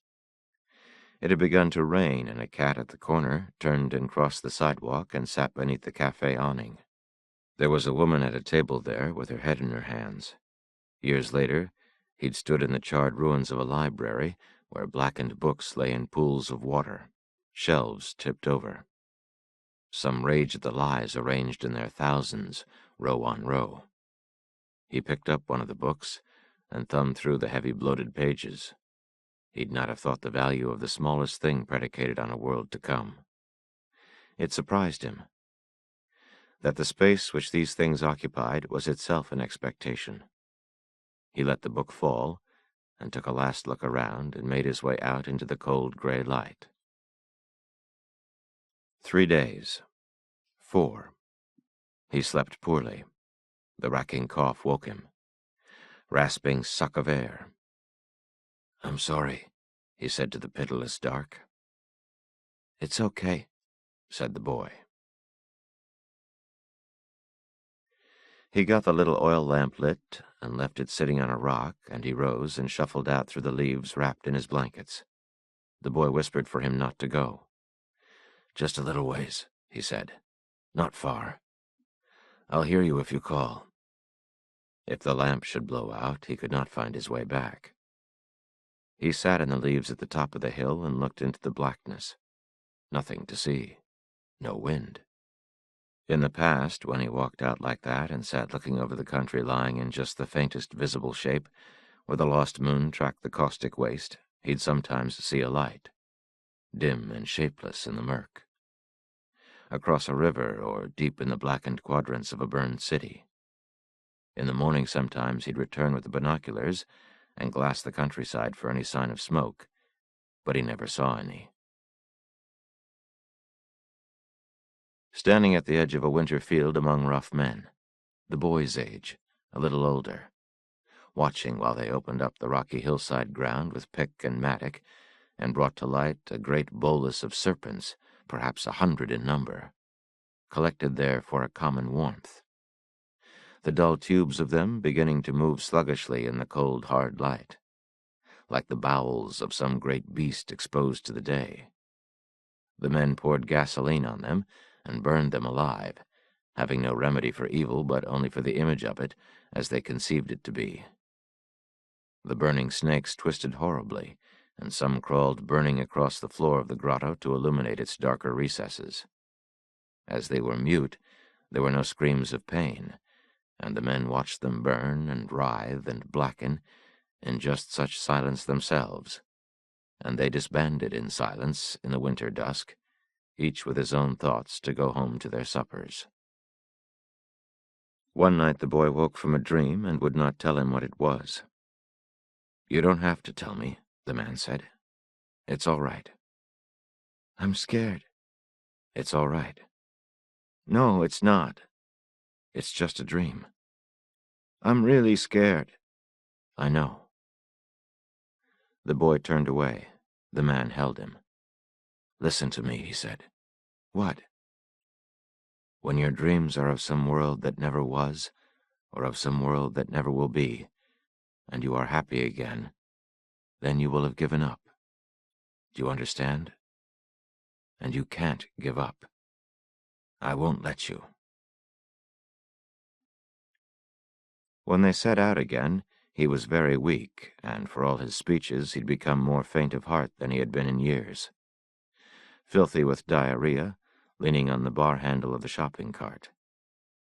It had begun to rain, and a cat at the corner turned and crossed the sidewalk and sat beneath the cafe awning. There was a woman at a table there with her head in her hands. Years later, he'd stood in the charred ruins of a library where blackened books lay in pools of water, shelves tipped over. Some rage at the lies arranged in their thousands, row on row. He picked up one of the books and thumbed through the heavy bloated pages. He'd not have thought the value of the smallest thing predicated on a world to come. It surprised him that the space which these things occupied was itself an expectation. He let the book fall and took a last look around and made his way out into the cold gray light. 3 days. 4. He slept poorly. The racking cough woke him. Rasping suck of air. "I'm sorry," he said to the pitiless dark. "It's okay," said the boy. He got the little oil lamp lit and left it sitting on a rock, and he rose and shuffled out through the leaves wrapped in his blankets. The boy whispered for him not to go. "Just a little ways," he said. "Not far. I'll hear you if you call." If the lamp should blow out, he could not find his way back. He sat in the leaves at the top of the hill and looked into the blackness. Nothing to see. No wind. In the past, when he walked out like that and sat looking over the country lying in just the faintest visible shape, where the lost moon tracked the caustic waste, he'd sometimes see a light, dim and shapeless in the murk. Across a river or deep in the blackened quadrants of a burned city. In the morning sometimes he'd return with the binoculars and glass the countryside for any sign of smoke, but he never saw any. Standing at the edge of a winter field among rough men, the boy's age, a little older, watching while they opened up the rocky hillside ground with pick and mattock and brought to light a great bolus of serpents, perhaps 100 in number, collected there for a common warmth. The dull tubes of them beginning to move sluggishly in the cold, hard light, like the bowels of some great beast exposed to the day. The men poured gasoline on them and burned them alive, having no remedy for evil but only for the image of it as they conceived it to be. The burning snakes twisted horribly, and some crawled burning across the floor of the grotto to illuminate its darker recesses. As they were mute, there were no screams of pain, and the men watched them burn and writhe and blacken in just such silence themselves, and they disbanded in silence in the winter dusk, each with his own thoughts to go home to their suppers. One night the boy woke from a dream and would not tell him what it was. "You don't have to tell me," the man said. "It's all right." "I'm scared." "It's all right." "No, it's not. It's just a dream." "I'm really scared." "I know." The boy turned away. The man held him. "Listen to me," he said. "What?" "When your dreams are of some world that never was, or of some world that never will be, and you are happy again, then you will have given up. Do you understand? And you can't give up. I won't let you." When they set out again, he was very weak, and for all his speeches he'd become more faint of heart than he had been in years. Filthy with diarrhea, leaning on the bar handle of the shopping cart,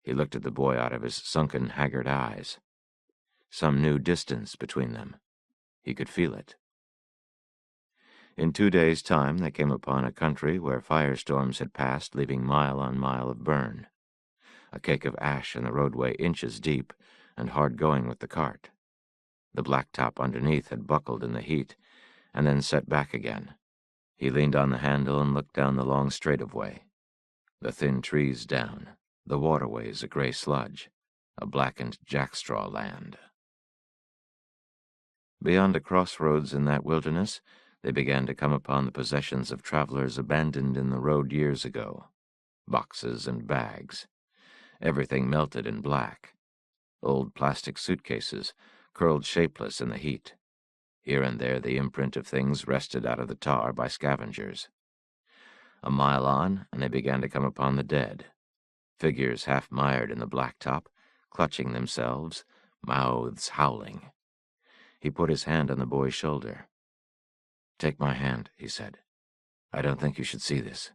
he looked at the boy out of his sunken, haggard eyes. Some new distance between them. He could feel it. In 2 days' time they came upon a country where firestorms had passed, leaving mile on mile of burn. A cake of ash in the roadway inches deep, and hard going with the cart. The blacktop underneath had buckled in the heat, and then set back again. He leaned on the handle and looked down the long straight-of-way. The thin trees down, the waterways a gray sludge, a blackened jackstraw land. Beyond a crossroads in that wilderness, they began to come upon the possessions of travelers abandoned in the road years ago. Boxes and bags. Everything melted in black. Old plastic suitcases, curled shapeless in the heat. Here and there the imprint of things wrested out of the tar by scavengers. A mile on, and they began to come upon the dead. Figures half mired in the blacktop, clutching themselves, mouths howling. He put his hand on the boy's shoulder. "Take my hand," he said. "I don't think you should see this."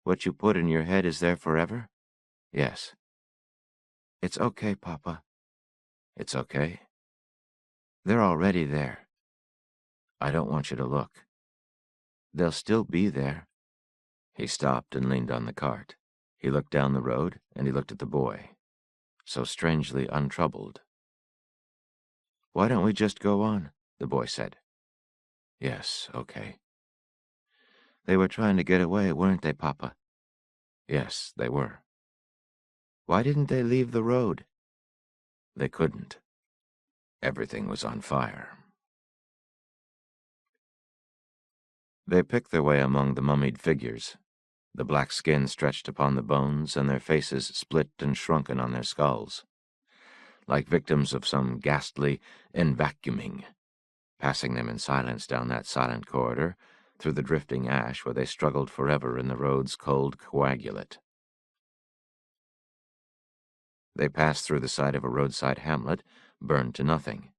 "What you put in your head is there forever?" "Yes." "It's okay, Papa." "It's okay." "They're already there." "I don't want you to look." "They'll still be there." He stopped and leaned on the cart. He looked down the road, and he looked at the boy, so strangely untroubled. "Why don't we just go on?" the boy said. "Yes, okay." "They were trying to get away, weren't they, Papa?" "Yes, they were." "Why didn't they leave the road?" "They couldn't. Everything was on fire." They picked their way among the mummied figures. The black skin stretched upon the bones, and their faces split and shrunken on their skulls, like victims of some ghastly envacuuming, passing them in silence down that silent corridor, through the drifting ash where they struggled forever in the road's cold coagulate. They passed through the side of a roadside hamlet, burned to nothing.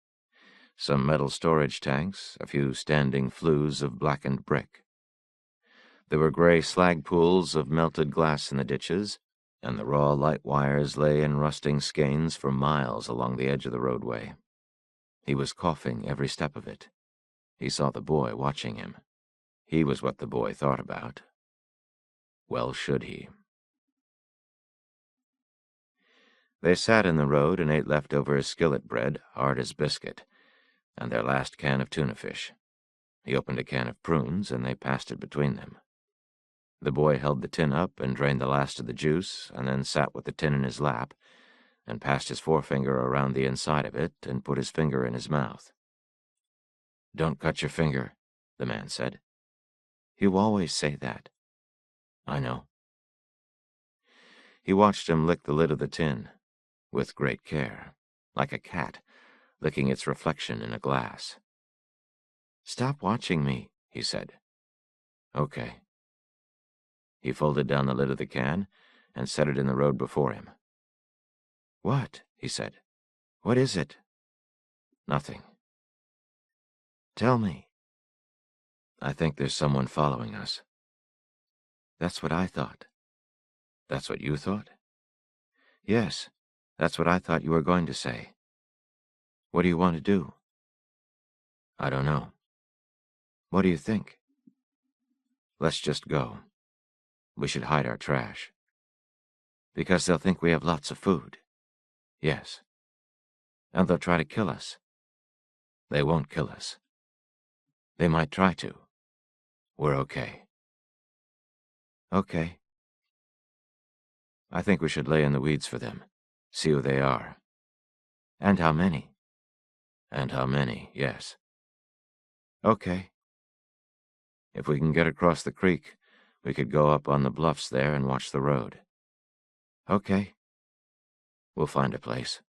Some metal storage tanks, a few standing flues of blackened brick. There were gray slag pools of melted glass in the ditches, and the raw light wires lay in rusting skeins for miles along the edge of the roadway. He was coughing every step of it. He saw the boy watching him. He was what the boy thought about. Well should he. They sat in the road and ate leftover skillet bread, hard as biscuit, and their last can of tuna fish. He opened a can of prunes, and they passed it between them. The boy held the tin up and drained the last of the juice, and then sat with the tin in his lap, and passed his forefinger around the inside of it and put his finger in his mouth. "Don't cut your finger," the man said. "You always say that." "I know." He watched him lick the lid of the tin, with great care, like a cat licking its reflection in a glass. "Stop watching me," he said. "Okay." He folded down the lid of the can and set it in the road before him. "What?" he said. "What is it?" "Nothing." "Tell me." "I think there's someone following us." "That's what I thought." "That's what you thought?" "Yes, that's what I thought you were going to say." "What do you want to do?" "I don't know." "What do you think?" "Let's just go. We should hide our trash." "Because they'll think we have lots of food." "Yes." "And they'll try to kill us." "They won't kill us." "They might try to." "We're okay." "Okay." "I think we should lay in the weeds for them, see who they are." "And how many." "And how many, yes." "Okay." "If we can get across the creek, we could go up on the bluffs there and watch the road." "Okay." "We'll find a place."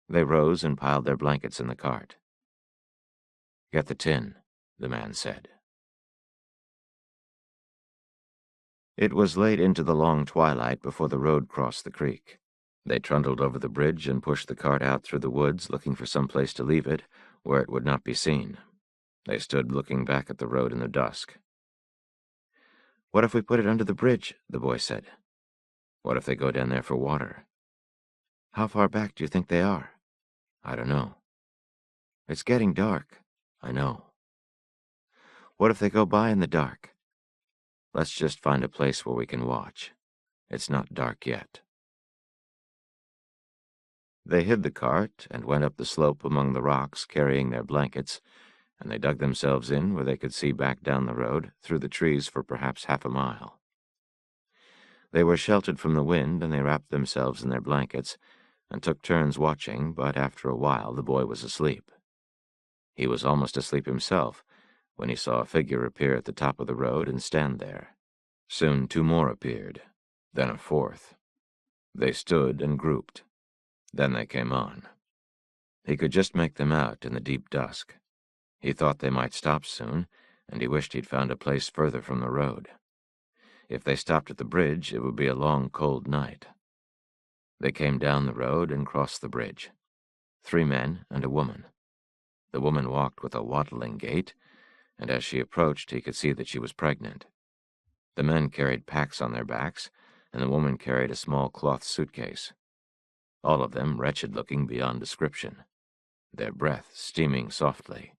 They rose and piled their blankets in the cart. "Get the tin," the man said. It was late into the long twilight before the road crossed the creek. They trundled over the bridge and pushed the cart out through the woods, looking for some place to leave it, where it would not be seen. They stood looking back at the road in the dusk. "What if we put it under the bridge?" the boy said. "What if they go down there for water?" "How far back do you think they are?" "I don't know." "It's getting dark." "I know." "What if they go by in the dark?" "Let's just find a place where we can watch. It's not dark yet." They hid the cart and went up the slope among the rocks, carrying their blankets, and they dug themselves in where they could see back down the road, through the trees for perhaps half a mile. They were sheltered from the wind, and they wrapped themselves in their blankets and took turns watching, but after a while the boy was asleep. He was almost asleep himself when he saw a figure appear at the top of the road and stand there. Soon 2 more appeared, then a 4th. They stood and grouped. Then they came on. He could just make them out in the deep dusk. He thought they might stop soon, and he wished he'd found a place further from the road. If they stopped at the bridge, it would be a long, cold night. They came down the road and crossed the bridge. 3 men and a woman. The woman walked with a waddling gait, and as she approached, he could see that she was pregnant. The men carried packs on their backs, and the woman carried a small cloth suitcase. All of them wretched-looking beyond description, their breath steaming softly.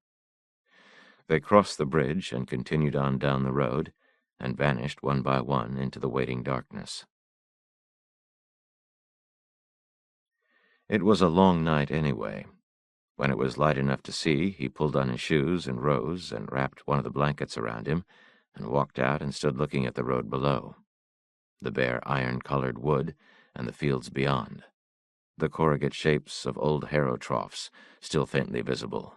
They crossed the bridge and continued on down the road, and vanished one by one into the waiting darkness. It was a long night anyway. When it was light enough to see, he pulled on his shoes and rose and wrapped one of the blankets around him and walked out and stood looking at the road below, the bare iron-colored wood and the fields beyond, the corrugate shapes of old harrow troughs still faintly visible.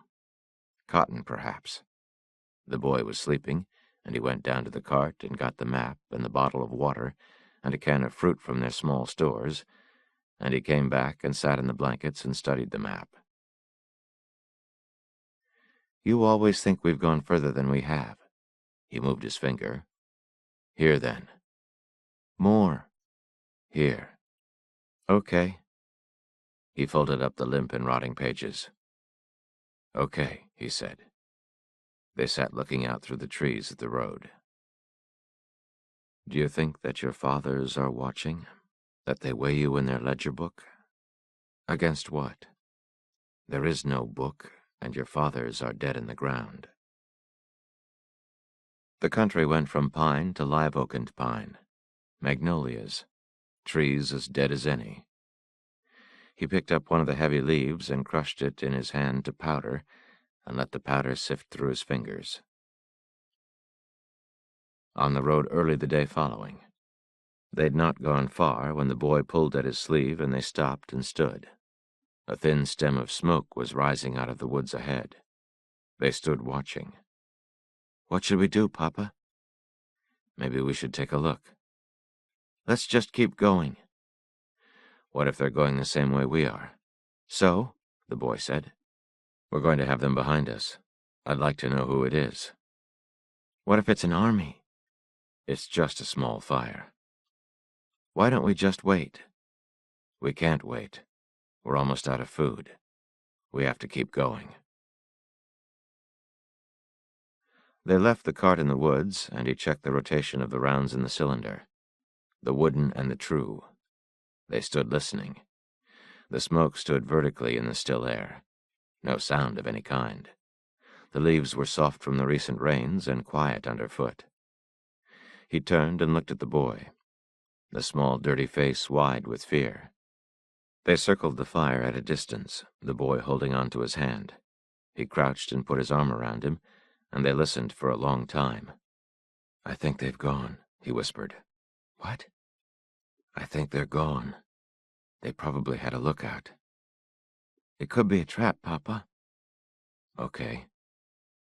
Cotton, perhaps. The boy was sleeping, and he went down to the cart and got the map and the bottle of water and a can of fruit from their small stores, and he came back and sat in the blankets and studied the map. You always think we've gone further than we have. He moved his finger. Here, then. More. Here. Okay. He folded up the limp and rotting pages. Okay, he said. They sat looking out through the trees at the road. Do you think that your fathers are watching? That they weigh you in their ledger book? Against what? There is no book, and your fathers are dead in the ground. The country went from pine to live oak and pine, magnolias, trees as dead as any. He picked up one of the heavy leaves and crushed it in his hand to powder, and let the powder sift through his fingers. On the road early the day following. They'd not gone far when the boy pulled at his sleeve and they stopped and stood. A thin stem of smoke was rising out of the woods ahead. They stood watching. What should we do, Papa? Maybe we should take a look. Let's just keep going. What if they're going the same way we are? So, the boy said. We're going to have them behind us. I'd like to know who it is. What if it's an army? It's just a small fire. Why don't we just wait? We can't wait. We're almost out of food. We have to keep going. They left the cart in the woods, and he checked the rotation of the rounds in the cylinder. The wooden and the true. They stood listening. The smoke stood vertically in the still air. No sound of any kind. The leaves were soft from the recent rains and quiet underfoot. He turned and looked at the boy, the small, dirty face wide with fear. They circled the fire at a distance, the boy holding on to his hand. He crouched and put his arm around him, and they listened for a long time. I think they've gone, he whispered. What? I think they're gone. They probably had a lookout. It could be a trap, Papa. Okay.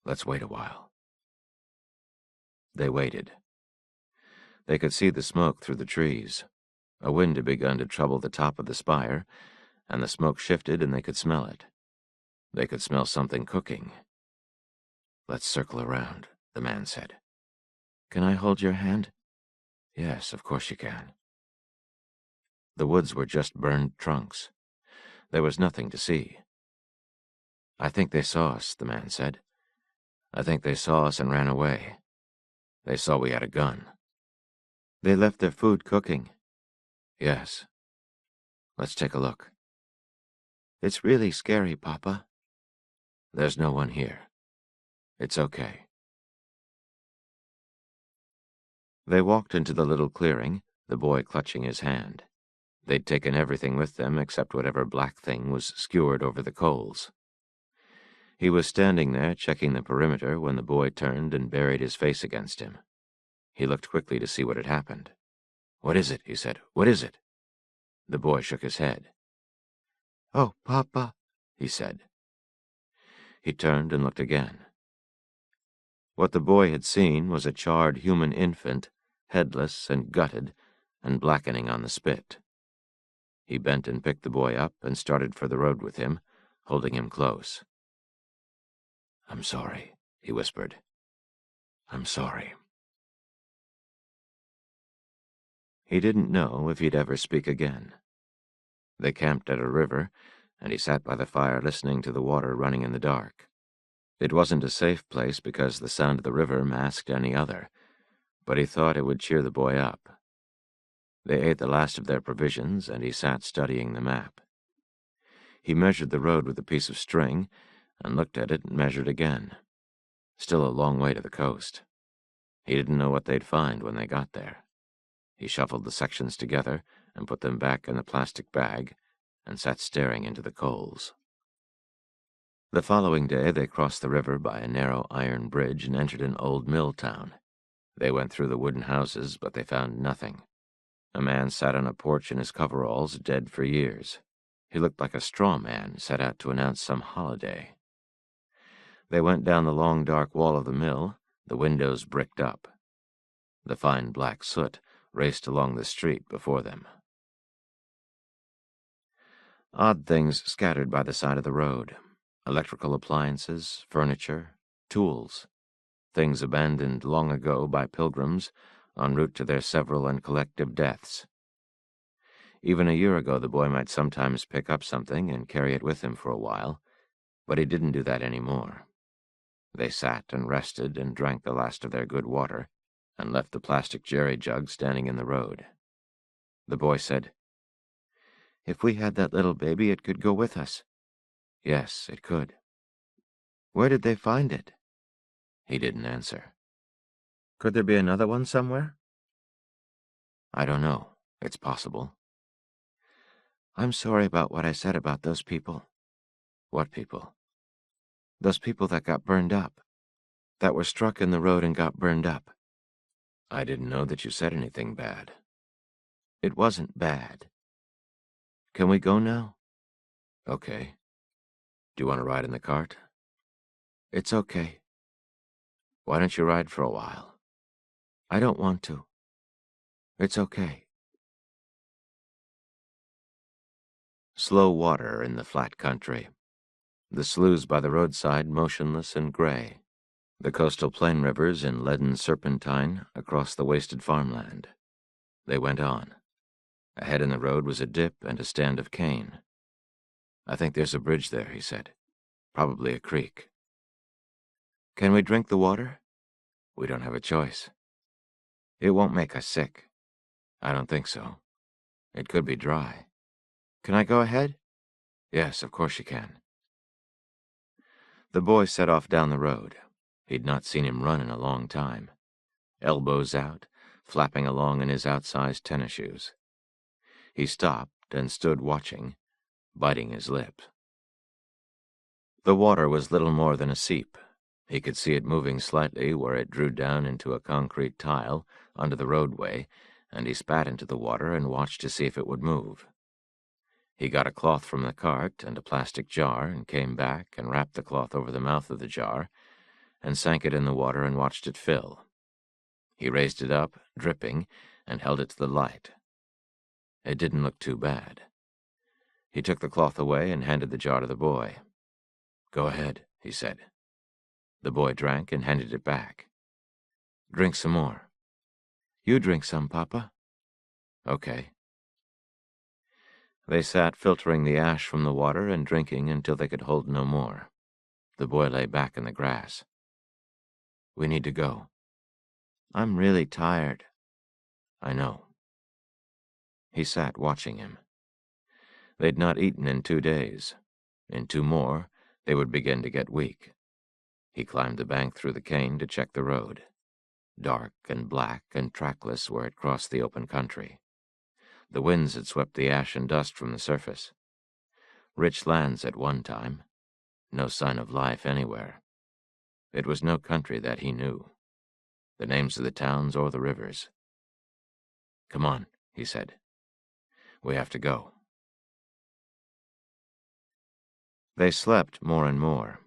Let's wait a while. They waited. They could see the smoke through the trees. A wind had begun to trouble the top of the spire, and the smoke shifted and they could smell it. They could smell something cooking. Let's circle around, the man said. Can I hold your hand? Yes, of course you can. The woods were just burned trunks. There was nothing to see. I think they saw us, the man said. I think they saw us and ran away. They saw we had a gun. They left their food cooking. Yes. Let's take a look. It's really scary, Papa. There's no one here. It's okay. They walked into the little clearing, the boy clutching his hand. They'd taken everything with them except whatever black thing was skewered over the coals. He was standing there checking the perimeter when the boy turned and buried his face against him. He looked quickly to see what had happened. "What is it?" he said. "What is it?" The boy shook his head. "Oh, Papa," he said. He turned and looked again. What the boy had seen was a charred human infant, headless and gutted and blackening on the spit. He bent and picked the boy up and started for the road with him, holding him close. "I'm sorry," he whispered. "I'm sorry." He didn't know if he'd ever speak again. They camped at a river, and he sat by the fire listening to the water running in the dark. It wasn't a safe place because the sound of the river masked any other, but he thought it would cheer the boy up. They ate the last of their provisions, and he sat studying the map. He measured the road with a piece of string, and looked at it and measured again. Still a long way to the coast. He didn't know what they'd find when they got there. He shuffled the sections together and put them back in the plastic bag, and sat staring into the coals. The following day they crossed the river by a narrow iron bridge and entered an old mill town. They went through the wooden houses, but they found nothing. A man sat on a porch in his coveralls, dead for years. He looked like a straw man set out to announce some holiday. They went down the long dark wall of the mill, the windows bricked up. The fine black soot raced along the street before them. Odd things scattered by the side of the road. Electrical appliances, furniture, tools. Things abandoned long ago by pilgrims en route to their several and collective deaths. Even a year ago the boy might sometimes pick up something and carry it with him for a while, but he didn't do that anymore. They sat and rested and drank the last of their good water, and left the plastic jerry jug standing in the road. The boy said, "If we had that little baby, it could go with us." "Yes, it could." "Where did they find it?" He didn't answer. "Could there be another one somewhere?" "I don't know. It's possible." "I'm sorry about what I said about those people." "What people?" "Those people that got burned up. That were struck in the road and got burned up." "I didn't know that you said anything bad." "It wasn't bad. Can we go now?" "Okay. Do you want to ride in the cart?" "It's okay." "Why don't you ride for a while?" "I don't want to. It's okay." Slow water in the flat country. The sloughs by the roadside motionless and gray. The coastal plain rivers in leaden serpentine across the wasted farmland. They went on. Ahead in the road was a dip and a stand of cane. "I think there's a bridge there," he said. "Probably a creek." "Can we drink the water?" "We don't have a choice." "It won't make us sick." "I don't think so. It could be dry." "Can I go ahead?" "Yes, of course you can." The boy set off down the road. He'd not seen him run in a long time. Elbows out, flapping along in his outsized tennis shoes. He stopped and stood watching, biting his lip. The water was little more than a seep. He could see it moving slightly where it drew down into a concrete tile under the roadway, and he spat into the water and watched to see if it would move. He got a cloth from the cart and a plastic jar and came back and wrapped the cloth over the mouth of the jar and sank it in the water and watched it fill. He raised it up, dripping, and held it to the light. It didn't look too bad. He took the cloth away and handed the jar to the boy. "Go ahead," he said. The boy drank and handed it back. "Drink some more." "You drink some, Papa." "Okay." They sat filtering the ash from the water and drinking until they could hold no more. The boy lay back in the grass. "We need to go." "I'm really tired." "I know." He sat watching him. They'd not eaten in 2 days. In 2 more, they would begin to get weak. He climbed the bank through the cane to check the road. Dark and black and trackless where it crossed the open country. The winds had swept the ash and dust from the surface. Rich lands at one time. No sign of life anywhere. It was no country that he knew. The names of the towns or the rivers. "Come on," he said. "We have to go." They slept more and more.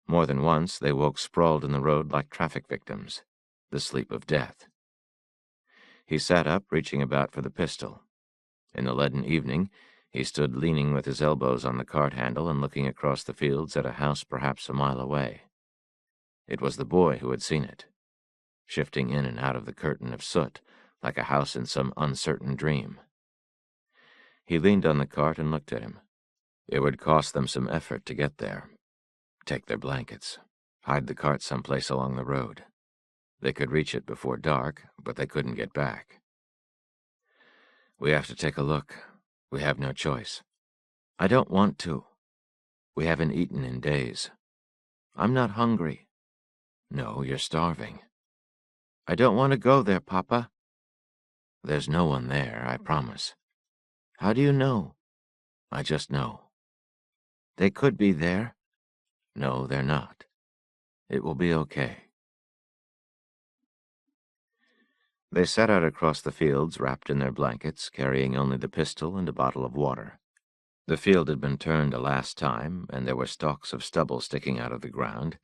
More than once they woke sprawled in the road like traffic victims, the sleep of death. He sat up, reaching about for the pistol. In the leaden evening, he stood leaning with his elbows on the cart handle and looking across the fields at a house perhaps a mile away. It was the boy who had seen it, shifting in and out of the curtain of soot like a house in some uncertain dream. He leaned on the cart and looked at him. It would cost them some effort to get there. Take their blankets, hide the cart someplace along the road. They could reach it before dark, but they couldn't get back. "We have to take a look. We have no choice." "I don't want to. We haven't eaten in days." "I'm not hungry." "No, you're starving." "I don't want to go there, Papa." "There's no one there, I promise." "How do you know?" "I just know." "They could be there." "No, they're not. It will be okay." They set out across the fields, wrapped in their blankets, carrying only the pistol and a bottle of water. The field had been turned a last time, and there were stalks of stubble sticking out of the ground,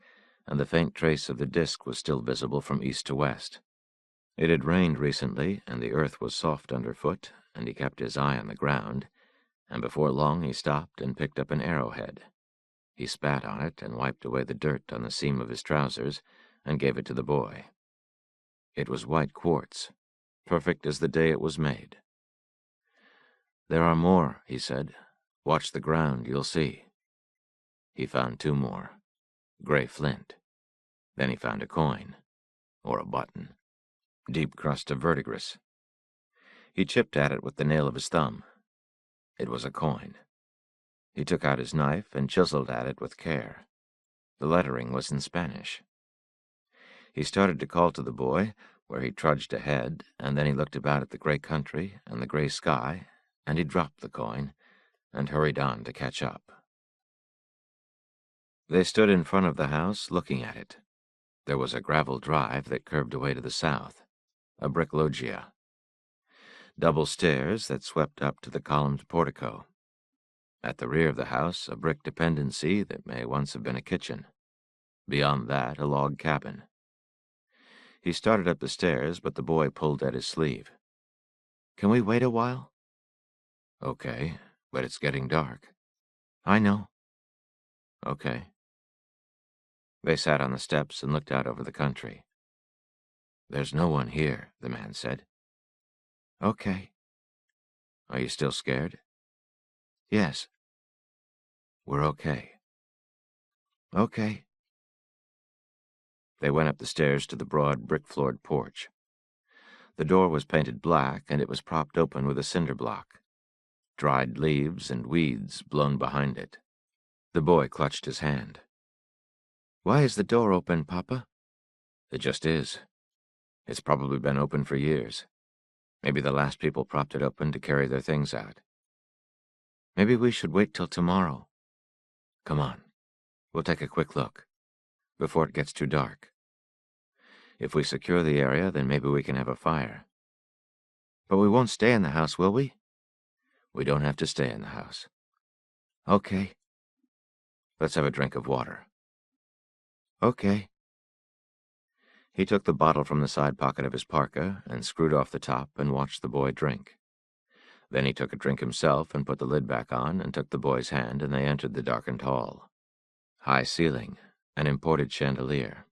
and the faint trace of the disk was still visible from east to west. It had rained recently, and the earth was soft underfoot, and he kept his eye on the ground, and before long he stopped and picked up an arrowhead. He spat on it and wiped away the dirt on the seam of his trousers and gave it to the boy. It was white quartz, perfect as the day it was made. "There are more," he said. "Watch the ground, you'll see." He found 2 more, gray flint. Then he found a coin, or a button, deep crust of verdigris. He chipped at it with the nail of his thumb. It was a coin. He took out his knife and chiseled at it with care. The lettering was in Spanish. He started to call to the boy, where he trudged ahead, and then he looked about at the gray country and the gray sky, and he dropped the coin and hurried on to catch up. They stood in front of the house, looking at it. There was a gravel drive that curved away to the south, a brick loggia. Double stairs that swept up to the columned portico. At the rear of the house, a brick dependency that may once have been a kitchen. Beyond that, a log cabin. He started up the stairs, but the boy pulled at his sleeve. "Can we wait a while?" "Okay, but it's getting dark." "I know." "Okay." They sat on the steps and looked out over the country. "There's no one here," the man said. "Okay." "Are you still scared?" "Yes." "We're okay." "Okay." They went up the stairs to the broad brick-floored porch. The door was painted black, and it was propped open with a cinder block. Dried leaves and weeds blown behind it. The boy clutched his hand. "Why is the door open, Papa?" "It just is. It's probably been open for years. Maybe the last people propped it open to carry their things out." "Maybe we should wait till tomorrow." "Come on. We'll take a quick look, before it gets too dark. If we secure the area, then maybe we can have a fire." "But we won't stay in the house, will we?" "We don't have to stay in the house." "Okay." "Let's have a drink of water." "Okay." He took the bottle from the side pocket of his parka and screwed off the top and watched the boy drink. Then he took a drink himself and put the lid back on and took the boy's hand, and they entered the darkened hall. High ceiling, an imported chandelier.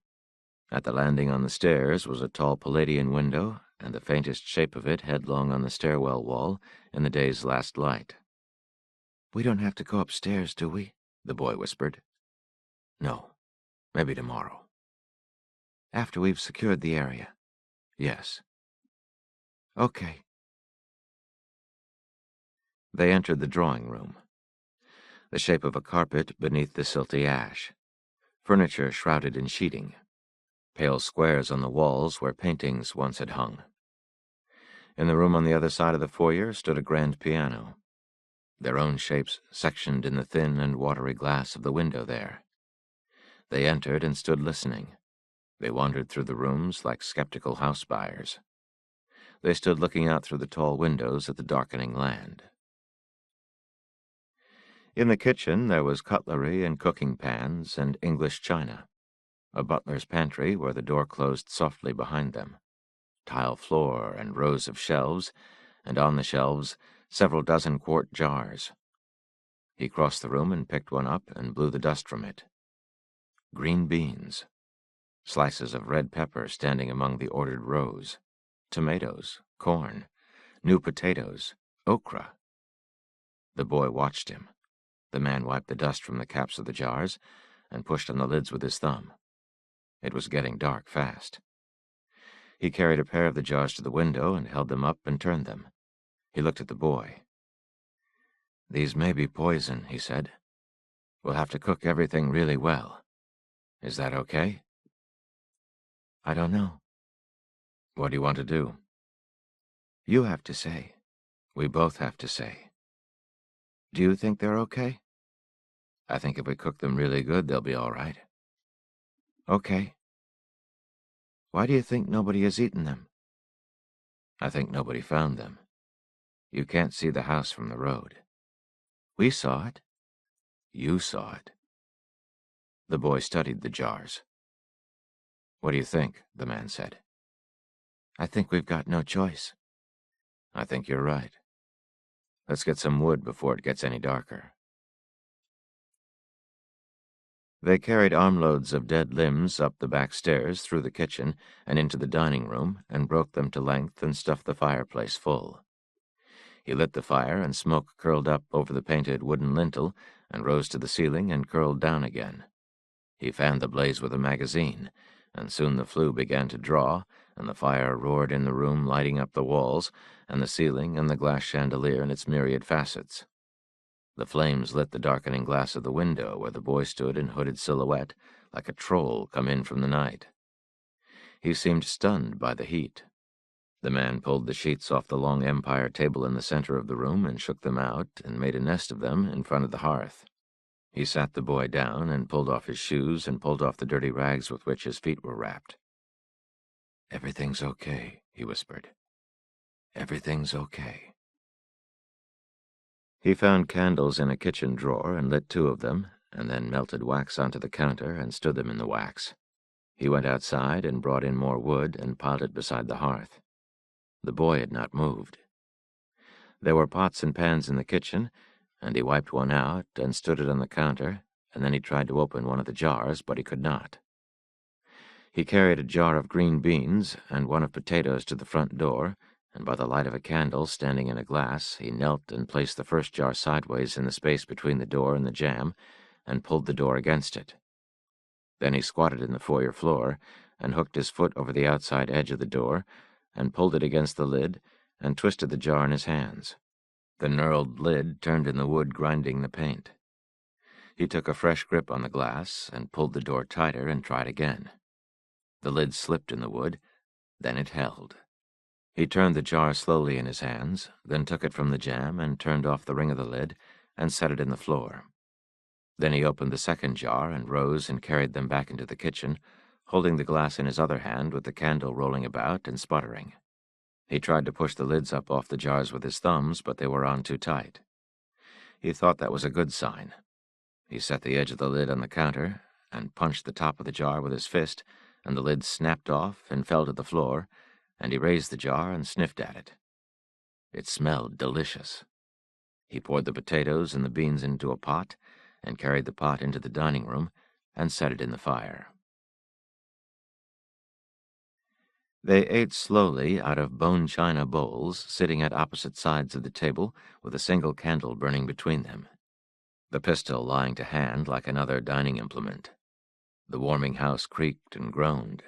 At the landing on the stairs was a tall Palladian window, and the faintest shape of it headlong on the stairwell wall in the day's last light. "We don't have to go upstairs, do we?" the boy whispered. "No. Maybe tomorrow." "After we've secured the area?" "Yes." "Okay." They entered the drawing room. The shape of a carpet beneath the silty ash. Furniture shrouded in sheeting. Pale squares on the walls where paintings once had hung. In the room on the other side of the foyer stood a grand piano. Their own shapes sectioned in the thin and watery glass of the window there. They entered and stood listening. They wandered through the rooms like skeptical house buyers. They stood looking out through the tall windows at the darkening land. In the kitchen there was cutlery and cooking pans and English china, a butler's pantry where the door closed softly behind them, tile floor and rows of shelves, and on the shelves several dozen quart jars. He crossed the room and picked one up and blew the dust from it. Green beans, slices of red pepper standing among the ordered rows, tomatoes, corn, new potatoes, okra. The boy watched him. The man wiped the dust from the caps of the jars and pushed on the lids with his thumb. It was getting dark fast. He carried a pair of the jars to the window and held them up and turned them. He looked at the boy. "These may be poison," he said. "We'll have to cook everything really well. Is that okay?" "I don't know." "What do you want to do?" "You have to say." "We both have to say." "Do you think they're okay?" "I think if we cook them really good, they'll be all right." "Okay." "Why do you think nobody has eaten them?" "I think nobody found them. You can't see the house from the road." "We saw it." "You saw it." The boy studied the jars. "What do you think?" the man said. "I think we've got no choice." "I think you're right. Let's get some wood before it gets any darker." They carried armloads of dead limbs up the back stairs, through the kitchen, and into the dining room, and broke them to length and stuffed the fireplace full. He lit the fire, and smoke curled up over the painted wooden lintel, and rose to the ceiling and curled down again. He fanned the blaze with a magazine, and soon the flue began to draw, and the fire roared in the room, lighting up the walls, and the ceiling, and the glass chandelier in its myriad facets. The flames lit the darkening glass of the window where the boy stood in hooded silhouette, like a troll come in from the night. He seemed stunned by the heat. The man pulled the sheets off the long empire table in the center of the room and shook them out and made a nest of them in front of the hearth. He sat the boy down and pulled off his shoes and pulled off the dirty rags with which his feet were wrapped. "Everything's okay," he whispered. "Everything's okay." He found candles in a kitchen drawer and lit 2 of them, and then melted wax onto the counter and stood them in the wax. He went outside and brought in more wood and piled it beside the hearth. The boy had not moved. There were pots and pans in the kitchen, and he wiped one out and stood it on the counter, and then he tried to open one of the jars, but he could not. He carried a jar of green beans and one of potatoes to the front door, and by the light of a candle standing in a glass, he knelt and placed the first jar sideways in the space between the door and the jamb, and pulled the door against it. Then he squatted in the foyer floor, and hooked his foot over the outside edge of the door, and pulled it against the lid, and twisted the jar in his hands. The knurled lid turned in the wood, grinding the paint. He took a fresh grip on the glass, and pulled the door tighter and tried again. The lid slipped in the wood, then it held. He turned the jar slowly in his hands, then took it from the jamb and turned off the ring of the lid and set it in the floor. Then he opened the second jar and rose and carried them back into the kitchen, holding the glass in his other hand with the candle rolling about and sputtering. He tried to push the lids up off the jars with his thumbs, but they were on too tight. He thought that was a good sign. He set the edge of the lid on the counter and punched the top of the jar with his fist, and the lid snapped off and fell to the floor, and he raised the jar and sniffed at it. It smelled delicious. He poured the potatoes and the beans into a pot, and carried the pot into the dining room, and set it in the fire. They ate slowly out of bone china bowls, sitting at opposite sides of the table, with a single candle burning between them, the pistol lying to hand like another dining implement. The warming house creaked and groaned,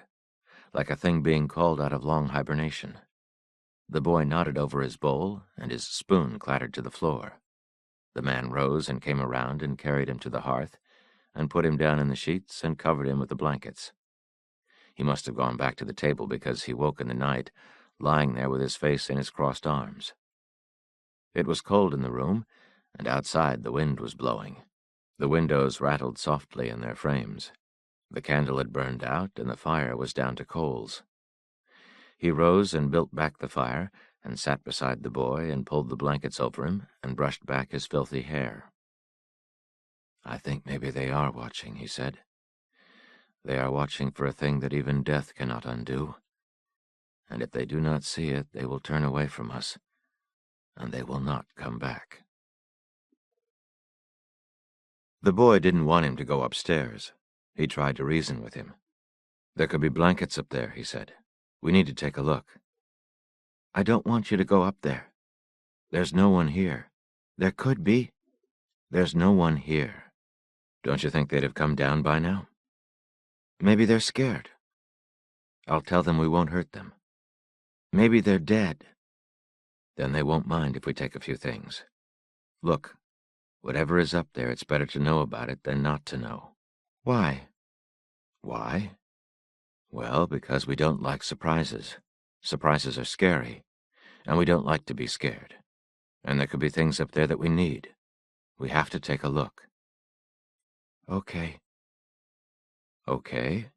like a thing being called out of long hibernation. The boy nodded over his bowl, and his spoon clattered to the floor. The man rose and came around and carried him to the hearth, and put him down in the sheets and covered him with the blankets. He must have gone back to the table because he woke in the night, lying there with his face in his crossed arms. It was cold in the room, and outside the wind was blowing. The windows rattled softly in their frames. The candle had burned out, and the fire was down to coals. He rose and built back the fire, and sat beside the boy and pulled the blankets over him and brushed back his filthy hair. "I think maybe they are watching," he said. "They are watching for a thing that even death cannot undo. And if they do not see it, they will turn away from us, and they will not come back." The boy didn't want him to go upstairs. He tried to reason with him. "There could be blankets up there," he said. "We need to take a look." "I don't want you to go up there. There's no one here. There could be. There's no one here." "Don't you think they'd have come down by now?" "Maybe they're scared." "I'll tell them we won't hurt them." "Maybe they're dead." "Then they won't mind if we take a few things. Look, whatever is up there, it's better to know about it than not to know." "Why?" "Why? Well, because we don't like surprises. Surprises are scary, and we don't like to be scared. And there could be things up there that we need. We have to take a look." "Okay." "Okay?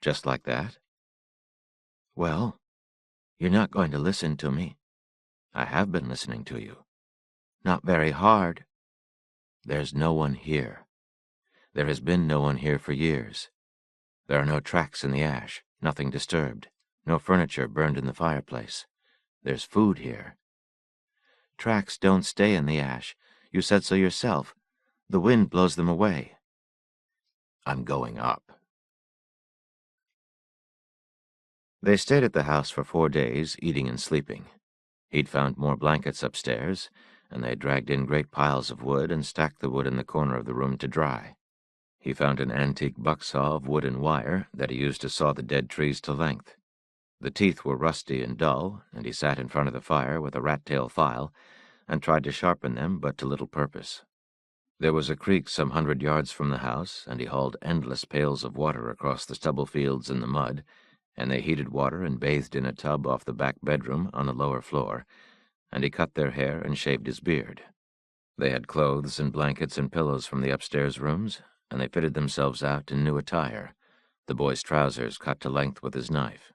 Just like that?" "Well, you're not going to listen to me." "I have been listening to you." "Not very hard." "There's no one here. There has been no one here for years. There are no tracks in the ash, nothing disturbed, no furniture burned in the fireplace. There's food here." "Tracks don't stay in the ash. You said so yourself. The wind blows them away." "I'm going up." They stayed at the house for 4 days, eating and sleeping. He'd found more blankets upstairs, and they had dragged in great piles of wood and stacked the wood in the corner of the room to dry. He found an antique bucksaw of wood and wire that he used to saw the dead trees to length. The teeth were rusty and dull, and he sat in front of the fire with a rat-tail file and tried to sharpen them, but to little purpose. There was a creek some 100 yards from the house, and he hauled endless pails of water across the stubble fields in the mud, and they heated water and bathed in a tub off the back bedroom on the lower floor, and he cut their hair and shaved his beard. They had clothes and blankets and pillows from the upstairs rooms, and they fitted themselves out in new attire, the boy's trousers cut to length with his knife.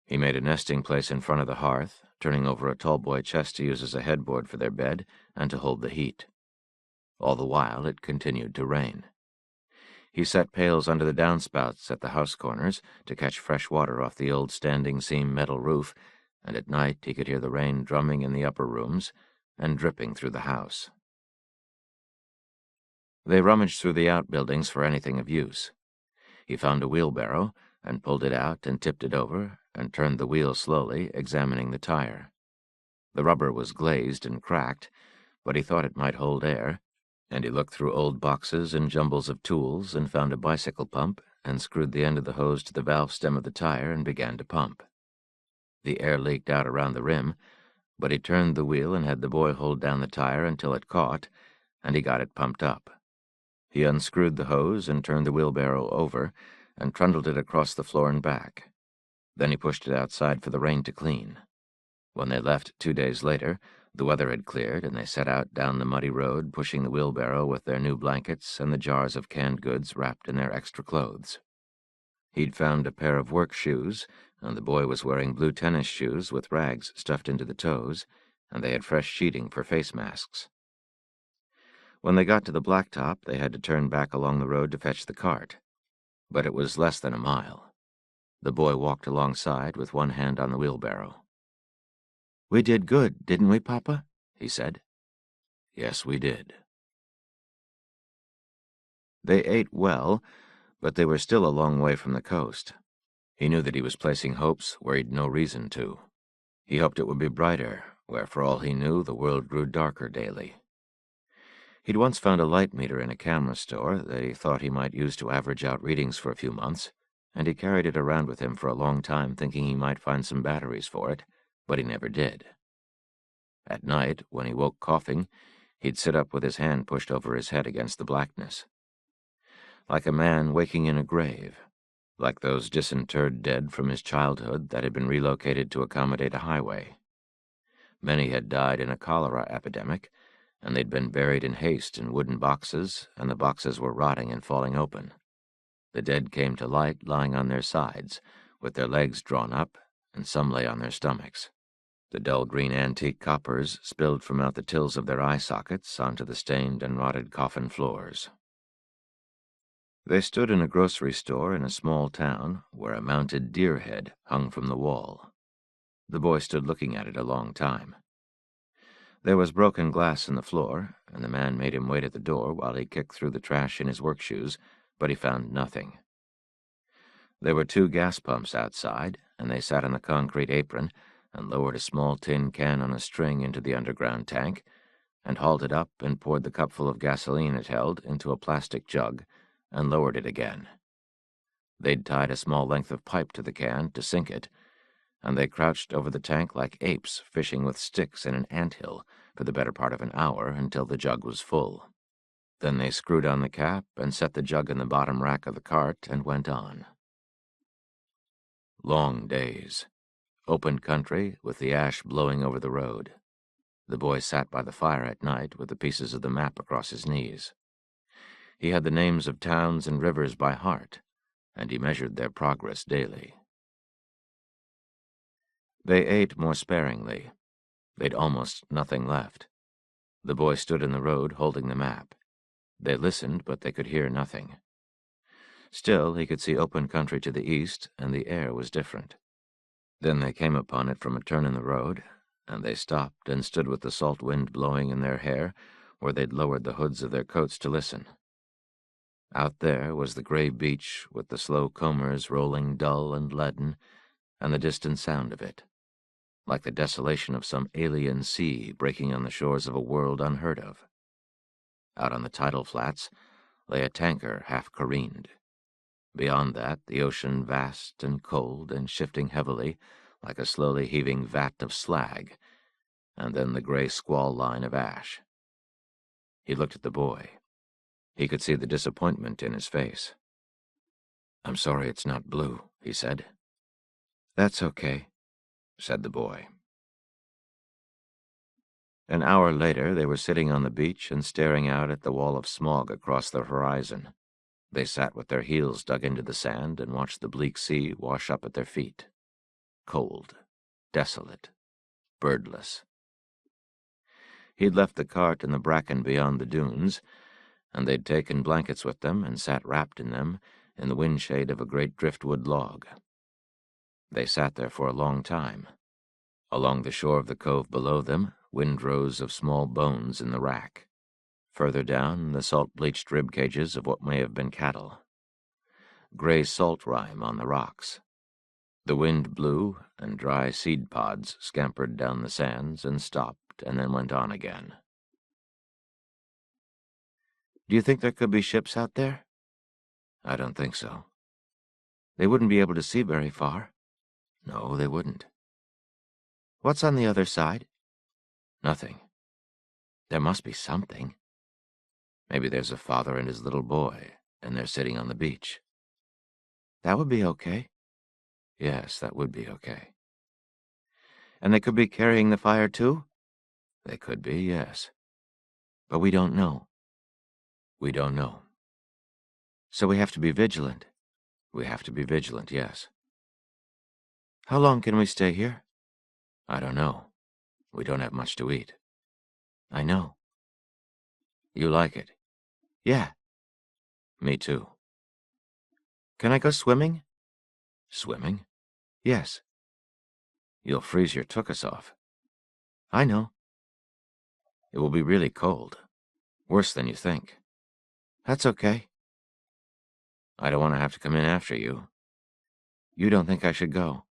He made a nesting place in front of the hearth, turning over a tall boy chest to use as a headboard for their bed and to hold the heat. All the while it continued to rain. He set pails under the downspouts at the house corners to catch fresh water off the old standing seam metal roof, and at night he could hear the rain drumming in the upper rooms and dripping through the house. They rummaged through the outbuildings for anything of use. He found a wheelbarrow and pulled it out and tipped it over and turned the wheel slowly, examining the tire. The rubber was glazed and cracked, but he thought it might hold air, and he looked through old boxes and jumbles of tools and found a bicycle pump and screwed the end of the hose to the valve stem of the tire and began to pump. The air leaked out around the rim, but he turned the wheel and had the boy hold down the tire until it caught, and he got it pumped up. He unscrewed the hose and turned the wheelbarrow over and trundled it across the floor and back. Then he pushed it outside for the rain to clean. When they left 2 days later, the weather had cleared, and they set out down the muddy road, pushing the wheelbarrow with their new blankets and the jars of canned goods wrapped in their extra clothes. He'd found a pair of work shoes, and the boy was wearing blue tennis shoes with rags stuffed into the toes, and they had fresh sheeting for face masks. When they got to the blacktop, they had to turn back along the road to fetch the cart. But it was less than a mile. The boy walked alongside with one hand on the wheelbarrow. "We did good, didn't we, Papa?" he said. "Yes, we did." They ate well, but they were still a long way from the coast. He knew that he was placing hopes where he'd no reason to. He hoped it would be brighter, where for all he knew the world grew darker daily. He'd once found a light meter in a camera store that he thought he might use to average out readings for a few months, and he carried it around with him for a long time thinking he might find some batteries for it, but he never did. At night, when he woke coughing, he'd sit up with his hand pushed over his head against the blackness. Like a man waking in a grave, like those disinterred dead from his childhood that had been relocated to accommodate a highway. Many had died in a cholera epidemic, and they'd been buried in haste in wooden boxes, and the boxes were rotting and falling open. The dead came to light lying on their sides, with their legs drawn up, and some lay on their stomachs. The dull green antique coppers spilled from out the tills of their eye sockets onto the stained and rotted coffin floors. They stood in a grocery store in a small town where a mounted deer head hung from the wall. The boy stood looking at it a long time. There was broken glass in the floor, and the man made him wait at the door while he kicked through the trash in his work shoes, but he found nothing. There were 2 gas pumps outside, and they sat on the concrete apron and lowered a small tin can on a string into the underground tank, and hauled it up and poured the cupful of gasoline it held into a plastic jug, and lowered it again. They'd tied a small length of pipe to the can to sink it, and they crouched over the tank like apes fishing with sticks in an anthill for the better part of an hour until the jug was full. Then they screwed on the cap and set the jug in the bottom rack of the cart and went on. Long days. Open country with the ash blowing over the road. The boy sat by the fire at night with the pieces of the map across his knees. He had the names of towns and rivers by heart, and he measured their progress daily. They ate more sparingly. They'd almost nothing left. The boy stood in the road holding the map. They listened, but they could hear nothing. Still, he could see open country to the east, and the air was different. Then they came upon it from a turn in the road, and they stopped and stood with the salt wind blowing in their hair where they'd lowered the hoods of their coats to listen. Out there was the gray beach with the slow combers rolling dull and leaden, and the distant sound of it, like the desolation of some alien sea breaking on the shores of a world unheard of. Out on the tidal flats lay a tanker half careened. Beyond that, the ocean vast and cold and shifting heavily like a slowly heaving vat of slag, and then the gray squall line of ash. He looked at the boy. He could see the disappointment in his face. "I'm sorry it's not blue," he said. "That's okay," said the boy. An hour later, they were sitting on the beach and staring out at the wall of smog across the horizon. They sat with their heels dug into the sand and watched the bleak sea wash up at their feet. Cold, desolate, birdless. He'd left the cart in the bracken beyond the dunes, and they'd taken blankets with them and sat wrapped in them in the windshade of a great driftwood log. They sat there for a long time. Along the shore of the cove below them, windrows of small bones in the rack. Further down, the salt-bleached rib cages of what may have been cattle. Gray salt rime on the rocks. The wind blew, and dry seed pods scampered down the sands and stopped and then went on again. "Do you think there could be ships out there?" "I don't think so." "They wouldn't be able to see very far." "No, they wouldn't." "What's on the other side?" "Nothing." "There must be something." "Maybe there's a father and his little boy, and they're sitting on the beach." "That would be okay." "Yes, that would be okay." "And they could be carrying the fire too?" "They could be, yes." "But we don't know." "We don't know." "So we have to be vigilant." "We have to be vigilant, yes." "How long can we stay here?" "I don't know. We don't have much to eat." "I know." "You like it?" "Yeah." "Me too." "Can I go swimming?" "Swimming?" "Yes." "You'll freeze your tuchus off." "I know." "It will be really cold. Worse than you think." "That's okay." "I don't want to have to come in after you." "You don't think I should go?"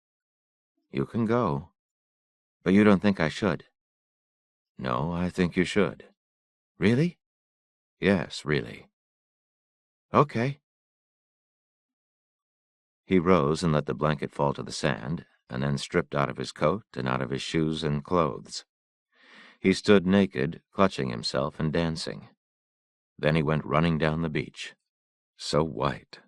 "You can go." "But you don't think I should?" "No, I think you should." "Really?" "Yes, really." "Okay." He rose and let the blanket fall to the sand, and then stripped out of his coat and out of his shoes and clothes. He stood naked, clutching himself and dancing. Then he went running down the beach. So white.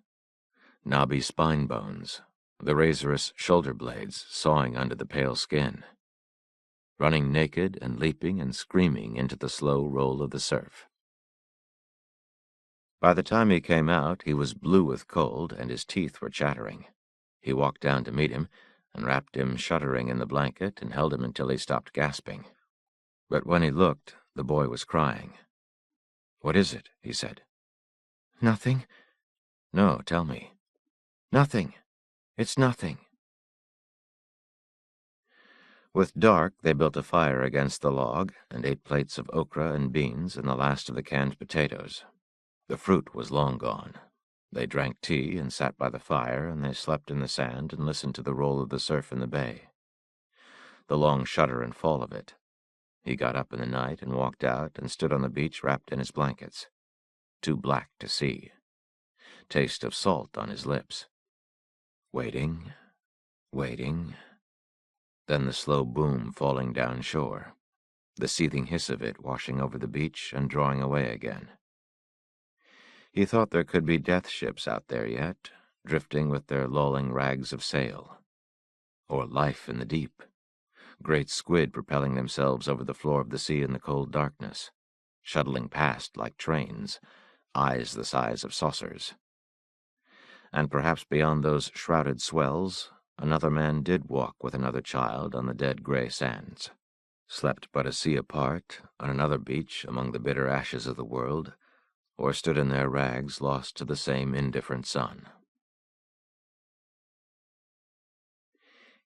Knobby spine bones, the razorous shoulder blades sawing under the pale skin. Running naked and leaping and screaming into the slow roll of the surf. By the time he came out, he was blue with cold and his teeth were chattering. He walked down to meet him, and wrapped him shuddering in the blanket and held him until he stopped gasping. But when he looked, the boy was crying. "What is it?" he said. "Nothing." "No, tell me." "Nothing. It's nothing." With Dark, they built a fire against the log and ate plates of okra and beans and the last of the canned potatoes. The fruit was long gone. They drank tea and sat by the fire, and they slept in the sand and listened to the roll of the surf in the bay. The long shudder and fall of it. He got up in the night and walked out and stood on the beach wrapped in his blankets. Too black to see. Taste of salt on his lips. Waiting, waiting. Then the slow boom falling down shore. The seething hiss of it washing over the beach and drawing away again. He thought there could be death ships out there yet, drifting with their lolling rags of sail. Or life in the deep. Great squid propelling themselves over the floor of the sea in the cold darkness, shuttling past like trains, eyes the size of saucers. And perhaps beyond those shrouded swells, another man did walk with another child on the dead gray sands, slept but a sea apart on another beach among the bitter ashes of the world, or stood in their rags lost to the same indifferent sun.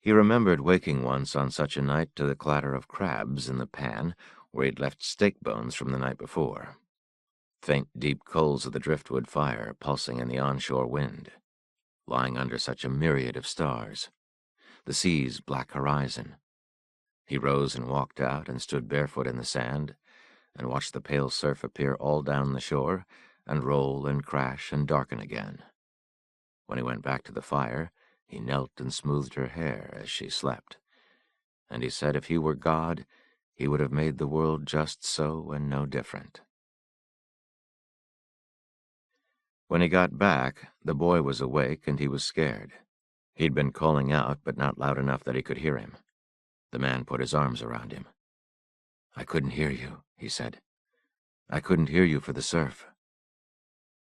He remembered waking once on such a night to the clatter of crabs in the pan where he'd left steak bones from the night before. Faint, deep coals of the driftwood fire pulsing in the onshore wind, lying under such a myriad of stars, the sea's black horizon. He rose and walked out and stood barefoot in the sand and watched the pale surf appear all down the shore and roll and crash and darken again. When he went back to the fire, he knelt and smoothed her hair as she slept, and he said if he were God, he would have made the world just so and no different. When he got back, the boy was awake and he was scared. He'd been calling out, but not loud enough that he could hear him. The man put his arms around him. "I couldn't hear you," he said. "I couldn't hear you for the surf."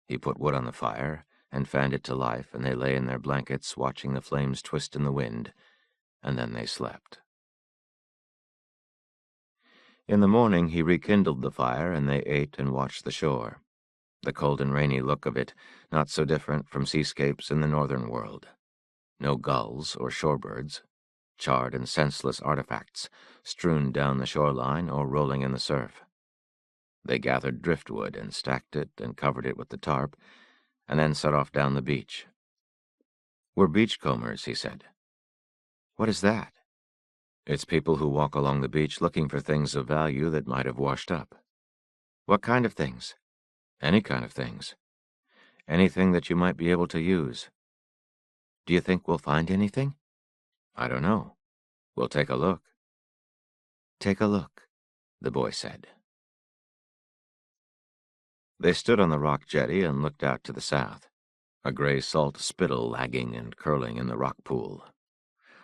He put wood on the fire and fanned it to life, and they lay in their blankets watching the flames twist in the wind, and then they slept. In the morning he rekindled the fire, and they ate and watched the shore. The cold and rainy look of it, not so different from seascapes in the northern world. No gulls or shorebirds, charred and senseless artifacts strewn down the shoreline or rolling in the surf. They gathered driftwood and stacked it and covered it with the tarp, and then set off down the beach. "We're beachcombers," he said. "What is that?" "It's people who walk along the beach looking for things of value that might have washed up." "What kind of things?" "Any kind of things. Anything that you might be able to use." "Do you think we'll find anything?" "I don't know. We'll take a look." "Take a look," the boy said. They stood on the rock jetty and looked out to the south, a gray salt spittle lagging and curling in the rock pool.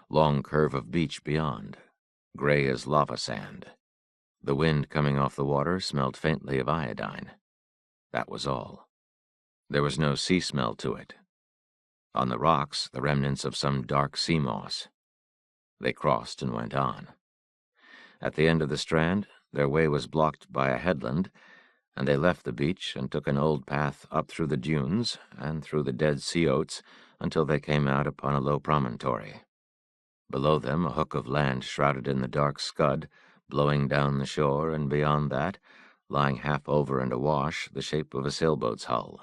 Long curve of beach beyond, gray as lava sand. The wind coming off the water smelled faintly of iodine. That was all. There was no sea smell to it. On the rocks, the remnants of some dark sea moss. They crossed and went on. At the end of the strand, their way was blocked by a headland, and they left the beach and took an old path up through the dunes and through the dead sea oats until they came out upon a low promontory. Below them, a hook of land shrouded in the dark scud, blowing down the shore, and beyond that, lying half over and awash, the shape of a sailboat's hull.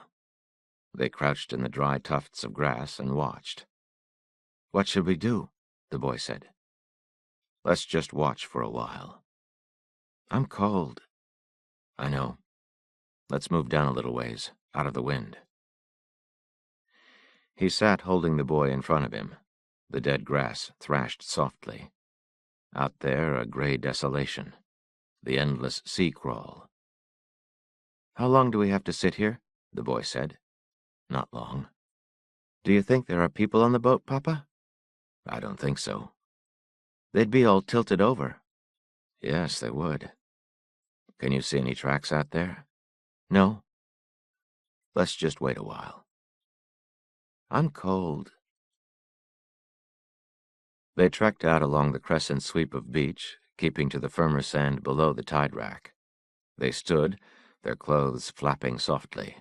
They crouched in the dry tufts of grass and watched. "What should we do?" the boy said. "Let's just watch for a while." "I'm cold." "I know. Let's move down a little ways, out of the wind." He sat holding the boy in front of him. The dead grass thrashed softly. Out there, a gray desolation. The endless sea crawl. "How long do we have to sit here?" the boy said. "Not long." "Do you think there are people on the boat, Papa?" "I don't think so." "They'd be all tilted over." "Yes, they would." "Can you see any tracks out there?" "No." "Let's just wait a while." "I'm cold." They trekked out along the crescent sweep of beach, keeping to the firmer sand below the tide rack. They stood, their clothes flapping softly.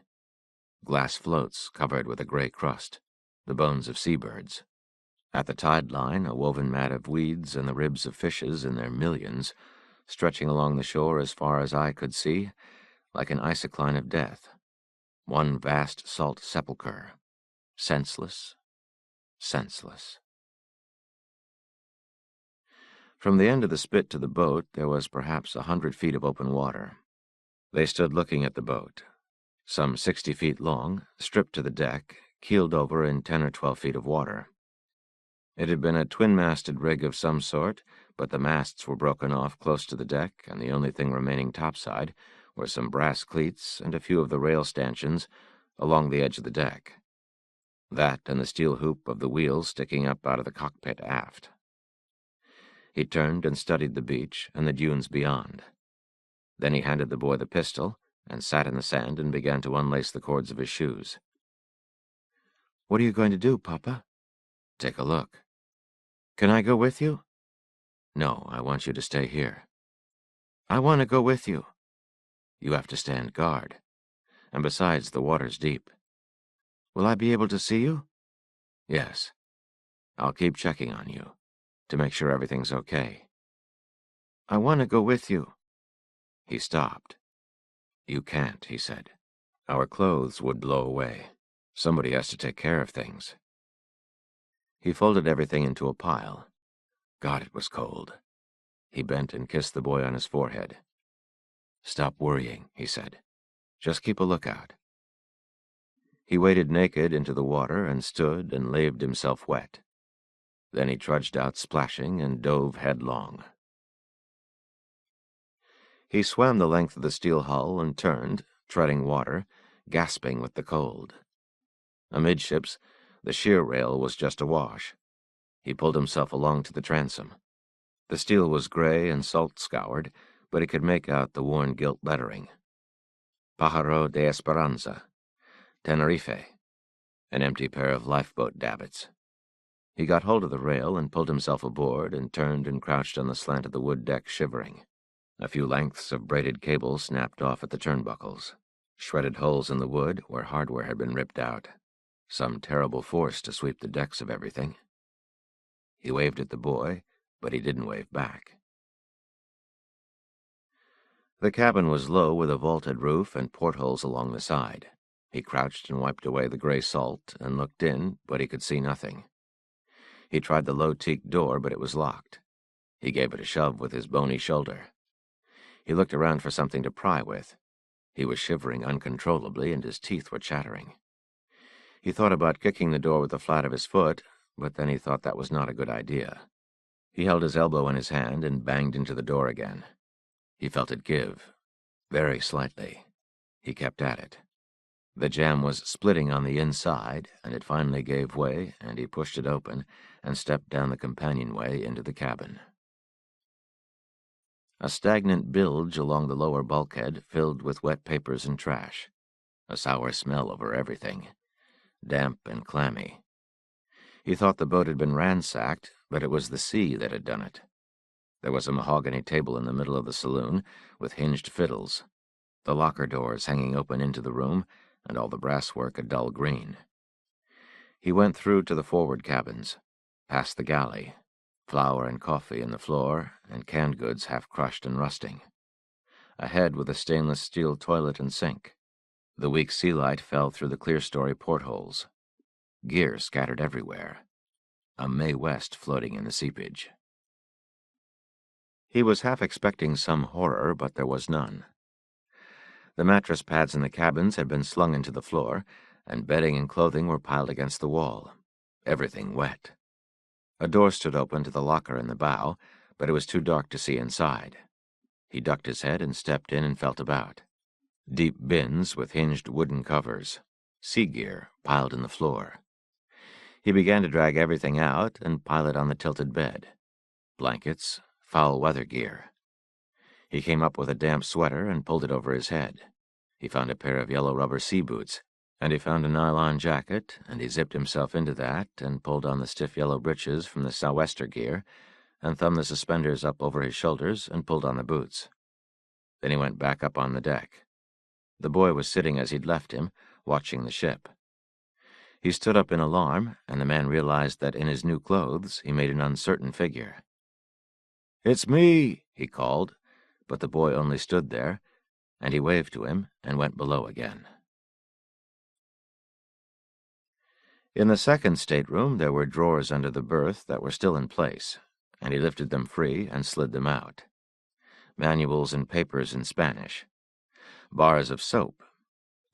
Glass floats covered with a gray crust, the bones of seabirds. At the tide line, a woven mat of weeds and the ribs of fishes in their millions, stretching along the shore as far as eye could see, like an isocline of death. One vast salt sepulchre. Senseless, senseless. From the end of the spit to the boat, there was perhaps 100 feet of open water. They stood looking at the boat, some 60 feet long, stripped to the deck, keeled over in 10 or 12 feet of water. It had been a twin-masted rig of some sort, but the masts were broken off close to the deck, and the only thing remaining topside were some brass cleats and a few of the rail stanchions along the edge of the deck. That and the steel hoop of the wheels sticking up out of the cockpit aft. He turned and studied the beach and the dunes beyond. Then he handed the boy the pistol and sat in the sand and began to unlace the cords of his shoes. "What are you going to do, Papa?" "Take a look." "Can I go with you?" "No, I want you to stay here." "I want to go with you." "You have to stand guard. And besides, the water's deep." "Will I be able to see you?" "Yes. I'll keep checking on you, to make sure everything's okay." "I want to go with you." He stopped. "You can't," he said. "Our clothes would blow away. Somebody has to take care of things." He folded everything into a pile. God, it was cold. He bent and kissed the boy on his forehead. "Stop worrying," he said. "Just keep a lookout." He waded naked into the water and stood and laved himself wet. Then he trudged out splashing and dove headlong. He swam the length of the steel hull and turned, treading water, gasping with the cold. Amidships, the sheer rail was just awash. He pulled himself along to the transom. The steel was gray and salt-scoured, but he could make out the worn gilt lettering. Pájaro de Esperanza, Tenerife, an empty pair of lifeboat davits. He got hold of the rail and pulled himself aboard and turned and crouched on the slant of the wood deck, shivering. A few lengths of braided cable snapped off at the turnbuckles. Shredded holes in the wood where hardware had been ripped out. Some terrible force to sweep the decks of everything. He waved at the boy, but he didn't wave back. The cabin was low with a vaulted roof and portholes along the side. He crouched and wiped away the gray salt and looked in, but he could see nothing. He tried the low teak door, but it was locked. He gave it a shove with his bony shoulder. He looked around for something to pry with. He was shivering uncontrollably, and his teeth were chattering. He thought about kicking the door with the flat of his foot, but then he thought that was not a good idea. He held his elbow in his hand and banged into the door again. He felt it give, very slightly. He kept at it. The jamb was splitting on the inside, and it finally gave way, and he pushed it open and stepped down the companionway into the cabin. A stagnant bilge along the lower bulkhead filled with wet papers and trash. A sour smell over everything, damp and clammy. He thought the boat had been ransacked, but it was the sea that had done it. There was a mahogany table in the middle of the saloon with hinged fiddles, the locker doors hanging open into the room, and all the brasswork a dull green. He went through to the forward cabins, past the galley, flour and coffee in the floor, and canned goods half crushed and rusting. Ahead with a stainless steel toilet and sink. The weak sea light fell through the clear-story portholes. Gear scattered everywhere. A Mae West floating in the seepage. He was half expecting some horror, but there was none. The mattress pads in the cabins had been slung into the floor, and bedding and clothing were piled against the wall. Everything wet. A door stood open to the locker in the bow, but it was too dark to see inside. He ducked his head and stepped in and felt about. Deep bins with hinged wooden covers. Sea gear piled in the floor. He began to drag everything out and pile it on the tilted bed. Blankets, foul weather gear. He came up with a damp sweater and pulled it over his head. He found a pair of yellow rubber sea boots And he found a nylon jacket, and he zipped himself into that and pulled on the stiff yellow breeches from the sou'wester gear and thumbed the suspenders up over his shoulders and pulled on the boots. Then he went back up on the deck. The boy was sitting as he'd left him, watching the ship. He stood up in alarm, and the man realized that in his new clothes he made an uncertain figure. "It's me," he called, but the boy only stood there, and he waved to him and went below again. In the second stateroom there were drawers under the berth that were still in place, and he lifted them free and slid them out. Manuals and papers in Spanish. Bars of soap.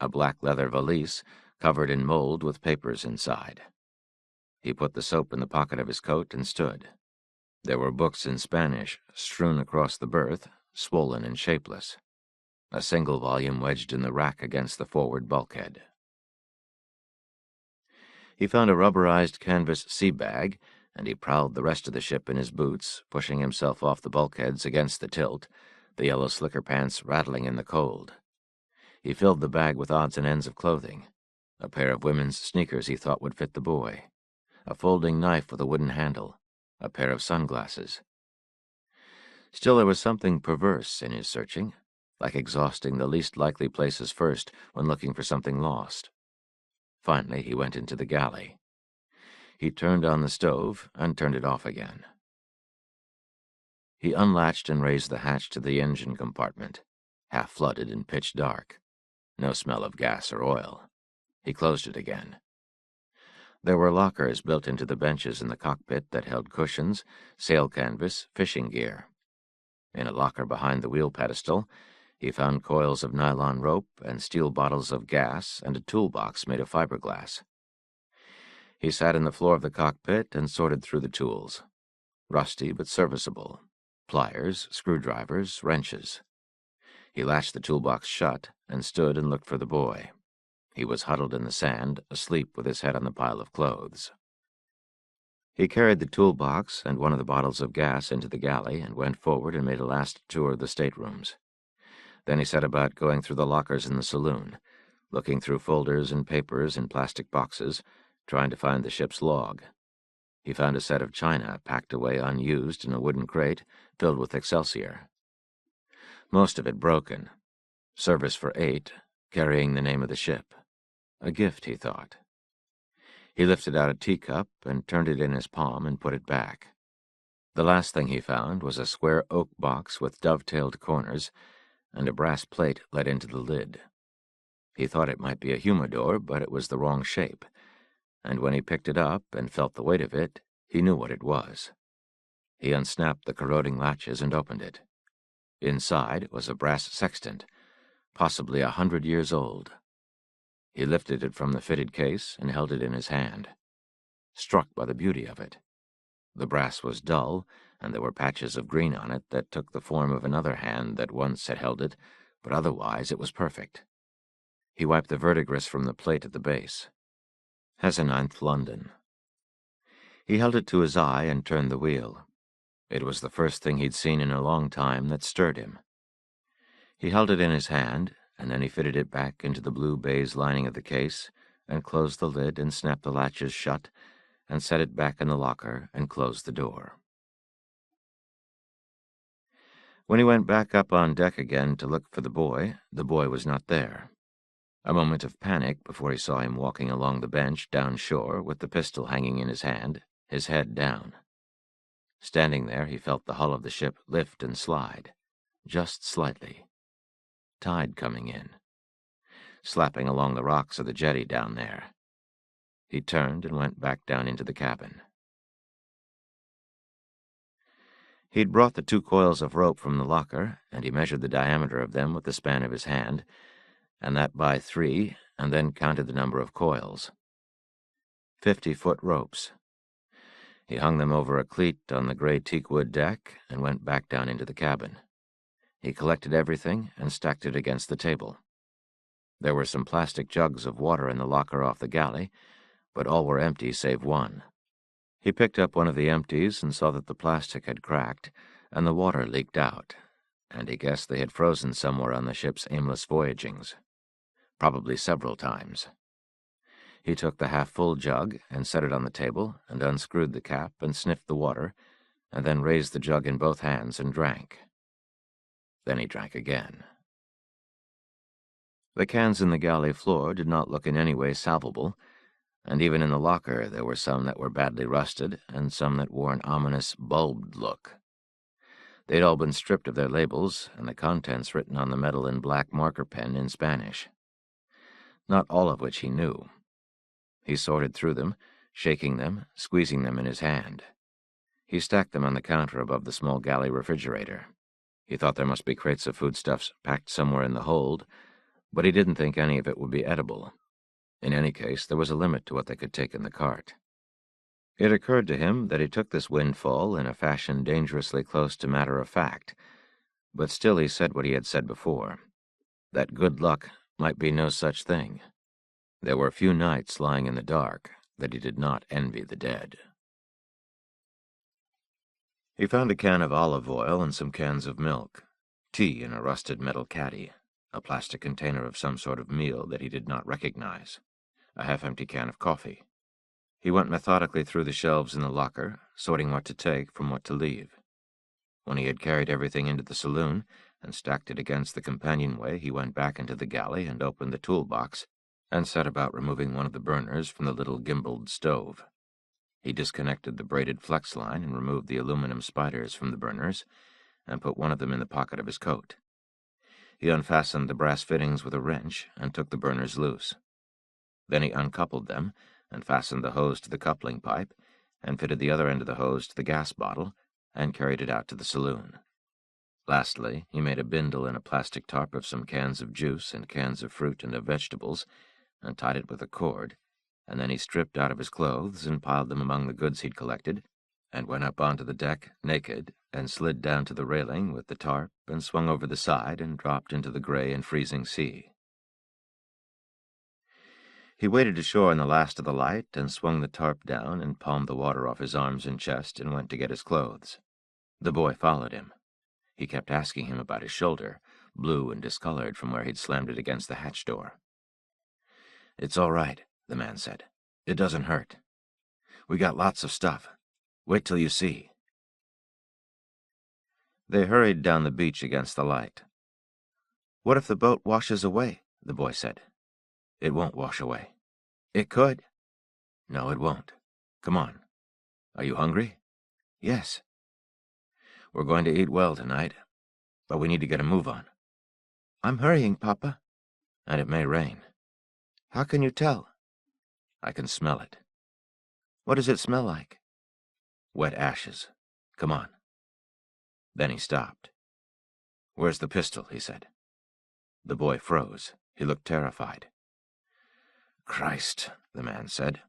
A black leather valise covered in mold with papers inside. He put the soap in the pocket of his coat and stood. There were books in Spanish strewn across the berth, swollen and shapeless. A single volume wedged in the rack against the forward bulkhead. He found a rubberized canvas sea bag, and he prowled the rest of the ship in his boots, pushing himself off the bulkheads against the tilt, the yellow slicker pants rattling in the cold. He filled the bag with odds and ends of clothing. A pair of women's sneakers he thought would fit the boy. A folding knife with a wooden handle. A pair of sunglasses. Still, there was something perverse in his searching, like exhausting the least likely places first when looking for something lost. Finally, he went into the galley. He turned on the stove and turned it off again. He unlatched and raised the hatch to the engine compartment, half flooded and pitch dark. No smell of gas or oil. He closed it again. There were lockers built into the benches in the cockpit that held cushions, sail canvas, fishing gear. In a locker behind the wheel pedestal, he found coils of nylon rope and steel bottles of gas and a toolbox made of fiberglass. He sat in the floor of the cockpit and sorted through the tools. Rusty but serviceable. Pliers, screwdrivers, wrenches. He latched the toolbox shut and stood and looked for the boy. He was huddled in the sand, asleep with his head on the pile of clothes. He carried the toolbox and one of the bottles of gas into the galley and went forward and made a last tour of the staterooms. Then he set about going through the lockers in the saloon, looking through folders and papers in plastic boxes, trying to find the ship's log. He found a set of china packed away unused in a wooden crate filled with Excelsior. Most of it broken. Service for 8, carrying the name of the ship. A gift, he thought. He lifted out a teacup and turned it in his palm and put it back. The last thing he found was a square oak box with dovetailed corners, and a brass plate let into the lid. He thought it might be a humidor, but it was the wrong shape, and when he picked it up and felt the weight of it, he knew what it was. He unsnapped the corroding latches and opened it. Inside was a brass sextant, possibly 100 years old. He lifted it from the fitted case and held it in his hand, struck by the beauty of it. The brass was dull, and there were patches of green on it that took the form of another hand that once had held it, but otherwise it was perfect. He wiped the verdigris from the plate at the base. Hesse-9th, London. He held it to his eye and turned the wheel. It was the first thing he'd seen in a long time that stirred him. He held it in his hand, and then he fitted it back into the blue baize lining of the case, and closed the lid and snapped the latches shut, and set it back in the locker and closed the door. When he went back up on deck again to look for the boy was not there. A moment of panic before he saw him walking along the bench down shore with the pistol hanging in his hand, his head down. Standing there, he felt the hull of the ship lift and slide, just slightly. Tide coming in, slapping along the rocks of the jetty down there. He turned and went back down into the cabin. He'd brought the 2 coils of rope from the locker, and he measured the diameter of them with the span of his hand, and that by 3, and then counted the number of coils. 50-foot ropes. He hung them over a cleat on the gray teakwood deck and went back down into the cabin. He collected everything and stacked it against the table. There were some plastic jugs of water in the locker off the galley, but all were empty save one. He picked up one of the empties and saw that the plastic had cracked and the water leaked out, and he guessed they had frozen somewhere on the ship's aimless voyagings. Probably several times. He took the half-full jug and set it on the table and unscrewed the cap and sniffed the water, and then raised the jug in both hands and drank. Then he drank again. The cans in the galley floor did not look in any way salvable, and even in the locker there were some that were badly rusted and some that wore an ominous, bulbed look. They'd all been stripped of their labels and the contents written on the metal in black marker pen in Spanish. Not all of which he knew. He sorted through them, shaking them, squeezing them in his hand. He stacked them on the counter above the small galley refrigerator. He thought there must be crates of foodstuffs packed somewhere in the hold, but he didn't think any of it would be edible. In any case, there was a limit to what they could take in the cart. It occurred to him that he took this windfall in a fashion dangerously close to matter-of-fact, but still he said what he had said before, that good luck might be no such thing. There were few nights lying in the dark that he did not envy the dead. He found a can of olive oil and some cans of milk, tea in a rusted metal caddy, a plastic container of some sort of meal that he did not recognize, a half-empty can of coffee. He went methodically through the shelves in the locker, sorting what to take from what to leave. When he had carried everything into the saloon and stacked it against the companionway, he went back into the galley and opened the toolbox and set about removing one of the burners from the little gimbaled stove. He disconnected the braided flex line and removed the aluminum spiders from the burners and put one of them in the pocket of his coat. He unfastened the brass fittings with a wrench and took the burners loose. Then he uncoupled them and fastened the hose to the coupling pipe and fitted the other end of the hose to the gas bottle and carried it out to the saloon. Lastly, he made a bindle in a plastic tarp of some cans of juice and cans of fruit and of vegetables and tied it with a cord, and then he stripped out of his clothes and piled them among the goods he'd collected, and went up onto the deck naked and slid down to the railing with the tarp and swung over the side and dropped into the gray and freezing sea. He waded ashore in the last of the light and swung the tarp down and palmed the water off his arms and chest and went to get his clothes. The boy followed him. He kept asking him about his shoulder, blue and discolored from where he'd slammed it against the hatch door. "It's all right," the man said. "It doesn't hurt. We got lots of stuff. Wait till you see." They hurried down the beach against the light. "What if the boat washes away?" the boy said. "It won't wash away." "It could." "No, it won't. Come on. Are you hungry?" "Yes." "We're going to eat well tonight, but we need to get a move on." "I'm hurrying, Papa." "And it may rain." "How can you tell?" "I can smell it." "What does it smell like?" "Wet ashes. Come on." Then he stopped. "Where's the pistol?" he said. The boy froze. He looked terrified. "Christ," the man said.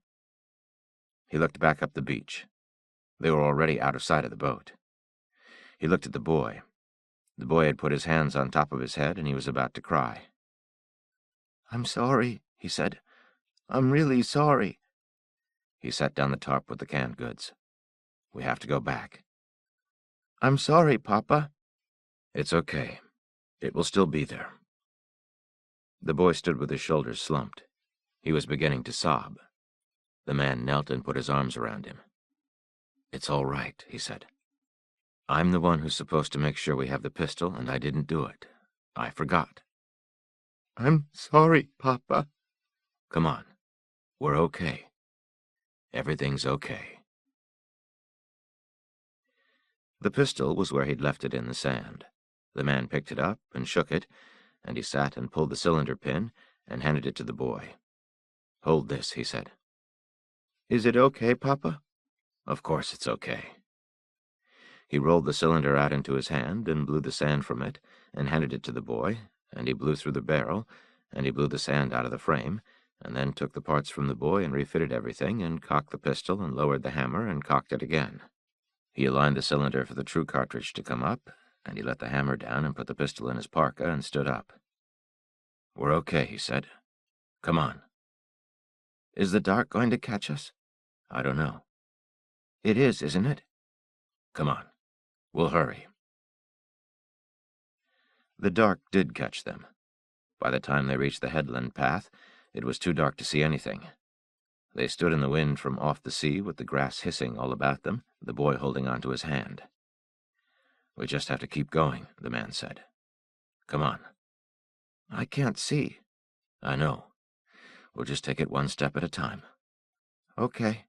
He looked back up the beach. They were already out of sight of the boat. He looked at the boy. The boy had put his hands on top of his head, and he was about to cry. "I'm sorry," he said. "I'm really sorry." He set down the tarp with the canned goods. "We have to go back." "I'm sorry, Papa." "It's okay. It will still be there." The boy stood with his shoulders slumped. He was beginning to sob. The man knelt and put his arms around him. "It's all right," he said. "I'm the one who's supposed to make sure we have the pistol, and I didn't do it. I forgot." "I'm sorry, Papa." "Come on. We're okay. Everything's okay." The pistol was where he'd left it in the sand. The man picked it up and shook it, and he sat and pulled the cylinder pin and handed it to the boy. "Hold this," he said. "Is it okay, Papa?" "Of course it's okay." He rolled the cylinder out into his hand and blew the sand from it and handed it to the boy, and he blew through the barrel, and he blew the sand out of the frame, and then took the parts from the boy and refitted everything and cocked the pistol and lowered the hammer and cocked it again. He aligned the cylinder for the true cartridge to come up, and he let the hammer down and put the pistol in his parka and stood up. "We're okay," he said. "Come on." "Is the dark going to catch us?" "I don't know." "It is, isn't it?" "Come on. We'll hurry." The dark did catch them. By the time they reached the headland path, it was too dark to see anything. They stood in the wind from off the sea with the grass hissing all about them, the boy holding on to his hand. "We just have to keep going," the man said. "Come on." "I can't see." "I know. We'll just take it one step at a time." "Okay."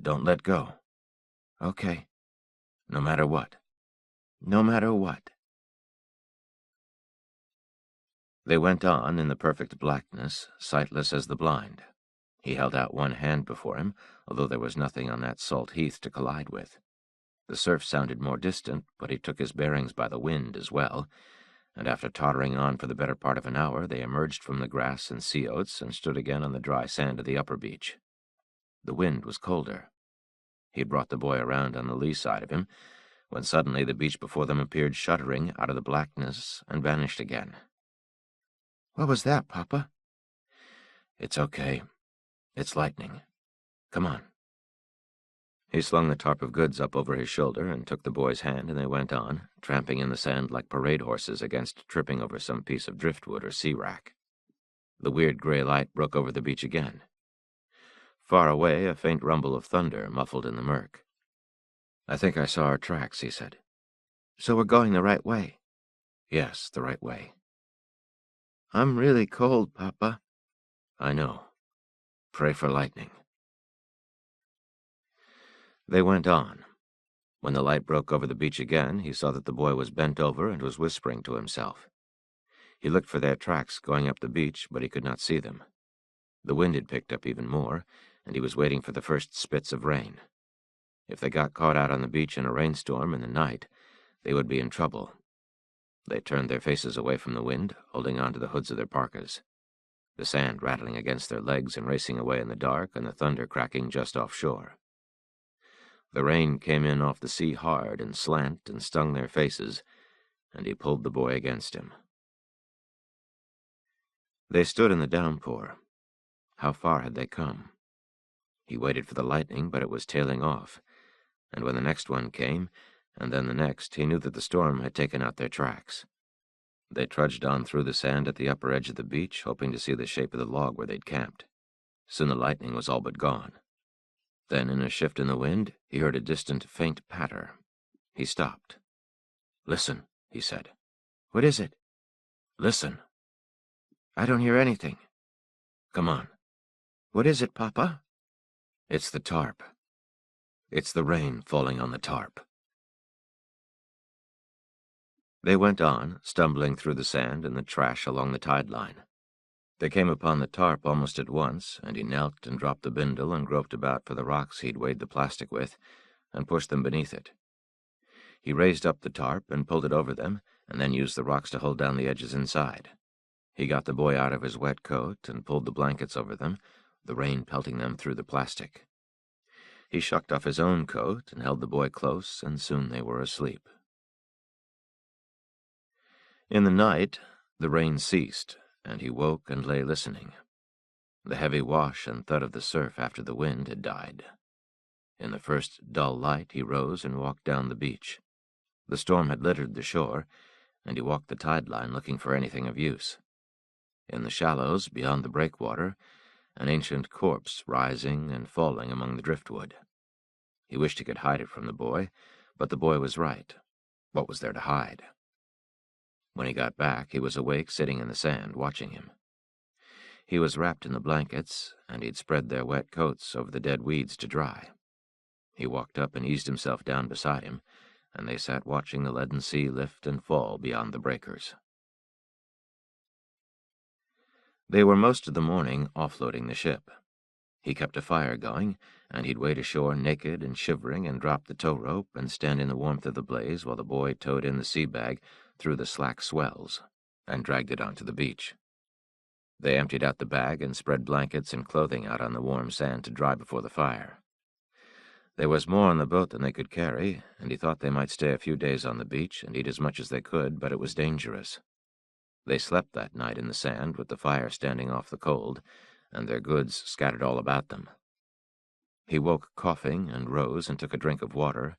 "Don't let go." "Okay." "No matter what." "No matter what." They went on in the perfect blackness, sightless as the blind. He held out one hand before him, although there was nothing on that salt heath to collide with. The surf sounded more distant, but he took his bearings by the wind as well, and after tottering on for the better part of an hour, they emerged from the grass and sea oats and stood again on the dry sand of the upper beach. The wind was colder. He brought the boy around on the lee side of him, when suddenly the beach before them appeared shuddering out of the blackness and vanished again. "What was that, Papa?" "It's okay. It's lightning. Come on." He slung the tarp of goods up over his shoulder and took the boy's hand, and they went on, tramping in the sand like parade horses against tripping over some piece of driftwood or sea wrack. The weird gray light broke over the beach again. Far away, a faint rumble of thunder muffled in the murk. "I think I saw our tracks," he said. "So we're going the right way?" "Yes, the right way." "I'm really cold, Papa." "I know. Pray for lightning." They went on. When the light broke over the beach again, he saw that the boy was bent over and was whispering to himself. He looked for their tracks going up the beach, but he could not see them. The wind had picked up even more, and he was waiting for the first spits of rain. If they got caught out on the beach in a rainstorm in the night, they would be in trouble. They turned their faces away from the wind, holding on to the hoods of their parkas. The sand rattling against their legs and racing away in the dark, and the thunder cracking just offshore. The rain came in off the sea hard and slant and stung their faces, and he pulled the boy against him. They stood in the downpour. How far had they come? He waited for the lightning, but it was tailing off, and when the next one came, and then the next, he knew that the storm had taken out their tracks. They trudged on through the sand at the upper edge of the beach, hoping to see the shape of the log where they'd camped. Soon the lightning was all but gone. Then, in a shift in the wind, he heard a distant, faint patter. He stopped. "Listen," he said. "What is it?" "Listen." "I don't hear anything." "Come on." "What is it, Papa?" "It's the tarp. It's the rain falling on the tarp." They went on, stumbling through the sand and the trash along the tide line. They came upon the tarp almost at once, and he knelt and dropped the bindle and groped about for the rocks he'd weighed the plastic with, and pushed them beneath it. He raised up the tarp and pulled it over them, and then used the rocks to hold down the edges inside. He got the boy out of his wet coat and pulled the blankets over them, the rain pelting them through the plastic. He shucked off his own coat and held the boy close, and soon they were asleep. In the night, the rain ceased, and he woke and lay listening. The heavy wash and thud of the surf after the wind had died. In the first dull light, he rose and walked down the beach. The storm had littered the shore, and he walked the tide line looking for anything of use. In the shallows, beyond the breakwater, an ancient corpse rising and falling among the driftwood. He wished he could hide it from the boy, but the boy was right. What was there to hide? When he got back, he was awake, sitting in the sand, watching him. He was wrapped in the blankets, and he'd spread their wet coats over the dead weeds to dry. He walked up and eased himself down beside him, and they sat watching the leaden sea lift and fall beyond the breakers. They were most of the morning offloading the ship. He kept a fire going, and he'd wade ashore naked and shivering and drop the tow rope and stand in the warmth of the blaze while the boy towed in the sea bag through the slack swells and dragged it onto the beach. They emptied out the bag and spread blankets and clothing out on the warm sand to dry before the fire. There was more on the boat than they could carry, and he thought they might stay a few days on the beach and eat as much as they could, but it was dangerous. They slept that night in the sand with the fire standing off the cold, and their goods scattered all about them. He woke coughing and rose and took a drink of water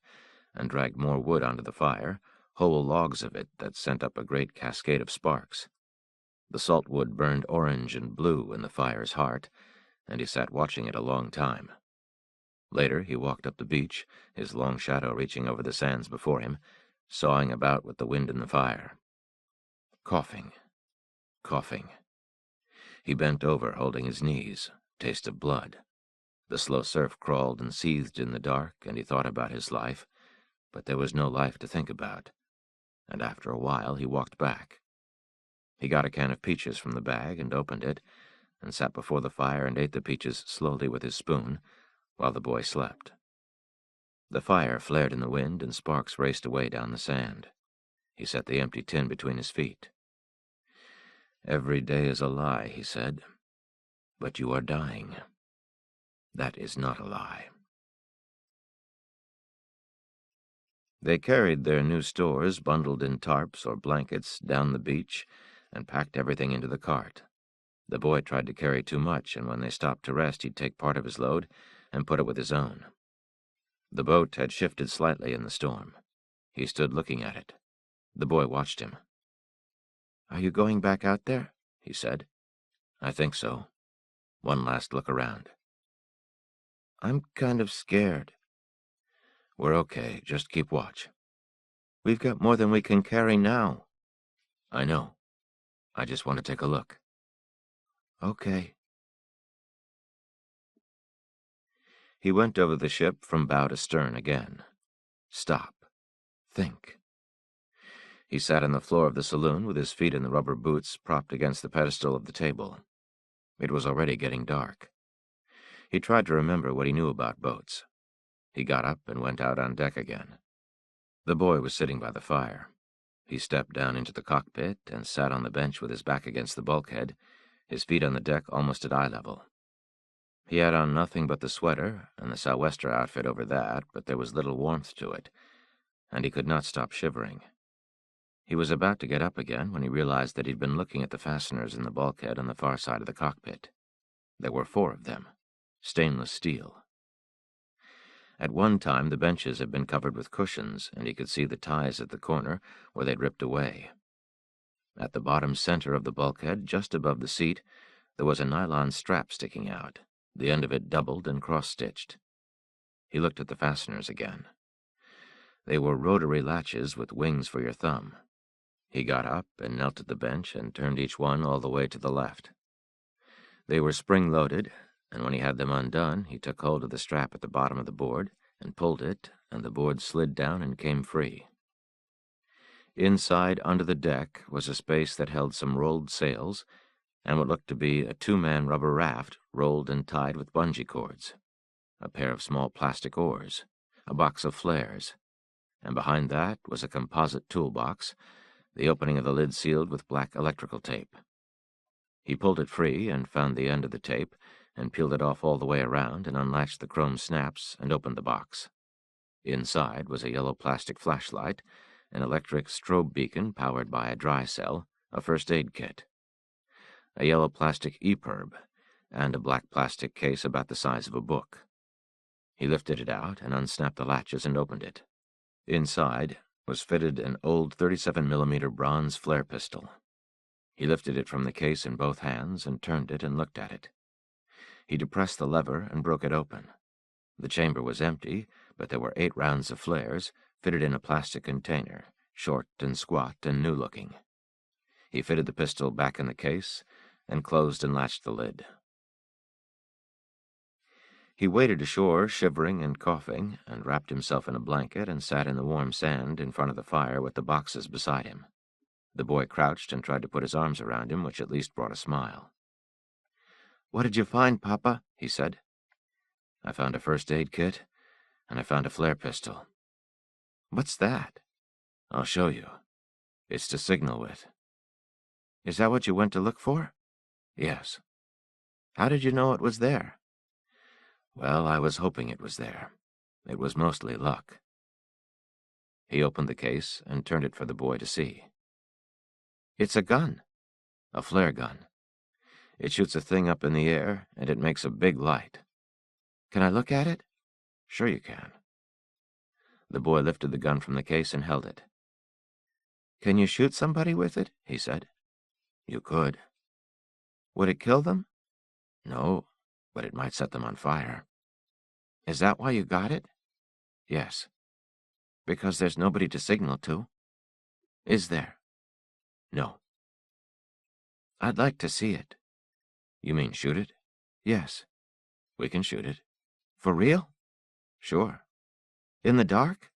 and dragged more wood onto the fire, whole logs of it that sent up a great cascade of sparks. The salt wood burned orange and blue in the fire's heart, and he sat watching it a long time. Later, he walked up the beach, his long shadow reaching over the sands before him, sawing about with the wind and the fire. Coughing. Coughing. He bent over, holding his knees, taste of blood. The slow surf crawled and seethed in the dark, and he thought about his life, but there was no life to think about. And after a while, he walked back. He got a can of peaches from the bag and opened it, and sat before the fire and ate the peaches slowly with his spoon, while the boy slept. The fire flared in the wind, and sparks raced away down the sand. He set the empty tin between his feet. "Every day is a lie," he said, "but you are dying. That is not a lie." They carried their new stores, bundled in tarps or blankets, down the beach, and packed everything into the cart. The boy tried to carry too much, and when they stopped to rest, he'd take part of his load and put it with his own. The boat had shifted slightly in the storm. He stood looking at it. The boy watched him. "Are you going back out there?" he said. "I think so. One last look around." "I'm kind of scared." "We're okay. Just keep watch." "We've got more than we can carry now." "I know. I just want to take a look." "Okay." He went over the ship from bow to stern again. Stop. Think. He sat on the floor of the saloon with his feet in the rubber boots propped against the pedestal of the table. It was already getting dark. He tried to remember what he knew about boats. He got up and went out on deck again. The boy was sitting by the fire. He stepped down into the cockpit and sat on the bench with his back against the bulkhead, his feet on the deck almost at eye level. He had on nothing but the sweater and the sou'wester outfit over that, but there was little warmth to it, and he could not stop shivering. He was about to get up again when he realized that he'd been looking at the fasteners in the bulkhead on the far side of the cockpit. There were 4 of them, stainless steel. At one time, the benches had been covered with cushions, and he could see the ties at the corner where they'd ripped away. At the bottom center of the bulkhead, just above the seat, there was a nylon strap sticking out, the end of it doubled and cross-stitched. He looked at the fasteners again. They were rotary latches with wings for your thumb. He got up and knelt at the bench and turned each one all the way to the left. They were spring-loaded, and when he had them undone, he took hold of the strap at the bottom of the board and pulled it, and the board slid down and came free. Inside, under the deck, was a space that held some rolled sails and what looked to be a 2-man rubber raft rolled and tied with bungee cords, a pair of small plastic oars, a box of flares, and behind that was a composite toolbox, the opening of the lid sealed with black electrical tape. He pulled it free and found the end of the tape and peeled it off all the way around and unlatched the chrome snaps and opened the box. Inside was a yellow plastic flashlight, an electric strobe beacon powered by a dry cell, a first aid kit, a yellow plastic EPIRB, and a black plastic case about the size of a book. He lifted it out and unsnapped the latches and opened it. Inside was fitted an old 37mm bronze flare pistol. He lifted it from the case in both hands and turned it and looked at it. He depressed the lever and broke it open. The chamber was empty, but there were 8 rounds of flares, fitted in a plastic container, short and squat and new-looking. He fitted the pistol back in the case and closed and latched the lid. He waded ashore, shivering and coughing, and wrapped himself in a blanket and sat in the warm sand in front of the fire with the boxes beside him. The boy crouched and tried to put his arms around him, which at least brought a smile. "What did you find, Papa?" he said. "I found a first aid kit, and I found a flare pistol." "What's that?" "I'll show you. It's to signal with." "Is that what you went to look for?" "Yes." "How did you know it was there?" "Well, I was hoping it was there. It was mostly luck." He opened the case and turned it for the boy to see. "It's a gun." "A flare gun. It shoots a thing up in the air, and it makes a big light." "Can I look at it?" "Sure you can." The boy lifted the gun from the case and held it. "Can you shoot somebody with it?" he said. "You could." "Would it kill them?" "No. but it might set them on fire. Is that why you got it? Yes. Because there's nobody to signal to? Is there? No. I'd like to see it. You mean shoot it? Yes. We can shoot it. For real? Sure. In the dark?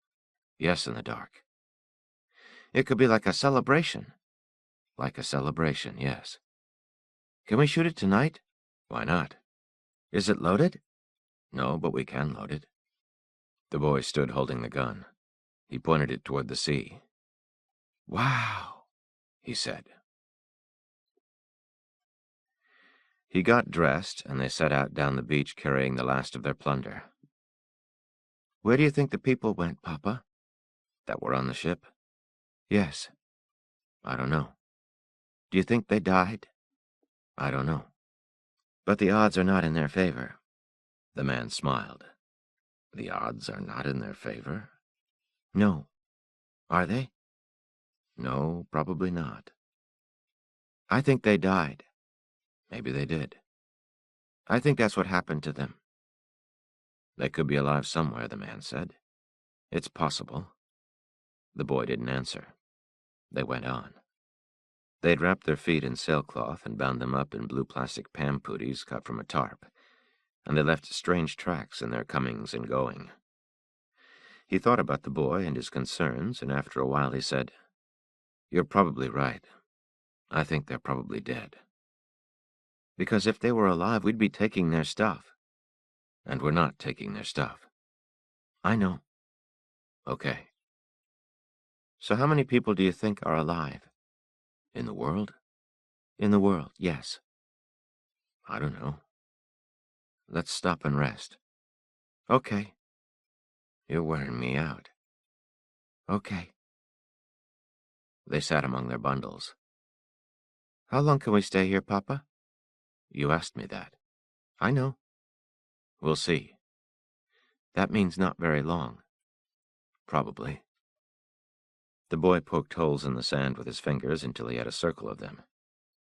Yes, in the dark. It could be like a celebration. Like a celebration, yes. Can we shoot it tonight? Why not? Is it loaded? No, but we can load it. The boy stood holding the gun. He pointed it toward the sea. Wow, he said. He got dressed, and they set out down the beach carrying the last of their plunder. Where do you think the people went, Papa? That were on the ship? Yes. I don't know. Do you think they died? I don't know. But the odds are not in their favor. The man smiled. The odds are not in their favor? No. Are they? No, probably not. I think they died. Maybe they did. I think that's what happened to them. They could be alive somewhere, the man said. It's possible. The boy didn't answer. They went on. They'd wrapped their feet in sailcloth and bound them up in blue plastic pampooties cut from a tarp, and they left strange tracks in their comings and going. He thought about the boy and his concerns, and after a while he said, You're probably right. I think they're probably dead. Because if they were alive, we'd be taking their stuff. And we're not taking their stuff. I know. Okay. So how many people do you think are alive? In the world? In the world, yes. I don't know. Let's stop and rest. Okay. You're wearing me out. Okay. They sat among their bundles. How long can we stay here, Papa? You asked me that. I know. We'll see. That means not very long. Probably. The boy poked holes in the sand with his fingers until he had a circle of them.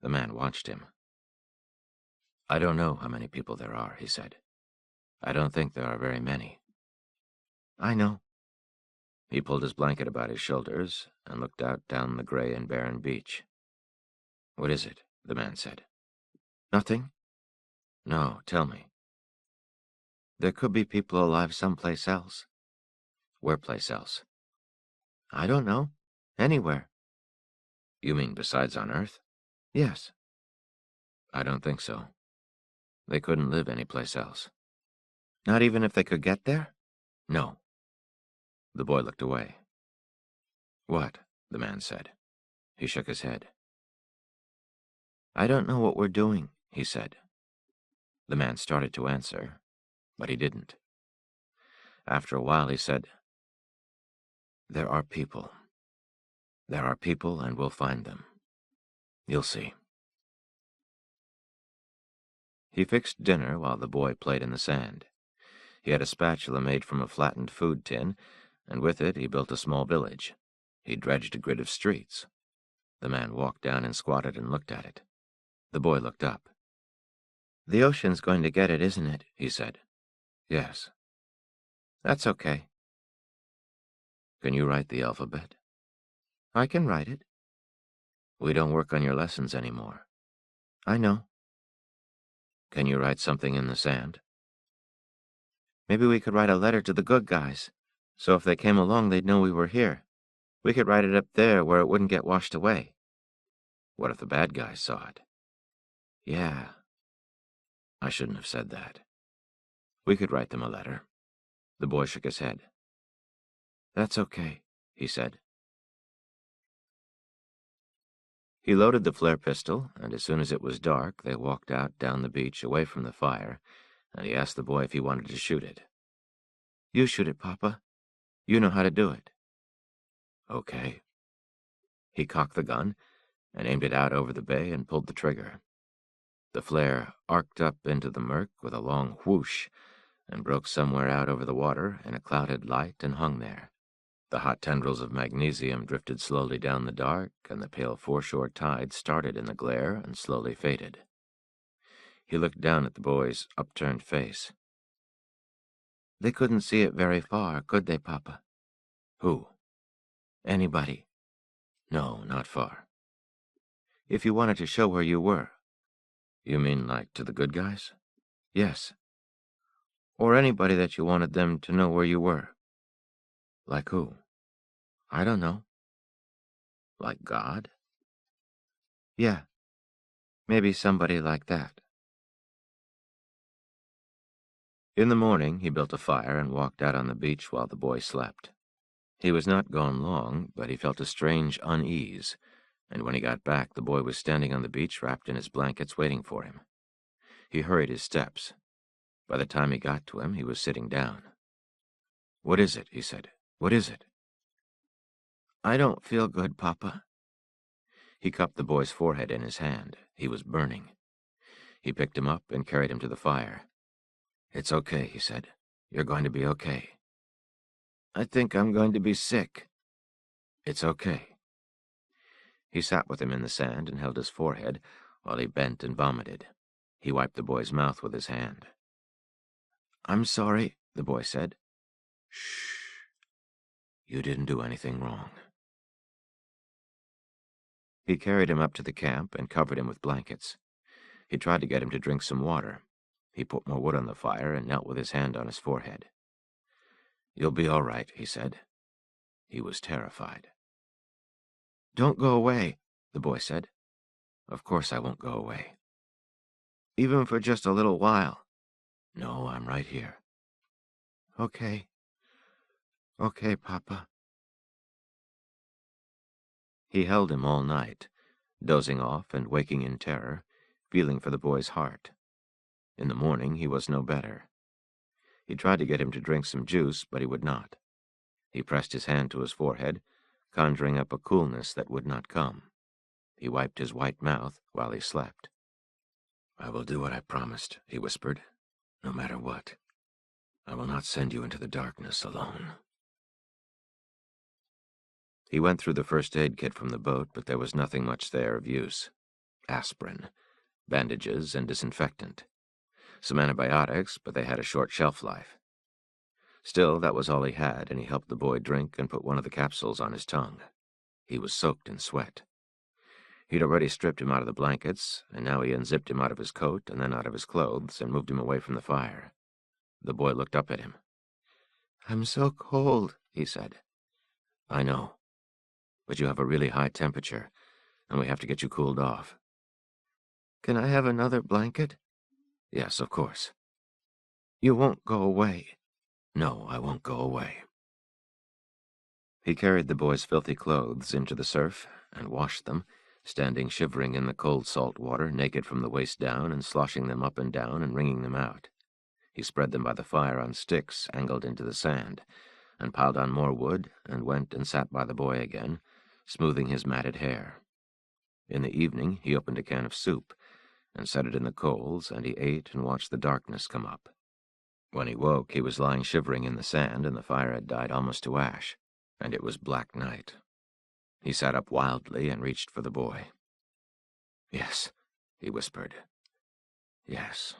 The man watched him. I don't know how many people there are, he said. I don't think there are very many. I know. He pulled his blanket about his shoulders and looked out down the gray and barren beach. What is it? The man said. Nothing? No, tell me. There could be people alive someplace else. Where place else? I don't know. Anywhere. You mean besides on Earth? Yes. I don't think so. They couldn't live anyplace else. Not even if they could get there? No. The boy looked away. What? The man said. He shook his head. I don't know what we're doing, he said. The man started to answer, but he didn't. After a while he said, There are people. There are people, and we'll find them. You'll see. He fixed dinner while the boy played in the sand. He had a spatula made from a flattened food tin, and with it he built a small village. He dredged a grid of streets. The man walked down and squatted and looked at it. The boy looked up. The ocean's going to get it, isn't it? He said. Yes. That's okay. Can you write the alphabet? I can write it. We don't work on your lessons anymore. I know. Can you write something in the sand? Maybe we could write a letter to the good guys, so if they came along they'd know we were here. We could write it up there where it wouldn't get washed away. What if the bad guys saw it? Yeah. I shouldn't have said that. We could write them a letter. The boy shook his head. That's okay, he said. He loaded the flare pistol, and as soon as it was dark, they walked out down the beach away from the fire, and he asked the boy if he wanted to shoot it. You shoot it, Papa. You know how to do it. Okay. He cocked the gun and aimed it out over the bay and pulled the trigger. The flare arced up into the murk with a long whoosh and broke somewhere out over the water in a clouded light and hung there. The hot tendrils of magnesium drifted slowly down the dark, and the pale foreshore tide started in the glare and slowly faded. He looked down at the boy's upturned face. "They couldn't see it very far, could they, Papa?" "Who?" "Anybody." "No, not far." "If you wanted to show where you were." "You mean like to the good guys?" "Yes." "Or anybody that you wanted them to know where you were." "Like who?" "I don't know." "Like God?" "Yeah, maybe somebody like that." In the morning, he built a fire and walked out on the beach while the boy slept. He was not gone long, but he felt a strange unease, and when he got back, the boy was standing on the beach wrapped in his blankets waiting for him. He hurried his steps. By the time he got to him, he was sitting down. "What is it?" he said. "What is it?" "I don't feel good, Papa." He cupped the boy's forehead in his hand. He was burning. He picked him up and carried him to the fire. "It's okay," he said. "You're going to be okay." "I think I'm going to be sick." "It's okay." He sat with him in the sand and held his forehead while he bent and vomited. He wiped the boy's mouth with his hand. "I'm sorry," the boy said. "Shh. You didn't do anything wrong." He carried him up to the camp and covered him with blankets. He tried to get him to drink some water. He put more wood on the fire and knelt with his hand on his forehead. "You'll be all right," he said. He was terrified. "Don't go away," the boy said. "Of course I won't go away." "Even for just a little while?" "No, I'm right here." "Okay. Okay, Papa." He held him all night, dozing off and waking in terror, feeling for the boy's heart. In the morning, he was no better. He tried to get him to drink some juice, but he would not. He pressed his hand to his forehead, conjuring up a coolness that would not come. He wiped his white mouth while he slept. "I will do what I promised," he whispered, "no matter what. I will not send you into the darkness alone." He went through the first aid kit from the boat, but there was nothing much there of use. Aspirin, bandages, and disinfectant. Some antibiotics, but they had a short shelf life. Still, that was all he had, and he helped the boy drink and put one of the capsules on his tongue. He was soaked in sweat. He'd already stripped him out of the blankets, and now he unzipped him out of his coat and then out of his clothes and moved him away from the fire. The boy looked up at him. "I'm so cold," he said. "I know. But you have a really high temperature, and we have to get you cooled off." "Can I have another blanket?" "Yes, of course." "You won't go away?" "No, I won't go away." He carried the boy's filthy clothes into the surf and washed them, standing shivering in the cold salt water, naked from the waist down, and sloshing them up and down and wringing them out. He spread them by the fire on sticks angled into the sand, and piled on more wood, and went and sat by the boy again, smoothing his matted hair. In the evening, he opened a can of soup, and set it in the coals, and he ate and watched the darkness come up. When he woke, he was lying shivering in the sand, and the fire had died almost to ash, and it was black night. He sat up wildly and reached for the boy. "Yes," he whispered. "Yes."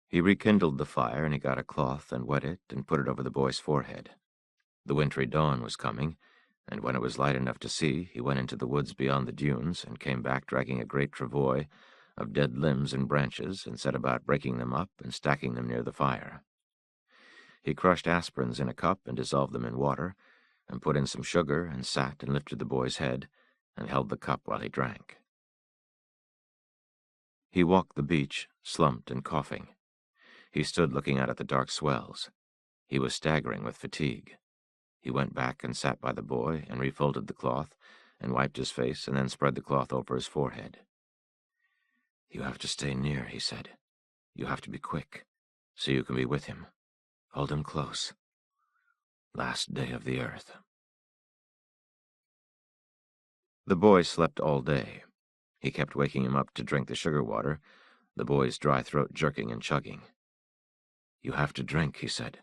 He rekindled the fire, and he got a cloth and wet it and put it over the boy's forehead. The wintry dawn was coming, and when it was light enough to see, he went into the woods beyond the dunes and came back dragging a great travois of dead limbs and branches and set about breaking them up and stacking them near the fire. He crushed aspirins in a cup and dissolved them in water, and put in some sugar and sat and lifted the boy's head and held the cup while he drank. He walked the beach, slumped and coughing. He stood looking out at the dark swells. He was staggering with fatigue. He went back and sat by the boy and refolded the cloth and wiped his face and then spread the cloth over his forehead. "You have to stay near," he said. "You have to be quick, so you can be with him. Hold him close. Last day of the earth." The boy slept all day. He kept waking him up to drink the sugar water, the boy's dry throat jerking and chugging. "You have to drink," he said.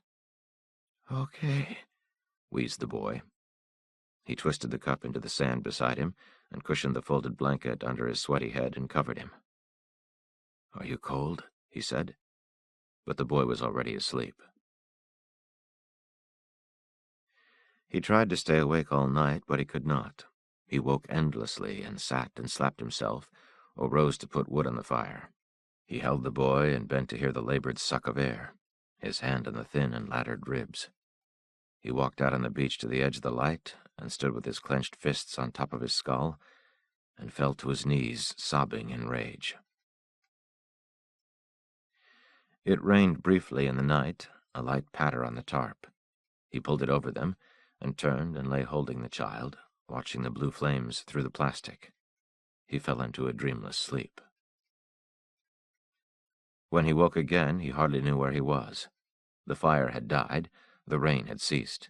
"Okay," wheezed the boy. He twisted the cup into the sand beside him and cushioned the folded blanket under his sweaty head and covered him. "Are you cold?" he said. But the boy was already asleep. He tried to stay awake all night, but he could not. He woke endlessly and sat and slapped himself, or rose to put wood on the fire. He held the boy and bent to hear the labored suck of air, his hand on the thin and laddered ribs. He walked out on the beach to the edge of the light and stood with his clenched fists on top of his skull and fell to his knees, sobbing in rage. It rained briefly in the night, a light patter on the tarp. He pulled it over them and turned and lay holding the child, watching the blue flames through the plastic. He fell into a dreamless sleep. When he woke again, he hardly knew where he was. The fire had died, the rain had ceased.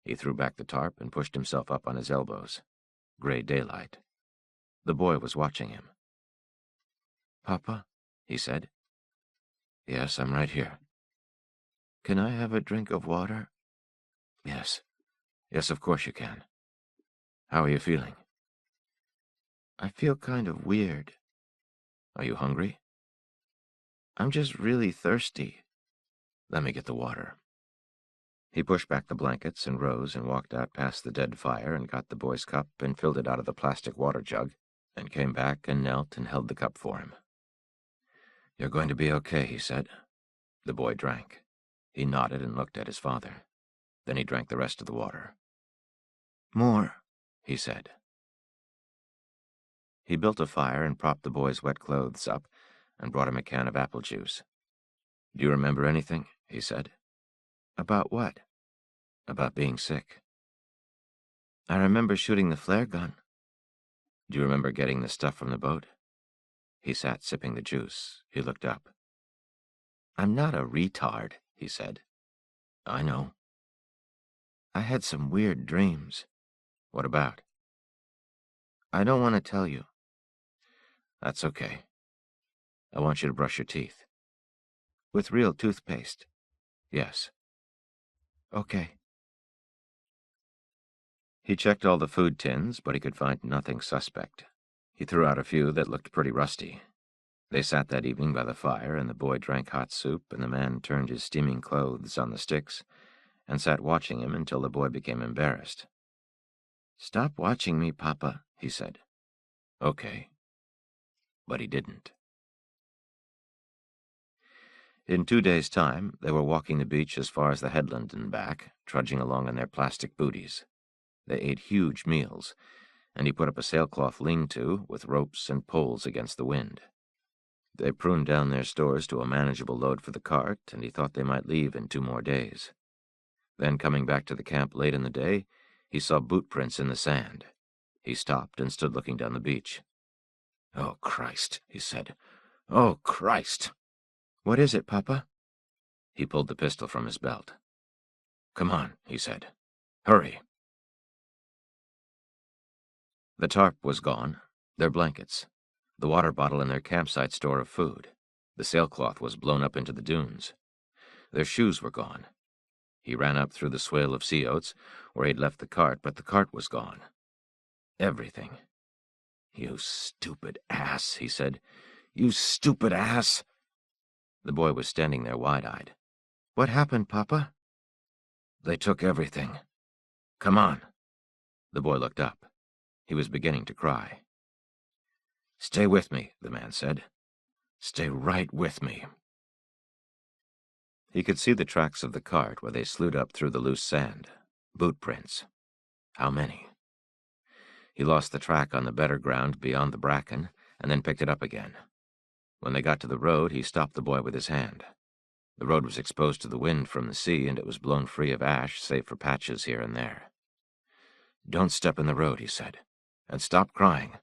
He threw back the tarp and pushed himself up on his elbows. Gray daylight. The boy was watching him. "Papa," he said. "Yes, I'm right here." "Can I have a drink of water?" "Yes. Yes, of course you can. How are you feeling?" "I feel kind of weird." "Are you hungry?" "I'm just really thirsty." "Let me get the water." He pushed back the blankets and rose and walked out past the dead fire and got the boy's cup and filled it out of the plastic water jug, and came back and knelt and held the cup for him. "You're going to be okay," he said. The boy drank. He nodded and looked at his father. Then he drank the rest of the water. "More," he said. He built a fire and propped the boy's wet clothes up and brought him a can of apple juice. "Do you remember anything?" he said. "About what?" "About being sick." "I remember shooting the flare gun." "Do you remember getting the stuff from the boat?" He sat sipping the juice. He looked up. "I'm not a retard," he said. "I know." "I had some weird dreams." "What about?" "I don't want to tell you." "That's okay. I want you to brush your teeth." "With real toothpaste?" "Yes." "Okay." He checked all the food tins, but he could find nothing suspect. He threw out a few that looked pretty rusty. They sat that evening by the fire, and the boy drank hot soup, and the man turned his steaming clothes on the sticks, and sat watching him until the boy became embarrassed. "Stop watching me, Papa," he said. "Okay." But he didn't. In 2 days' time, they were walking the beach as far as the headland and back, trudging along in their plastic booties. They ate huge meals, and he put up a sailcloth lean-to with ropes and poles against the wind. They pruned down their stores to a manageable load for the cart, and he thought they might leave in 2 more days. Then, coming back to the camp late in the day, he saw boot prints in the sand. He stopped and stood looking down the beach. "Oh, Christ," he said. "Oh, Christ." "What is it, Papa?" He pulled the pistol from his belt. "Come on," he said. "Hurry." The tarp was gone, their blankets, the water bottle and their campsite store of food. The sailcloth was blown up into the dunes. Their shoes were gone. He ran up through the swale of sea oats, where he'd left the cart, but the cart was gone. Everything. "You stupid ass," he said. "You stupid ass." The boy was standing there wide-eyed. "What happened, Papa?" "They took everything. Come on." The boy looked up. He was beginning to cry. "Stay with me," the man said. "Stay right with me." He could see the tracks of the cart where they slewed up through the loose sand. Boot prints. How many? He lost the track on the better ground beyond the bracken, and then picked it up again. When they got to the road, he stopped the boy with his hand. The road was exposed to the wind from the sea, and it was blown free of ash, save for patches here and there. "Don't step in the road," he said. "And stop crying.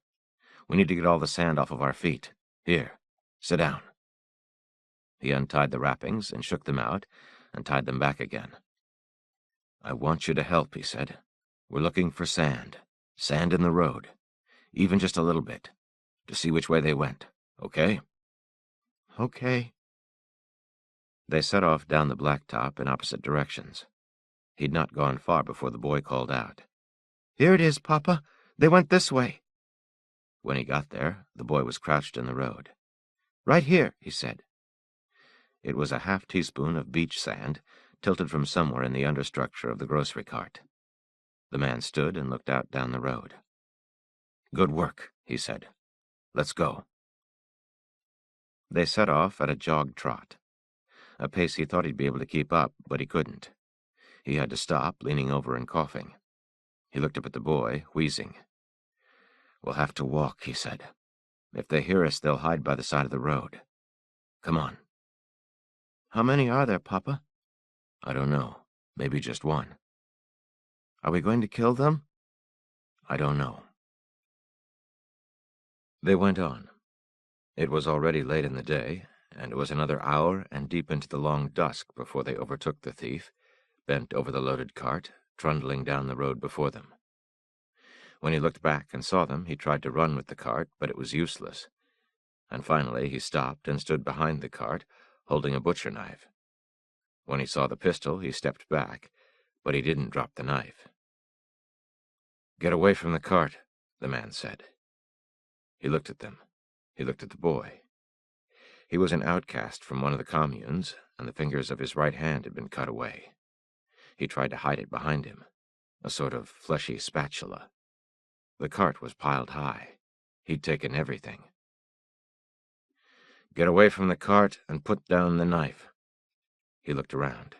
We need to get all the sand off of our feet. Here, sit down." He untied the wrappings and shook them out and tied them back again. "I want you to help," he said. "We're looking for sand. Sand in the road. Even just a little bit. To see which way they went. Okay?" "Okay." They set off down the blacktop in opposite directions. He'd not gone far before the boy called out. "Here it is, Papa. They went this way." When he got there, the boy was crouched in the road. Right here, he said. It was a half-teaspoon of beach sand, tilted from somewhere in the understructure of the grocery cart. The man stood and looked out down the road. Good work, he said. Let's go. They set off at a jog trot, a pace he thought he'd be able to keep up, but he couldn't. He had to stop, leaning over and coughing. He looked up at the boy, wheezing. We'll have to walk, he said. If they hear us, they'll hide by the side of the road. Come on. How many are there, Papa? I don't know. Maybe just one. Are we going to kill them? I don't know. They went on. It was already late in the day, and it was another hour and deep into the long dusk before they overtook the thief, bent over the loaded cart, trundling down the road before them. When he looked back and saw them, he tried to run with the cart, but it was useless. And finally he stopped and stood behind the cart, holding a butcher knife. When he saw the pistol, he stepped back, but he didn't drop the knife. Get away from the cart, the man said. He looked at them. He looked at the boy. He was an outcast from one of the communes, and the fingers of his right hand had been cut away. He tried to hide it behind him, a sort of fleshy spatula. The cart was piled high. He'd taken everything. Get away from the cart and put down the knife. He looked around,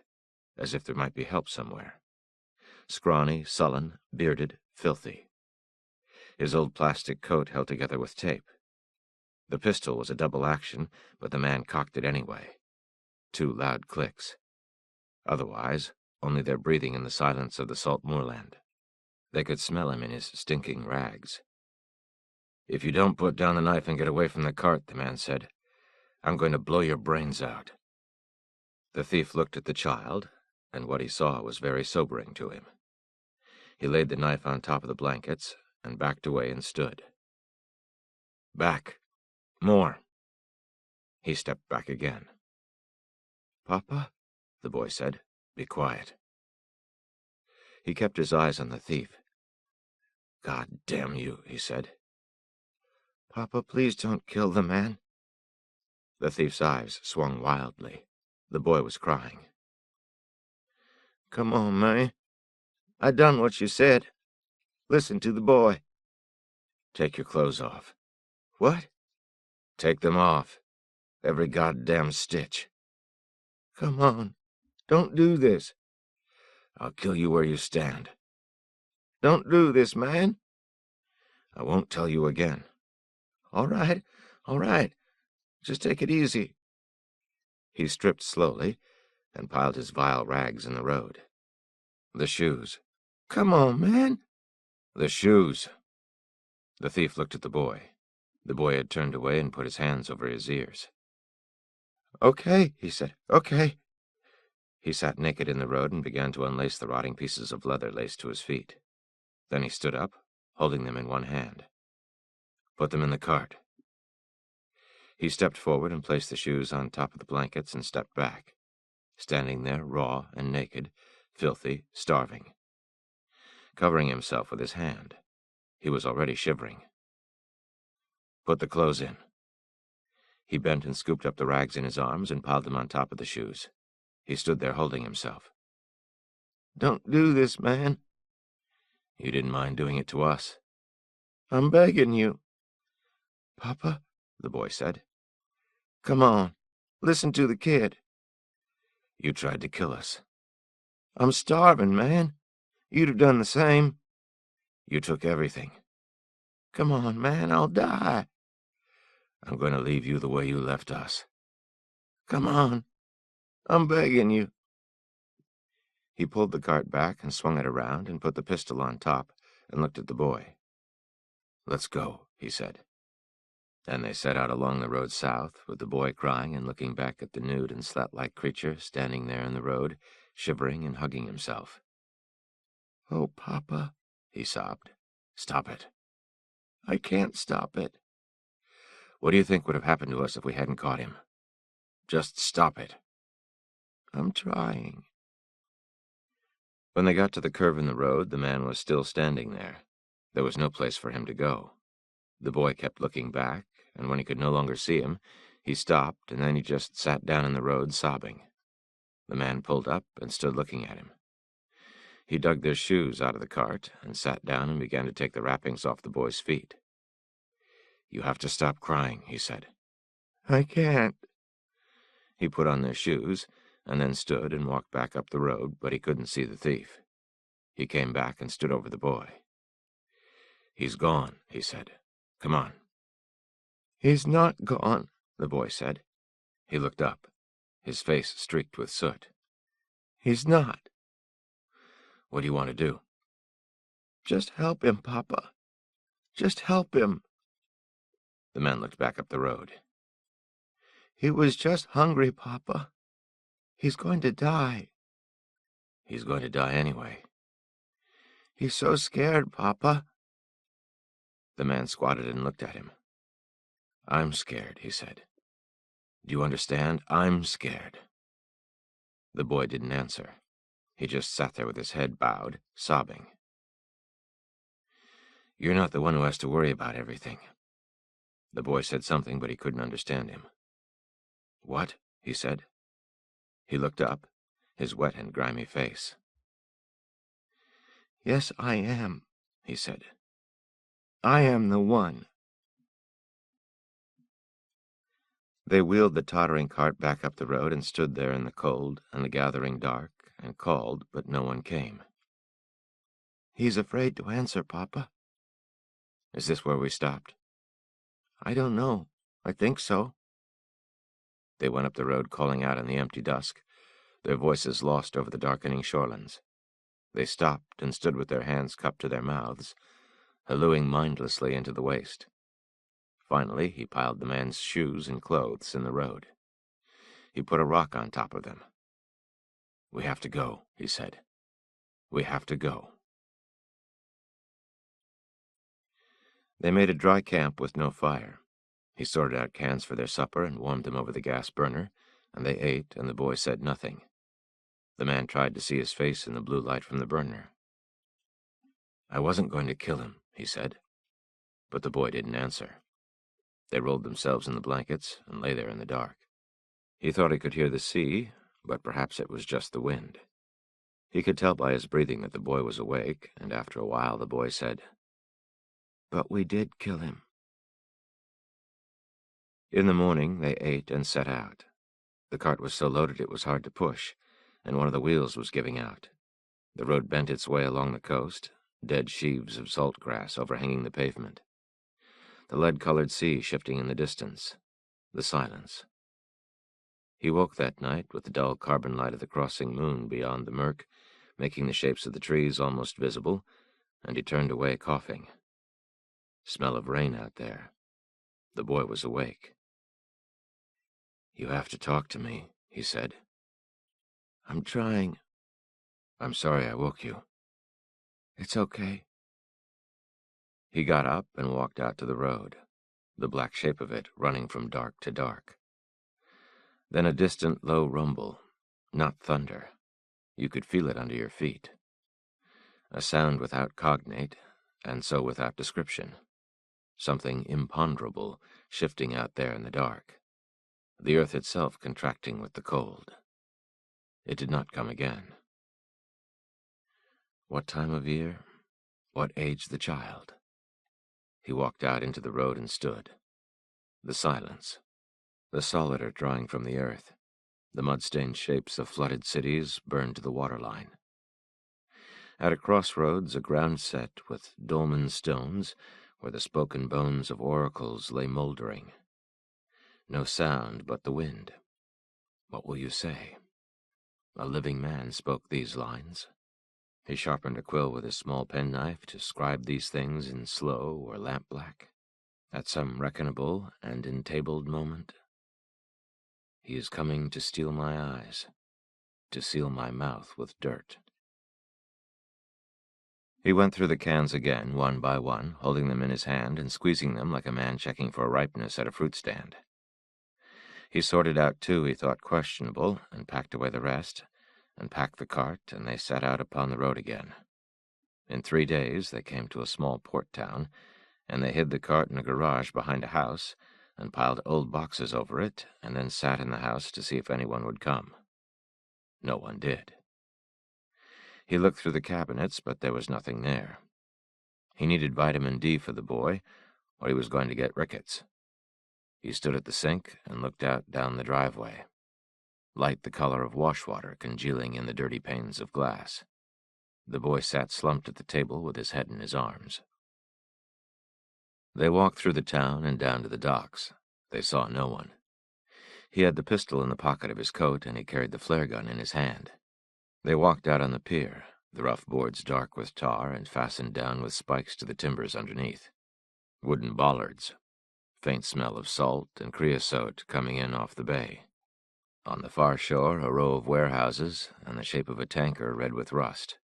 as if there might be help somewhere. Scrawny, sullen, bearded, filthy. His old plastic coat held together with tape. The pistol was a double action, but the man cocked it anyway. 2 loud clicks. Otherwise, only their breathing in the silence of the salt moorland. They could smell him in his stinking rags. If you don't put down the knife and get away from the cart, the man said, I'm going to blow your brains out. The thief looked at the child, and what he saw was very sobering to him. He laid the knife on top of the blankets and backed away and stood. Back. More. He stepped back again. Papa, the boy said, be quiet. He kept his eyes on the thief. God damn you, he said. Papa, please don't kill the man. The thief's eyes swung wildly. The boy was crying. Come on, man. I done what you said. Listen to the boy. Take your clothes off. What? Take them off. Every goddamn stitch. Come on. Don't do this. I'll kill you where you stand. Don't do this, man. I won't tell you again. All right. All right. Just take it easy. He stripped slowly and piled his vile rags in the road. The shoes. Come on, man. The shoes. The thief looked at the boy. The boy had turned away and put his hands over his ears. Okay, he said. Okay. He sat naked in the road and began to unlace the rotting pieces of leather laced to his feet. Then he stood up, holding them in one hand. Put them in the cart. He stepped forward and placed the shoes on top of the blankets and stepped back, standing there raw and naked, filthy, starving. Covering himself with his hand, he was already shivering. Put the clothes in. He bent and scooped up the rags in his arms and piled them on top of the shoes. He stood there holding himself. Don't do this, man. You didn't mind doing it to us. I'm begging you. Papa, the boy said. Come on, listen to the kid. You tried to kill us. I'm starving, man. You'd have done the same. You took everything. Come on, man, I'll die. I'm going to leave you the way you left us. Come on. I'm begging you. He pulled the cart back and swung it around and put the pistol on top and looked at the boy. Let's go, he said. Then they set out along the road south, with the boy crying and looking back at the nude and slat-like creature standing there in the road, shivering and hugging himself. Oh, Papa, he sobbed. Stop it. I can't stop it. What do you think would have happened to us if we hadn't caught him? Just stop it. I'm trying. When they got to the curve in the road, the man was still standing there. There was no place for him to go. The boy kept looking back, and when he could no longer see him, He stopped, and then he just sat down in the road, sobbing. The man pulled up and stood looking at him. He dug their shoes out of the cart and sat down and began to take the wrappings off the boy's feet. "You have to stop crying," he said. I can't. He put on their shoes and then stood and walked back up the road, but he couldn't see the thief. He came back and stood over the boy. "He's gone," he said. "Come on." He's not gone," the boy said. He looked up, his face streaked with soot. "He's not." "What do you want to do?" "Just help him, Papa. Just help him." The man looked back up the road. "He was just hungry, Papa. He's going to die." "He's going to die anyway." "He's so scared, Papa." The man squatted and looked at him. "I'm scared," he said. "Do you understand? I'm scared." The boy didn't answer. He just sat there with his head bowed, sobbing. "You're not the one who has to worry about everything." The boy said something, but he couldn't understand him. "What?" he said. He looked up, his wet and grimy face. "Yes, I am," he said. "I am the one." They wheeled the tottering cart back up the road and stood there in the cold and the gathering dark and called, but no one came. "He's afraid to answer, Papa." "Is this where we stopped?" "I don't know. I think so." They went up the road calling out in the empty dusk, their voices lost over the darkening shorelands. They stopped and stood with their hands cupped to their mouths, hallooing mindlessly into the waste. Finally, he piled the man's shoes and clothes in the road. He put a rock on top of them. "We have to go," he said. "We have to go." They made a dry camp with no fire. He sorted out cans for their supper and warmed them over the gas burner, and they ate, and the boy said nothing. The man tried to see his face in the blue light from the burner. "I wasn't going to kill him," he said. But the boy didn't answer. They rolled themselves in the blankets and lay there in the dark. He thought he could hear the sea, but perhaps it was just the wind. He could tell by his breathing that the boy was awake, and after a while the boy said, "But we did kill him." In the morning they ate and set out. The cart was so loaded it was hard to push, and one of the wheels was giving out. The road bent its way along the coast, dead sheaves of salt grass overhanging the pavement. The lead-colored sea shifting in the distance. The silence. He woke that night with the dull carbon light of the crossing moon beyond the murk, making the shapes of the trees almost visible, and he turned away coughing. Smell of rain out there. The boy was awake. "You have to talk to me," he said. "I'm trying." "I'm sorry I woke you." "It's okay." He got up and walked out to the road, the black shape of it running from dark to dark. Then a distant low rumble, not thunder. You could feel it under your feet. A sound without cognate, and so without description. Something imponderable shifting out there in the dark. The earth itself contracting with the cold. It did not come again. What time of year? What age the child? He walked out into the road and stood. The silence. The solidor drawing from the earth. The mud-stained shapes of flooded cities burned to the waterline. At a crossroads, a ground set with dolmen stones, where the spoken bones of oracles lay moldering. No sound but the wind. What will you say? A living man spoke these lines. He sharpened a quill with his small penknife to scribe these things in slow or lampblack, at some reckonable and entabled moment. He is coming to steal my eyes, to seal my mouth with dirt. He went through the cans again, one by one, holding them in his hand and squeezing them like a man checking for ripeness at a fruit stand. He sorted out two he thought questionable and packed away the rest, and packed the cart, and they set out upon the road again. In 3 days they came to a small port town, and they hid the cart in a garage behind a house, and piled old boxes over it, and then sat in the house to see if anyone would come. No one did. He looked through the cabinets, but there was nothing there. He needed vitamin D for the boy, or he was going to get rickets. He stood at the sink and looked out down the driveway. Light the color of washwater congealing in the dirty panes of glass. The boy sat slumped at the table with his head in his arms. They walked through the town and down to the docks. They saw no one. He had the pistol in the pocket of his coat, and he carried the flare gun in his hand. They walked out on the pier, the rough boards dark with tar and fastened down with spikes to the timbers underneath. Wooden bollards. Faint smell of salt and creosote coming in off the bay. On the far shore, a row of warehouses and the shape of a tanker red with rust.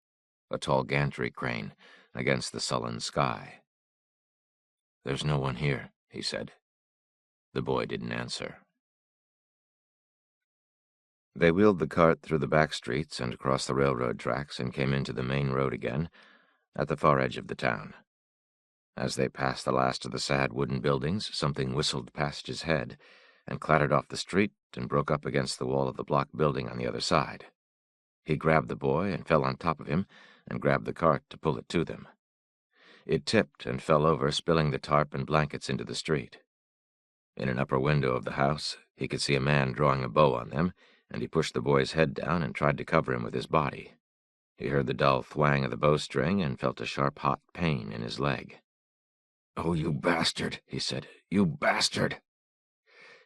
A tall gantry crane against the sullen sky. "There's no one here," he said. The boy didn't answer. They wheeled the cart through the back streets and across the railroad tracks and came into the main road again, at the far edge of the town. As they passed the last of the sad wooden buildings, something whistled past his head and clattered off the street and broke up against the wall of the block building on the other side. He grabbed the boy and fell on top of him and grabbed the cart to pull it to them. It tipped and fell over, spilling the tarp and blankets into the street. In an upper window of the house, he could see a man drawing a bow on them, and he pushed the boy's head down and tried to cover him with his body. He heard the dull thwang of the bowstring and felt a sharp, hot pain in his leg. "Oh, you bastard," he said. "You bastard."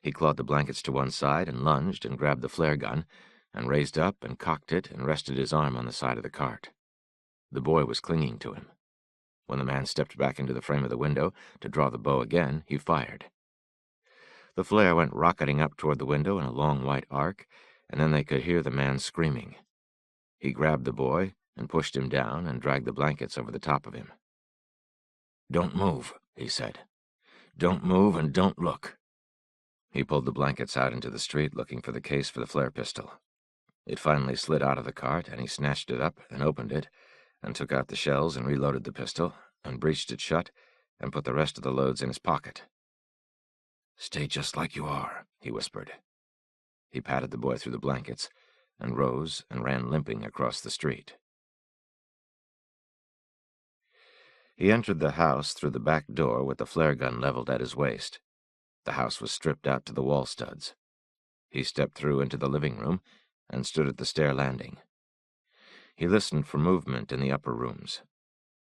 He clawed the blankets to one side and lunged and grabbed the flare gun and raised up and cocked it and rested his arm on the side of the cart. The boy was clinging to him. When the man stepped back into the frame of the window to draw the bow again, he fired. The flare went rocketing up toward the window in a long white arc, and then they could hear the man screaming. He grabbed the boy and pushed him down and dragged the blankets over the top of him. "Don't move," he said. "Don't move and don't look." He pulled the blankets out into the street, looking for the case for the flare pistol. It finally slid out of the cart, and he snatched it up and opened it, and took out the shells and reloaded the pistol, and breeched it shut, and put the rest of the loads in his pocket. "Stay just like you are," he whispered. He patted the boy through the blankets, and rose and ran limping across the street. He entered the house through the back door with the flare gun leveled at his waist. The house was stripped out to the wall studs. He stepped through into the living room and stood at the stair landing. He listened for movement in the upper rooms.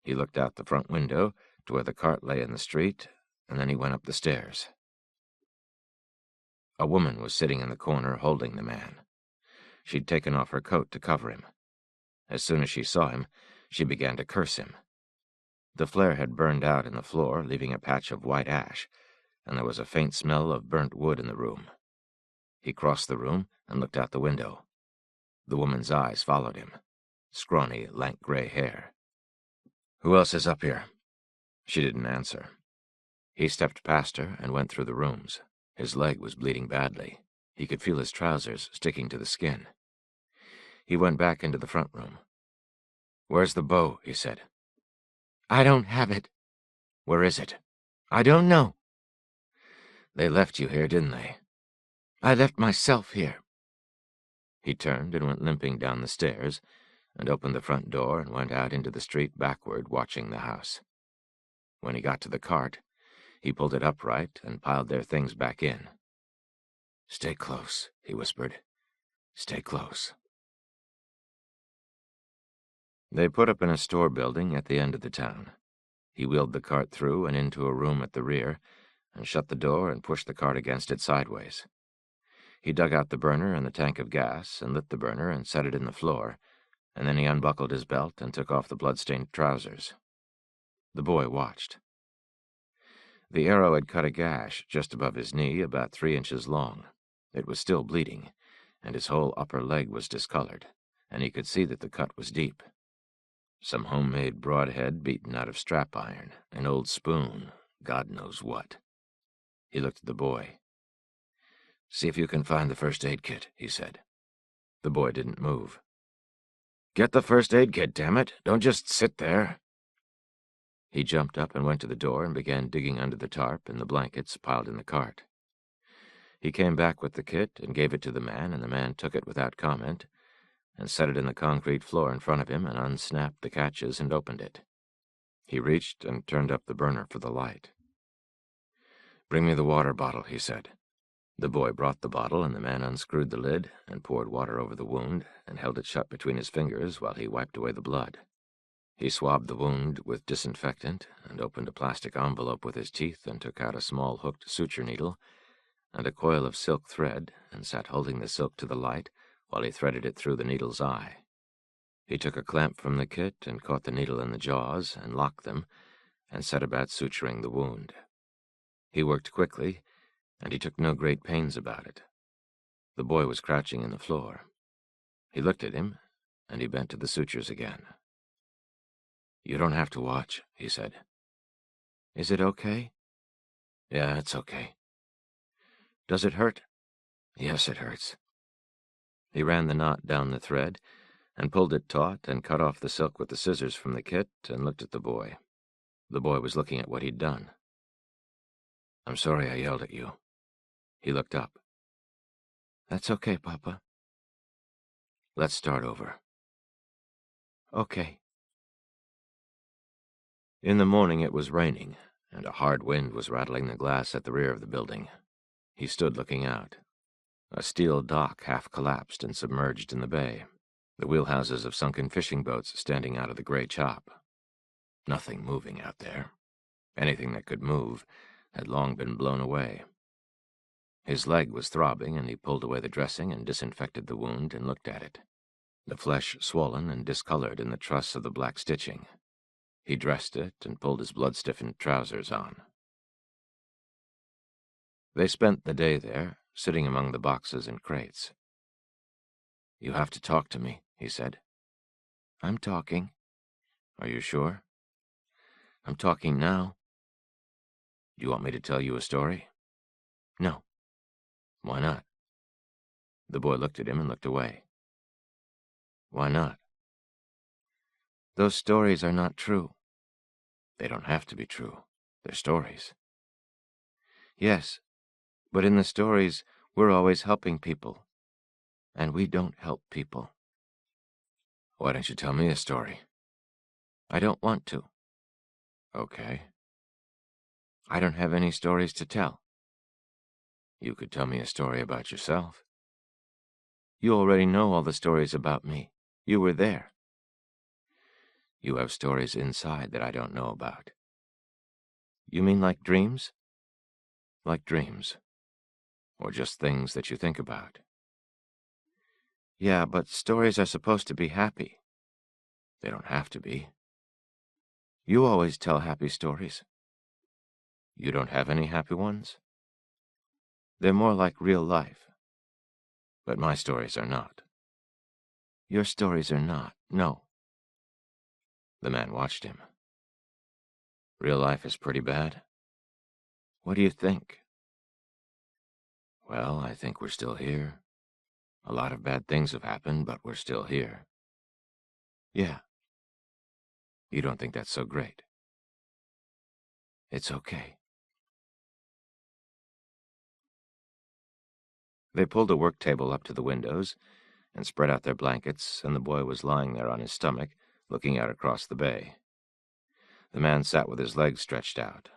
He looked out the front window to where the cart lay in the street, and then he went up the stairs. A woman was sitting in the corner holding the man. She'd taken off her coat to cover him. As soon as she saw him, she began to curse him. The flare had burned out in the floor, leaving a patch of white ash, and there was a faint smell of burnt wood in the room. He crossed the room and looked out the window. The woman's eyes followed him. Scrawny, lank gray hair. "Who else is up here?" She didn't answer. He stepped past her and went through the rooms. His leg was bleeding badly. He could feel his trousers sticking to the skin. He went back into the front room. "Where's the bow?" he said. "I don't have it." "Where is it?" "I don't know." "They left you here, didn't they?" "I left myself here." He turned and went limping down the stairs, and opened the front door and went out into the street backward, watching the house. When he got to the cart, he pulled it upright and piled their things back in. "Stay close," he whispered. "Stay close." They put up in a store building at the end of the town. He wheeled the cart through and into a room at the rear, and shut the door and pushed the cart against it sideways. He dug out the burner and the tank of gas and lit the burner and set it in the floor, and then he unbuckled his belt and took off the blood-stained trousers. The boy watched. The arrow had cut a gash just above his knee, about 3 inches long. It was still bleeding, and his whole upper leg was discolored, and he could see that the cut was deep. Some homemade broadhead beaten out of strap iron, an old spoon, God knows what. He looked at the boy. "See if you can find the first aid kit," he said. The boy didn't move. "Get the first aid kit, damn it! Don't just sit there." He jumped up and went to the door and began digging under the tarp and the blankets piled in the cart. He came back with the kit and gave it to the man, and the man took it without comment and set it in the concrete floor in front of him and unsnapped the catches and opened it. He reached and turned up the burner for the light. "Bring me the water bottle," he said. The boy brought the bottle, and the man unscrewed the lid and poured water over the wound and held it shut between his fingers while he wiped away the blood. He swabbed the wound with disinfectant and opened a plastic envelope with his teeth and took out a small hooked suture needle and a coil of silk thread and sat holding the silk to the light while he threaded it through the needle's eye. He took a clamp from the kit and caught the needle in the jaws and locked them and set about suturing the wound. He worked quickly, and he took no great pains about it. The boy was crouching in the floor. He looked at him, and he bent to the sutures again. "You don't have to watch," he said. "Is it okay?" "Yeah, it's okay." "Does it hurt?" "Yes, it hurts." He ran the knot down the thread and pulled it taut and cut off the silk with the scissors from the kit and looked at the boy. The boy was looking at what he'd done. "I'm sorry I yelled at you." He looked up. "That's okay, Papa." "Let's start over." "Okay." In the morning it was raining, and a hard wind was rattling the glass at the rear of the building. He stood looking out. A steel dock half collapsed and submerged in the bay, the wheelhouses of sunken fishing boats standing out of the gray chop. Nothing moving out there. Anything that could move had long been blown away. His leg was throbbing, and he pulled away the dressing and disinfected the wound and looked at it. The flesh swollen and discolored in the truss of the black stitching. He dressed it and pulled his blood-stiffened trousers on. They spent the day there, sitting among the boxes and crates. "You have to talk to me," he said. "I'm talking." "Are you sure?" "I'm talking now." "Do you want me to tell you a story?" "No." "Why not?" The boy looked at him and looked away. "Why not?" "Those stories are not true." "They don't have to be true. They're stories." "Yes, but in the stories, we're always helping people. And we don't help people." "Why don't you tell me a story?" "I don't want to." "Okay." "I don't have any stories to tell." "You could tell me a story about yourself." "You already know all the stories about me. You were there." "You have stories inside that I don't know about." "You mean like dreams?" "Like dreams. Or just things that you think about." "Yeah, but stories are supposed to be happy." "They don't have to be." "You always tell happy stories." "You don't have any happy ones?" "They're more like real life." "But my stories are not." "Your stories are not, no." The man watched him. "Real life is pretty bad?" "What do you think?" "Well, I think we're still here. A lot of bad things have happened, but we're still here." "Yeah." "You don't think that's so great?" "It's okay." They pulled a work table up to the windows and spread out their blankets, and the boy was lying there on his stomach, looking out across the bay. The man sat with his legs stretched out.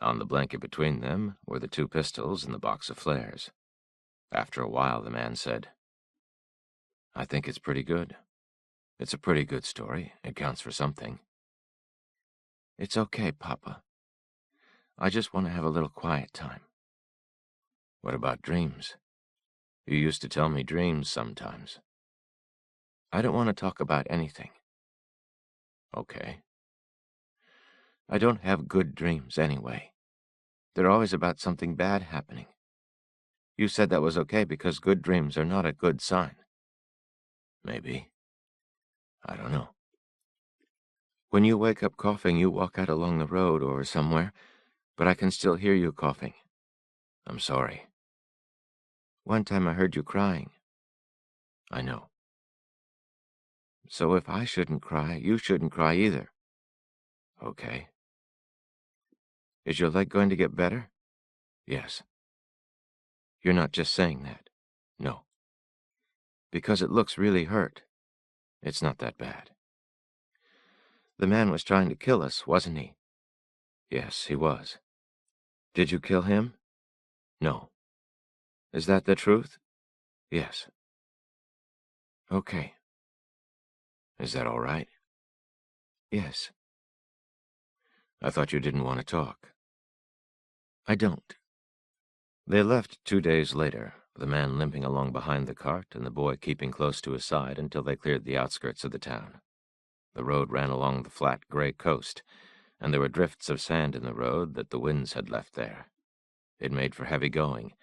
On the blanket between them were the 2 pistols and the box of flares. After a while, the man said, "I think it's pretty good. It's a pretty good story. It counts for something." "It's okay, Papa. I just want to have a little quiet time." "What about dreams? You used to tell me dreams sometimes." "I don't want to talk about anything." "Okay." "I don't have good dreams anyway. They're always about something bad happening. You said that was okay because good dreams are not a good sign." "Maybe. I don't know." "When you wake up coughing, you walk out along the road or somewhere, but I can still hear you coughing." "I'm sorry." "One time I heard you crying." "I know." "So if I shouldn't cry, you shouldn't cry either." Okay. Is your leg going to get better? Yes. You're not just saying that? No. Because it looks really hurt. It's not that bad. The man was trying to kill us, wasn't he? Yes, he was. Did you kill him? No. Is that the truth? Yes. Okay. Is that all right? Yes. I thought you didn't want to talk. I don't. They left 2 days later, the man limping along behind the cart and the boy keeping close to his side until they cleared the outskirts of the town. The road ran along the flat gray coast, and there were drifts of sand in the road that the winds had left there. It made for heavy going,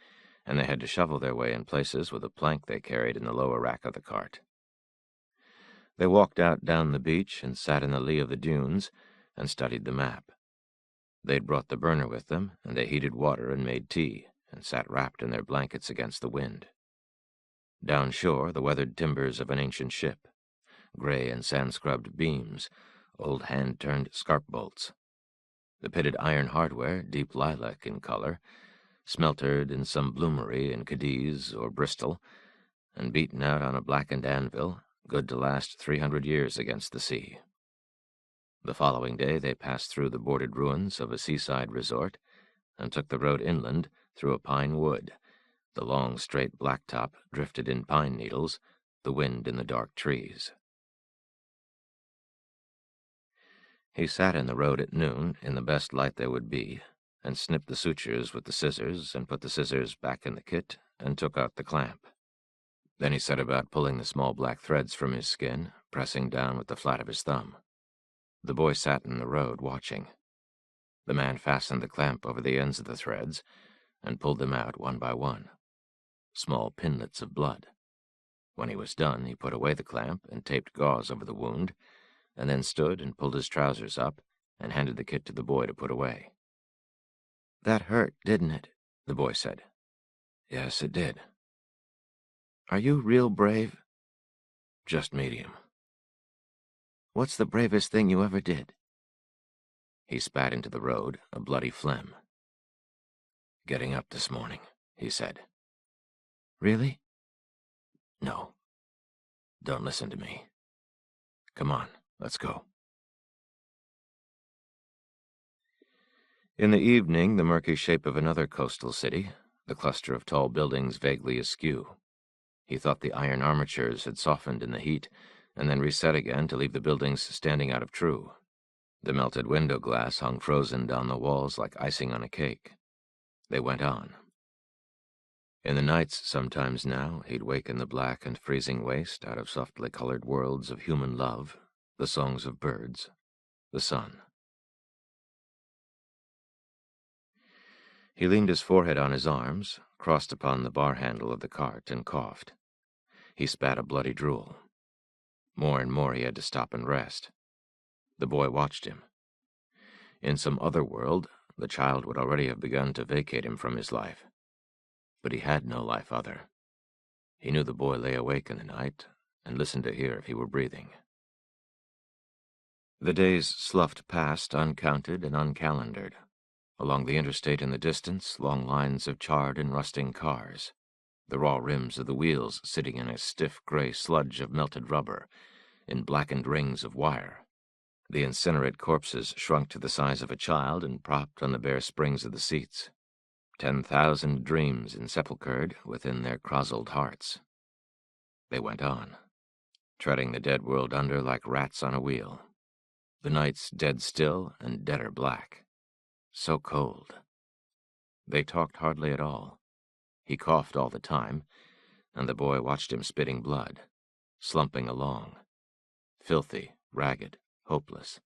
and they had to shovel their way in places with a plank they carried in the lower rack of the cart. They walked out down the beach and sat in the lee of the dunes and studied the map. They'd brought the burner with them, and they heated water and made tea, and sat wrapped in their blankets against the wind. Down shore, the weathered timbers of an ancient ship, gray and sand-scrubbed beams, old hand-turned scarp bolts. The pitted iron hardware, deep lilac in color, smeltered in some bloomery in Cadiz or Bristol, and beaten out on a blackened anvil, good to last 300 years against the sea. The following day they passed through the boarded ruins of a seaside resort and took the road inland through a pine wood, the long straight blacktop drifted in pine needles, the wind in the dark trees. He sat in the road at noon, in the best light there would be, and snipped the sutures with the scissors and put the scissors back in the kit and took out the clamp. Then he set about pulling the small black threads from his skin, pressing down with the flat of his thumb. The boy sat in the road, watching. The man fastened the clamp over the ends of the threads and pulled them out one by one. Small pinlets of blood. When he was done, he put away the clamp and taped gauze over the wound, and then stood and pulled his trousers up and handed the kit to the boy to put away. "That hurt, didn't it?" the boy said. "Yes, it did." "Are you real brave?" "Just medium." "What's the bravest thing you ever did?" He spat into the road, a bloody phlegm. "Getting up this morning," he said. "Really?" "No. Don't listen to me. Come on, let's go." In the evening, the murky shape of another coastal city, the cluster of tall buildings vaguely askew. He thought the iron armatures had softened in the heat, and then reset again to leave the buildings standing out of true. The melted window glass hung frozen down the walls like icing on a cake. They went on. In the nights, sometimes now, he'd wake in the black and freezing waste out of softly colored worlds of human love, the songs of birds, the sun. He leaned his forehead on his arms, crossed upon the bar handle of the cart, and coughed. He spat a bloody drool. More and more he had to stop and rest. The boy watched him. In some other world, the child would already have begun to vacate him from his life. But he had no life other. He knew the boy lay awake in the night and listened to hear if he were breathing. The days sloughed past uncounted and uncalendared. Along the interstate in the distance, long lines of charred and rusting cars, the raw rims of the wheels sitting in a stiff gray sludge of melted rubber, in blackened rings of wire. The incinerate corpses shrunk to the size of a child and propped on the bare springs of the seats. 10,000 dreams ensepulchred within their crozzled hearts. They went on, treading the dead world under like rats on a wheel. The nights dead still and deader black. So cold. They talked hardly at all. He coughed all the time, and the boy watched him spitting blood, slumping along, filthy, ragged, hopeless.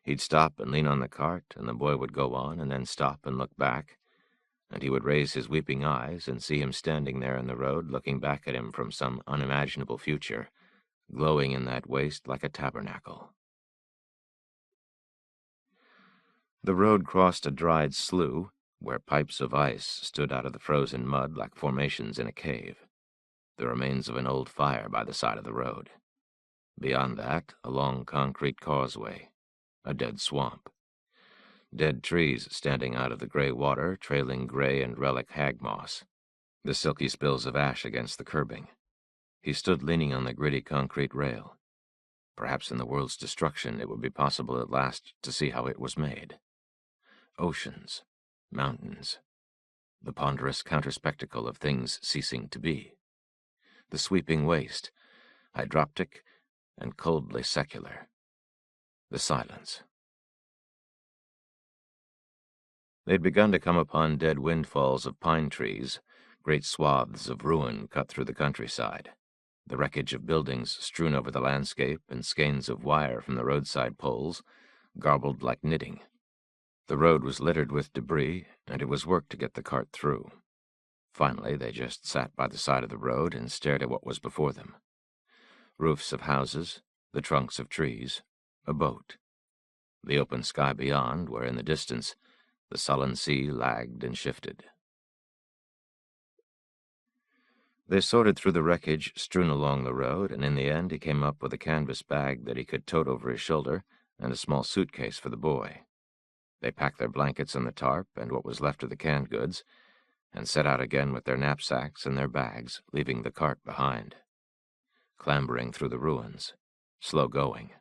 He'd stop and lean on the cart, and the boy would go on and then stop and look back, and he would raise his weeping eyes and see him standing there in the road looking back at him from some unimaginable future, glowing in that waste like a tabernacle. The road crossed a dried slough, where pipes of ice stood out of the frozen mud like formations in a cave, the remains of an old fire by the side of the road. Beyond that, a long concrete causeway, A dead swamp. Dead trees standing out of the gray water, trailing gray and relic hag moss. The silky spills of ash against the curbing. He stood leaning on the gritty concrete rail. Perhaps in the world's destruction it would be possible at last to see how it was made. Oceans, mountains, the ponderous counterspectacle of things ceasing to be. The sweeping waste, hydroptic and coldly secular. The silence. They'd begun to come upon dead windfalls of pine trees, great swaths of ruin cut through the countryside, the wreckage of buildings strewn over the landscape and skeins of wire from the roadside poles, garbled like knitting. The road was littered with debris, and it was work to get the cart through. Finally, they just sat by the side of the road and stared at what was before them. Roofs of houses, the trunks of trees, a boat. The open sky beyond, where in the distance the sullen sea lagged and shifted. They sorted through the wreckage strewn along the road, and in the end he came up with a canvas bag that he could tote over his shoulder and a small suitcase for the boy. They packed their blankets in the tarp and what was left of the canned goods, and set out again with their knapsacks and their bags, leaving the cart behind. Clambering through the ruins, slow going.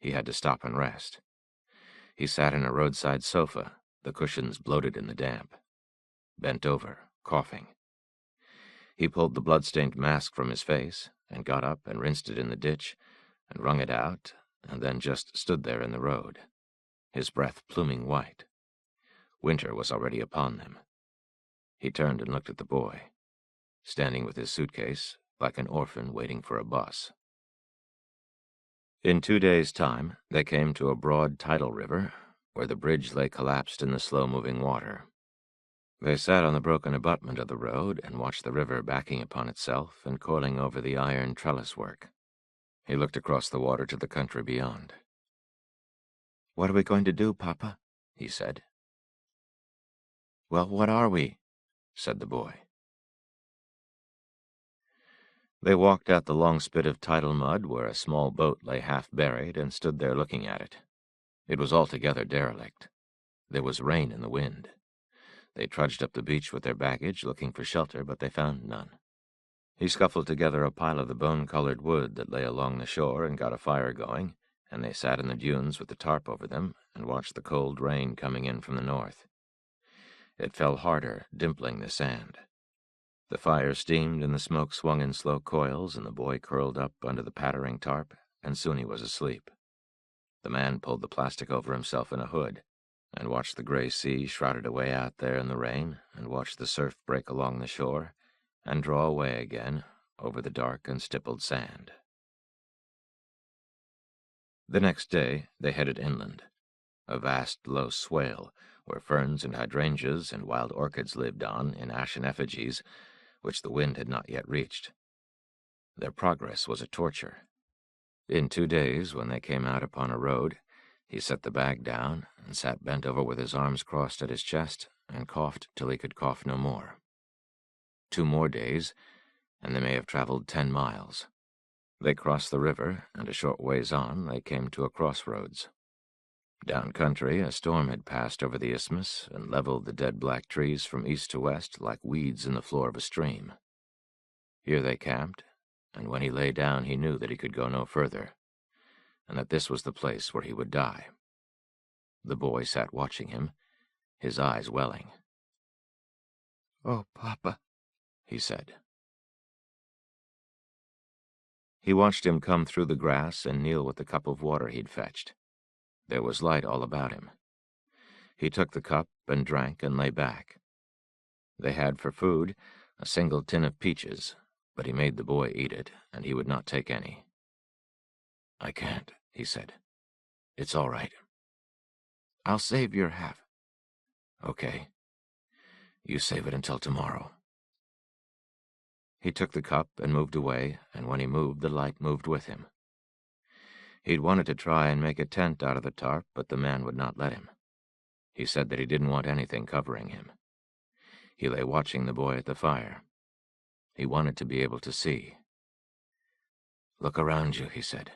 He had to stop and rest. He sat in a roadside sofa, the cushions bloated in the damp. Bent over, coughing. He pulled the blood-stained mask from his face, and got up and rinsed it in the ditch, and wrung it out, and then just stood there in the road, his breath pluming white. Winter was already upon them. He turned and looked at the boy, standing with his suitcase, like an orphan waiting for a bus. In 2 days' time, they came to a broad tidal river, where the bridge lay collapsed in the slow-moving water. They sat on the broken abutment of the road and watched the river backing upon itself and coiling over the iron trellis work. He looked across the water to the country beyond. "What are we going to do, Papa?" he said. "Well, what are we?" said the boy. They walked out the long spit of tidal mud where a small boat lay half buried and stood there looking at it. It was altogether derelict. There was rain in the wind. They trudged up the beach with their baggage, looking for shelter, but they found none. He scuffled together a pile of the bone-colored wood that lay along the shore and got a fire going, and they sat in the dunes with the tarp over them and watched the cold rain coming in from the north. It fell harder, dimpling the sand. The fire steamed and the smoke swung in slow coils, and the boy curled up under the pattering tarp, and soon he was asleep. The man pulled the plastic over himself in a hood, and watched the gray sea shrouded away out there in the rain, and watched the surf break along the shore, and draw away again over the dark and stippled sand. The next day they headed inland, a vast low swale, where ferns and hydrangeas and wild orchids lived on in ashen effigies, which the wind had not yet reached. Their progress was a torture. In 2 days, when they came out upon a road, he set the bag down and sat bent over with his arms crossed at his chest and coughed till he could cough no more. 2 more days, and they may have traveled 10 miles. They crossed the river, and a short ways on they came to a crossroads. Down country, a storm had passed over the isthmus and leveled the dead black trees from east to west like weeds in the floor of a stream. Here they camped, and when he lay down he knew that he could go no further, and that this was the place where he would die. The boy sat watching him, his eyes welling. "Oh, Papa," he said. He watched him come through the grass and kneel with the cup of water he'd fetched. There was light all about him. He took the cup and drank and lay back. They had for food a single tin of peaches, but he made the boy eat it, and he would not take any. "I can't," he said. "It's all right." "I'll save your half." "Okay. You save it until tomorrow." He took the cup and moved away, and when he moved, the light moved with him. He'd wanted to try and make a tent out of the tarp, but the man would not let him. He said that he didn't want anything covering him. He lay watching the boy at the fire. He wanted to be able to see. "Look around you," he said.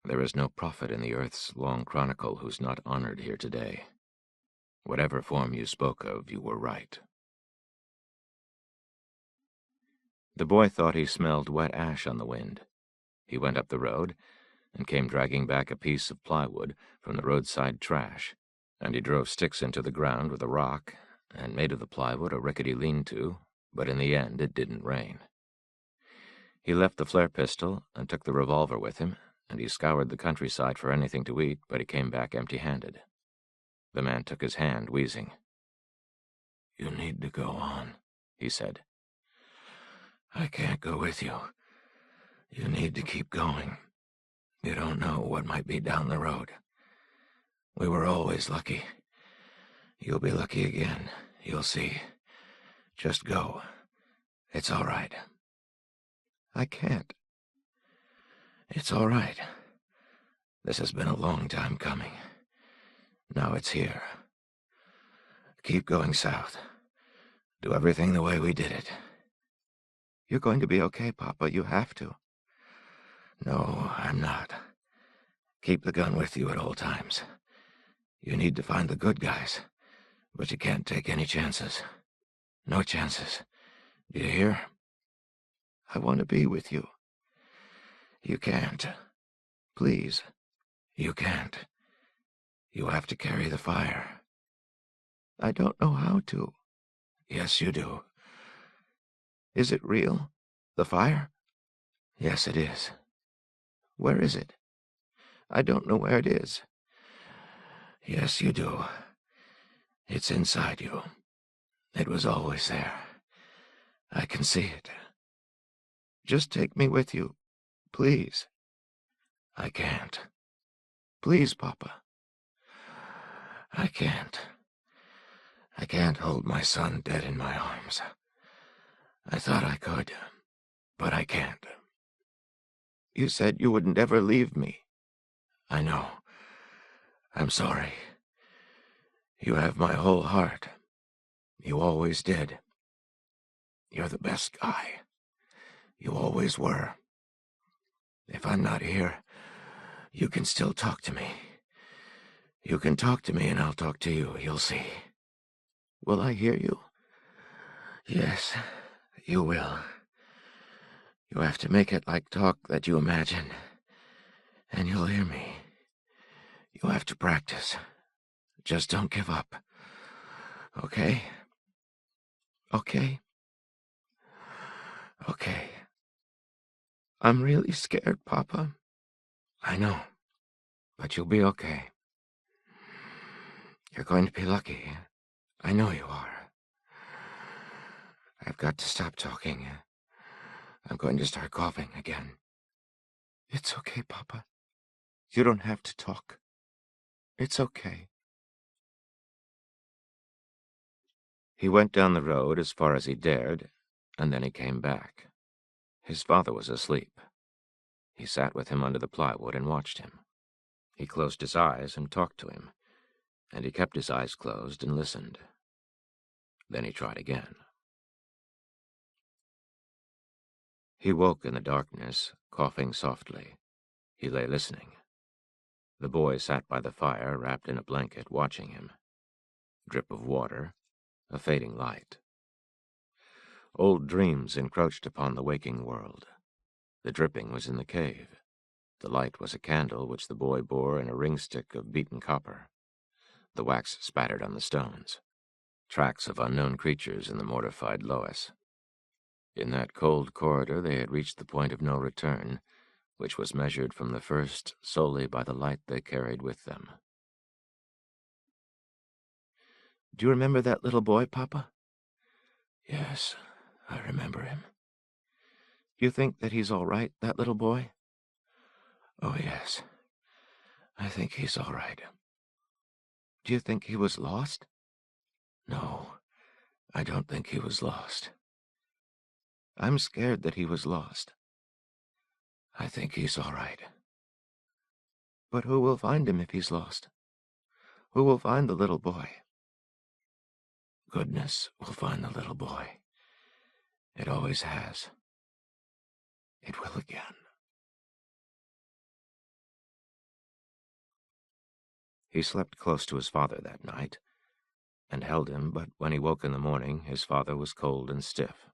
There is no prophet in the earth's long chronicle who's not honored here today. Whatever form you spoke of, you were right. The boy thought he smelled wet ash on the wind. He went up the road and came dragging back a piece of plywood from the roadside trash, and he drove sticks into the ground with a rock and made of the plywood a rickety lean-to, but in the end it didn't rain. He left the flare pistol and took the revolver with him, and he scoured the countryside for anything to eat, but he came back empty-handed. The man took his hand, wheezing. "You need to go on," he said. "I can't go with you. You need to keep going. You don't know what might be down the road. We were always lucky. You'll be lucky again. You'll see. Just go. It's all right." "I can't." "It's all right. This has been a long time coming. Now it's here. Keep going south. Do everything the way we did it." "You're going to be okay, Papa. You have to." "No, I'm not. Keep the gun with you at all times. You need to find the good guys, but you can't take any chances. No chances. Do you hear?" "I want to be with you." "You can't. Please." "You can't. You have to carry the fire." "I don't know how to." "Yes, you do." "Is it real? The fire?" "Yes, it is." "Where is it?" "I don't know where it is." "Yes, you do. It's inside you. It was always there. I can see it." "Just take me with you, please." "I can't." "Please, Papa." "I can't. I can't hold my son dead in my arms. I thought I could, but I can't." "You said you wouldn't ever leave me." "I know. I'm sorry. You have my whole heart. You always did. You're the best guy. You always were. If I'm not here, you can still talk to me. You can talk to me and I'll talk to you. You'll see." "Will I hear you?" "Yes, you will. You have to make it like talk that you imagine, and you'll hear me. You have to practice. Just don't give up. Okay?" "Okay." "Okay." "I'm really scared, Papa." "I know, but you'll be okay. You're going to be lucky. I know you are. I've got to stop talking. I'm going to start coughing again." "It's okay, Papa. You don't have to talk. It's okay." He went down the road as far as he dared, and then he came back. His father was asleep. He sat with him under the plywood and watched him. He closed his eyes and talked to him, and he kept his eyes closed and listened. Then he tried again. He woke in the darkness, coughing softly. He lay listening. The boy sat by the fire, wrapped in a blanket, watching him. Drip of water, a fading light. Old dreams encroached upon the waking world. The dripping was in the cave. The light was a candle which the boy bore in a ring stick of beaten copper. The wax spattered on the stones. Tracks of unknown creatures in the mortified loess. In that cold corridor they had reached the point of no return, which was measured from the first solely by the light they carried with them. "Do you remember that little boy, Papa?" "Yes, I remember him." "You think that he's all right, that little boy?" "Oh, yes. I think he's all right." "Do you think he was lost?" "No, I don't think he was lost." "I'm scared that he was lost." "I think he's all right." "But who will find him if he's lost? Who will find the little boy?" "Goodness will find the little boy. It always has. It will again." He slept close to his father that night, and held him, but when he woke in the morning, his father was cold and stiff.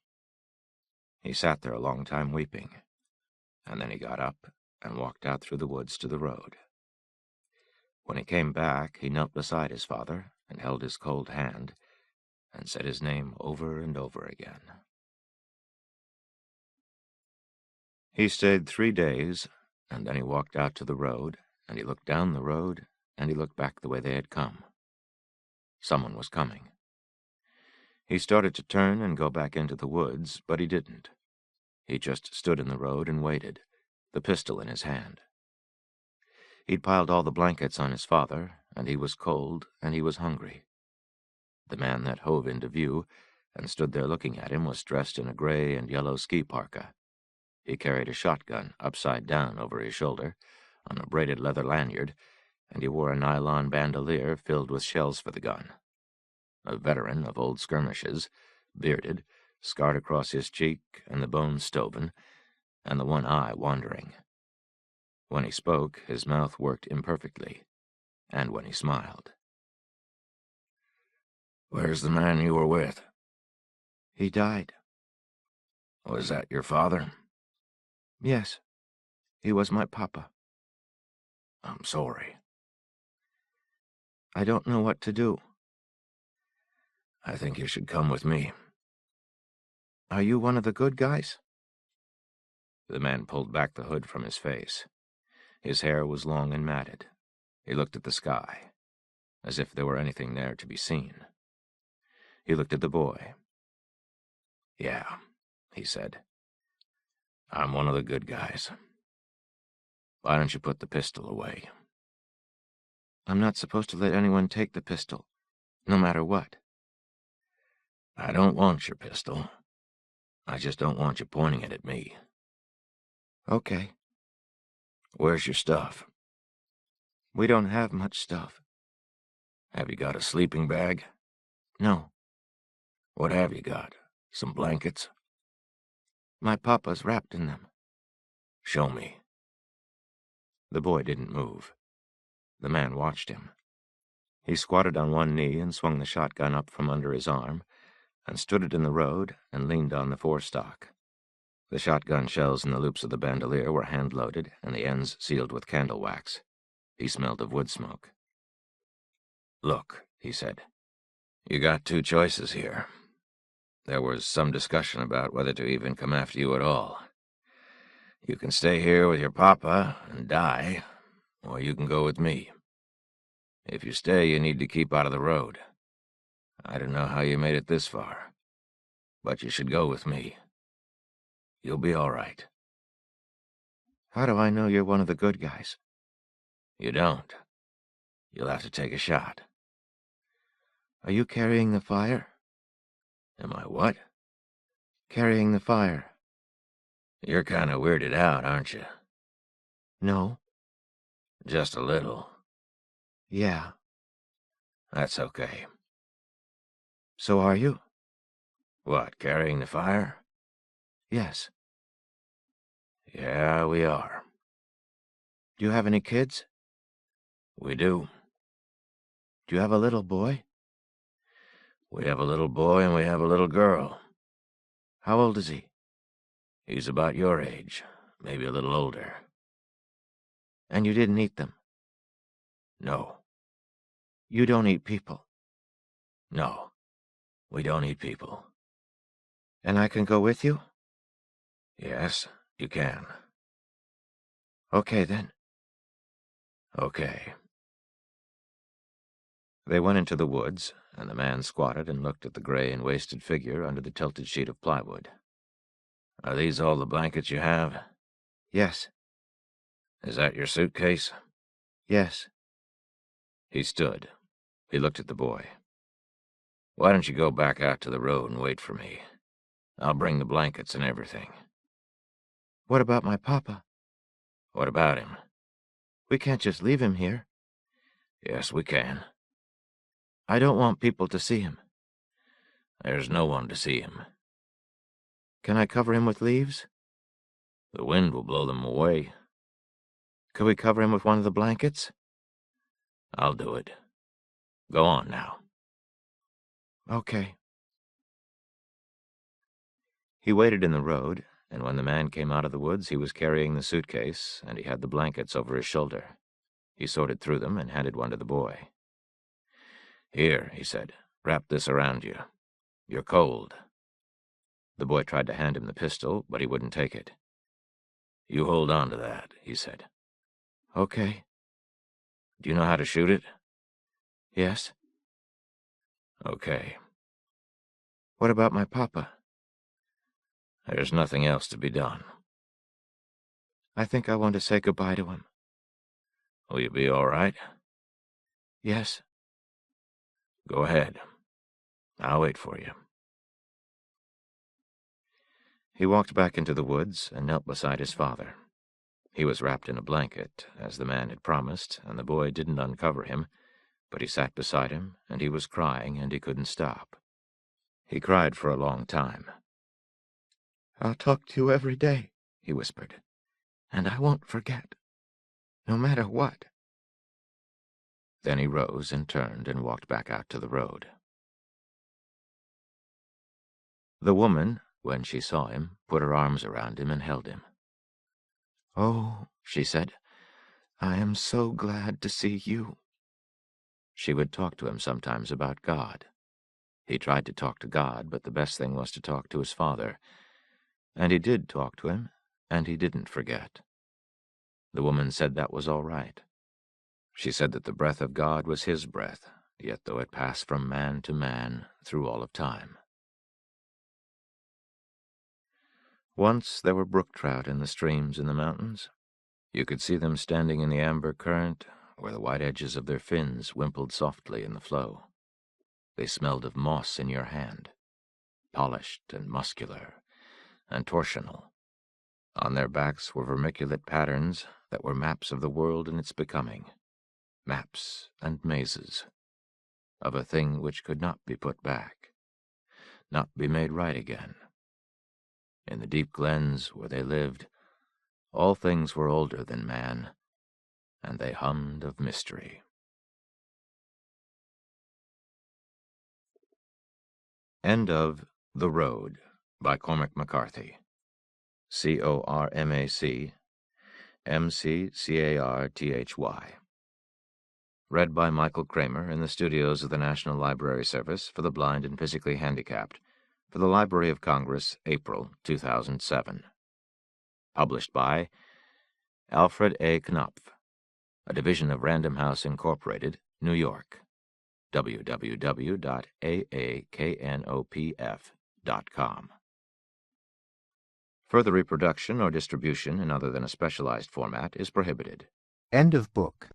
He sat there a long time weeping, and then he got up and walked out through the woods to the road. When he came back, he knelt beside his father and held his cold hand and said his name over and over again. He stayed 3 days, and then he walked out to the road, and he looked down the road, and he looked back the way they had come. Someone was coming. He started to turn and go back into the woods, but he didn't. He just stood in the road and waited, the pistol in his hand. He'd piled all the blankets on his father, and he was cold, and he was hungry. The man that hove into view and stood there looking at him was dressed in a gray and yellow ski parka. He carried a shotgun upside down over his shoulder on a braided leather lanyard, and he wore a nylon bandolier filled with shells for the gun. A veteran of old skirmishes, bearded, scarred across his cheek and the bones stoven, and the one eye wandering. When he spoke, his mouth worked imperfectly, and when he smiled. "Where's the man you were with?" "He died." "Was that your father?" "Yes, he was my papa." "I'm sorry." "I don't know what to do." "I think you should come with me." "Are you one of the good guys?" The man pulled back the hood from his face. His hair was long and matted. He looked at the sky, as if there were anything there to be seen. He looked at the boy. "Yeah," he said. "I'm one of the good guys. Why don't you put the pistol away?" "I'm not supposed to let anyone take the pistol, no matter what." "I don't want your pistol. I just don't want you pointing it at me." "Okay." "Where's your stuff?" "We don't have much stuff." "Have you got a sleeping bag?" "No." "What have you got? Some blankets?" "My papa's wrapped in them." "Show me." The boy didn't move. The man watched him. He squatted on one knee and swung the shotgun up from under his arm, and stood it in the road and leaned on the forestock. The shotgun shells in the loops of the bandolier were hand-loaded and the ends sealed with candle wax. He smelled of wood smoke. "Look," he said, "you got 2 choices here. There was some discussion about whether to even come after you at all. You can stay here with your papa and die, or you can go with me. If you stay, you need to keep out of the road. I don't know how you made it this far, but you should go with me. You'll be all right." "How do I know you're one of the good guys?" "You don't. You'll have to take a shot." "Are you carrying the fire?" "Am I what?" "Carrying the fire." "You're kind of weirded out, aren't you?" "No." "Just a little." "Yeah." "That's okay." "So are you?" "What, carrying the fire?" "Yes." "Yeah, we are." "Do you have any kids?" "We do. "Do you have a little boy?" We have a little boy and we have a little girl. "How old is he?" He's about your age, maybe a little older." "And you didn't eat them?" "No. "You don't eat people?" No. We don't eat people." "And I can go with you?" "Yes, you can." "Okay, then." "Okay." They went into the woods, and the man squatted and looked at the gray and wasted figure under the tilted sheet of plywood. "Are these all the blankets you have?" "Yes." "Is that your suitcase?" "Yes." He stood. He looked at the boy. "Why don't you go back out to the road and wait for me? I'll bring the blankets and everything." "What about my papa?" "What about him?" "We can't just leave him here." "Yes, we can." "I don't want people to see him." "There's no one to see him." "Can I cover him with leaves?" "The wind will blow them away." "Could we cover him with one of the blankets?" I'll do it. Go on now. Okay. He waited in the road, and when the man came out of the woods, he was carrying the suitcase, and he had the blankets over his shoulder. He sorted through them and handed one to the boy. Here, he said, wrap this around you. You're cold. The boy tried to hand him the pistol, but he wouldn't take it. You hold on to that, he said. Okay. Do you know how to shoot it? Yes. Okay. What about my papa? There's nothing else to be done. I think I want to say goodbye to him. Will you be all right? Yes. Go ahead. I'll wait for you. He walked back into the woods and knelt beside his father. He was wrapped in a blanket, as the man had promised, and the boy didn't uncover him, but he sat beside him, and he was crying, and he couldn't stop. He cried for a long time. I'll talk to you every day, he whispered, and I won't forget, no matter what. Then he rose and turned and walked back out to the road. The woman, when she saw him, put her arms around him and held him. Oh, she said, I am so glad to see you. She would talk to him sometimes about God. He tried to talk to God, but the best thing was to talk to his father. And he did talk to him, and he didn't forget. The woman said that was all right. She said that the breath of God was his breath, yet though it passed from man to man through all of time. Once there were brook trout in the streams in the mountains. You could see them standing in the amber current, where the white edges of their fins wimpled softly in the flow. They smelled of moss in your hand, polished and muscular and torsional. On their backs were vermiculate patterns that were maps of the world and its becoming, maps and mazes, of a thing which could not be put back, not be made right again. In the deep glens where they lived, all things were older than man, and they hummed of mystery. End of The Road by Cormac McCarthy. CORMAC MCCARTHY. Read by Michael Kramer in the studios of the National Library Service for the Blind and Physically Handicapped for the Library of Congress, April 2007. Published by Alfred A. Knopf, a division of Random House Incorporated, New York. www.aaknopf.com. Further reproduction or distribution in other than a specialized format is prohibited. End of book.